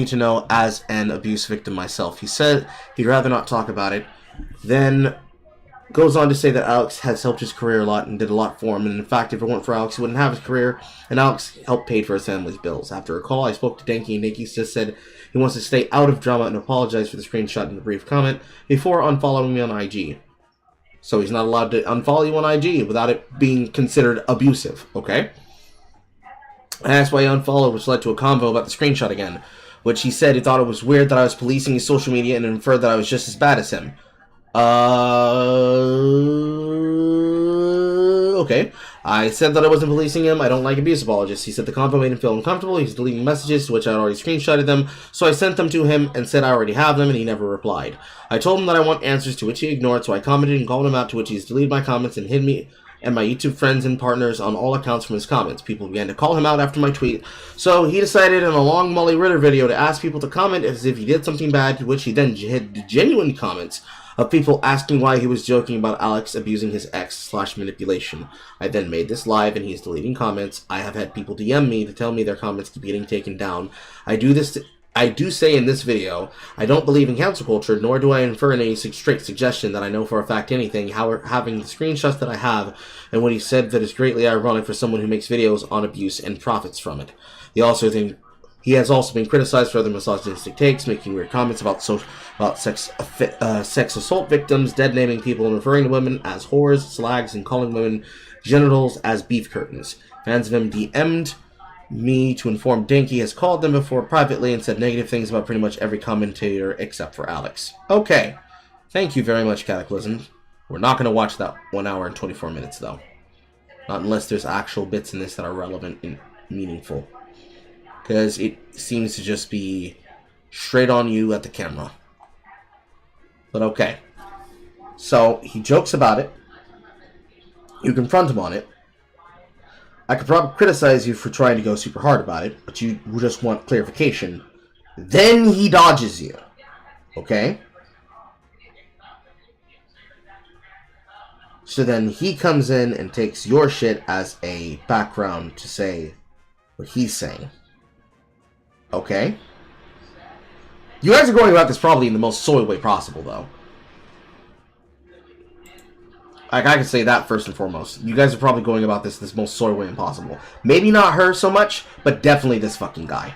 to know as an abuse victim myself. He said he'd rather not talk about it, then goes on to say that Alex has helped his career a lot and did a lot for him, and in fact, if it weren't for Alex, he wouldn't have his career, and Alex helped pay for his family's bills. After a call, I spoke to Denki, and Denki just said he wants to stay out of drama and apologize for the screenshot in the brief comment before unfollowing me on IG. So he's not allowed to unfollow you on IG without it being considered abusive, okay? I asked why he unfollowed, which led to a convo about the screenshot again, which he said he thought it was weird that I was policing his social media and inferred that I was just as bad as him. Okay. I said that I wasn't policing him. I don't like abuse apologists. He said the convo made him feel uncomfortable. He's deleting messages, to which I had already screenshotted them, so I sent them to him and said I already have them, and he never replied. I told him that I want answers, to which he ignored, so I commented and called him out, to which he's deleted my comments and hid me and my YouTube friends and partners on all accounts from his comments. People began to call him out after my tweet, so he decided in a long Molly Ritter video to ask people to comment as if he did something bad, to which he then hid genuine comments of people asking why he was joking about Alex abusing his ex/manipulation. I then made this live and he's deleting comments. I have had people DM me to tell me their comments keep getting taken down. I do say in this video, I don't believe in cancel culture, nor do I infer any straight suggestion that I know for a fact anything. However, having the screenshots that I have and what he said that is greatly ironic for someone who makes videos on abuse and profits from it. He has also been criticized for other misogynistic takes, making weird comments about sex assault victims, dead-naming people and referring to women as whores, slags, and calling women genitals as beef curtains. Fans of him DM'd me to inform Denki has called them before privately and said negative things about pretty much every commentator except for Alex. Okay. Thank you very much, Cataclysm. We're not going to watch that 1 hour and 24 minutes, though. Not unless there's actual bits in this that are relevant and meaningful. Because it seems to just be straight on you at the camera. But okay. So, he jokes about it. You confront him on it. I could probably criticize you for trying to go super hard about it, but you just want clarification. Then he dodges you. Okay? So then he comes in and takes your shit as a background to say what he's saying. Okay? You guys are going about this probably in the most soy way possible, though. Like, I can say that first and foremost. You guys are probably going about this most soy way impossible. Maybe not her so much, but definitely this fucking guy.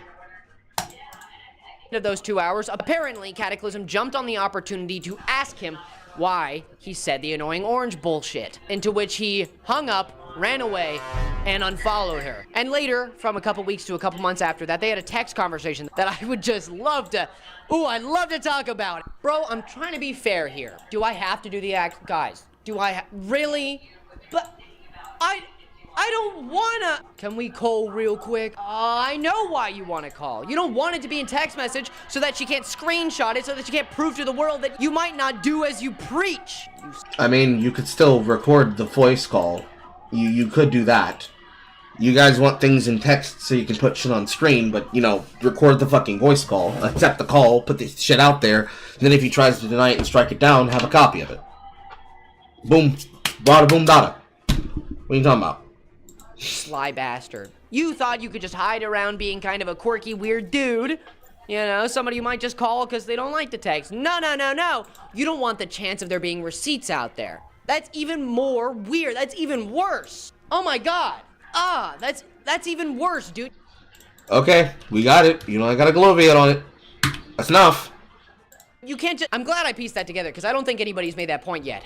Of those 2 hours, apparently Cataclysm jumped on the opportunity to ask him why he said the annoying orange bullshit, into which he hung up, ran away, and unfollowed her. And later, from a couple weeks to a couple months after that, they had a text conversation that I would just love to, I'd love to talk about. Bro, I'm trying to be fair here. Do I have to do the act? Guys, do I really? But I don't wanna. Can we call real quick? I know why you wanna call. You don't want it to be in text message so that she can't screenshot it, so that she can't prove to the world that you might not do as you preach. I mean, you could still record the voice call. You could do that. You guys want things in text so you can put shit on screen, but, record the fucking voice call, accept the call, put the shit out there, and then if he tries to deny it and strike it down, have a copy of it. Boom. Bada boom dada. What are you talking about? Sly bastard. You thought you could just hide around being kind of a quirky, weird dude. Somebody you might just call because they don't like the text. No. You don't want the chance of there being receipts out there. That's even more weird. That's even worse. Oh my god. That's even worse, dude. Okay, we got it. I got a gloviate on it. That's enough. You can't just... I'm glad I pieced that together, because I don't think anybody's made that point yet.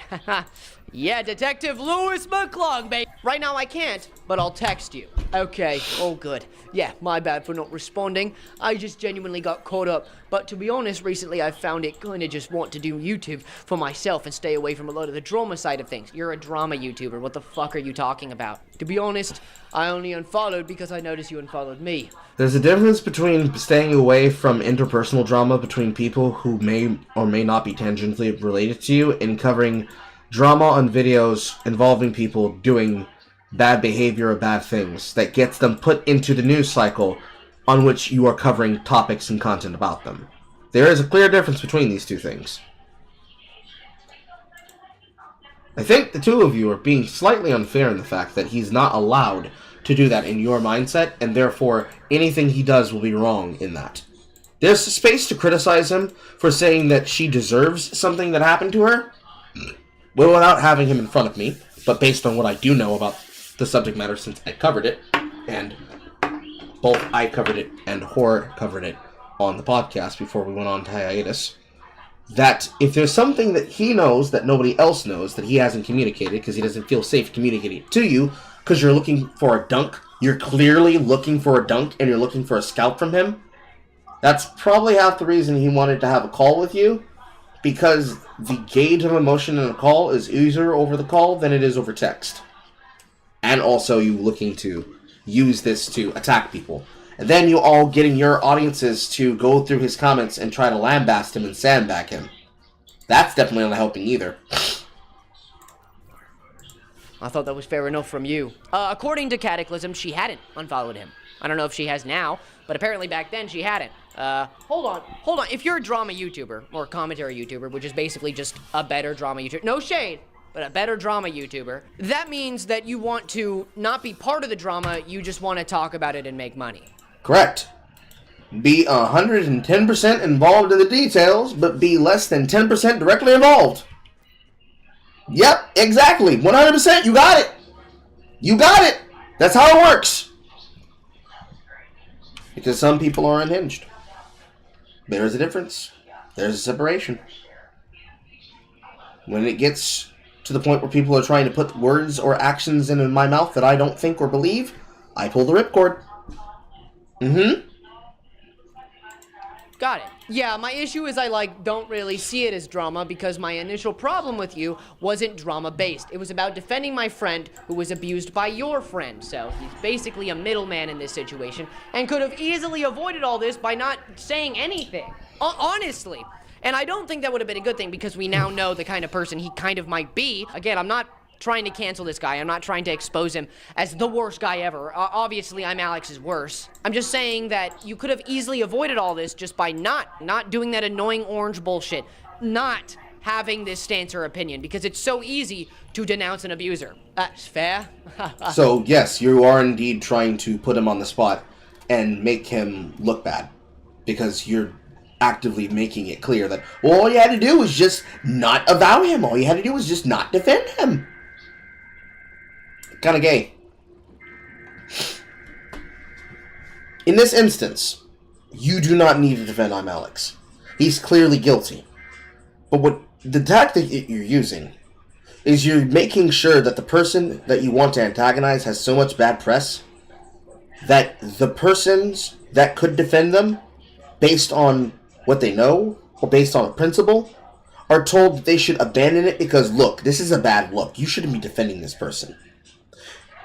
Yeah, Detective Lewis McClung, babe. Right now I can't, but I'll text you. Okay, oh good. Yeah, my bad for not responding. I just genuinely got caught up. But to be honest, recently I've found it kind of just want to do YouTube for myself and stay away from a lot of the drama side of things. You're a drama YouTuber. What the fuck are you talking about? To be honest, I only unfollowed because I noticed you unfollowed me. There's a difference between staying away from interpersonal drama between people who may or may not be tangentially related to you and covering drama on videos involving people doing bad behavior or bad things that gets them put into the news cycle on which you are covering topics and content about them. There is a clear difference between these two things. I think the two of you are being slightly unfair in the fact that he's not allowed to do that in your mindset, and therefore anything he does will be wrong in that. There's space to criticize him for saying that she deserves something that happened to her, well, without having him in front of me, but based on what I do know about the subject matter since I covered it, and both I covered it and Horror covered it on the podcast before we went on to hiatus, that if there's something that he knows that nobody else knows that he hasn't communicated because he doesn't feel safe communicating it to you because you're looking for a dunk, you're clearly looking for a dunk and you're looking for a scalp from him, that's probably half the reason he wanted to have a call with you, because the gauge of emotion in a call is easier over the call than it is over text. And also you looking to use this to attack people. And then you all getting your audiences to go through his comments and try to lambast him and sandbag him. That's definitely not helping either. I thought that was fair enough from you. According to Cataclysm, she hadn't unfollowed him. I don't know if she has now, but apparently back then she hadn't. Hold on. If you're a drama YouTuber, or commentary YouTuber, which is basically just a better drama YouTuber, no shade, but a better drama YouTuber, that means that you want to not be part of the drama, you just want to talk about it and make money. Correct. Be 110% involved in the details, but be less than 10% directly involved. Yep, exactly. 100%. You got it. You got it. That's how it works. Because some people are unhinged. There's a difference. There's a separation. When it gets to the point where people are trying to put words or actions in my mouth that I don't think or believe, I pull the ripcord. Got it. Yeah, my issue is I, don't really see it as drama because my initial problem with you wasn't drama-based. It was about defending my friend who was abused by your friend. So he's basically a middleman in this situation and could have easily avoided all this by not saying anything. Honestly. And I don't think that would have been a good thing because we now know the kind of person he kind of might be. Again, I'm not trying to cancel this guy. I'm not trying to expose him as the worst guy ever. Obviously, I'm Alex's worse. I'm just saying that you could have easily avoided all this just by not doing that annoying orange bullshit. Not having this stance or opinion because it's so easy to denounce an abuser. That's fair. So, yes, you are indeed trying to put him on the spot and make him look bad because you're actively making it clear that all you had to do was just not avow him. All you had to do was just not defend him. Kind of gay. In this instance, you do not need to defend I'm Alex. He's clearly guilty. But what the tactic you're using is you're making sure that the person that you want to antagonize has so much bad press that the persons that could defend them, based on what they know or based on a principle, are told that they should abandon it because, look, this is a bad look. You shouldn't be defending this person.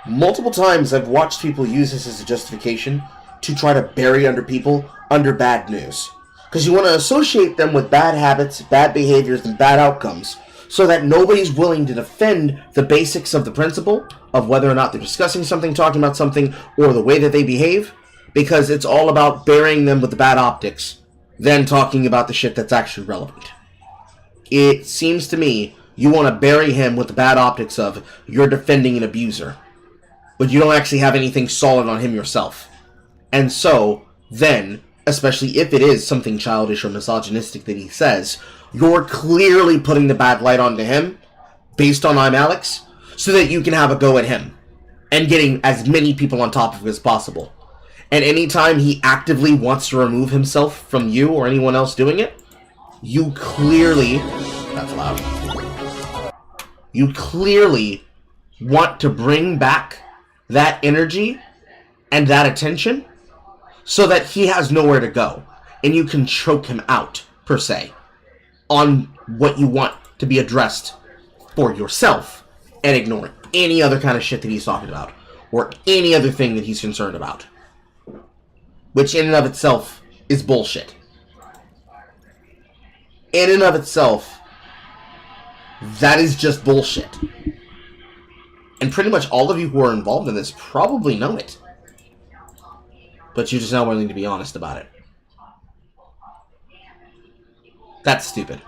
Multiple times I've watched people use this as a justification to try to bury people under bad news. Because you want to associate them with bad habits, bad behaviors, and bad outcomes, so that nobody's willing to defend the basics of the principle of whether or not they're discussing something, talking about something, or the way that they behave, because it's all about burying them with the bad optics, then talking about the shit that's actually relevant. It seems to me you want to bury him with the bad optics of you're defending an abuser, but you don't actually have anything solid on him yourself. And so, then, especially if it is something childish or misogynistic that he says, you're clearly putting the bad light onto him, based on I'm Alex, so that you can have a go at him, and getting as many people on top of it as possible. And anytime he actively wants to remove himself from you or anyone else doing it, you clearly... That's loud. You clearly want to bring back that energy and that attention so that he has nowhere to go. And you can choke him out, per se, on what you want to be addressed for yourself and ignore any other kind of shit that he's talking about or any other thing that he's concerned about. Which in and of itself is bullshit. In and of itself, that is just bullshit. And pretty much all of you who are involved in this probably know it. But you're just not willing to be honest about it. That's stupid.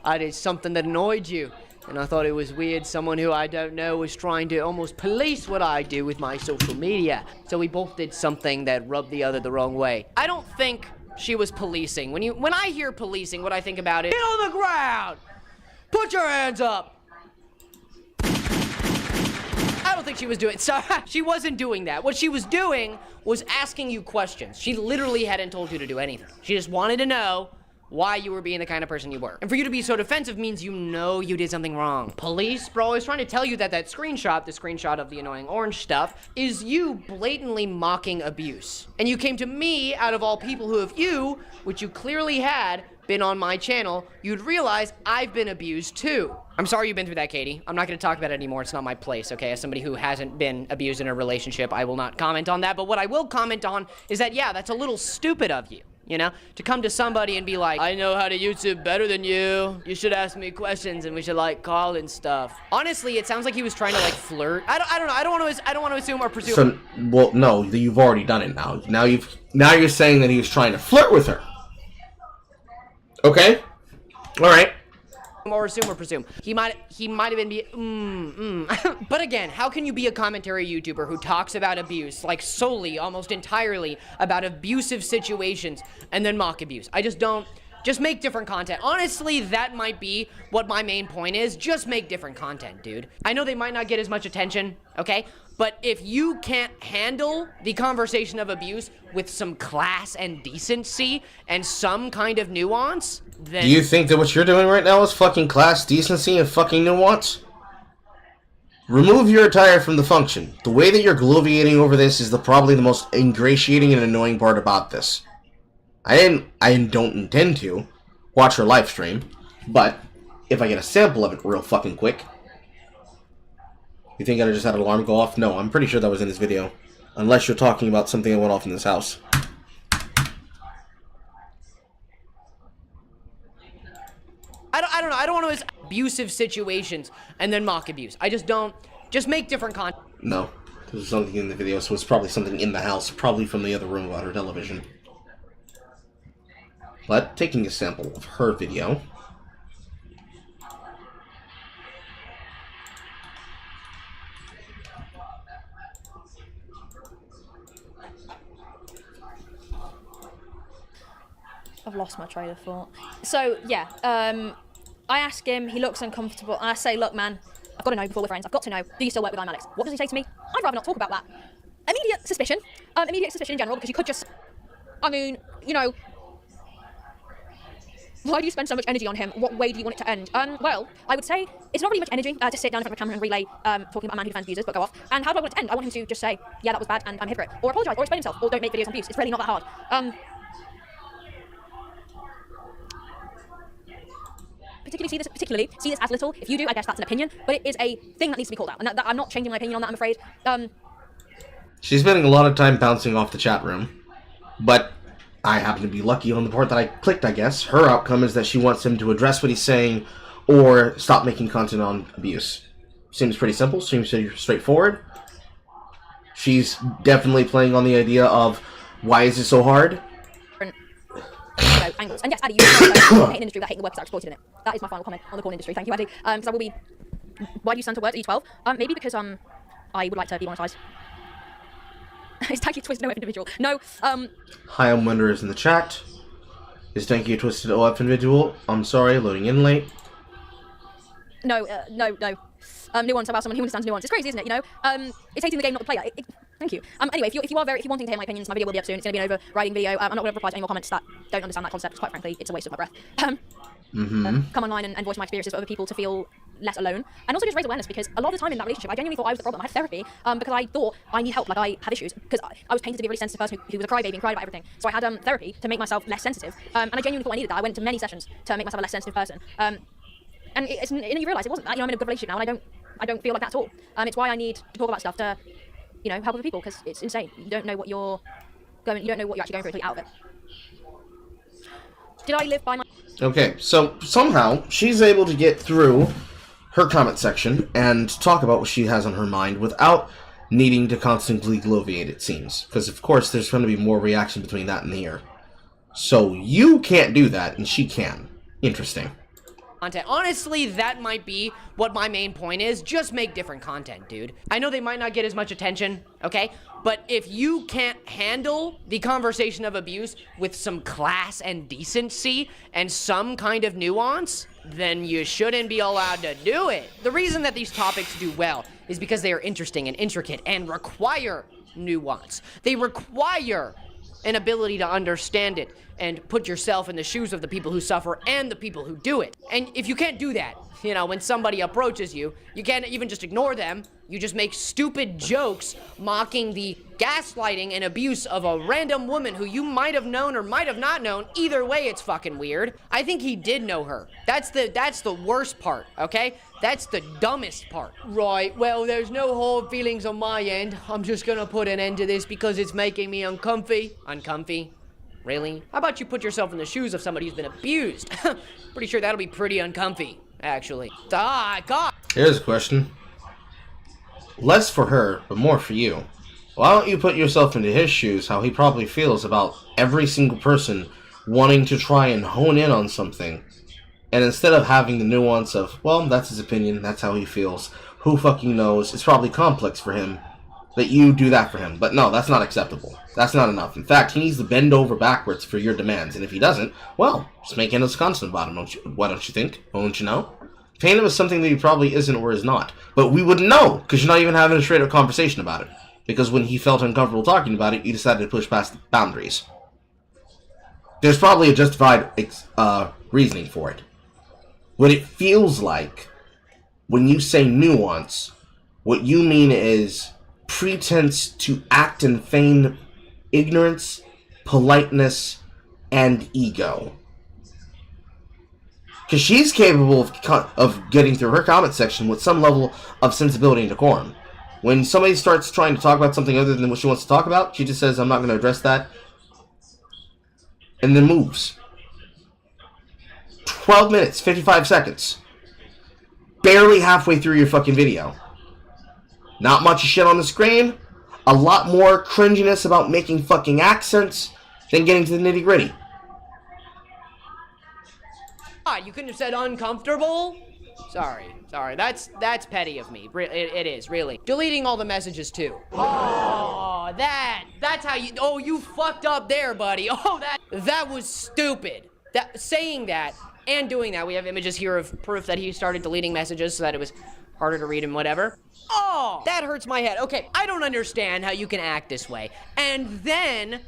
I did something that annoyed you, and I thought it was weird someone who I don't know was trying to almost police what I do with my social media. So we both did something that rubbed the other the wrong way. I don't think she was policing. When I hear policing, what I think about is, get on the ground! Put your hands up! I don't think she was doing, sorry, she wasn't doing that. What she was doing was asking you questions. She literally hadn't told you to do anything. She just wanted to know why you were being the kind of person you were. And for you to be so defensive means you know you did something wrong. Police, bro, I was trying to tell you that the screenshot of the annoying orange stuff, is you blatantly mocking abuse. And you came to me, out of all people who have you, which you clearly had, been on my channel, you'd realize I've been abused too. I'm sorry you've been through that, Katie. I'm not going to talk about it anymore. It's not my place, okay? As somebody who hasn't been abused in a relationship, I will not comment on that. But what I will comment on is that, yeah, that's a little stupid of you. You know, to come to somebody and be like, I know how to YouTube better than you. You should ask me questions and we should like call and stuff. Honestly, it sounds like he was trying to like flirt. I don't know. I don't want to assume or presume. So, well, no, you've already done it now. Now you're saying that he was trying to flirt with her. Okay. All right. Or assume or presume. He might have been But again, how can you be a commentary YouTuber who talks about abuse, like solely, almost entirely, about abusive situations, and then mock abuse? I just don't. Just make different content. Honestly, that might be what my main point is. Just make different content, dude. I know they might not get as much attention, okay? But if you can't handle the conversation of abuse with some class and decency and some kind of nuance, then... Do you think that what you're doing right now is fucking class, decency, and fucking nuance? Remove your attire from the function. The way that you're gloviating over this is probably the most ingratiating and annoying part about this. I don't intend to watch her live stream, but if I get a sample of it real fucking quick... You think I just had an alarm go off? No, I'm pretty sure that was in this video. Unless you're talking about something that went off in this house. don't know. I don't want to abusive situations and then mock abuse. I just don't. Just make different content. No. There's something in the video, so it's probably something in the house, probably from the other room about her television. But, taking a sample of her video... I've lost my train of thought. So, yeah, I ask him, he looks uncomfortable, and I say, look, man, I've got to know before we're friends. I've got to know, do you still work with Alex? What does he say to me? I'd rather not talk about that. Immediate suspicion in general, because you could just, I mean, you know, why do you spend so much energy on him? What way do you want it to end? Well, I would say it's not really much energy to sit down in front of a camera and relay talking about a man who defends abusers, but go off. And how do I want it to end? I want him to just say, yeah, that was bad, and I'm a hypocrite. Or apologise, or explain himself, or don't make videos on abuse. It's really not that hard. Particularly see this as little. If you do, I guess that's an opinion, but it is a thing that needs to be called out. And that I'm not changing my opinion on that, I'm afraid. She's spending a lot of time bouncing off the chat room, but I happen to be lucky on the part that I clicked, I guess. Her outcome is that she wants him to address what he's saying or stop making content on abuse. Seems pretty simple, seems pretty straightforward. She's definitely playing on the idea of, why is it so hard? Angles. And yes, Addy, you hate an industry that hate the workers that are exploited in it. That is my final comment on the porn industry. Thank you, Addy. Because I will be... Why do you stand to work at E12? Maybe because I would like to be monetized. Is Tanky Twisted OF individual? No. Hi, I'm Wonder is in the chat. Is Tanky a Twisted OF individual? I'm sorry, loading in late. No. Nuance about someone who understands nuance. It's crazy, isn't it? You know, it's hating the game, not the player. Thank you. Anyway, if you're wanting to hear my opinions, my video will be up soon. It's going to be an overriding video. I'm not going to reply to any more comments that don't understand that concept, because quite frankly, it's a waste of my breath. Come online and voice my experiences for other people to feel less alone, and also just raise awareness, because a lot of the time in that relationship, I genuinely thought I was the problem. I had therapy because I thought I need help, like I have issues, because I was painted to be a really sensitive person who was a crybaby and cried about everything. So I had therapy to make myself less sensitive, and I genuinely thought I needed that. I went to many sessions to make myself a less sensitive person, and you realise it wasn't that. You know, I'm in a good relationship now, and I don't feel like that at all. It's why I need to talk about stuff to, you know, help other people, because it's insane. You don't know what you're actually going through until you're out of it. Did I live by my... Okay, so somehow she's able to get through her comment section and talk about what she has on her mind without needing to constantly gloviate, it seems. Because, of course, there's going to be more reaction between that and here. So you can't do that, and she can. Interesting. Content. Honestly, that might be what my main point is. Just make different content, dude. I know they might not get as much attention, okay? But if you can't handle the conversation of abuse with some class and decency and some kind of nuance, then you shouldn't be allowed to do it. The reason that these topics do well is because they are interesting and intricate and require nuance. They require an ability to understand it and put yourself in the shoes of the people who suffer and the people who do it. And if you can't do that, you know, when somebody approaches you, you can't even just ignore them. You just make stupid jokes mocking the gaslighting and abuse of a random woman who you might have known or might have not known. Either way, it's fucking weird. I think he did know her. That's the worst part, okay? That's the dumbest part. Right, well, there's no hard feelings on my end. I'm just gonna put an end to this because it's making me uncomfy. Uncomfy? Really? How about you put yourself in the shoes of somebody who's been abused? Pretty sure that'll be pretty uncomfy, actually. Ah, God! Here's a question. Less for her, but more for you. Why don't you put yourself into his shoes, how he probably feels about every single person wanting to try and hone in on something, and instead of having the nuance of, well, that's his opinion, that's how he feels, who fucking knows, it's probably complex for him, that you do that for him. But no, that's not acceptable. That's not enough. In fact, he needs to bend over backwards for your demands, and if he doesn't, well, just make endless content about him, why don't you think? Won't you know? Paint him as something that he probably isn't or is not. But we wouldn't know, because you're not even having a straight-up conversation about it. Because when he felt uncomfortable talking about it, you decided to push past the boundaries. There's probably a justified reasoning for it. What it feels like, when you say nuance, what you mean is pretense to act and feign ignorance, politeness, and ego. Because she's capable of getting through her comment section with some level of sensibility and decorum. When somebody starts trying to talk about something other than what she wants to talk about, she just says, I'm not going to address that, and then moves. 12 minutes, 55 seconds. Barely halfway through your fucking video. Not much shit on the screen. A lot more cringiness about making fucking accents than getting to the nitty gritty. You couldn't have said uncomfortable? Sorry. That's petty of me. It is, really. Deleting all the messages, too. Oh, that's how you... Oh, you fucked up there, buddy. Oh, that was stupid. Saying that and doing that, we have images here of proof that he started deleting messages so that it was harder to read and whatever. Oh, that hurts my head. Okay, I don't understand how you can act this way. And then...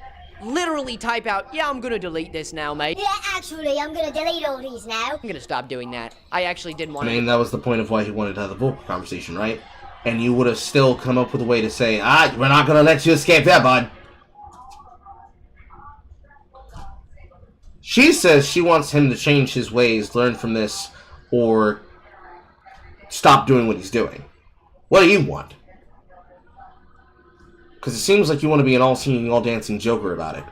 literally type out, yeah, I'm gonna delete this now, mate. Yeah, actually, I'm gonna delete all these now. I'm gonna stop doing that. I actually didn't want to. I mean, that was the point of why he wanted to have the vocal conversation, right? And you would have still come up with a way to say, we're not gonna let you escape there, bud. She says she wants him to change his ways, learn from this, or stop doing what he's doing. What do you want? Because it seems like you want to be an all-singing, all-dancing Joker about it.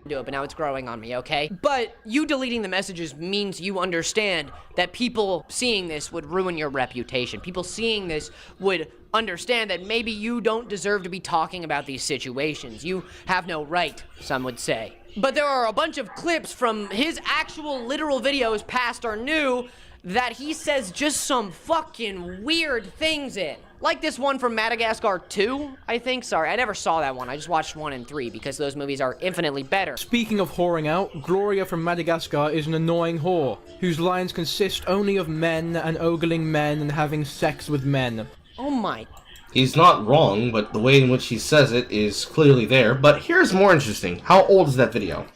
Do it, but now it's growing on me, okay? But you deleting the messages means you understand that people seeing this would ruin your reputation. People seeing this would understand that maybe you don't deserve to be talking about these situations. You have no right, some would say. But there are a bunch of clips from his actual literal videos, past or new, that he says just some fucking weird things in. Like this one from Madagascar 2, I think. Sorry, I never saw that one. I just watched 1 and 3 because those movies are infinitely better. Speaking of whoring out, Gloria from Madagascar is an annoying whore, whose lines consist only of men and ogling men and having sex with men. Oh my... He's not wrong, but the way in which he says it is clearly there. But here's more interesting. How old is that video?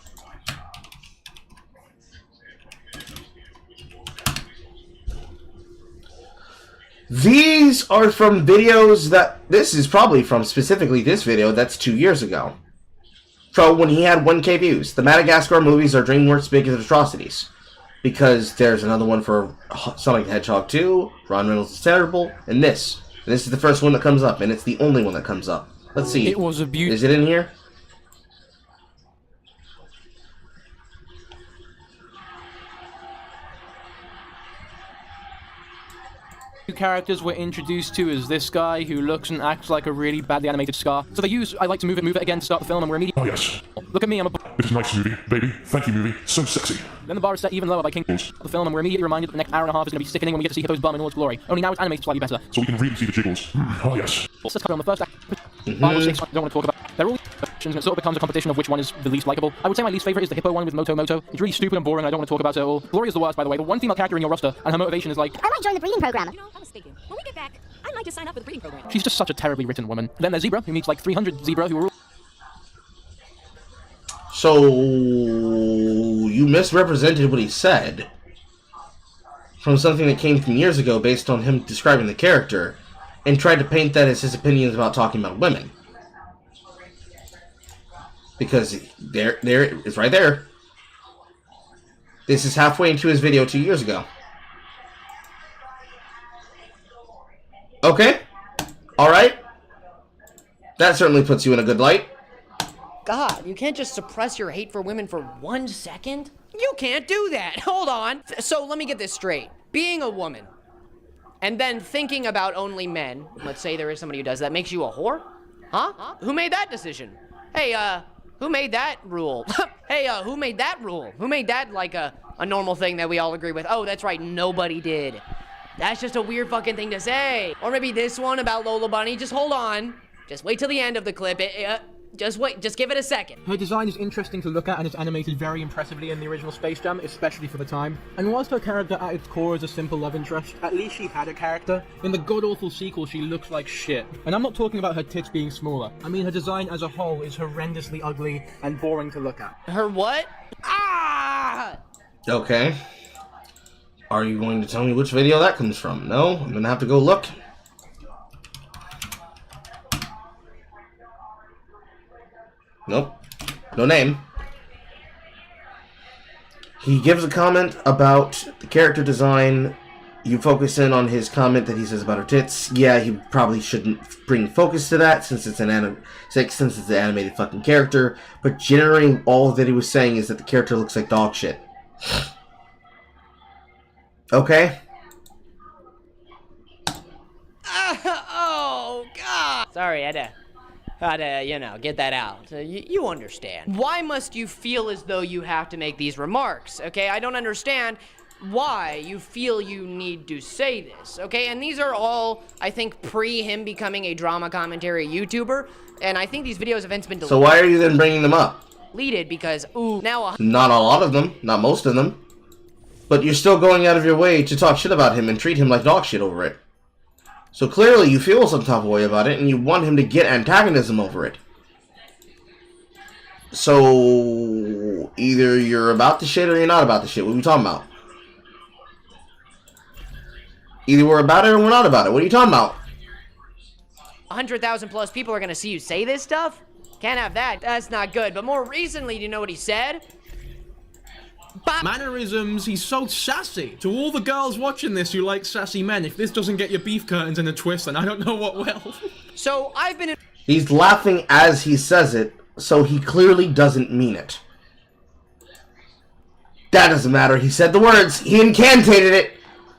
These are from videos that... This is probably from specifically this video that's 2 years ago. So when he had 1K views. The Madagascar movies are DreamWorks' biggest atrocities. Because there's another one for Sonic the Hedgehog 2, Ron Reynolds is terrible, and this. And this is the first one that comes up, and it's the only one that comes up. Let's see. It was a beauty. Is it in here? Characters we're introduced to is this guy who looks and acts like a really badly animated Scar. So they use I like to move it again to start the film, and we're immediately... Oh yes. Look at me, I'm a... It is nice movie, baby. Thank you, movie. So sexy. Then the bar is set even lower by King the film, and we're immediately reminded that the next hour and a half is going to be sickening when we get to see Hippo's bum in all its glory. Only now it's animated slightly better. So we can really see the jiggles. Oh yes. Let's cover on the first act. Marvel 6 I don't want to talk about. They're all and it sort of becomes a competition of which one is the least likable. I would say my least favorite is the Hippo one with Moto. It's really stupid and boring, I don't want to talk about it at all. Gloria's the worst, by the way. The one female character in your roster, and her motivation is like... I might join the breeding program. You know, I was thinking, when we get back, I might just sign up for the breeding program. She's just such a terribly written woman. Then there's Zebra, who meets like 300 Zebra who are all... So... you misrepresented what he said. From something that came from years ago based on him describing the character, and tried to paint that as his opinions about talking about women. Because there it's right there. This is halfway into his video 2 years ago. Okay. Alright. That certainly puts you in a good light. God, you can't just suppress your hate for women for 1 second? You can't do that. Hold on. So let me get this straight. Being a woman, and then thinking about only men, let's say there is somebody who does that, makes you a whore? Huh? Who made that decision? Hey, who made that rule? Hey, who made that rule? Who made that, like, a normal thing that we all agree with? Oh, that's right, nobody did. That's just a weird fucking thing to say. Or maybe this one about Lola Bunny. Just hold on. Just wait till the end of the clip. Just wait. Just give it a second. Her design is interesting to look at, and it's animated very impressively in the original Space Jam, especially for the time. And whilst her character at its core is a simple love interest, at least she had a character. In the god-awful sequel, she looks like shit. And I'm not talking about her tits being smaller. I mean her design as a whole is horrendously ugly and boring to look at. Her what? Ah! Okay. Are you going to tell me which video that comes from? No? I'm going to have to go look. Nope. No name. He gives a comment about the character design. You focus in on his comment that he says about her tits. Yeah, he probably shouldn't bring focus to that since it's an animated fucking character. But generally, all that he was saying is that the character looks like dog shit. Okay? Oh, God. Sorry, I had to, you know, get that out. You understand. Why must you feel as though you have to make these remarks, okay? I don't understand why you feel you need to say this, okay? And these are all, I think, pre him becoming a drama commentary YouTuber, and I think these videos have been deleted. So why are you then bringing them up? Deleted because, ooh, now Not a lot of them, not most of them. But you're still going out of your way to talk shit about him and treat him like dog shit over it. So clearly you feel some type of way about it and you want him to get antagonism over it. So either you're about the shit or you're not about the shit. What are we talking about? Either we're about it or we're not about it. What are you talking about? 100,000 plus people are gonna see you say this stuff? Can't have that. That's not good. But more recently, do you know what he said? Mannerisms, he's so sassy. To all the girls watching this who like sassy men, if this doesn't get your beef curtains in a twist, then I don't know what will. So I've been... He's laughing as he says it, so he clearly doesn't mean it. That doesn't matter. He said the words. He incantated it.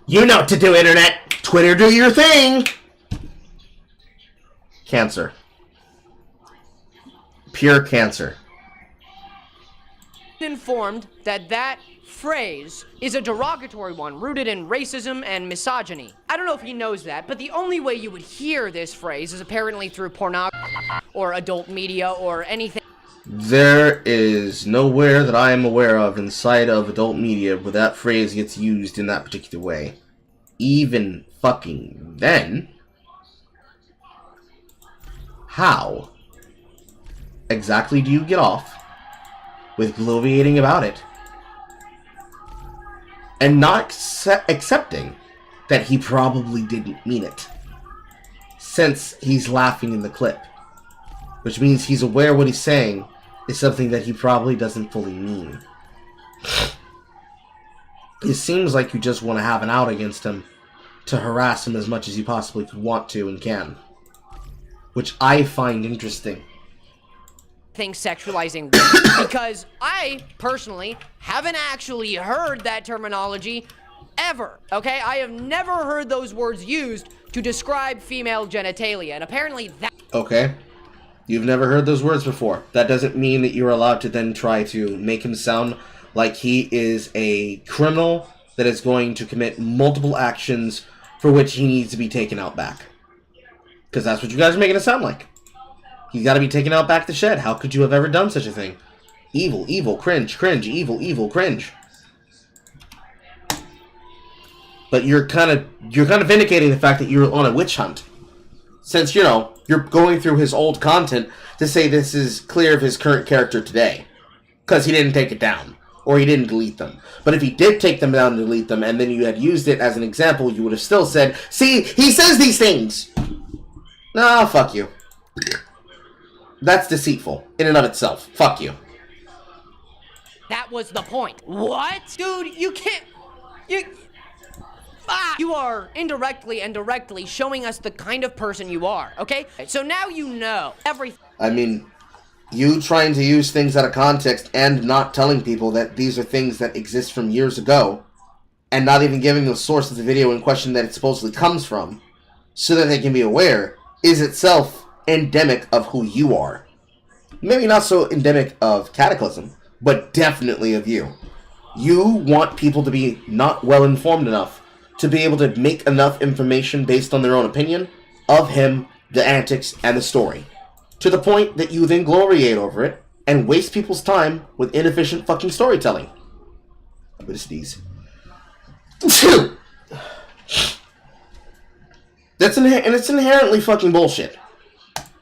You know what to do, Internet. Twitter, do your thing. Cancer. Pure cancer. Informed that that phrase is a derogatory one rooted in racism and misogyny. I don't know if he knows that, but the only way you would hear this phrase is apparently through pornography or adult media or anything. There is nowhere that I am aware of inside of adult media where that phrase gets used in that particular way. Even fucking then, how exactly do you get off with bloviating about it and not accepting that he probably didn't mean it, since he's laughing in the clip, which means he's aware what he's saying is something that he probably doesn't fully mean. It seems like you just want to have an out against him to harass him as much as you possibly could want to and can, which I find interesting. Things sexualizing women, because I personally haven't actually heard that terminology ever, okay? I have never heard those words used to describe female genitalia, and apparently that... Okay. You've never heard those words before. That doesn't mean that you're allowed to then try to make him sound like he is a criminal that is going to commit multiple actions for which he needs to be taken out back. Because that's what you guys are making it sound like. He's got to be taken out back the shed. How could you have ever done such a thing? Evil, evil, cringe, cringe, evil, evil, cringe. But you're kind of vindicating the fact that you're on a witch hunt. Since, you know, you're going through his old content to say this is clear of his current character today. Because he didn't take it down. Or he didn't delete them. But if he did take them down and delete them, and then you had used it as an example, you would have still said, see, he says these things! Nah, fuck you. That's deceitful, in and of itself. Fuck you. That was the point. What? Dude, you can't... You are indirectly and directly showing us the kind of person you are, okay? So now you know everything. I mean, you trying to use things out of context and not telling people that these are things that exist from years ago, and not even giving the source of the video in question that it supposedly comes from, so that they can be aware, is itself endemic of who you are. Maybe not so endemic of Cataclysm, but definitely of you. You want people to be not well informed enough to be able to make enough information based on their own opinion of him, the antics, and the story. To the point that you then gloriate over it and waste people's time with inefficient fucking storytelling. I'm gonna sneeze. It's inherently fucking bullshit.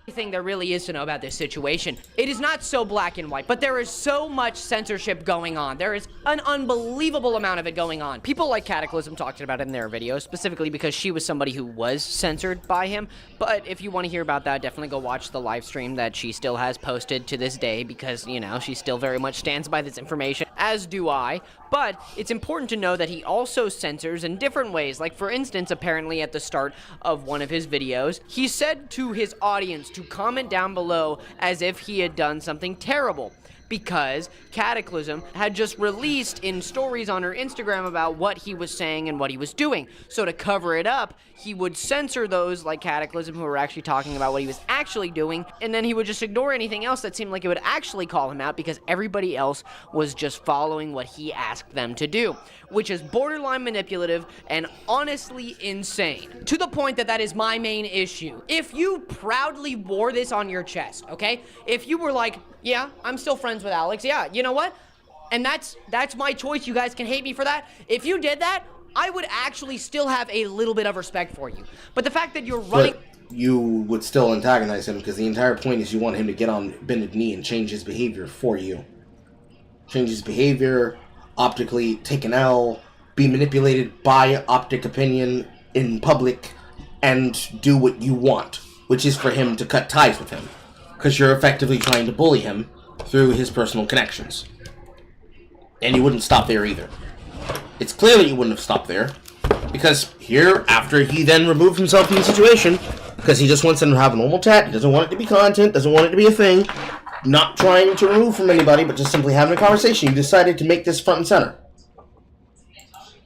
Thing there really is to know about this situation. It is not so black and white, but there is so much censorship going on. There is an unbelievable amount of it going on. People like Cataclysm talked about it in their videos, specifically because she was somebody who was censored by him. But if you want to hear about that, definitely go watch the live stream that she still has posted to this day, because, you know, she still very much stands by this information, as do I. But it's important to know that he also censors in different ways. Like, for instance, apparently at the start of one of his videos, he said to his audience to comment down below as if he had done something terrible. because Cataclysm had just released in stories on her Instagram about what he was saying and what he was doing. So to cover it up, he would censor those like Cataclysm who were actually talking about what he was actually doing, and then he would just ignore anything else that seemed like it would actually call him out because everybody else was just following what he asked them to do, which is borderline manipulative and honestly insane. To the point that that is my main issue. If you proudly wore this on your chest, okay? If you were like, yeah, I'm still friends with Alex, yeah, you know what? And that's my choice, you guys can hate me for that. If you did that, I would actually still have a little bit of respect for you. But the fact that you're running... But you would still antagonize him because the entire point is you want him to get on bended knee and change his behavior for you. Change his behavior, optically take an L, be manipulated by optic opinion in public, and do what you want, which is for him to cut ties with him. Because you're effectively trying to bully him through his personal connections. And you wouldn't stop there either. It's clear that you wouldn't have stopped there, because here, after he then removed himself from the situation, because he just wants them to have a normal chat, he doesn't want it to be content, doesn't want it to be a thing, not trying to remove from anybody, but just simply having a conversation, you decided to make this front and center.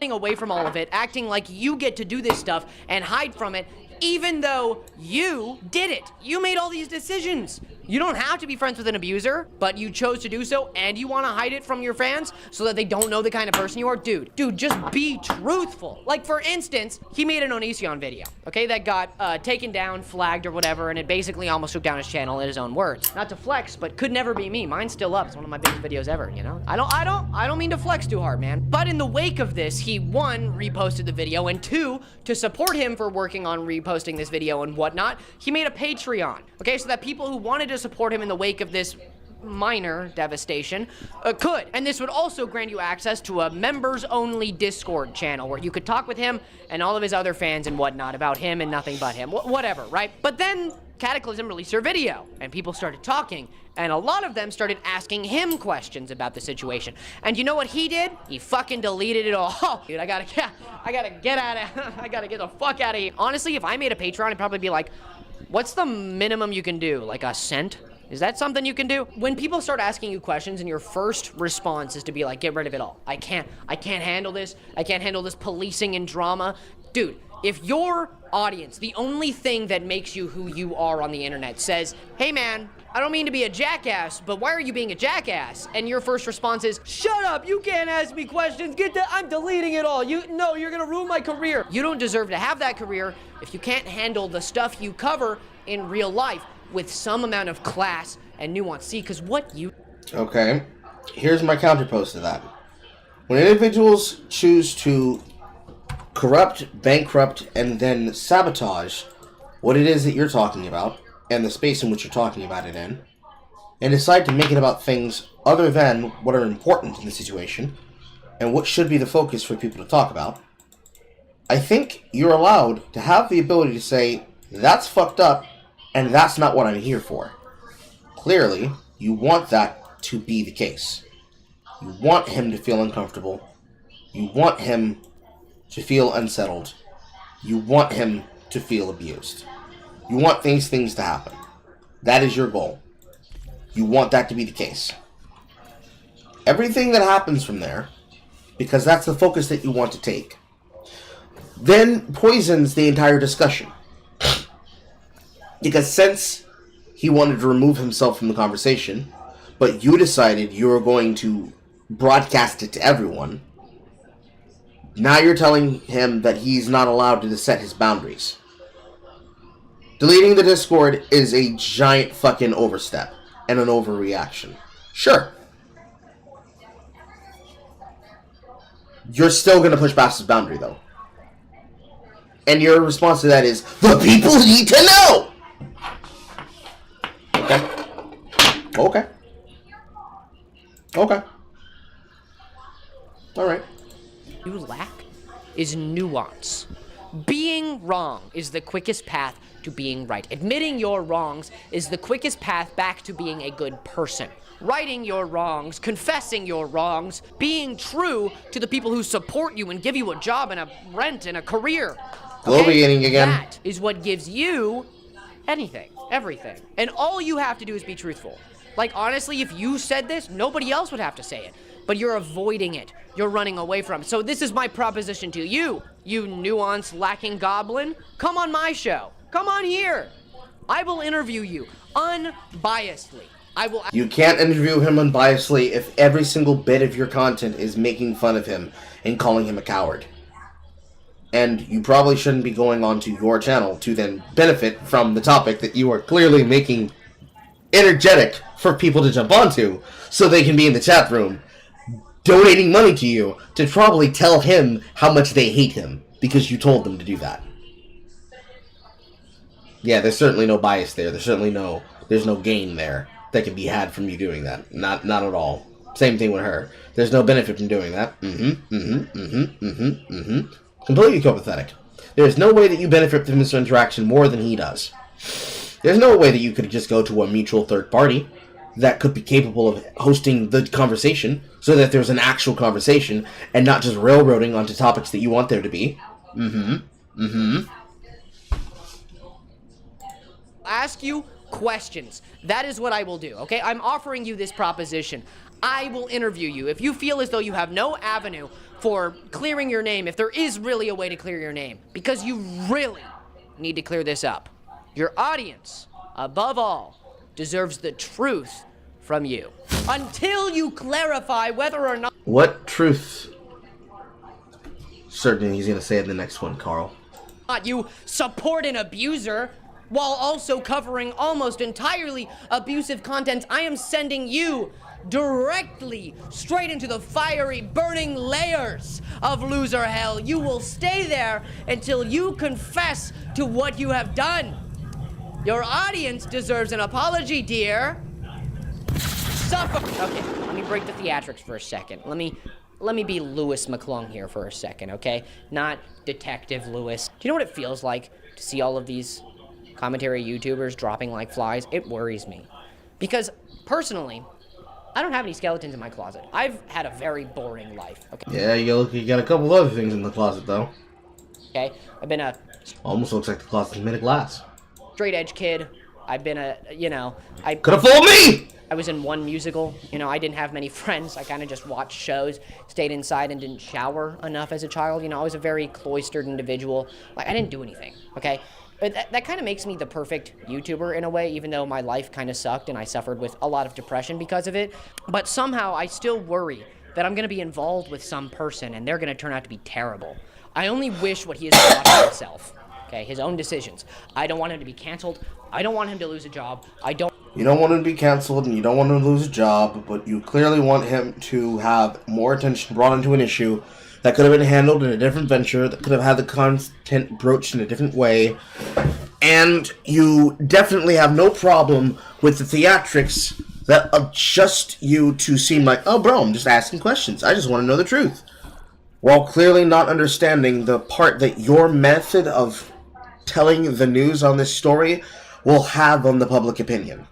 Away from all of it, acting like you get to do this stuff and hide from it, even though you did it. You made all these decisions. You don't have to be friends with an abuser, but you chose to do so, and you want to hide it from your fans so that they don't know the kind of person you are? Dude, just be truthful. Like, for instance, he made an Onision video, okay, that got taken down, flagged, or whatever, and it basically almost took down his channel in his own words. Not to flex, but could never be me. Mine's still up. It's one of my biggest videos ever, you know? I don't mean to flex too hard, man. But in the wake of this, he, one, reposted the video, and two, to support him for working on reposting this video and whatnot, he made a Patreon, okay, so that people who wanted to support him in the wake of this minor devastation could. And this would also grant you access to a members-only Discord channel where you could talk with him and all of his other fans and whatnot about him and nothing but him. Whatever, right? But then Cataclysm released her video, and people started talking, and a lot of them started asking him questions about the situation. And you know what he did? He fucking deleted it all. Oh, dude, I gotta get out of I gotta get the fuck out of here. Honestly, if I made a Patreon, I'd probably be like, what's the minimum you can do? Like a cent? Is that something you can do? When people start asking you questions and your first response is to be like, get rid of it all. I can't handle this. I can't handle this policing and drama. Dude, if your audience, the only thing that makes you who you are on the internet, says, hey man, I don't mean to be a jackass, but why are you being a jackass? And your first response is, shut up, you can't ask me questions, I'm deleting it all. You're gonna ruin my career. You don't deserve to have that career if you can't handle the stuff you cover in real life with some amount of class and nuance. See, because what you... Okay, here's my counterpost to that. When individuals choose to corrupt, bankrupt, and then sabotage what it is that you're talking about, and the space in which you're talking about it in, and decide to make it about things other than what are important in the situation, and what should be the focus for people to talk about, I think you're allowed to have the ability to say, that's fucked up, and that's not what I'm here for. Clearly, you want that to be the case. You want him to feel uncomfortable. You want him to feel unsettled. You want him to feel abused. You want these things to happen. That is your goal. You want that to be the case. Everything that happens from there, because that's the focus that you want to take, then poisons the entire discussion. Because since he wanted to remove himself from the conversation, but you decided you were going to broadcast it to everyone, now you're telling him that he's not allowed to set his boundaries. Deleting the Discord is a giant fucking overstep and an overreaction. Sure. You're still going to push past his boundary, though. And your response to that is, the people need to know! Okay. Alright. You lack is nuance. Being wrong is the quickest path to being right. Admitting your wrongs is the quickest path back to being a good person. Righting your wrongs, confessing your wrongs, being true to the people who support you and give you a job and a rent and a career. Globeating again. That is what gives you anything, everything. And all you have to do is be truthful. Like, honestly, if you said this, nobody else would have to say it. But you're avoiding it. You're running away from it. So this is my proposition to you, you nuance-lacking goblin. Come on my show. Come on here. I will interview you unbiasedly. I will... You can't interview him unbiasedly if every single bit of your content is making fun of him and calling him a coward. And you probably shouldn't be going onto your channel to then benefit from the topic that you are clearly making energetic for people to jump onto so they can be in the chat room donating money to you to probably tell him how much they hate him because you told them to do that. Yeah, there's certainly no bias there. There's no gain there that can be had from you doing that. Not at all. Same thing with her. There's no benefit from doing that. Completely copacetic. There's no way that you benefit from this interaction more than he does. There's no way that you could just go to a mutual third party that could be capable of hosting the conversation so that there's an actual conversation and not just railroading onto topics that you want there to be. Ask you questions. That is what I will do, okay? I'm offering you this proposition. I will interview you. If you feel as though you have no avenue for clearing your name, if there is really a way to clear your name, because you really need to clear this up. Your audience, above all, deserves the truth from you. Until you clarify whether or not... What truth? Certainly he's going to say in the next one, Carl. You support an abuser while also covering almost entirely abusive content. I am sending you directly straight into the fiery, burning layers of loser hell. You will stay there until you confess to what you have done. Your audience deserves an apology, dear. Suffer. Okay, let me break the theatrics for a second. Let me be Lewis McClung here for a second, okay? Not Detective Lewis. Do you know what it feels like to see all of these commentary YouTubers dropping like flies? It worries me. Because, personally, I don't have any skeletons in my closet. I've had a very boring life, okay? Yeah, you got a couple other things in the closet, though. Okay, I've been a... Almost looks like the closet's made of glass. Straight edge kid. I've been a, I... Could have fooled me! I was in one musical. I didn't have many friends. I kind of just watched shows, stayed inside, and didn't shower enough as a child. I was a very cloistered individual. Like, I didn't do anything, okay? But that kind of makes me the perfect YouTuber in a way, even though my life kind of sucked and I suffered with a lot of depression because of it. But somehow I still worry that I'm going to be involved with some person and they're going to turn out to be terrible. I only wish what he has thought of himself, okay? His own decisions. I don't want him to be canceled. I don't want him to lose a job. You don't want him to be canceled and you don't want him to lose a job, but you clearly want him to have more attention brought into an issue that could have been handled in a different venture, that could have had the content broached in a different way, and you definitely have no problem with the theatrics that adjust you to seem like, oh bro, I'm just asking questions, I just want to know the truth, while clearly not understanding the part that your method of telling the news on this story will have on the public opinion.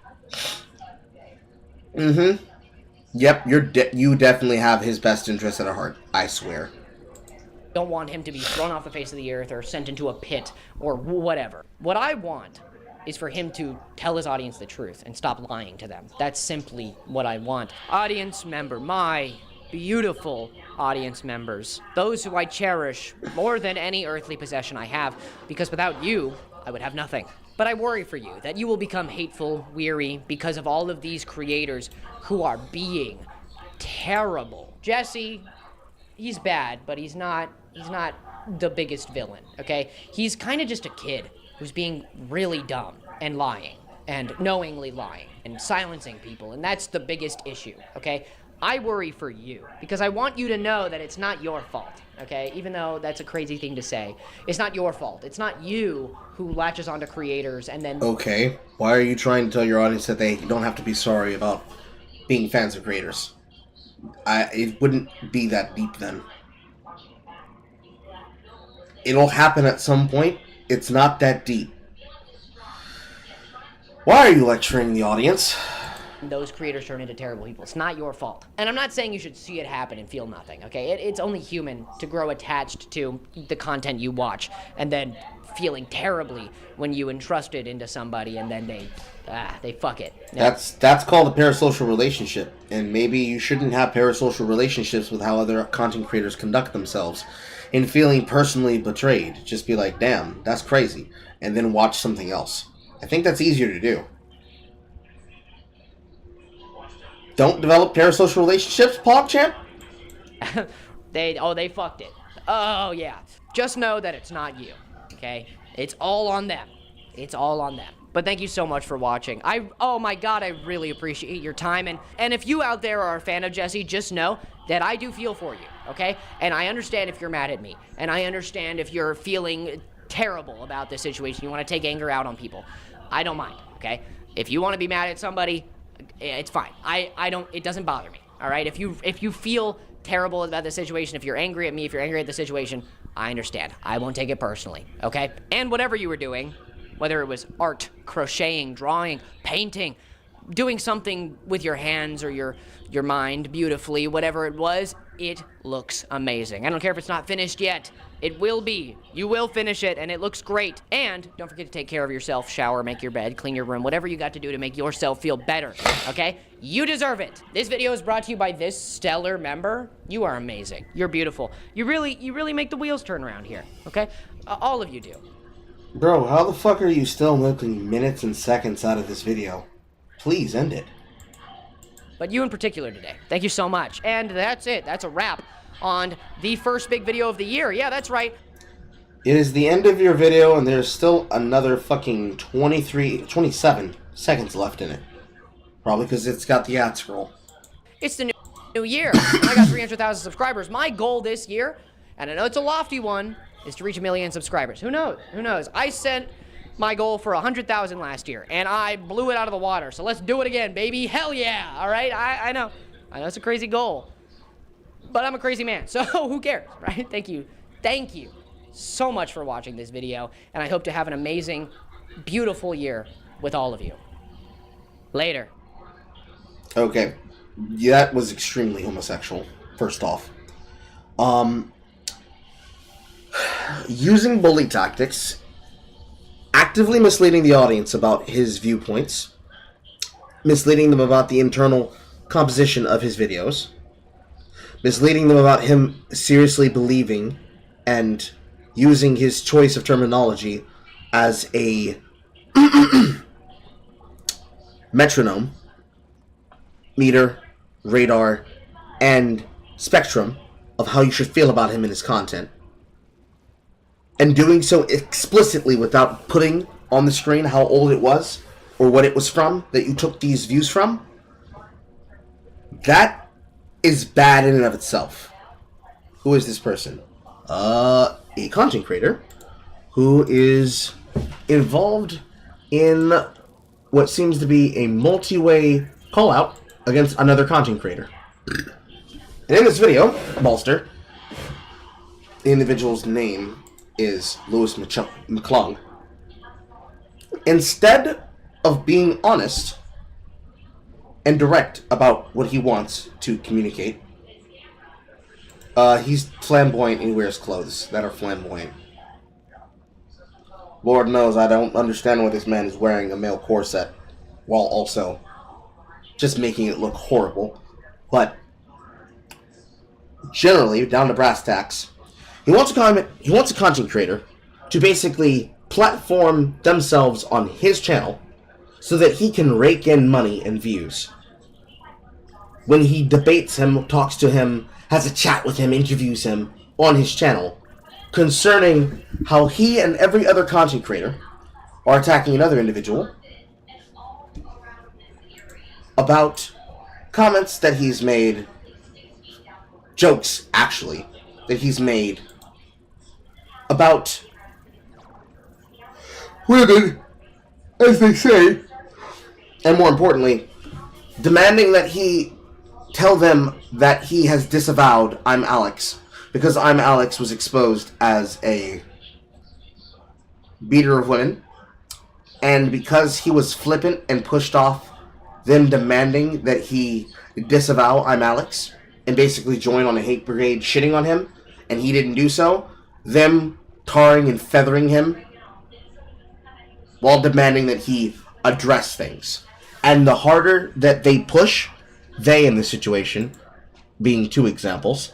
Yep, you definitely have his best interest at heart, I swear. Don't want him to be thrown off the face of the earth or sent into a pit or whatever. What I want is for him to tell his audience the truth and stop lying to them. That's simply what I want. Audience member, my beautiful audience members, those who I cherish more than any earthly possession I have, because without you, I would have nothing. But I worry for you that you will become hateful, weary, because of all of these creators who are being terrible. Jesse, he's bad, but he's not the biggest villain, okay? He's kind of just a kid who's being really dumb and lying and knowingly lying and silencing people, and that's the biggest issue, okay? I worry for you because I want you to know that it's not your fault, okay? Even though that's a crazy thing to say. It's not your fault. It's not you who latches onto creators and then... Okay, why are you trying to tell your audience that they don't have to be sorry about being fans of creators? It wouldn't be that deep then. It'll happen at some point. It's not that deep. Why are you lecturing the audience? those creators turn into terrible people. It's not your fault. And I'm not saying you should see it happen and feel nothing, okay? It's only human to grow attached to the content you watch and then feeling terribly when you entrust it into somebody and then they fuck it. Yeah. That's called a parasocial relationship, and maybe you shouldn't have parasocial relationships with how other content creators conduct themselves. And feeling personally betrayed, just be like, damn, that's crazy, and then watch something else. I think that's easier to do. Don't develop parasocial relationships, PogChamp? They fucked it. Oh, yeah. Just know that it's not you, okay? It's all on them. It's all on them. But thank you so much for watching. Oh my god, I really appreciate your time. And if you out there are a fan of Jesse, just know that I do feel for you, okay? And I understand if you're mad at me. And I understand if you're feeling terrible about this situation. You want to take anger out on people. I don't mind, okay? If you want to be mad at somebody, it's fine. It doesn't bother me, all right? If you feel terrible about the situation, if you're angry at me, if you're angry at the situation, I understand. I won't take it personally, okay? And whatever you were doing, whether it was art, crocheting, drawing, painting, doing something with your hands or your mind beautifully, whatever it was, it looks amazing. I don't care if it's not finished yet. It will be. You will finish it, and it looks great. And don't forget to take care of yourself, shower, make your bed, clean your room, whatever you got to do to make yourself feel better, okay? You deserve it. This video is brought to you by this stellar member. You are amazing. You're beautiful. You really make the wheels turn around here, okay? All of you do. Bro, how the fuck are you still milking minutes and seconds out of this video? Please end it. But you in particular today. Thank you so much. And that's it. That's a wrap on the first big video of the year. Yeah, that's right. It is the end of your video, and there's still another fucking 27 seconds left in it. Probably because it's got the ad scroll. It's the new year. I got 300,000 subscribers. My goal this year, and I know it's a lofty one, is to reach 1 million subscribers. Who knows? Who knows? I set my goal for 100,000 last year, and I blew it out of the water. So let's do it again, baby. Hell yeah. All right? I know it's a crazy goal, but I'm a crazy man, so who cares, right? Thank you so much for watching this video, and I hope to have an amazing, beautiful year with all of you. Later. Okay. Yeah, that was extremely homosexual, first off. Using bully tactics, actively misleading the audience about his viewpoints, misleading them about the internal composition of his videos, misleading them about him seriously believing and using his choice of terminology as a metronome, meter, radar, and spectrum of how you should feel about him and his content. And doing so explicitly without putting on the screen how old it was or what it was from that you took these views from. That is bad in and of itself. Who is this person? A content creator who is involved in what seems to be a multi-way call-out against another content creator. And in this video, Bolster, the individual's name is Lewis McClung. Instead of being honest and direct about what he wants to communicate, he's flamboyant and he wears clothes that are flamboyant. Lord knows I don't understand why this man is wearing a male corset while also just making it look horrible. But generally, down to brass tacks, he wants a content creator to basically platform themselves on his channel so that he can rake in money and views. When he debates him, talks to him, has a chat with him, interviews him on his channel concerning how he and every other content creator are attacking another individual about comments that he's made, jokes actually, that he's made about women, as they say, and more importantly, demanding that he tell them that he has disavowed I'm Alex, because I'm Alex was exposed as a beater of women, and because he was flippant and pushed off them demanding that he disavow I'm Alex and basically join on a hate brigade shitting on him, and he didn't do so, them tarring and feathering him while demanding that he address things. And the harder that they push, they in this situation, being two examples.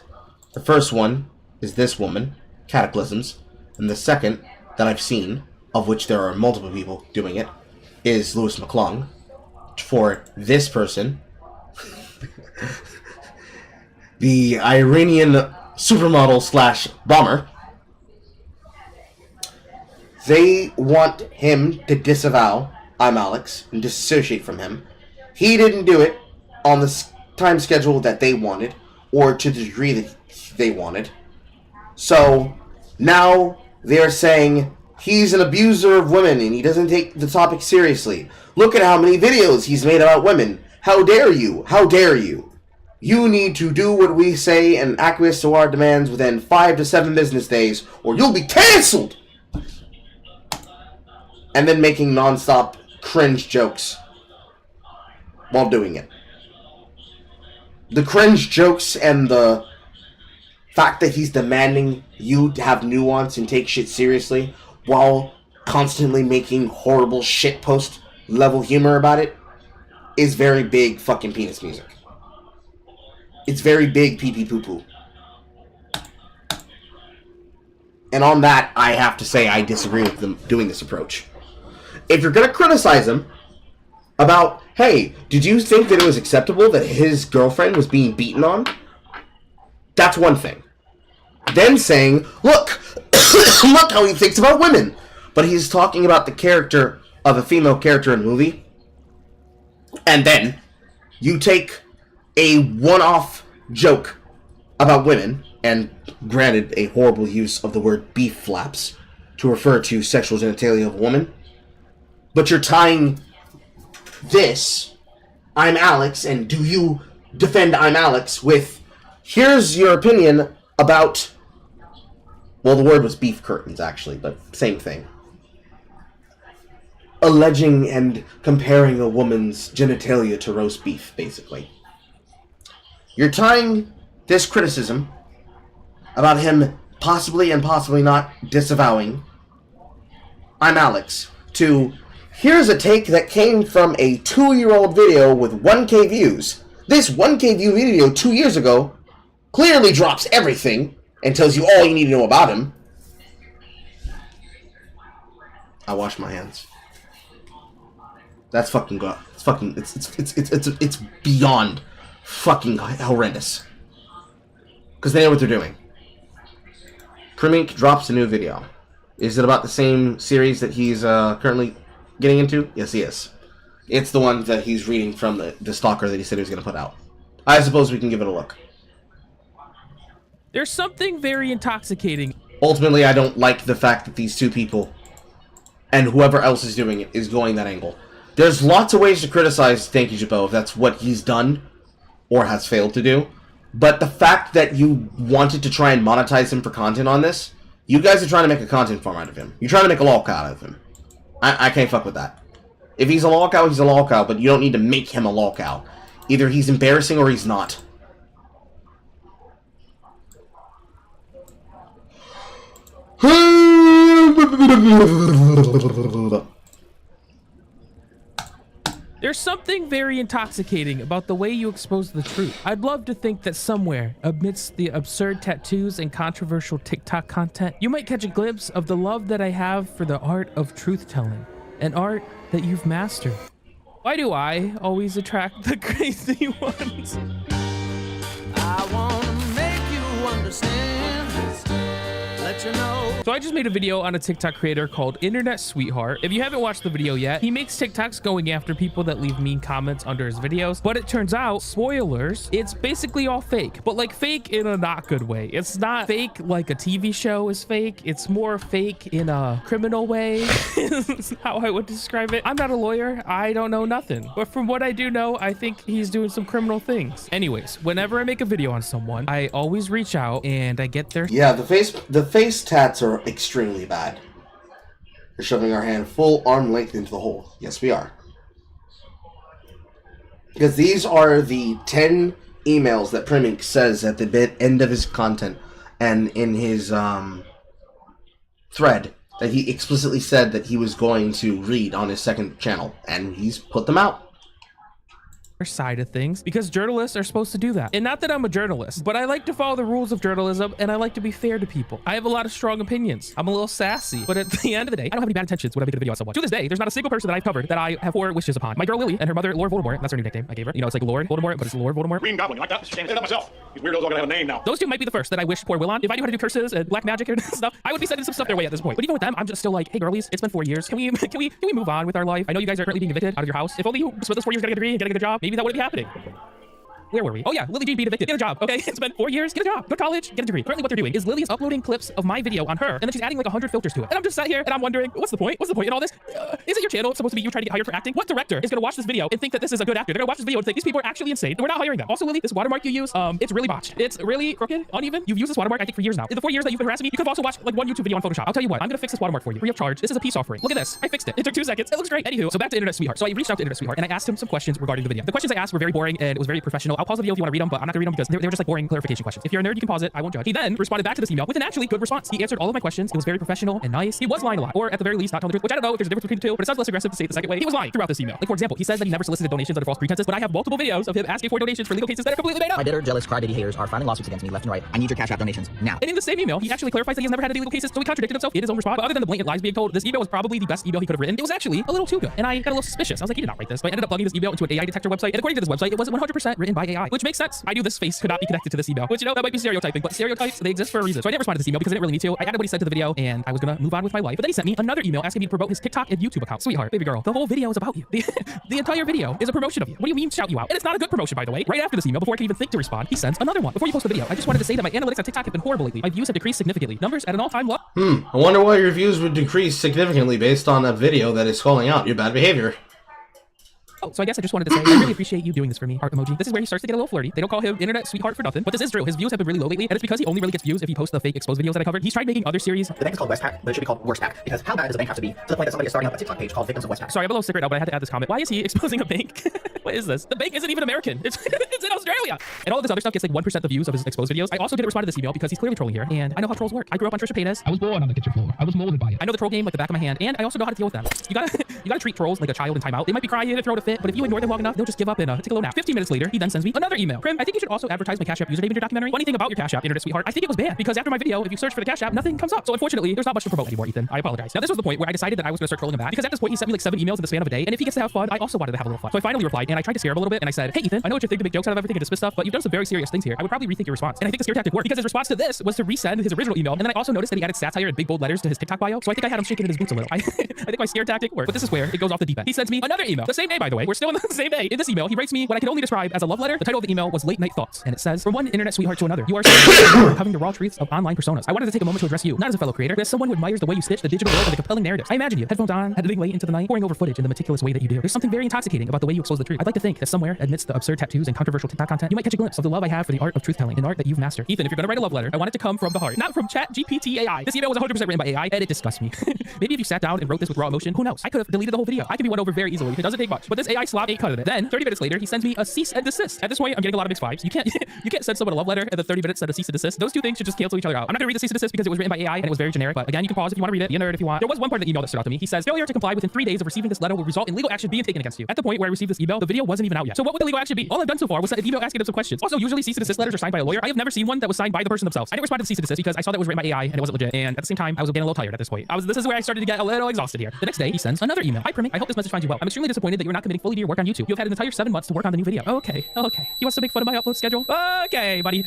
The first one is this woman, Cataclysms, and the second that I've seen, of which there are multiple people doing it, is Lewis McClung. For this person, the Iranian supermodel slash bomber, they want him to disavow I'm Alex and disassociate from him. He didn't do it on the time schedule that they wanted, or to the degree that they wanted. So now they're saying he's an abuser of women and he doesn't take the topic seriously. Look at how many videos he's made about women. How dare you? How dare you? You need to do what we say and acquiesce to our demands within 5 to 7 business days, or you'll be cancelled! And then making non-stop cringe jokes while doing it. The cringe jokes and the fact that he's demanding you to have nuance and take shit seriously while constantly making horrible shitpost level humor about it is very big fucking penis music. It's very big pee pee poo poo. And on that, I have to say I disagree with them doing this approach. If you're gonna criticize him about, hey, did you think that it was acceptable that his girlfriend was being beaten on? That's one thing. Then saying, look, look how he thinks about women. But he's talking about the character of a female character in a movie. And then you take a one-off joke about women, and granted a horrible use of the word beef flaps to refer to sexual genitalia of a woman. But you're tying this, I'm Alex, and do you defend I'm Alex, with, here's your opinion about, well, the word was beef curtains, actually, but same thing. Alleging and comparing a woman's genitalia to roast beef, basically. You're tying this criticism about him possibly and possibly not disavowing I'm Alex to, here's a take that came from a 2-year-old video with 1K views. This 1K view video 2 years ago clearly drops everything and tells you all you need to know about him. I wash my hands. That's fucking good. It's fucking it's beyond fucking horrendous. Because they know what they're doing. Primink drops a new video. Is it about the same series that he's currently getting into? Yes, he is. It's the one that he's reading from the stalker that he said he was going to put out. I suppose we can give it a look. There's something very intoxicating. Ultimately, I don't like the fact that these two people, and whoever else is doing it, is going that angle. There's lots of ways to criticize Thank You Jabot if that's what he's done, or has failed to do. But the fact that you wanted to try and monetize him for content on this, you guys are trying to make a content form out of him. You're trying to make a lolcow out of him. I can't fuck with that. If he's a lolcow, he's a lolcow, but you don't need to make him a lolcow. Either he's embarrassing or he's not. There's something very intoxicating about the way you expose the truth. I'd love to think that somewhere, amidst the absurd tattoos and controversial TikTok content, you might catch a glimpse of the love that I have for the art of truth-telling, an art that you've mastered. Why do I always attract the crazy ones? I wanna make you understand this. Let you know. So I just made a video on a TikTok creator called Internet Sweetheart. If you haven't watched the video yet, he makes TikToks going after people that leave mean comments under his videos. But it turns out, spoilers, it's basically all fake. But like fake in a not good way. It's not fake like a TV show is fake. It's more fake in a criminal way. Is how I would describe it. I'm not a lawyer. I don't know nothing. But from what I do know, I think he's doing some criminal things. Anyways, whenever I make a video on someone, I always reach out and I get their... Yeah, the face tats are extremely bad. We're shoving our hand full arm length into the hole. Yes, we are. Because these are the 10 emails that Primink says at the end of his content and in his thread that he explicitly said that he was going to read on his second channel, and he's put them out. Side of things, because journalists are supposed to do that. And not that I'm a journalist, but I like to follow the rules of journalism, and I like to be fair to people. I have a lot of strong opinions. I'm a little sassy, but at the end of the day, I don't have any bad intentions when I make a video on someone. To this day, there's not a single person that I've covered that I have 4 wishes upon. My girl Lily and her mother Lord Voldemort, that's her new nickname I gave her. You know, it's like Lord Voldemort, but it's Lord Voldemort. Green Goblin, you like that? Say that myself. These weirdos all gonna have a name now. Those 2 might be the first that I wish poor Will on. If I knew how to do curses and black magic and stuff, I would be sending some stuff their way at this point. But even with them, I'm just still like, hey girlies, it's been 4 years. Can we move on with our life? I know you guys are currently being evicted out of your house. If only you spent those 4 years getting a degree and getting a good job, maybe that wouldn't be happening. Where were we? Oh yeah, Lily Jean being evicted. Get a job, okay? It's been 4 years. Get a job. Go to college. Get a degree. Currently what they're doing is Lily is uploading clips of my video on her, and then she's adding like 100 filters to it. And I'm just sat here and I'm wondering, what's the point? What's the point in all this? Isn't your channel supposed to be you trying to get hired for acting? What director is gonna watch this video and think that this is a good actor? They're gonna watch this video and think these people are actually insane, and we're not hiring them. Also, Lily, this watermark you use, it's really botched. It's really crooked, uneven. You've used this watermark, I think, for years now. In the 4 years that you've been harassing me, you could have also watched like 1 YouTube video on Photoshop. I'll tell you what, I'm gonna fix this watermark for you, free of charge. This is a peace offering. Look at this. I fixed it. It took 2 seconds. It looks great. Anywho, so back to Internet Sweetheart. So I reached out to Internet Sweetheart and I asked him some questions regarding the video. The questions I asked were very boring and it was very professional. I'll pause the video if you want to read them, but I'm not gonna read them because they were just like boring clarification questions. If you're a nerd, you can pause it. I won't judge. He then responded back to this email with an actually good response. He answered all of my questions. It was very professional and nice. He was lying a lot, or at the very least not telling the truth, which I don't know if there's a difference between the two, but it sounds less aggressive to say it the second way. He was lying throughout this email. Like for example, he says that he never solicited donations under false pretenses, but I have multiple videos of him asking for donations for legal cases that are completely made up. My bitter, jealous, crybaby haters are filing lawsuits against me left and right. I need your Cash App donations now. And in the same email, he actually clarifies that he has never had any legal cases, so he contradicted himself in his own response. But other than the blatant lies being told, this email was probably the best email he could have written. It was actually a little too good, and I got a little suspicious. I was like, he did not write this, but I ended up plugging this email into an AI detector website, and according to this website, it was 100% written by AI, which makes sense. I knew this face could not be connected to this email, which, you know, that might be stereotyping, but stereotypes, they exist for a reason. So I didn't respond to this email because I didn't really need to. I added what he said to the video, and I was gonna move on with my life. But then he sent me another email asking me to promote his TikTok and YouTube account. Sweetheart, baby girl, the whole video is about you. The entire video is a promotion of you. What do you mean shout you out? And it's not a good promotion, by the way. Right after this email, before I can even think to respond, he sends another one. Before you post the video, I just wanted to say that my analytics on TikTok have been horrible lately. My views have decreased significantly. Numbers at an all-time low. I wonder why your views would decrease significantly based on a video that is calling out your bad behavior. Oh, so I guess I just wanted to say, I really appreciate you doing this for me, heart emoji. This is where he starts to get a little flirty. They don't call him Internet Sweetheart for nothing, but this is true. His views have been really low lately, and it's because he only really gets views if he posts the fake exposed videos that I covered. He's tried making other series. The bank is called Westpac, but it should be called Worstpac, because how bad does a bank have to be to the point that somebody is starting up a TikTok page called Victims of Westpac? Sorry, I'm a little sick right now, but I had to add this comment. Why is he exposing a bank? What is this? The bank isn't even American. It's in Australia. And all of this other stuff gets like 1% the views of his exposed videos. I also didn't respond to this email because he's clearly trolling here, and I know how trolls work. I grew up on Trisha Paytas. I was born on the kitchen floor. I was molded by it. I know the troll game like the back of my hand, and I also know how to deal with them. You gotta treat trolls like a child in timeout. They might be crying and throwing a fit, but if you ignore them long enough, they'll just give up and take a little nap. 15 minutes later, he then sends me another email. Prim, I think you should also advertise my Cash App username in your documentary. Funny thing about your Cash App, Internet Sweetheart, I think it was banned because after my video, if you search for the Cash App, nothing comes up. So unfortunately, there's not much to promote anymore, Ethan. I apologize. Now this was the point where I decided that I was gonna start trolling him back because at this point he sent me like 7 emails in the span of a day, and if he gets to have fun, I also wanted to have a little fun. So I finally replied, and I tried to scare him a little bit, and I said, hey Ethan, I know what you're thinking to make jokes out of everything and dismiss stuff, but you've done some very serious things here. I would probably rethink your response. And I think the scare tactic worked because his response to this was to resend his original email, and then I also noticed that he added satire in big bold letters to his TikTok bio, so I think I had him shaking in his boots a little. I think my scare tactic worked, but this is where it goes off the deep end. He sends me another email, the same day by the way. We're still in the same day. In this email, he writes me what I can only describe as a love letter. The title of the email was Late Night Thoughts, and it says, from one Internet Sweetheart to another, you are covering the raw truths of online personas. I wanted to take a moment to address you, not as a fellow creator, but as someone who admires the way you stitch the digital world with a compelling narrative. I imagine you, headphones on, editing late into the night, pouring over footage in the meticulous way that you do. There's something very intoxicating about the way you expose the truth. I'd like to think that somewhere, amidst the absurd tattoos and controversial TikTok content, you might catch a glimpse of the love I have for the art of truth-telling, an art that you've mastered. Ethan, if you're gonna write a love letter, I want it to come from the heart, not from ChatGPT AI. This email was 100% written by AI, and it disgusts me. Maybe if you sat down and wrote this with raw emotion, who knows? I could have deleted the whole video. I could be won over very easily. It doesn't take much. But this AI slob ain't cutting it. Then, 30 minutes later, he sends me a cease and desist. At this point, I'm getting a lot of mixed vibes. You can't send someone a love letter and then 30 minutes send a cease and desist. Those two things should just cancel each other out. I'm not gonna read the cease and desist because it was written by AI and it was very generic. But again, you can pause if you want to read it. Be a nerd if you want. There was one part of the email that stood out to me. He says, failure to comply within 3 days of receiving this letter will result in legal action being taken against you. At the point where I received this email, the video wasn't even out yet. So what would the legal action be? All I've done so far was send an email asking them some questions. Also, usually cease and desist letters are signed by a lawyer. I have never seen one that was signed by the person themselves. I didn't respond to the cease and desist because I saw that it was written by AI and it wasn't legit. And at the same time, I was getting a little tired at this point. This is where I started to get a little exhausted here. The next day, he sends another email. Hi Primink, I hope this message finds you well. I'm extremely disappointed that you're not committing fully to your work on YouTube. You've had an entire 7 months to work on the new video. Okay. You want to make fun of my upload schedule? Okay, buddy.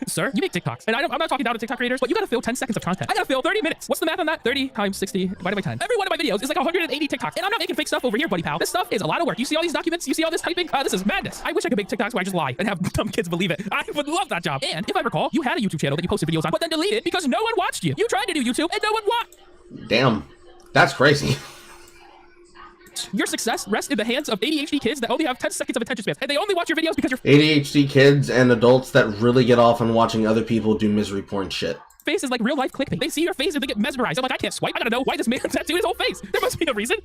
Sir, you make TikToks. And I'm not talking down to TikTok creators, but you gotta fill 10 seconds of content. I gotta fill 30 minutes. What's the math on that? 30 times 60 divided by 10. Every one of my videos is like 180 TikToks. And I'm not making fake stuff over here, buddy pal. This stuff is a lot of work. You see all these documents? You see all this typing? This is madness. I wish I could make TikToks where I just lie and have dumb kids believe it. I would love that job. And if I recall, you had a YouTube channel that you posted videos on, but then deleted because no one watched you. You tried to do YouTube and no one watched. Damn. That's crazy. Your success rests in the hands of ADHD kids that only have 10 seconds of attention spans, and they only watch your videos because you're ADHD kids and adults that really get off on watching other people do misery porn shit. face is like real life clickbait. They see your face and they get mesmerized. I'm like, I can't swipe. I gotta know why this man tattooed his whole face. There must be a reason.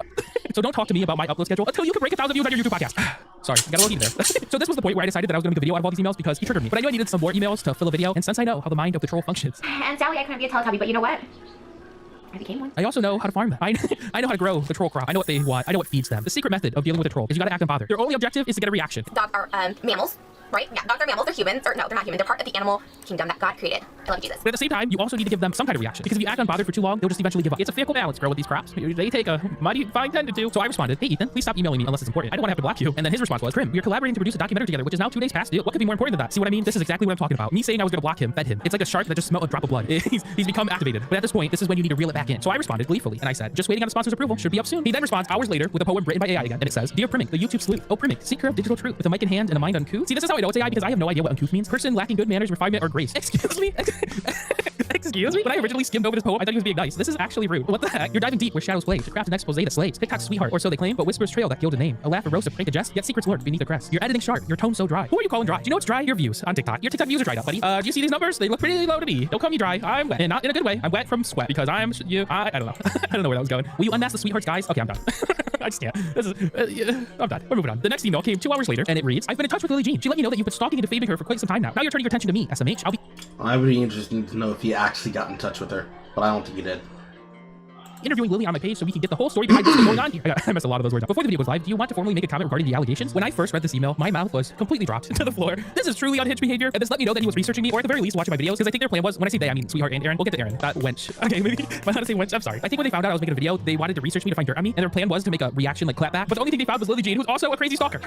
So don't talk to me about my upload schedule until you can break 1,000 views on your YouTube podcast. Sorry, got a little heat there. So this was the point where I decided that I was gonna make a video out of all these emails because he triggered me. But I knew I needed some more emails to fill a video, and since I know how the mind of the troll functions. And Sally, I couldn't be a Teletubby, but you know what? I became one. I also know how to farm them. I know how to grow the troll crop. I know what they want. I know what feeds them. The secret method of dealing with a troll is you gotta act unbothered. Their only objective is to get a reaction. Dogs are mammals, right? Yeah, dogs are mammals. They're humans. Or no, they're not human. They're part of the animal kingdom that God created. I love Jesus. But at the same time, you also need to give them some kind of reaction. Because if you act unbothered for too long, they'll just eventually give up. It's a fickle balance, girl, with these crops. They take a mighty fine tend to do. So I responded, hey Ethan, please stop emailing me unless it's important. I don't want to have to block you. And then his response was, Grim, we are collaborating to produce a documentary together, which is now 2 days past due. What could be more important than that? See what I mean? This is exactly what I'm talking about. Me saying I was gonna block him fed him. It's like a shark that just smelled a drop of blood. He's become activated. But at this point, this is when you need to reel it back in. So I responded gleefully, and I said, just waiting on the sponsor's approval. Should be up soon. He then responds hours later with a poem written by AI again, and it says, Dear Primmick, the YouTube sleuth. Oh Primmick, seeker of digital truth, with a mic in hand and a mind uncouth. See, this is how I know it's AI because I have no idea what uncouth means. Person lacking good manners, refinement, or grace. Excuse me? Excuse me? When I originally skimmed over this poem, I thought he was being nice. This is actually rude. What the heck? You're diving deep where shadows play to craft an expose that slays. TikTok's sweetheart, or so they claim, but whispers trail that gilded name. A laugh, a roast, a prank, a jest, yet secrets lurk beneath the crest. Your editing sharp, your tone so dry. Who are you calling dry? Do you know what's dry? Your views on TikTok. Your TikTok views are dried up, buddy. Do you see these numbers? They look pretty low to me. Don't call me dry. I'm wet. And not in a good way. I'm wet from sweat because I don't know. I don't know where that was going. Will you unmask the sweethearts, guys? Okay, I'm done. I just can't. This is, I'm done. We're moving on. The next email came 2 hours later, and it reads, I've been in touch with Lily Jean. She let me know that you've been stalking and defaming her for quite some time now. Now you're turning your attention to me, SMH. I would be interested to know if he actually got in touch with her, but I don't think he did. Interviewing Lily on my page so we can get the whole story behind what's going on here. I messed a lot of those words up. Before the video goes live, do you want to formally make a comment regarding the allegations? When I first read this email, my mouth was completely dropped to the floor. This is truly unhinged behavior, and this let me know that he was researching me, or at the very least watching my videos, because I think their plan was, when I say they, I mean Sweetheart and Aaron. We'll get to Aaron. Wench. Okay, maybe if I want to say wench, I'm sorry. I think when they found out I was making a video, they wanted to research me to find dirt on me, and their plan was to make a reaction like clap back, but the only thing they found was Lily Jean, who's also a crazy stalker.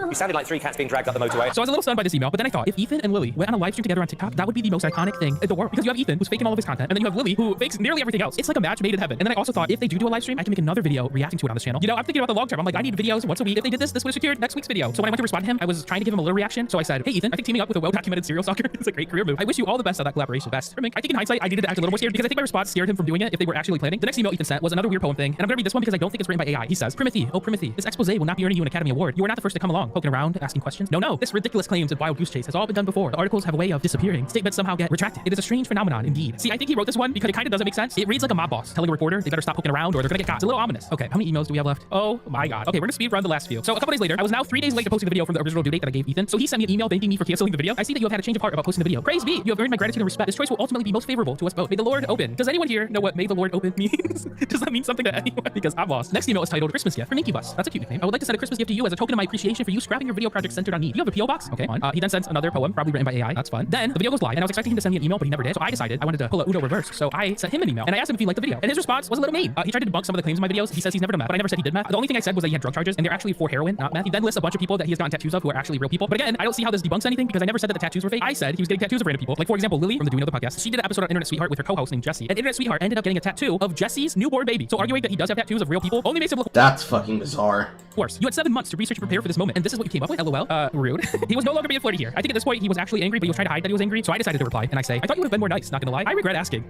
You sounded like 3 cats being dragged up the motorway. So I was a little stunned by this email, but then I thought, if Ethan and Lily went on a live stream together on TikTok, that would be the most iconic thing in the world. Because you have Ethan, who's faking all of his content, and then you have Lily, who fakes nearly everything else. It's like a match made in heaven. And then I also thought, if they do a live stream, I can make another video reacting to it on this channel. You know, I'm thinking about the long term. I'm like, I need videos once a week. If they did this would have secured next week's video. So when I went to respond to him, I was trying to give him a little reaction. So I said, hey Ethan, I think teaming up with a well-documented serial stalker is a great career move. I wish you all the best on that collaboration. Best. I think in hindsight, I needed to act a little more scared because I think my response scared him from doing it if they were actually planning. The next email Ethan sent was another weird poem thing, and I'm gonna read this one because I don't think it's written by AI. He says, Primothy, oh Primothy, this expose will not be earning you an Academy Award. You are not the first to come along, poking around, asking questions. No, this ridiculous claims and wild goose chase has all been done before. The articles have a way of disappearing. Statements somehow get retracted. It is a strange phenomenon indeed. See, I think he wrote this one because it kind of doesn't make sense. It reads like a mob boss telling a reporter they better stop poking around or they're gonna get caught. It's a little ominous. Okay, how many emails do we have left? Oh my god. Okay, we're gonna speed run the last few. So a couple days later, I was now 3 days late to posting the video from the original due date that I gave Ethan. So he sent me an email thanking me for canceling the video. I see that you have had a change of heart about posting the video. Praise be, you have earned my gratitude and respect. This choice will ultimately be most favorable to us both. May the Lord open. Does anyone here know what may the Lord open means? Does that mean something to anyone? Because I'm lost. Next email is titled Christmas Gift from Incubus. That's a cute nickname. I would like to send a Christmas gift to you as a token of my appreciation for you scrapping your video project centered on need. You have a PO box? Okay, fine. He then sends another poem, probably written by AI. That's fun. Then the video goes live, and I was expecting him to send me an email, but he never did. So I decided I wanted to pull a Uno reverse. So I sent him an email, and I asked him if he liked the video. And his response was a little mean. He tried to debunk some of the claims in my videos. He says he's never done meth, but I never said he did meth. The only thing I said was that he had drug charges, and they're actually for heroin, not meth. He then lists a bunch of people that he has gotten tattoos of who are actually real people. But again, I don't see how this debunks anything because I never said that the tattoos were fake. I said he was getting tattoos of random people. Like for example, Lily from the Do We Know the podcast. She did an episode on Internet Sweetheart with her co-host named Jessie. And Internet Sweetheart ended up getting a tattoo of Jessie's newborn baby. So arguing that he does have tattoos of real people only makes him look That's fucking bizarre. worse. You had 7 months to research and prepare for this moment, and this is what you came up with. LOL. Rude. He was no longer being flirty here. I think at this point he was actually angry, but he was trying to hide that he was angry. So I decided to reply, and I say, I thought you would have been more nice. Not gonna lie. I regret asking.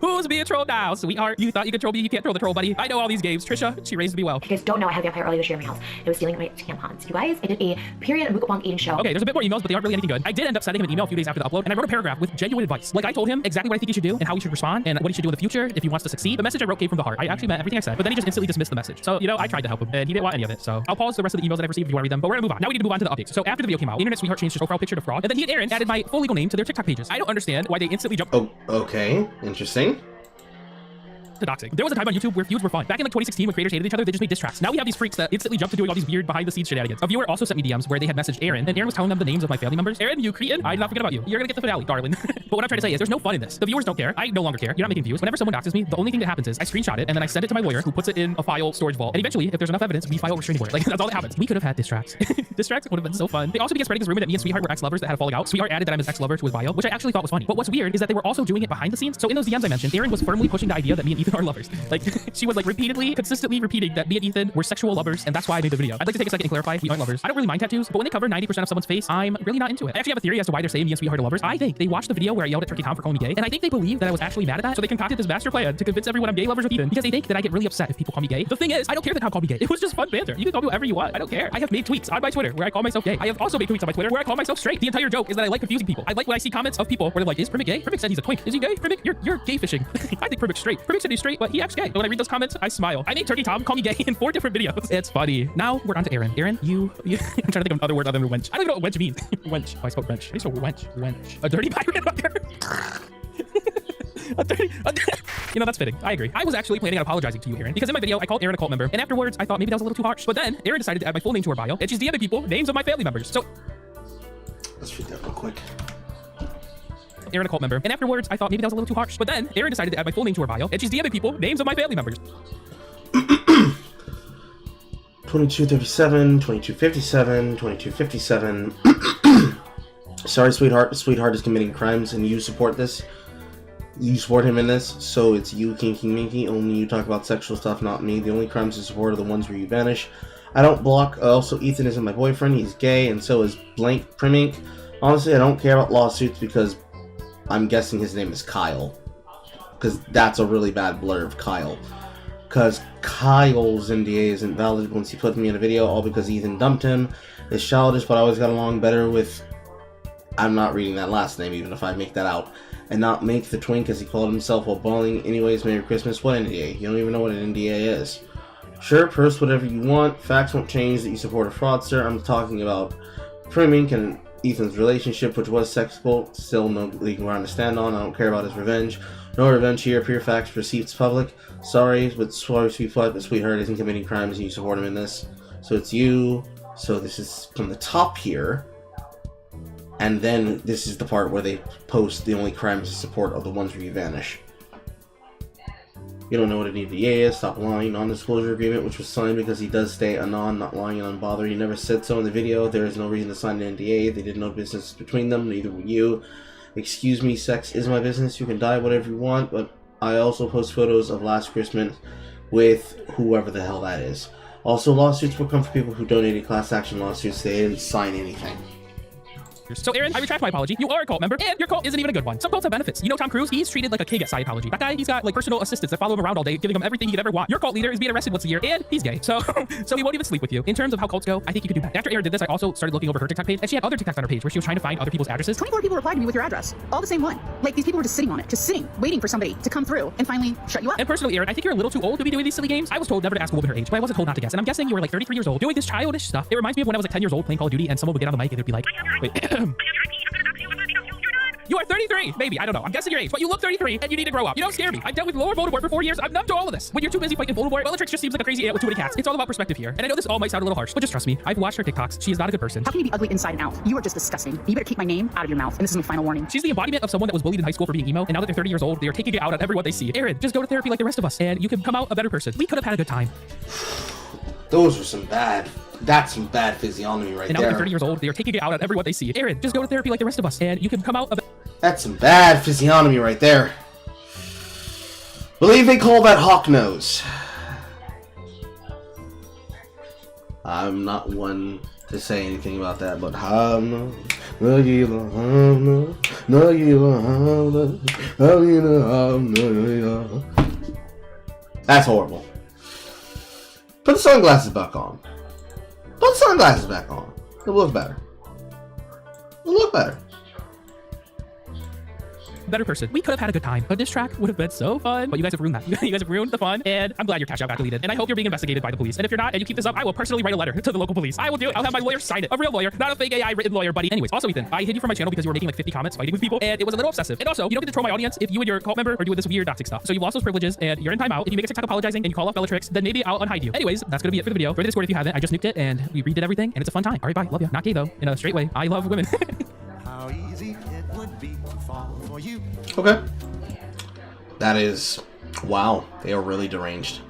Who's being trolled now, sweetheart? You thought you could troll me? You can't troll the troll, buddy. I know all these games. Trisha, she raised me well. You guys don't know I had a vampire earlier this year in my house. It was stealing my tampons. You guys, I did a period and mukbang eating show. Okay, there's a bit more emails, but they aren't really anything good. I did end up sending him an email a few days after the upload, and I wrote a paragraph with genuine advice. Like I told him exactly what I think he should do and how he should respond and what he should do in the future if he wants to succeed. The message I wrote came from the heart. I actually meant everything I said, but then he just instantly dismissed the message. So, you know, I tried to help him, and he didn't want any of it. So I'll pause the rest of the emails that I've received if you want to read them, but we're gonna move on. Now we need to move on to the updates. So after the video came out, Internet Sweetheart changed his profile picture to fraud, and then he and Aaron added my full legal name to their TikTok pages. I don't understand why they instantly jumped. Oh, okay. Interesting. To doxing. There was a time on YouTube where feuds were fun. Back in like 2016 when creators hated each other, they just made diss tracks. Now we have these freaks that instantly jump to doing all these weird behind the scenes shenanigans. A viewer also sent me DMs where they had messaged Aaron, and Aaron was telling them the names of my family members. Aaron, you cretin, I did not forget about you. You're gonna get the finale, darling. But what I'm trying to say is there's no fun in this. The viewers don't care. I no longer care. You're not making views. Whenever someone doxes me, the only thing that happens is I screenshot it and then I send it to my lawyer who puts it in a file storage vault. And eventually, if there's enough evidence, we file a restraining order. Like that's all that happens. We could have had diss tracks. Diss tracks would have been so fun. They also began spreading this rumor that me and Sweetheart were ex-lovers that had a falling out. Sweetheart added that I'm his ex-lover to his bio, which I actually thought was funny. But what's weird is that they were also doing it behind the scenes. So in those DMs I mentioned, Aaron was firmly pushing the idea that me and Ethan are lovers. Like, she was like consistently repeating that me and Ethan were sexual lovers, and that's why I made the video. I'd like to take a second and clarify, we aren't lovers. I don't really mind tattoos, but when they cover 90% of someone's face, I'm really not into it. I actually have a theory as to why they're saying me and Sweetheart are lovers. I think they watched the video where I yelled at Turkey Tom for calling me gay, and I think they believe that I was actually mad at that, so they concocted this master plan to convince everyone I'm gay lovers with Ethan, because they think that I get really upset if people call me gay. The thing is, I don't care that Tom called me gay. It was just fun banter. You can call me whatever you want. I don't care. I have made tweets on my Twitter where I call myself gay. I have also made tweets on my Twitter where I call myself straight. The entire joke is that I like confusing people. I like when I see comments of people where they're like, is Primick gay? Primick said he's a twink. Is he gay? Primick, you're gay fishing. I think Primick's straight. Primick said he's straight, but he acts gay. And when I read those comments, I smile. I made Turkey Tom call me gay in 4 different videos. It's funny. Now we're on to Aaron. Aaron, you I'm trying to think of another word other than wench. I don't even know what wench means. Wench. Oh, I spelled wrench. I spelled wench. A dirty pirate fucker. You know, that's fitting. I agree. I was actually planning on apologizing to you, Aaron, because in my video, I called Aaron a cult member, and afterwards, I thought maybe that was a little too harsh. But then, Aaron decided to add my full name to her bio, and she's DMing people names of my family members. So, let's read that real quick. Aaron, a cult member, and afterwards, I thought maybe that was a little too harsh. But then, Aaron decided to add my full name to her bio, and she's DMing people names of my family members. 2237, 2257, 2257. Sorry, sweetheart. Sweetheart is committing crimes, and you support this. You support him in this, so it's you, Kinky Minky. Only you talk about sexual stuff, not me. The only crimes you support are the ones where you vanish. I don't block. Also, Ethan isn't my boyfriend. He's gay, and so is blank Primink. Honestly, I don't care about lawsuits because I'm guessing his name is Kyle. Because that's a really bad blur of Kyle. Because Kyle's NDA isn't valid once he put me in a video, all because Ethan dumped him. It's childish, but I always got along better with... I'm not reading that last name, even if I make that out. And not make the twink as he called himself while bawling. Anyways, Merry Christmas. What NDA? You don't even know what an NDA is. Sure, post whatever you want. Facts won't change that you support a fraudster. I'm talking about Primink and Ethan's relationship, which was sexual. Still no legal ground to stand on. I don't care about his revenge. No revenge here. Pure facts. Receipts public. Sorry, but sweetheart isn't committing crimes and you support him in this. So it's you. So this is from the top here. And then this is the part where they post the only crimes to support are the ones where you vanish. You don't know what an NDA is. Stop lying. Non-disclosure agreement, which was signed because he does stay anon, not lying and unbothered. He never said so in the video. There is no reason to sign an NDA. They did no business between them. Neither will you. Excuse me, sex is my business. You can die whatever you want, but I also post photos of last Christmas with whoever the hell that is. Also, lawsuits will come for people who donated class action lawsuits. They didn't sign anything. So Aaron, I retract my apology. You are a cult member, and your cult isn't even a good one. Some cults have benefits. You know Tom Cruise? He's treated like a king at Scientology. That guy, he's got like personal assistants that follow him around all day, giving him everything he could ever want. Your cult leader is being arrested once a year, and he's gay. So he won't even sleep with you. In terms of how cults go, I think you could do that. After Aaron did this, I also started looking over her TikTok page, and she had other TikToks on her page where she was trying to find other people's addresses. 24 people replied to me with your address. All the same one. Like, these people were just sitting on it. Just sitting, waiting for somebody to come through and finally shut you up. And personally, Aaron, I think you're a little too old to be doing these silly games. I was told never to ask a woman her age, but I wasn't told not to guess. And I'm guessing you were like 33 years old doing this childish stuff. It reminds me of when I was like 10 years old playing Call of Duty, and someone would get on the mic and they'd be like, wait, you are 33, maybe, I don't know. I'm guessing your age, but you look 33 and you need to grow up. You don't scare me. I've dealt with Lord Voldemort for 4 years. I'm numb to all of this. When you're too busy fighting Voldemort, Bellatrix just seems like a crazy ant with too many cats. It's all about perspective here. And I know this all might sound a little harsh, but just trust me. I've watched her TikToks. She is not a good person. How can you be ugly inside and out? You are just disgusting. You better keep my name out of your mouth. And this is my final warning. She's the embodiment of someone that was bullied in high school for being emo, and now that they're 30 years old, they are taking it out on everyone they see. Aaron, just go to therapy like the rest of us, and you can come out a better person. We could have had a good time. Those were some bad... That's some bad physiognomy right there. And now that they're 30 years old, they are taking it out on everyone they see. Aaron, just go to therapy like the rest of us, and you can come out a That's some bad physiognomy right there. Believe they call that hawk nose. I'm not one to say anything about that, but that's horrible. Put the sunglasses back on. Put the sunglasses back on. It'll look better. It'll look better. Better person. We could have had a good time, but this track would have been so fun. But you guys have ruined that. You guys have ruined the fun, and I'm glad your cash out got deleted. And I hope you're being investigated by the police. And if you're not, and you keep this up, I will personally write a letter to the local police. I will do it. I'll have my lawyer sign it. A real lawyer, not a fake AI written lawyer, buddy. Anyways, also Ethan, I hid you from my channel because you were making like 50 comments fighting with people, and it was a little obsessive. And also, you don't get to troll my audience if you and your cult member are doing this weird toxic stuff. So you've lost those privileges, and you're in timeout. If you make a TikTok apologizing and you call off Bellatrix, then maybe I'll unhide you. Anyways, that's gonna be it for the video. Join the Discord if you haven't. I just nuked it, and we redid everything, and it's a fun time. All right, bye. Love you. Not gay though. In a straight way. I love women. How easy it would be to fall for you. Okay. That is... Wow. They are really deranged.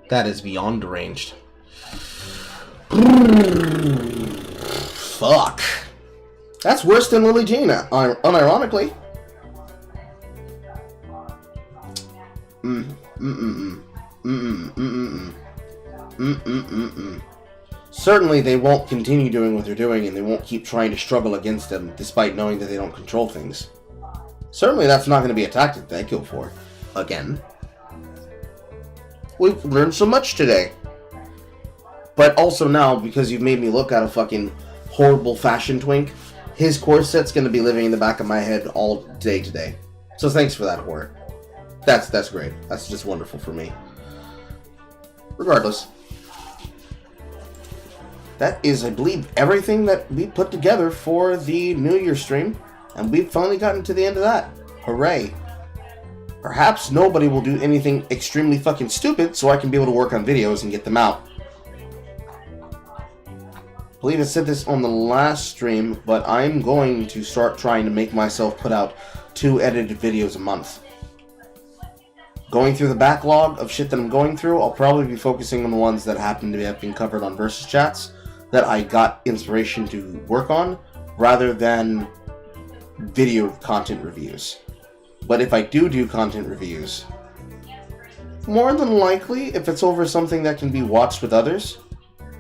That is beyond deranged. Fuck. That's worse than Lily Jean, unironically. Certainly they won't continue doing what they're doing, and they won't keep trying to struggle against them, despite knowing that they don't control things. Certainly that's not going to be a tactic they go for. Again. We've learned so much today. But also now, because you've made me look at a fucking horrible fashion twink, his corset's going to be living in the back of my head all day today. So thanks for that, horror. That's great. That's just wonderful for me. Regardless. That is, I believe, everything that we put together for the New Year stream. And we've finally gotten to the end of that. Hooray. Perhaps nobody will do anything extremely fucking stupid so I can be able to work on videos and get them out. I believe I said this on the last stream, but I'm going to start trying to make myself put out 2 edited videos a month. Going through the backlog of shit that I'm going through, I'll probably be focusing on the ones that happen to have been covered on Versus Chats that I got inspiration to work on, rather than video content reviews. But if I do content reviews, more than likely, if it's over something that can be watched with others,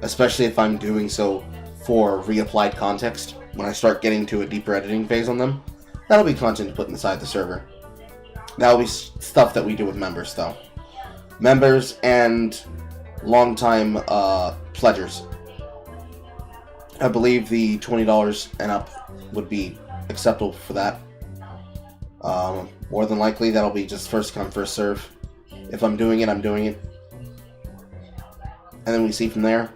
especially if I'm doing so for reapplied context, when I start getting to a deeper editing phase on them, that'll be content to put inside the server. That'll be stuff that we do with members, though. Members and long-time pledgers. I believe the $20 and up would be acceptable for that. More than likely, that'll be just first come, first serve. If I'm doing it, I'm doing it. And then we see from there.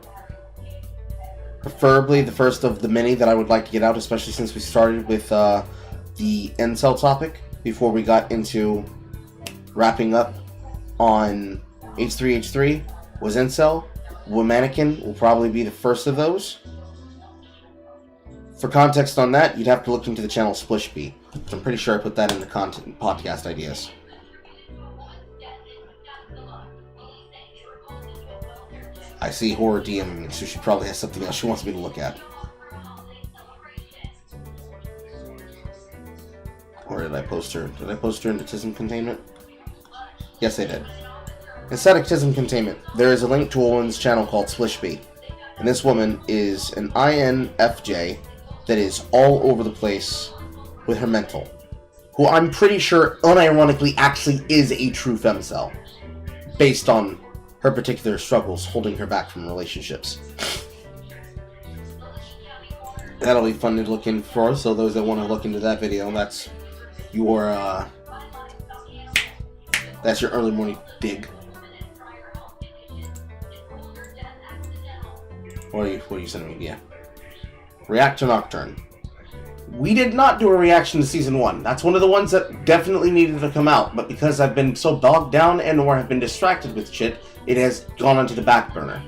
Preferably the first of the many that I would like to get out, especially since we started with the incel topic before we got into wrapping up on H3H3 was incel. Womanican will probably be the first of those. For context on that, you'd have to look into the channel Splishbee. I'm pretty sure I put that in the content podcast ideas. I see Horror DMing me, so she probably has something else she wants me to look at. Or did I post her? Did I post her into Tism Containment? Yes, I did. Inside of Tism Containment, there is a link to a woman's channel called Splishbee. And this woman is an INFJ that is all over the place with her mental. Who I'm pretty sure, unironically, actually is a true femcel. Based on her particular struggles holding her back from relationships. That'll be fun to look in for, so those that want to look into that video, that's your early morning dig. What are you sending me? Yeah. React to Nocturne. We did not do a reaction to Season 1. That's one of the ones that definitely needed to come out, but because I've been so bogged down and or have been distracted with shit, it has gone onto the back burner.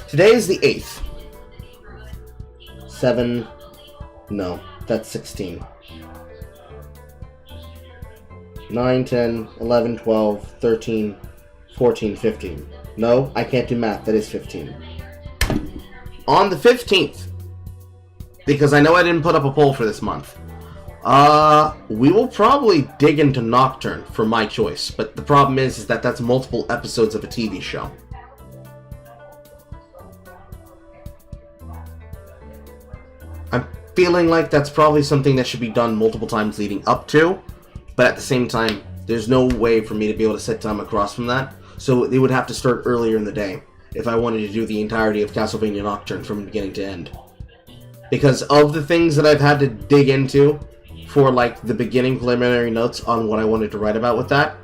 Today is the 8th. 7... No, that's 16. 9, 10, 11, 12, 13, 14, 15. No, I can't do math. That is 15. On the 15th, because I know I didn't put up a poll for this month, we will probably dig into Nocturne for my choice, but the problem is that that's multiple episodes of a TV show. I'm feeling like that's probably something that should be done multiple times leading up to, but at the same time, there's no way for me to be able to set time across from that, so it would have to start earlier in the day if I wanted to do the entirety of Castlevania Nocturne from beginning to end. Because of the things that I've had to dig into for, like, the beginning preliminary notes on what I wanted to write about with that,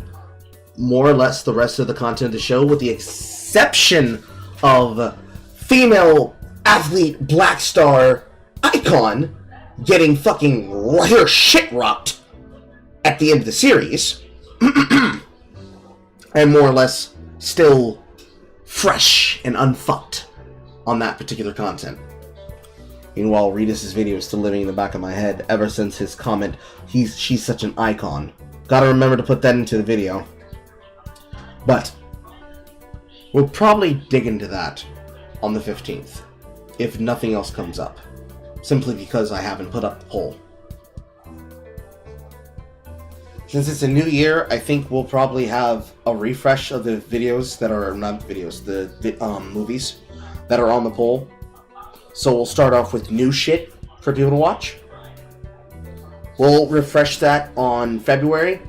more or less the rest of the content of the show, with the exception of female athlete Black Star Icon getting fucking her shit rocked at the end of the series, and more or less still fresh and unfucked on that particular content. Meanwhile, Redis' video is still living in the back of my head ever since his comment, she's such an icon. Gotta remember to put that into the video. But we'll probably dig into that on the 15th, if nothing else comes up. Simply because I haven't put up the poll. since it's a new year, I think we'll probably have a refresh of the videos that are not videos, the movies that are on the poll. So we'll start off with new shit for people to watch. We'll refresh that on February.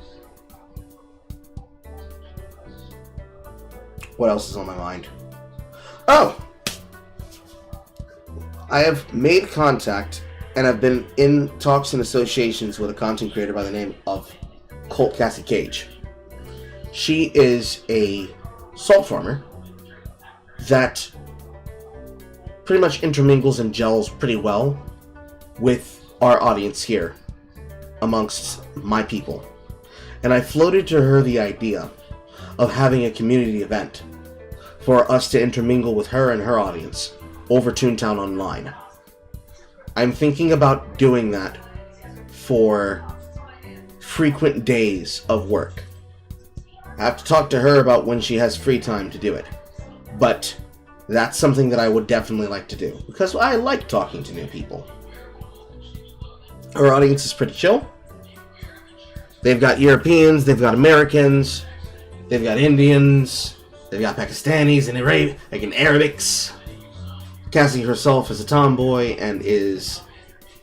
What else is on my mind? Oh! I have made contact and I've been in talks and associations with a content creator by the name of Colt Cassie Cage. She is a salt farmer that pretty much intermingles and gels pretty well with our audience here amongst my people. And I floated to her the idea of having a community event for us to intermingle with her and her audience over Toontown Online. I'm thinking about doing that for frequent days of work. I have to talk to her about when she has free time to do it. But that's something that I would definitely like to do, because I like talking to new people. Her audience is pretty chill. They've got Europeans, they've got Americans, they've got Indians, they've got Pakistanis and Arabics. Cassie herself is a tomboy and is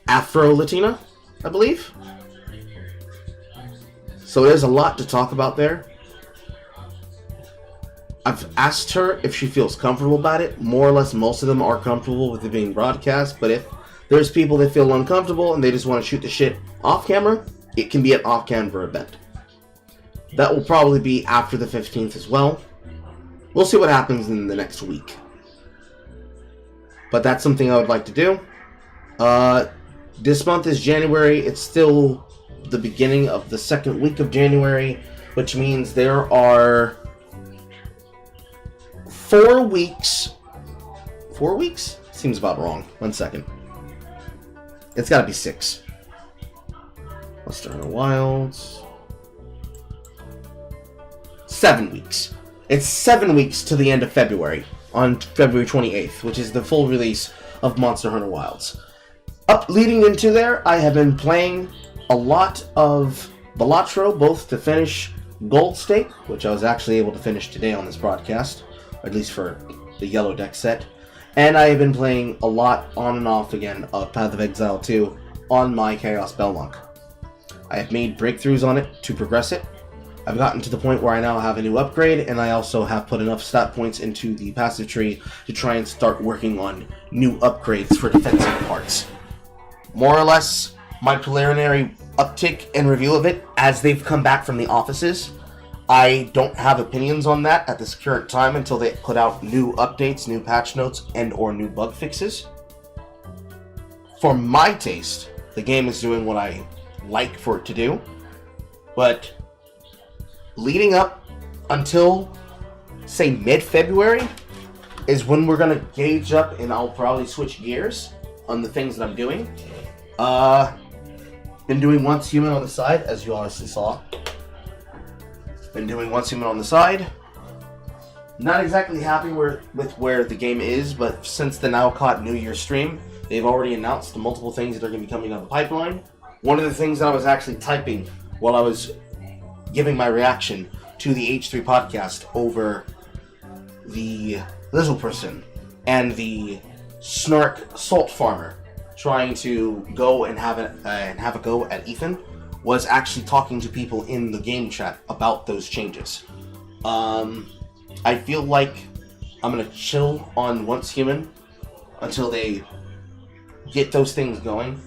Afro-Latina, I believe. So there's a lot to talk about there. I've asked her if she feels comfortable about it. More or less, most of them are comfortable with it being broadcast, but if there's people that feel uncomfortable and they just want to shoot the shit off camera, it can be an off-camera event. That will probably be after the 15th as well. We'll see what happens in the next week. But that's something I would like to do. This month is January. It's still the beginning of the second week of January, which means there are 4 weeks. 4 weeks? Seems about wrong. 1 second. It's gotta be 6. Monster Hunter Wilds. 7 weeks. It's 7 weeks to the end of February, on February 28th, which is the full release of Monster Hunter Wilds. Leading into there, I have been playing a lot of Balatro, both to finish Gold Stake, which I was actually able to finish today on this broadcast, or at least for the Yellow Deck set, and I have been playing a lot on and off again of Path of Exile 2 on my Chaos Belmonk. I have made breakthroughs on it to progress it. I've gotten to the point where I now have a new upgrade, and I also have put enough stat points into the passive tree to try and start working on new upgrades for defensive parts. More or less, my preliminary uptick and review of it as they've come back from the offices. I don't have opinions on that at this current time until they put out new updates, new patch notes, and or new bug fixes. For my taste, the game is doing what I like for it to do, but leading up until, say, mid-February is when we're going to gauge up, and I'll probably switch gears on the things that I'm doing. Been doing Once Human on the side, as you honestly saw. Been doing Once Human on the side. Not exactly happy with where the game is, but since the now caught New Year stream, they've already announced multiple things that are going to be coming down the pipeline. One of the things that I was actually typing while I was giving my reaction to the H3 podcast over the Little Person and the Snark Salt Farmer trying to go and have a go at Ethan was actually talking to people in the game chat about those changes. I feel like I'm gonna chill on Once Human until they get those things going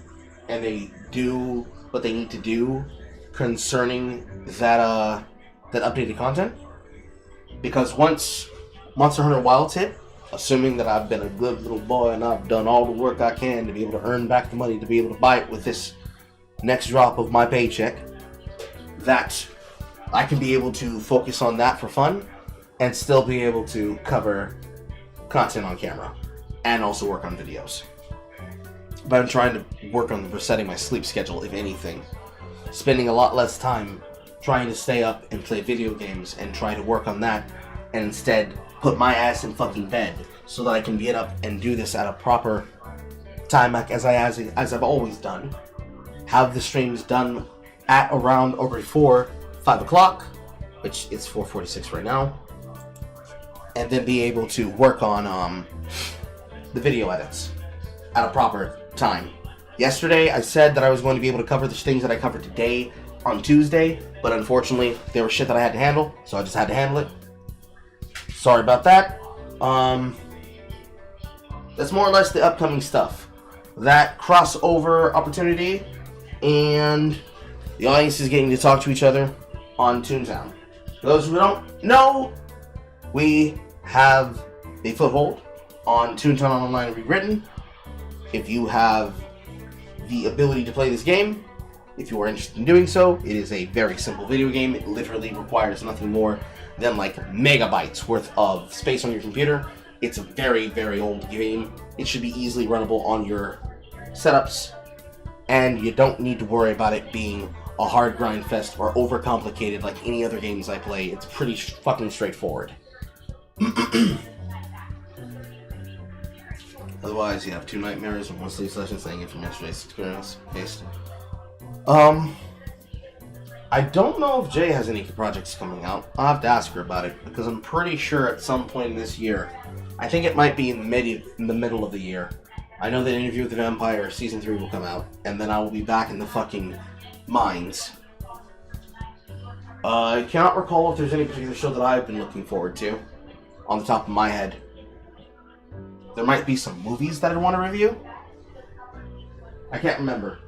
and they do what they need to do concerning that updated content. Because once Monster Hunter Wilds hit, assuming that I've been a good little boy and I've done all the work I can to be able to earn back the money to be able to buy it with this next drop of my paycheck, that I can be able to focus on that for fun and still be able to cover content on camera and also work on videos. But I'm trying to work on resetting my sleep schedule, if anything. Spending a lot less time trying to stay up and play video games and try to work on that, and instead put my ass in fucking bed so that I can get up and do this at a proper time, like as I've always done. Have the streams done at around or before 5 o'clock, which is 4:46 right now, and then be able to work on the video edits at a proper time. Yesterday, I said that I was going to be able to cover the things that I covered today on Tuesday, but unfortunately, there was shit that I had to handle, so I just had to handle it. Sorry about that. That's more or less the upcoming stuff. That crossover opportunity, and the audience is getting to talk to each other on Toontown. For those who don't know, we have a foothold on Toontown Online Rewritten. If you have the ability to play this game, if you are interested in doing so, it is a very simple video game. It literally requires nothing more than like megabytes worth of space on your computer. It's a very, very old game. It should be easily runnable on your setups, and you don't need to worry about it being a hard grind fest or overcomplicated like any other games I play. It's pretty fucking straightforward. Otherwise, you have 2 nightmares and 1 sleep session saying it from yesterday's experience based. I don't know if Jay has any projects coming out. I'll have to ask her about it, because I'm pretty sure at some point this year, I think it might be in the middle of the year, I know that Interview with the Vampire Season 3 will come out, and then I will be back in the fucking mines. I cannot recall if there's any particular show that I've been looking forward to, on the top of my head. There might be some movies that I'd want to review. I can't remember.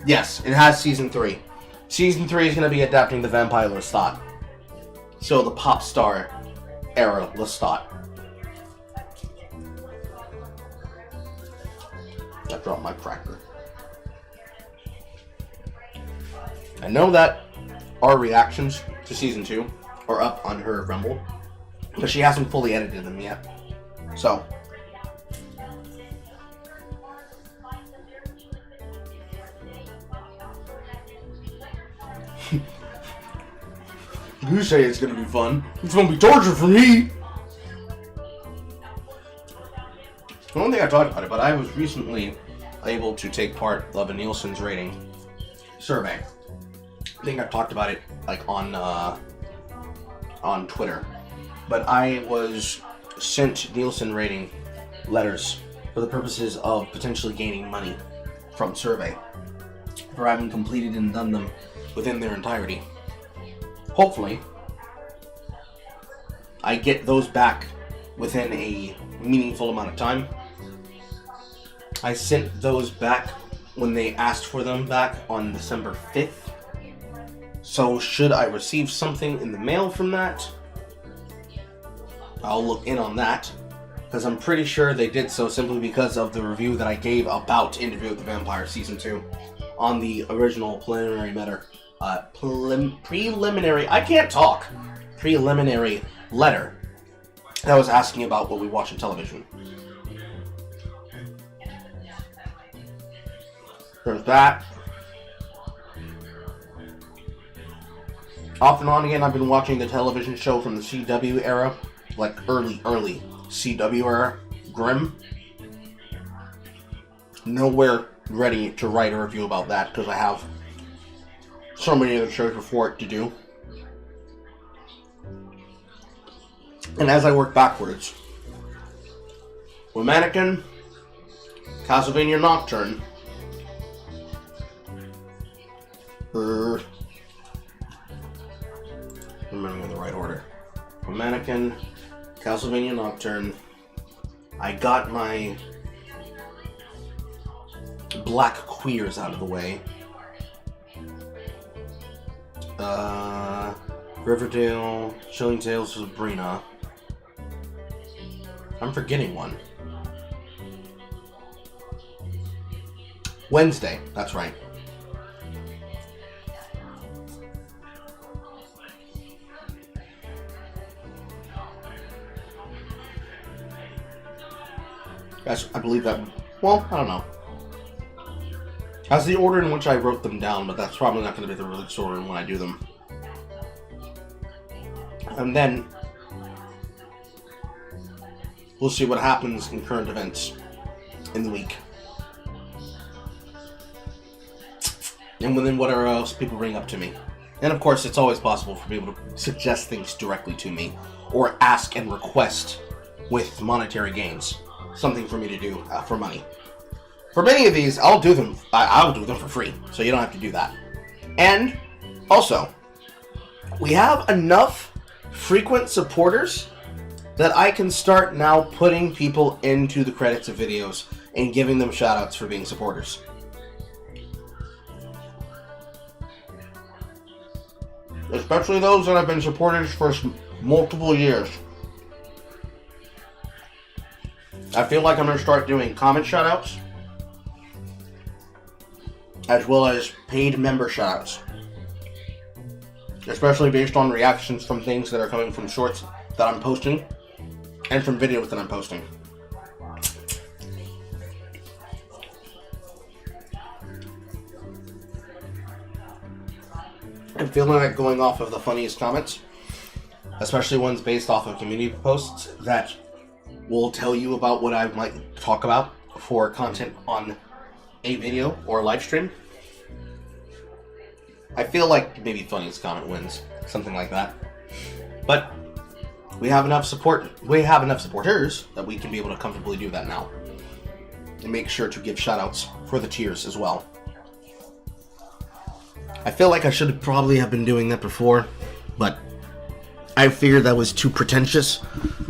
Yes, it has Season 3. Season 3 is going to be adapting the Vampire Lestat. So the pop star era Lestat. I dropped my cracker. I know that our reactions to Season 2 are up on her Rumble, but she hasn't fully edited them yet. So, you say it's gonna be fun. It's gonna be torture for me. I don't think I talked about it, but I was recently able to take part of a Nielsen's rating survey. I think I've talked about it like on Twitter, but I was sent Nielsen rating letters for the purposes of potentially gaining money from survey for having completed and done them within their entirety. Hopefully, I get those back within a meaningful amount of time. I sent those back when they asked for them back on December 5th. So should I receive something in the mail from that, I'll look in on that, because I'm pretty sure they did so simply because of the review that I gave about Interview with the Vampire Season 2 on the original preliminary preliminary letter that was asking about what we watch on television. There's that. Off and on again, I've been watching the television show from the CW era, like early CW era, Grimm. Nowhere ready to write a review about that because I have so many other shows before it to do. And as I work backwards, with Mannequin, Castlevania Nocturne, remembering in the right order. With Mannequin, Castlevania Nocturne, I got my Black Queers out of the way. Riverdale, Chilling Tales of Sabrina. I'm forgetting one. Wednesday, that's right. Yes, I believe that. Well, I don't know. That's the order in which I wrote them down, but that's probably not going to be the release order when I do them. And then we'll see what happens in current events in the week. And then whatever else people bring up to me. And of course, it's always possible for people to suggest things directly to me or ask and request with monetary gains. Something for me to do for money. For many of these, I'll do them. I'll do them for free, so you don't have to do that. And also, we have enough frequent supporters that I can start now putting people into the credits of videos and giving them shoutouts for being supporters. Especially those that have been supporters for multiple years. I feel like I'm going to start doing comment shoutouts, as well as paid member shoutouts. Especially based on reactions from things that are coming from shorts that I'm posting, and from videos that I'm posting. I'm feeling like going off of the funniest comments, especially ones based off of community posts that will tell you about what I might talk about for content on a video or a live stream. I feel like maybe funniest comment wins, something like that. But we have enough supporters that we can be able to comfortably do that now. And make sure to give shoutouts for the tiers as well. I feel like I should probably have been doing that before, but I figured that was too pretentious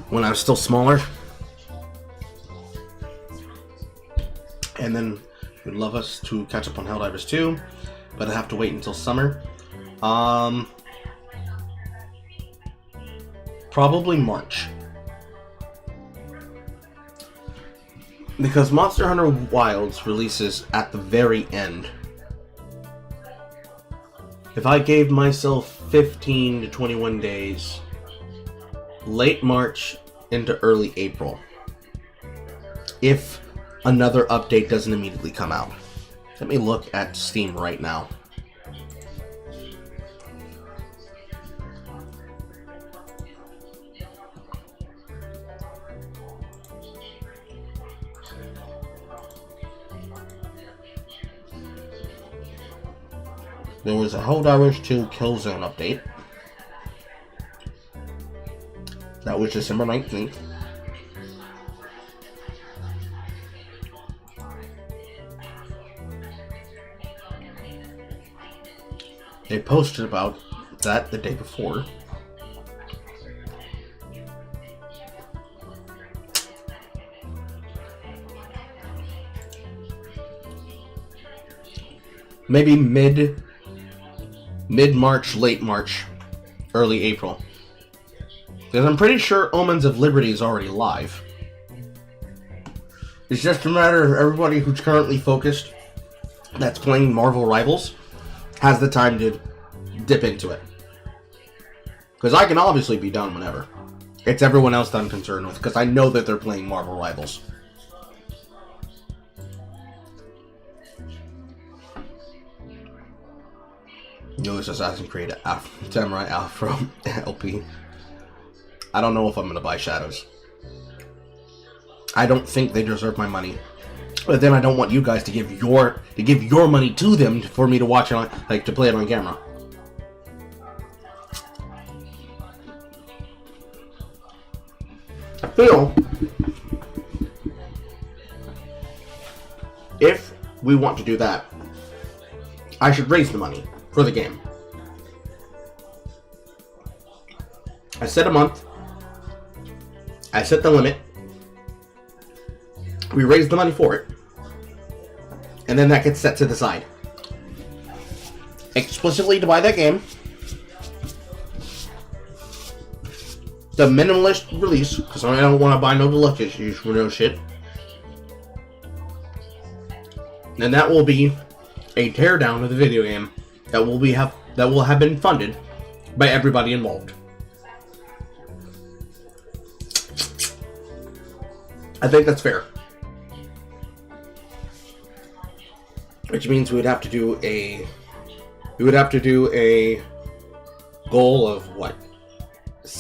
when I was still smaller. And then we'd love us to catch up on Helldivers 2, but I have to wait until summer. Probably March. Because Monster Hunter Wilds releases at the very end. If I gave myself 15 to 21 days, late March into early April, if another update doesn't immediately come out. Let me look at Steam right now. There was a Helldivers 2 Killzone update. That was December 19th. They posted about that the day before. Maybe mid-March, late March, early April. Because I'm pretty sure Omens of Liberty is already live. It's just a matter of everybody who's currently focused, that's playing Marvel Rivals, has the time to dip into it. Because I can obviously be done whenever. It's everyone else that I'm concerned with, because I know that they're playing Marvel Rivals. Newest Assassin's Creed Samurai Afro LP. I don't know if I'm gonna buy Shadows. I don't think they deserve my money. But then I don't want you guys to give your money to them for me to watch it on, like, to play it on camera. I feel if we want to do that, I should raise the money for the game. I set a month. I set the limit. We raise the money for it. And then that gets set to the side. Explicitly to buy that game. The minimalist release, because I don't want to buy no deluxe issues for no shit. And that will be a teardown of the video game that will have been funded by everybody involved. I think that's fair. Which means we would have to do a goal of what?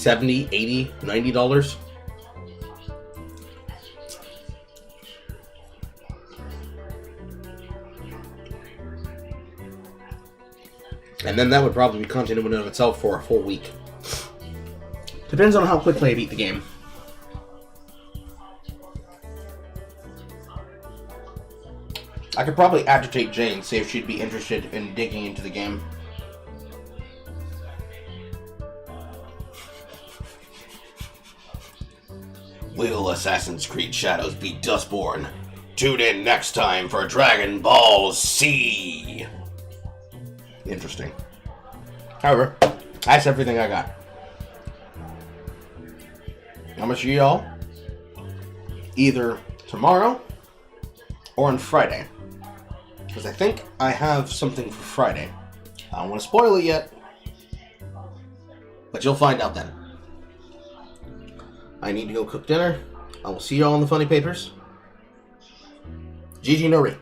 $70, $80, $90. And then that would probably be content in and of itself for a full week. Depends on how quickly I beat the game. I could probably agitate Jane, see if she'd be interested in digging into the game. Will Assassin's Creed Shadows beat Dustborn? Tune in next time for Dragon Ball Z! Interesting. However, that's everything I got. I'm gonna see y'all either tomorrow or on Friday. Because I think I have something for Friday. I don't want to spoil it yet, but you'll find out then. I need to go cook dinner. I will see y'all on the funny papers. GG Nori.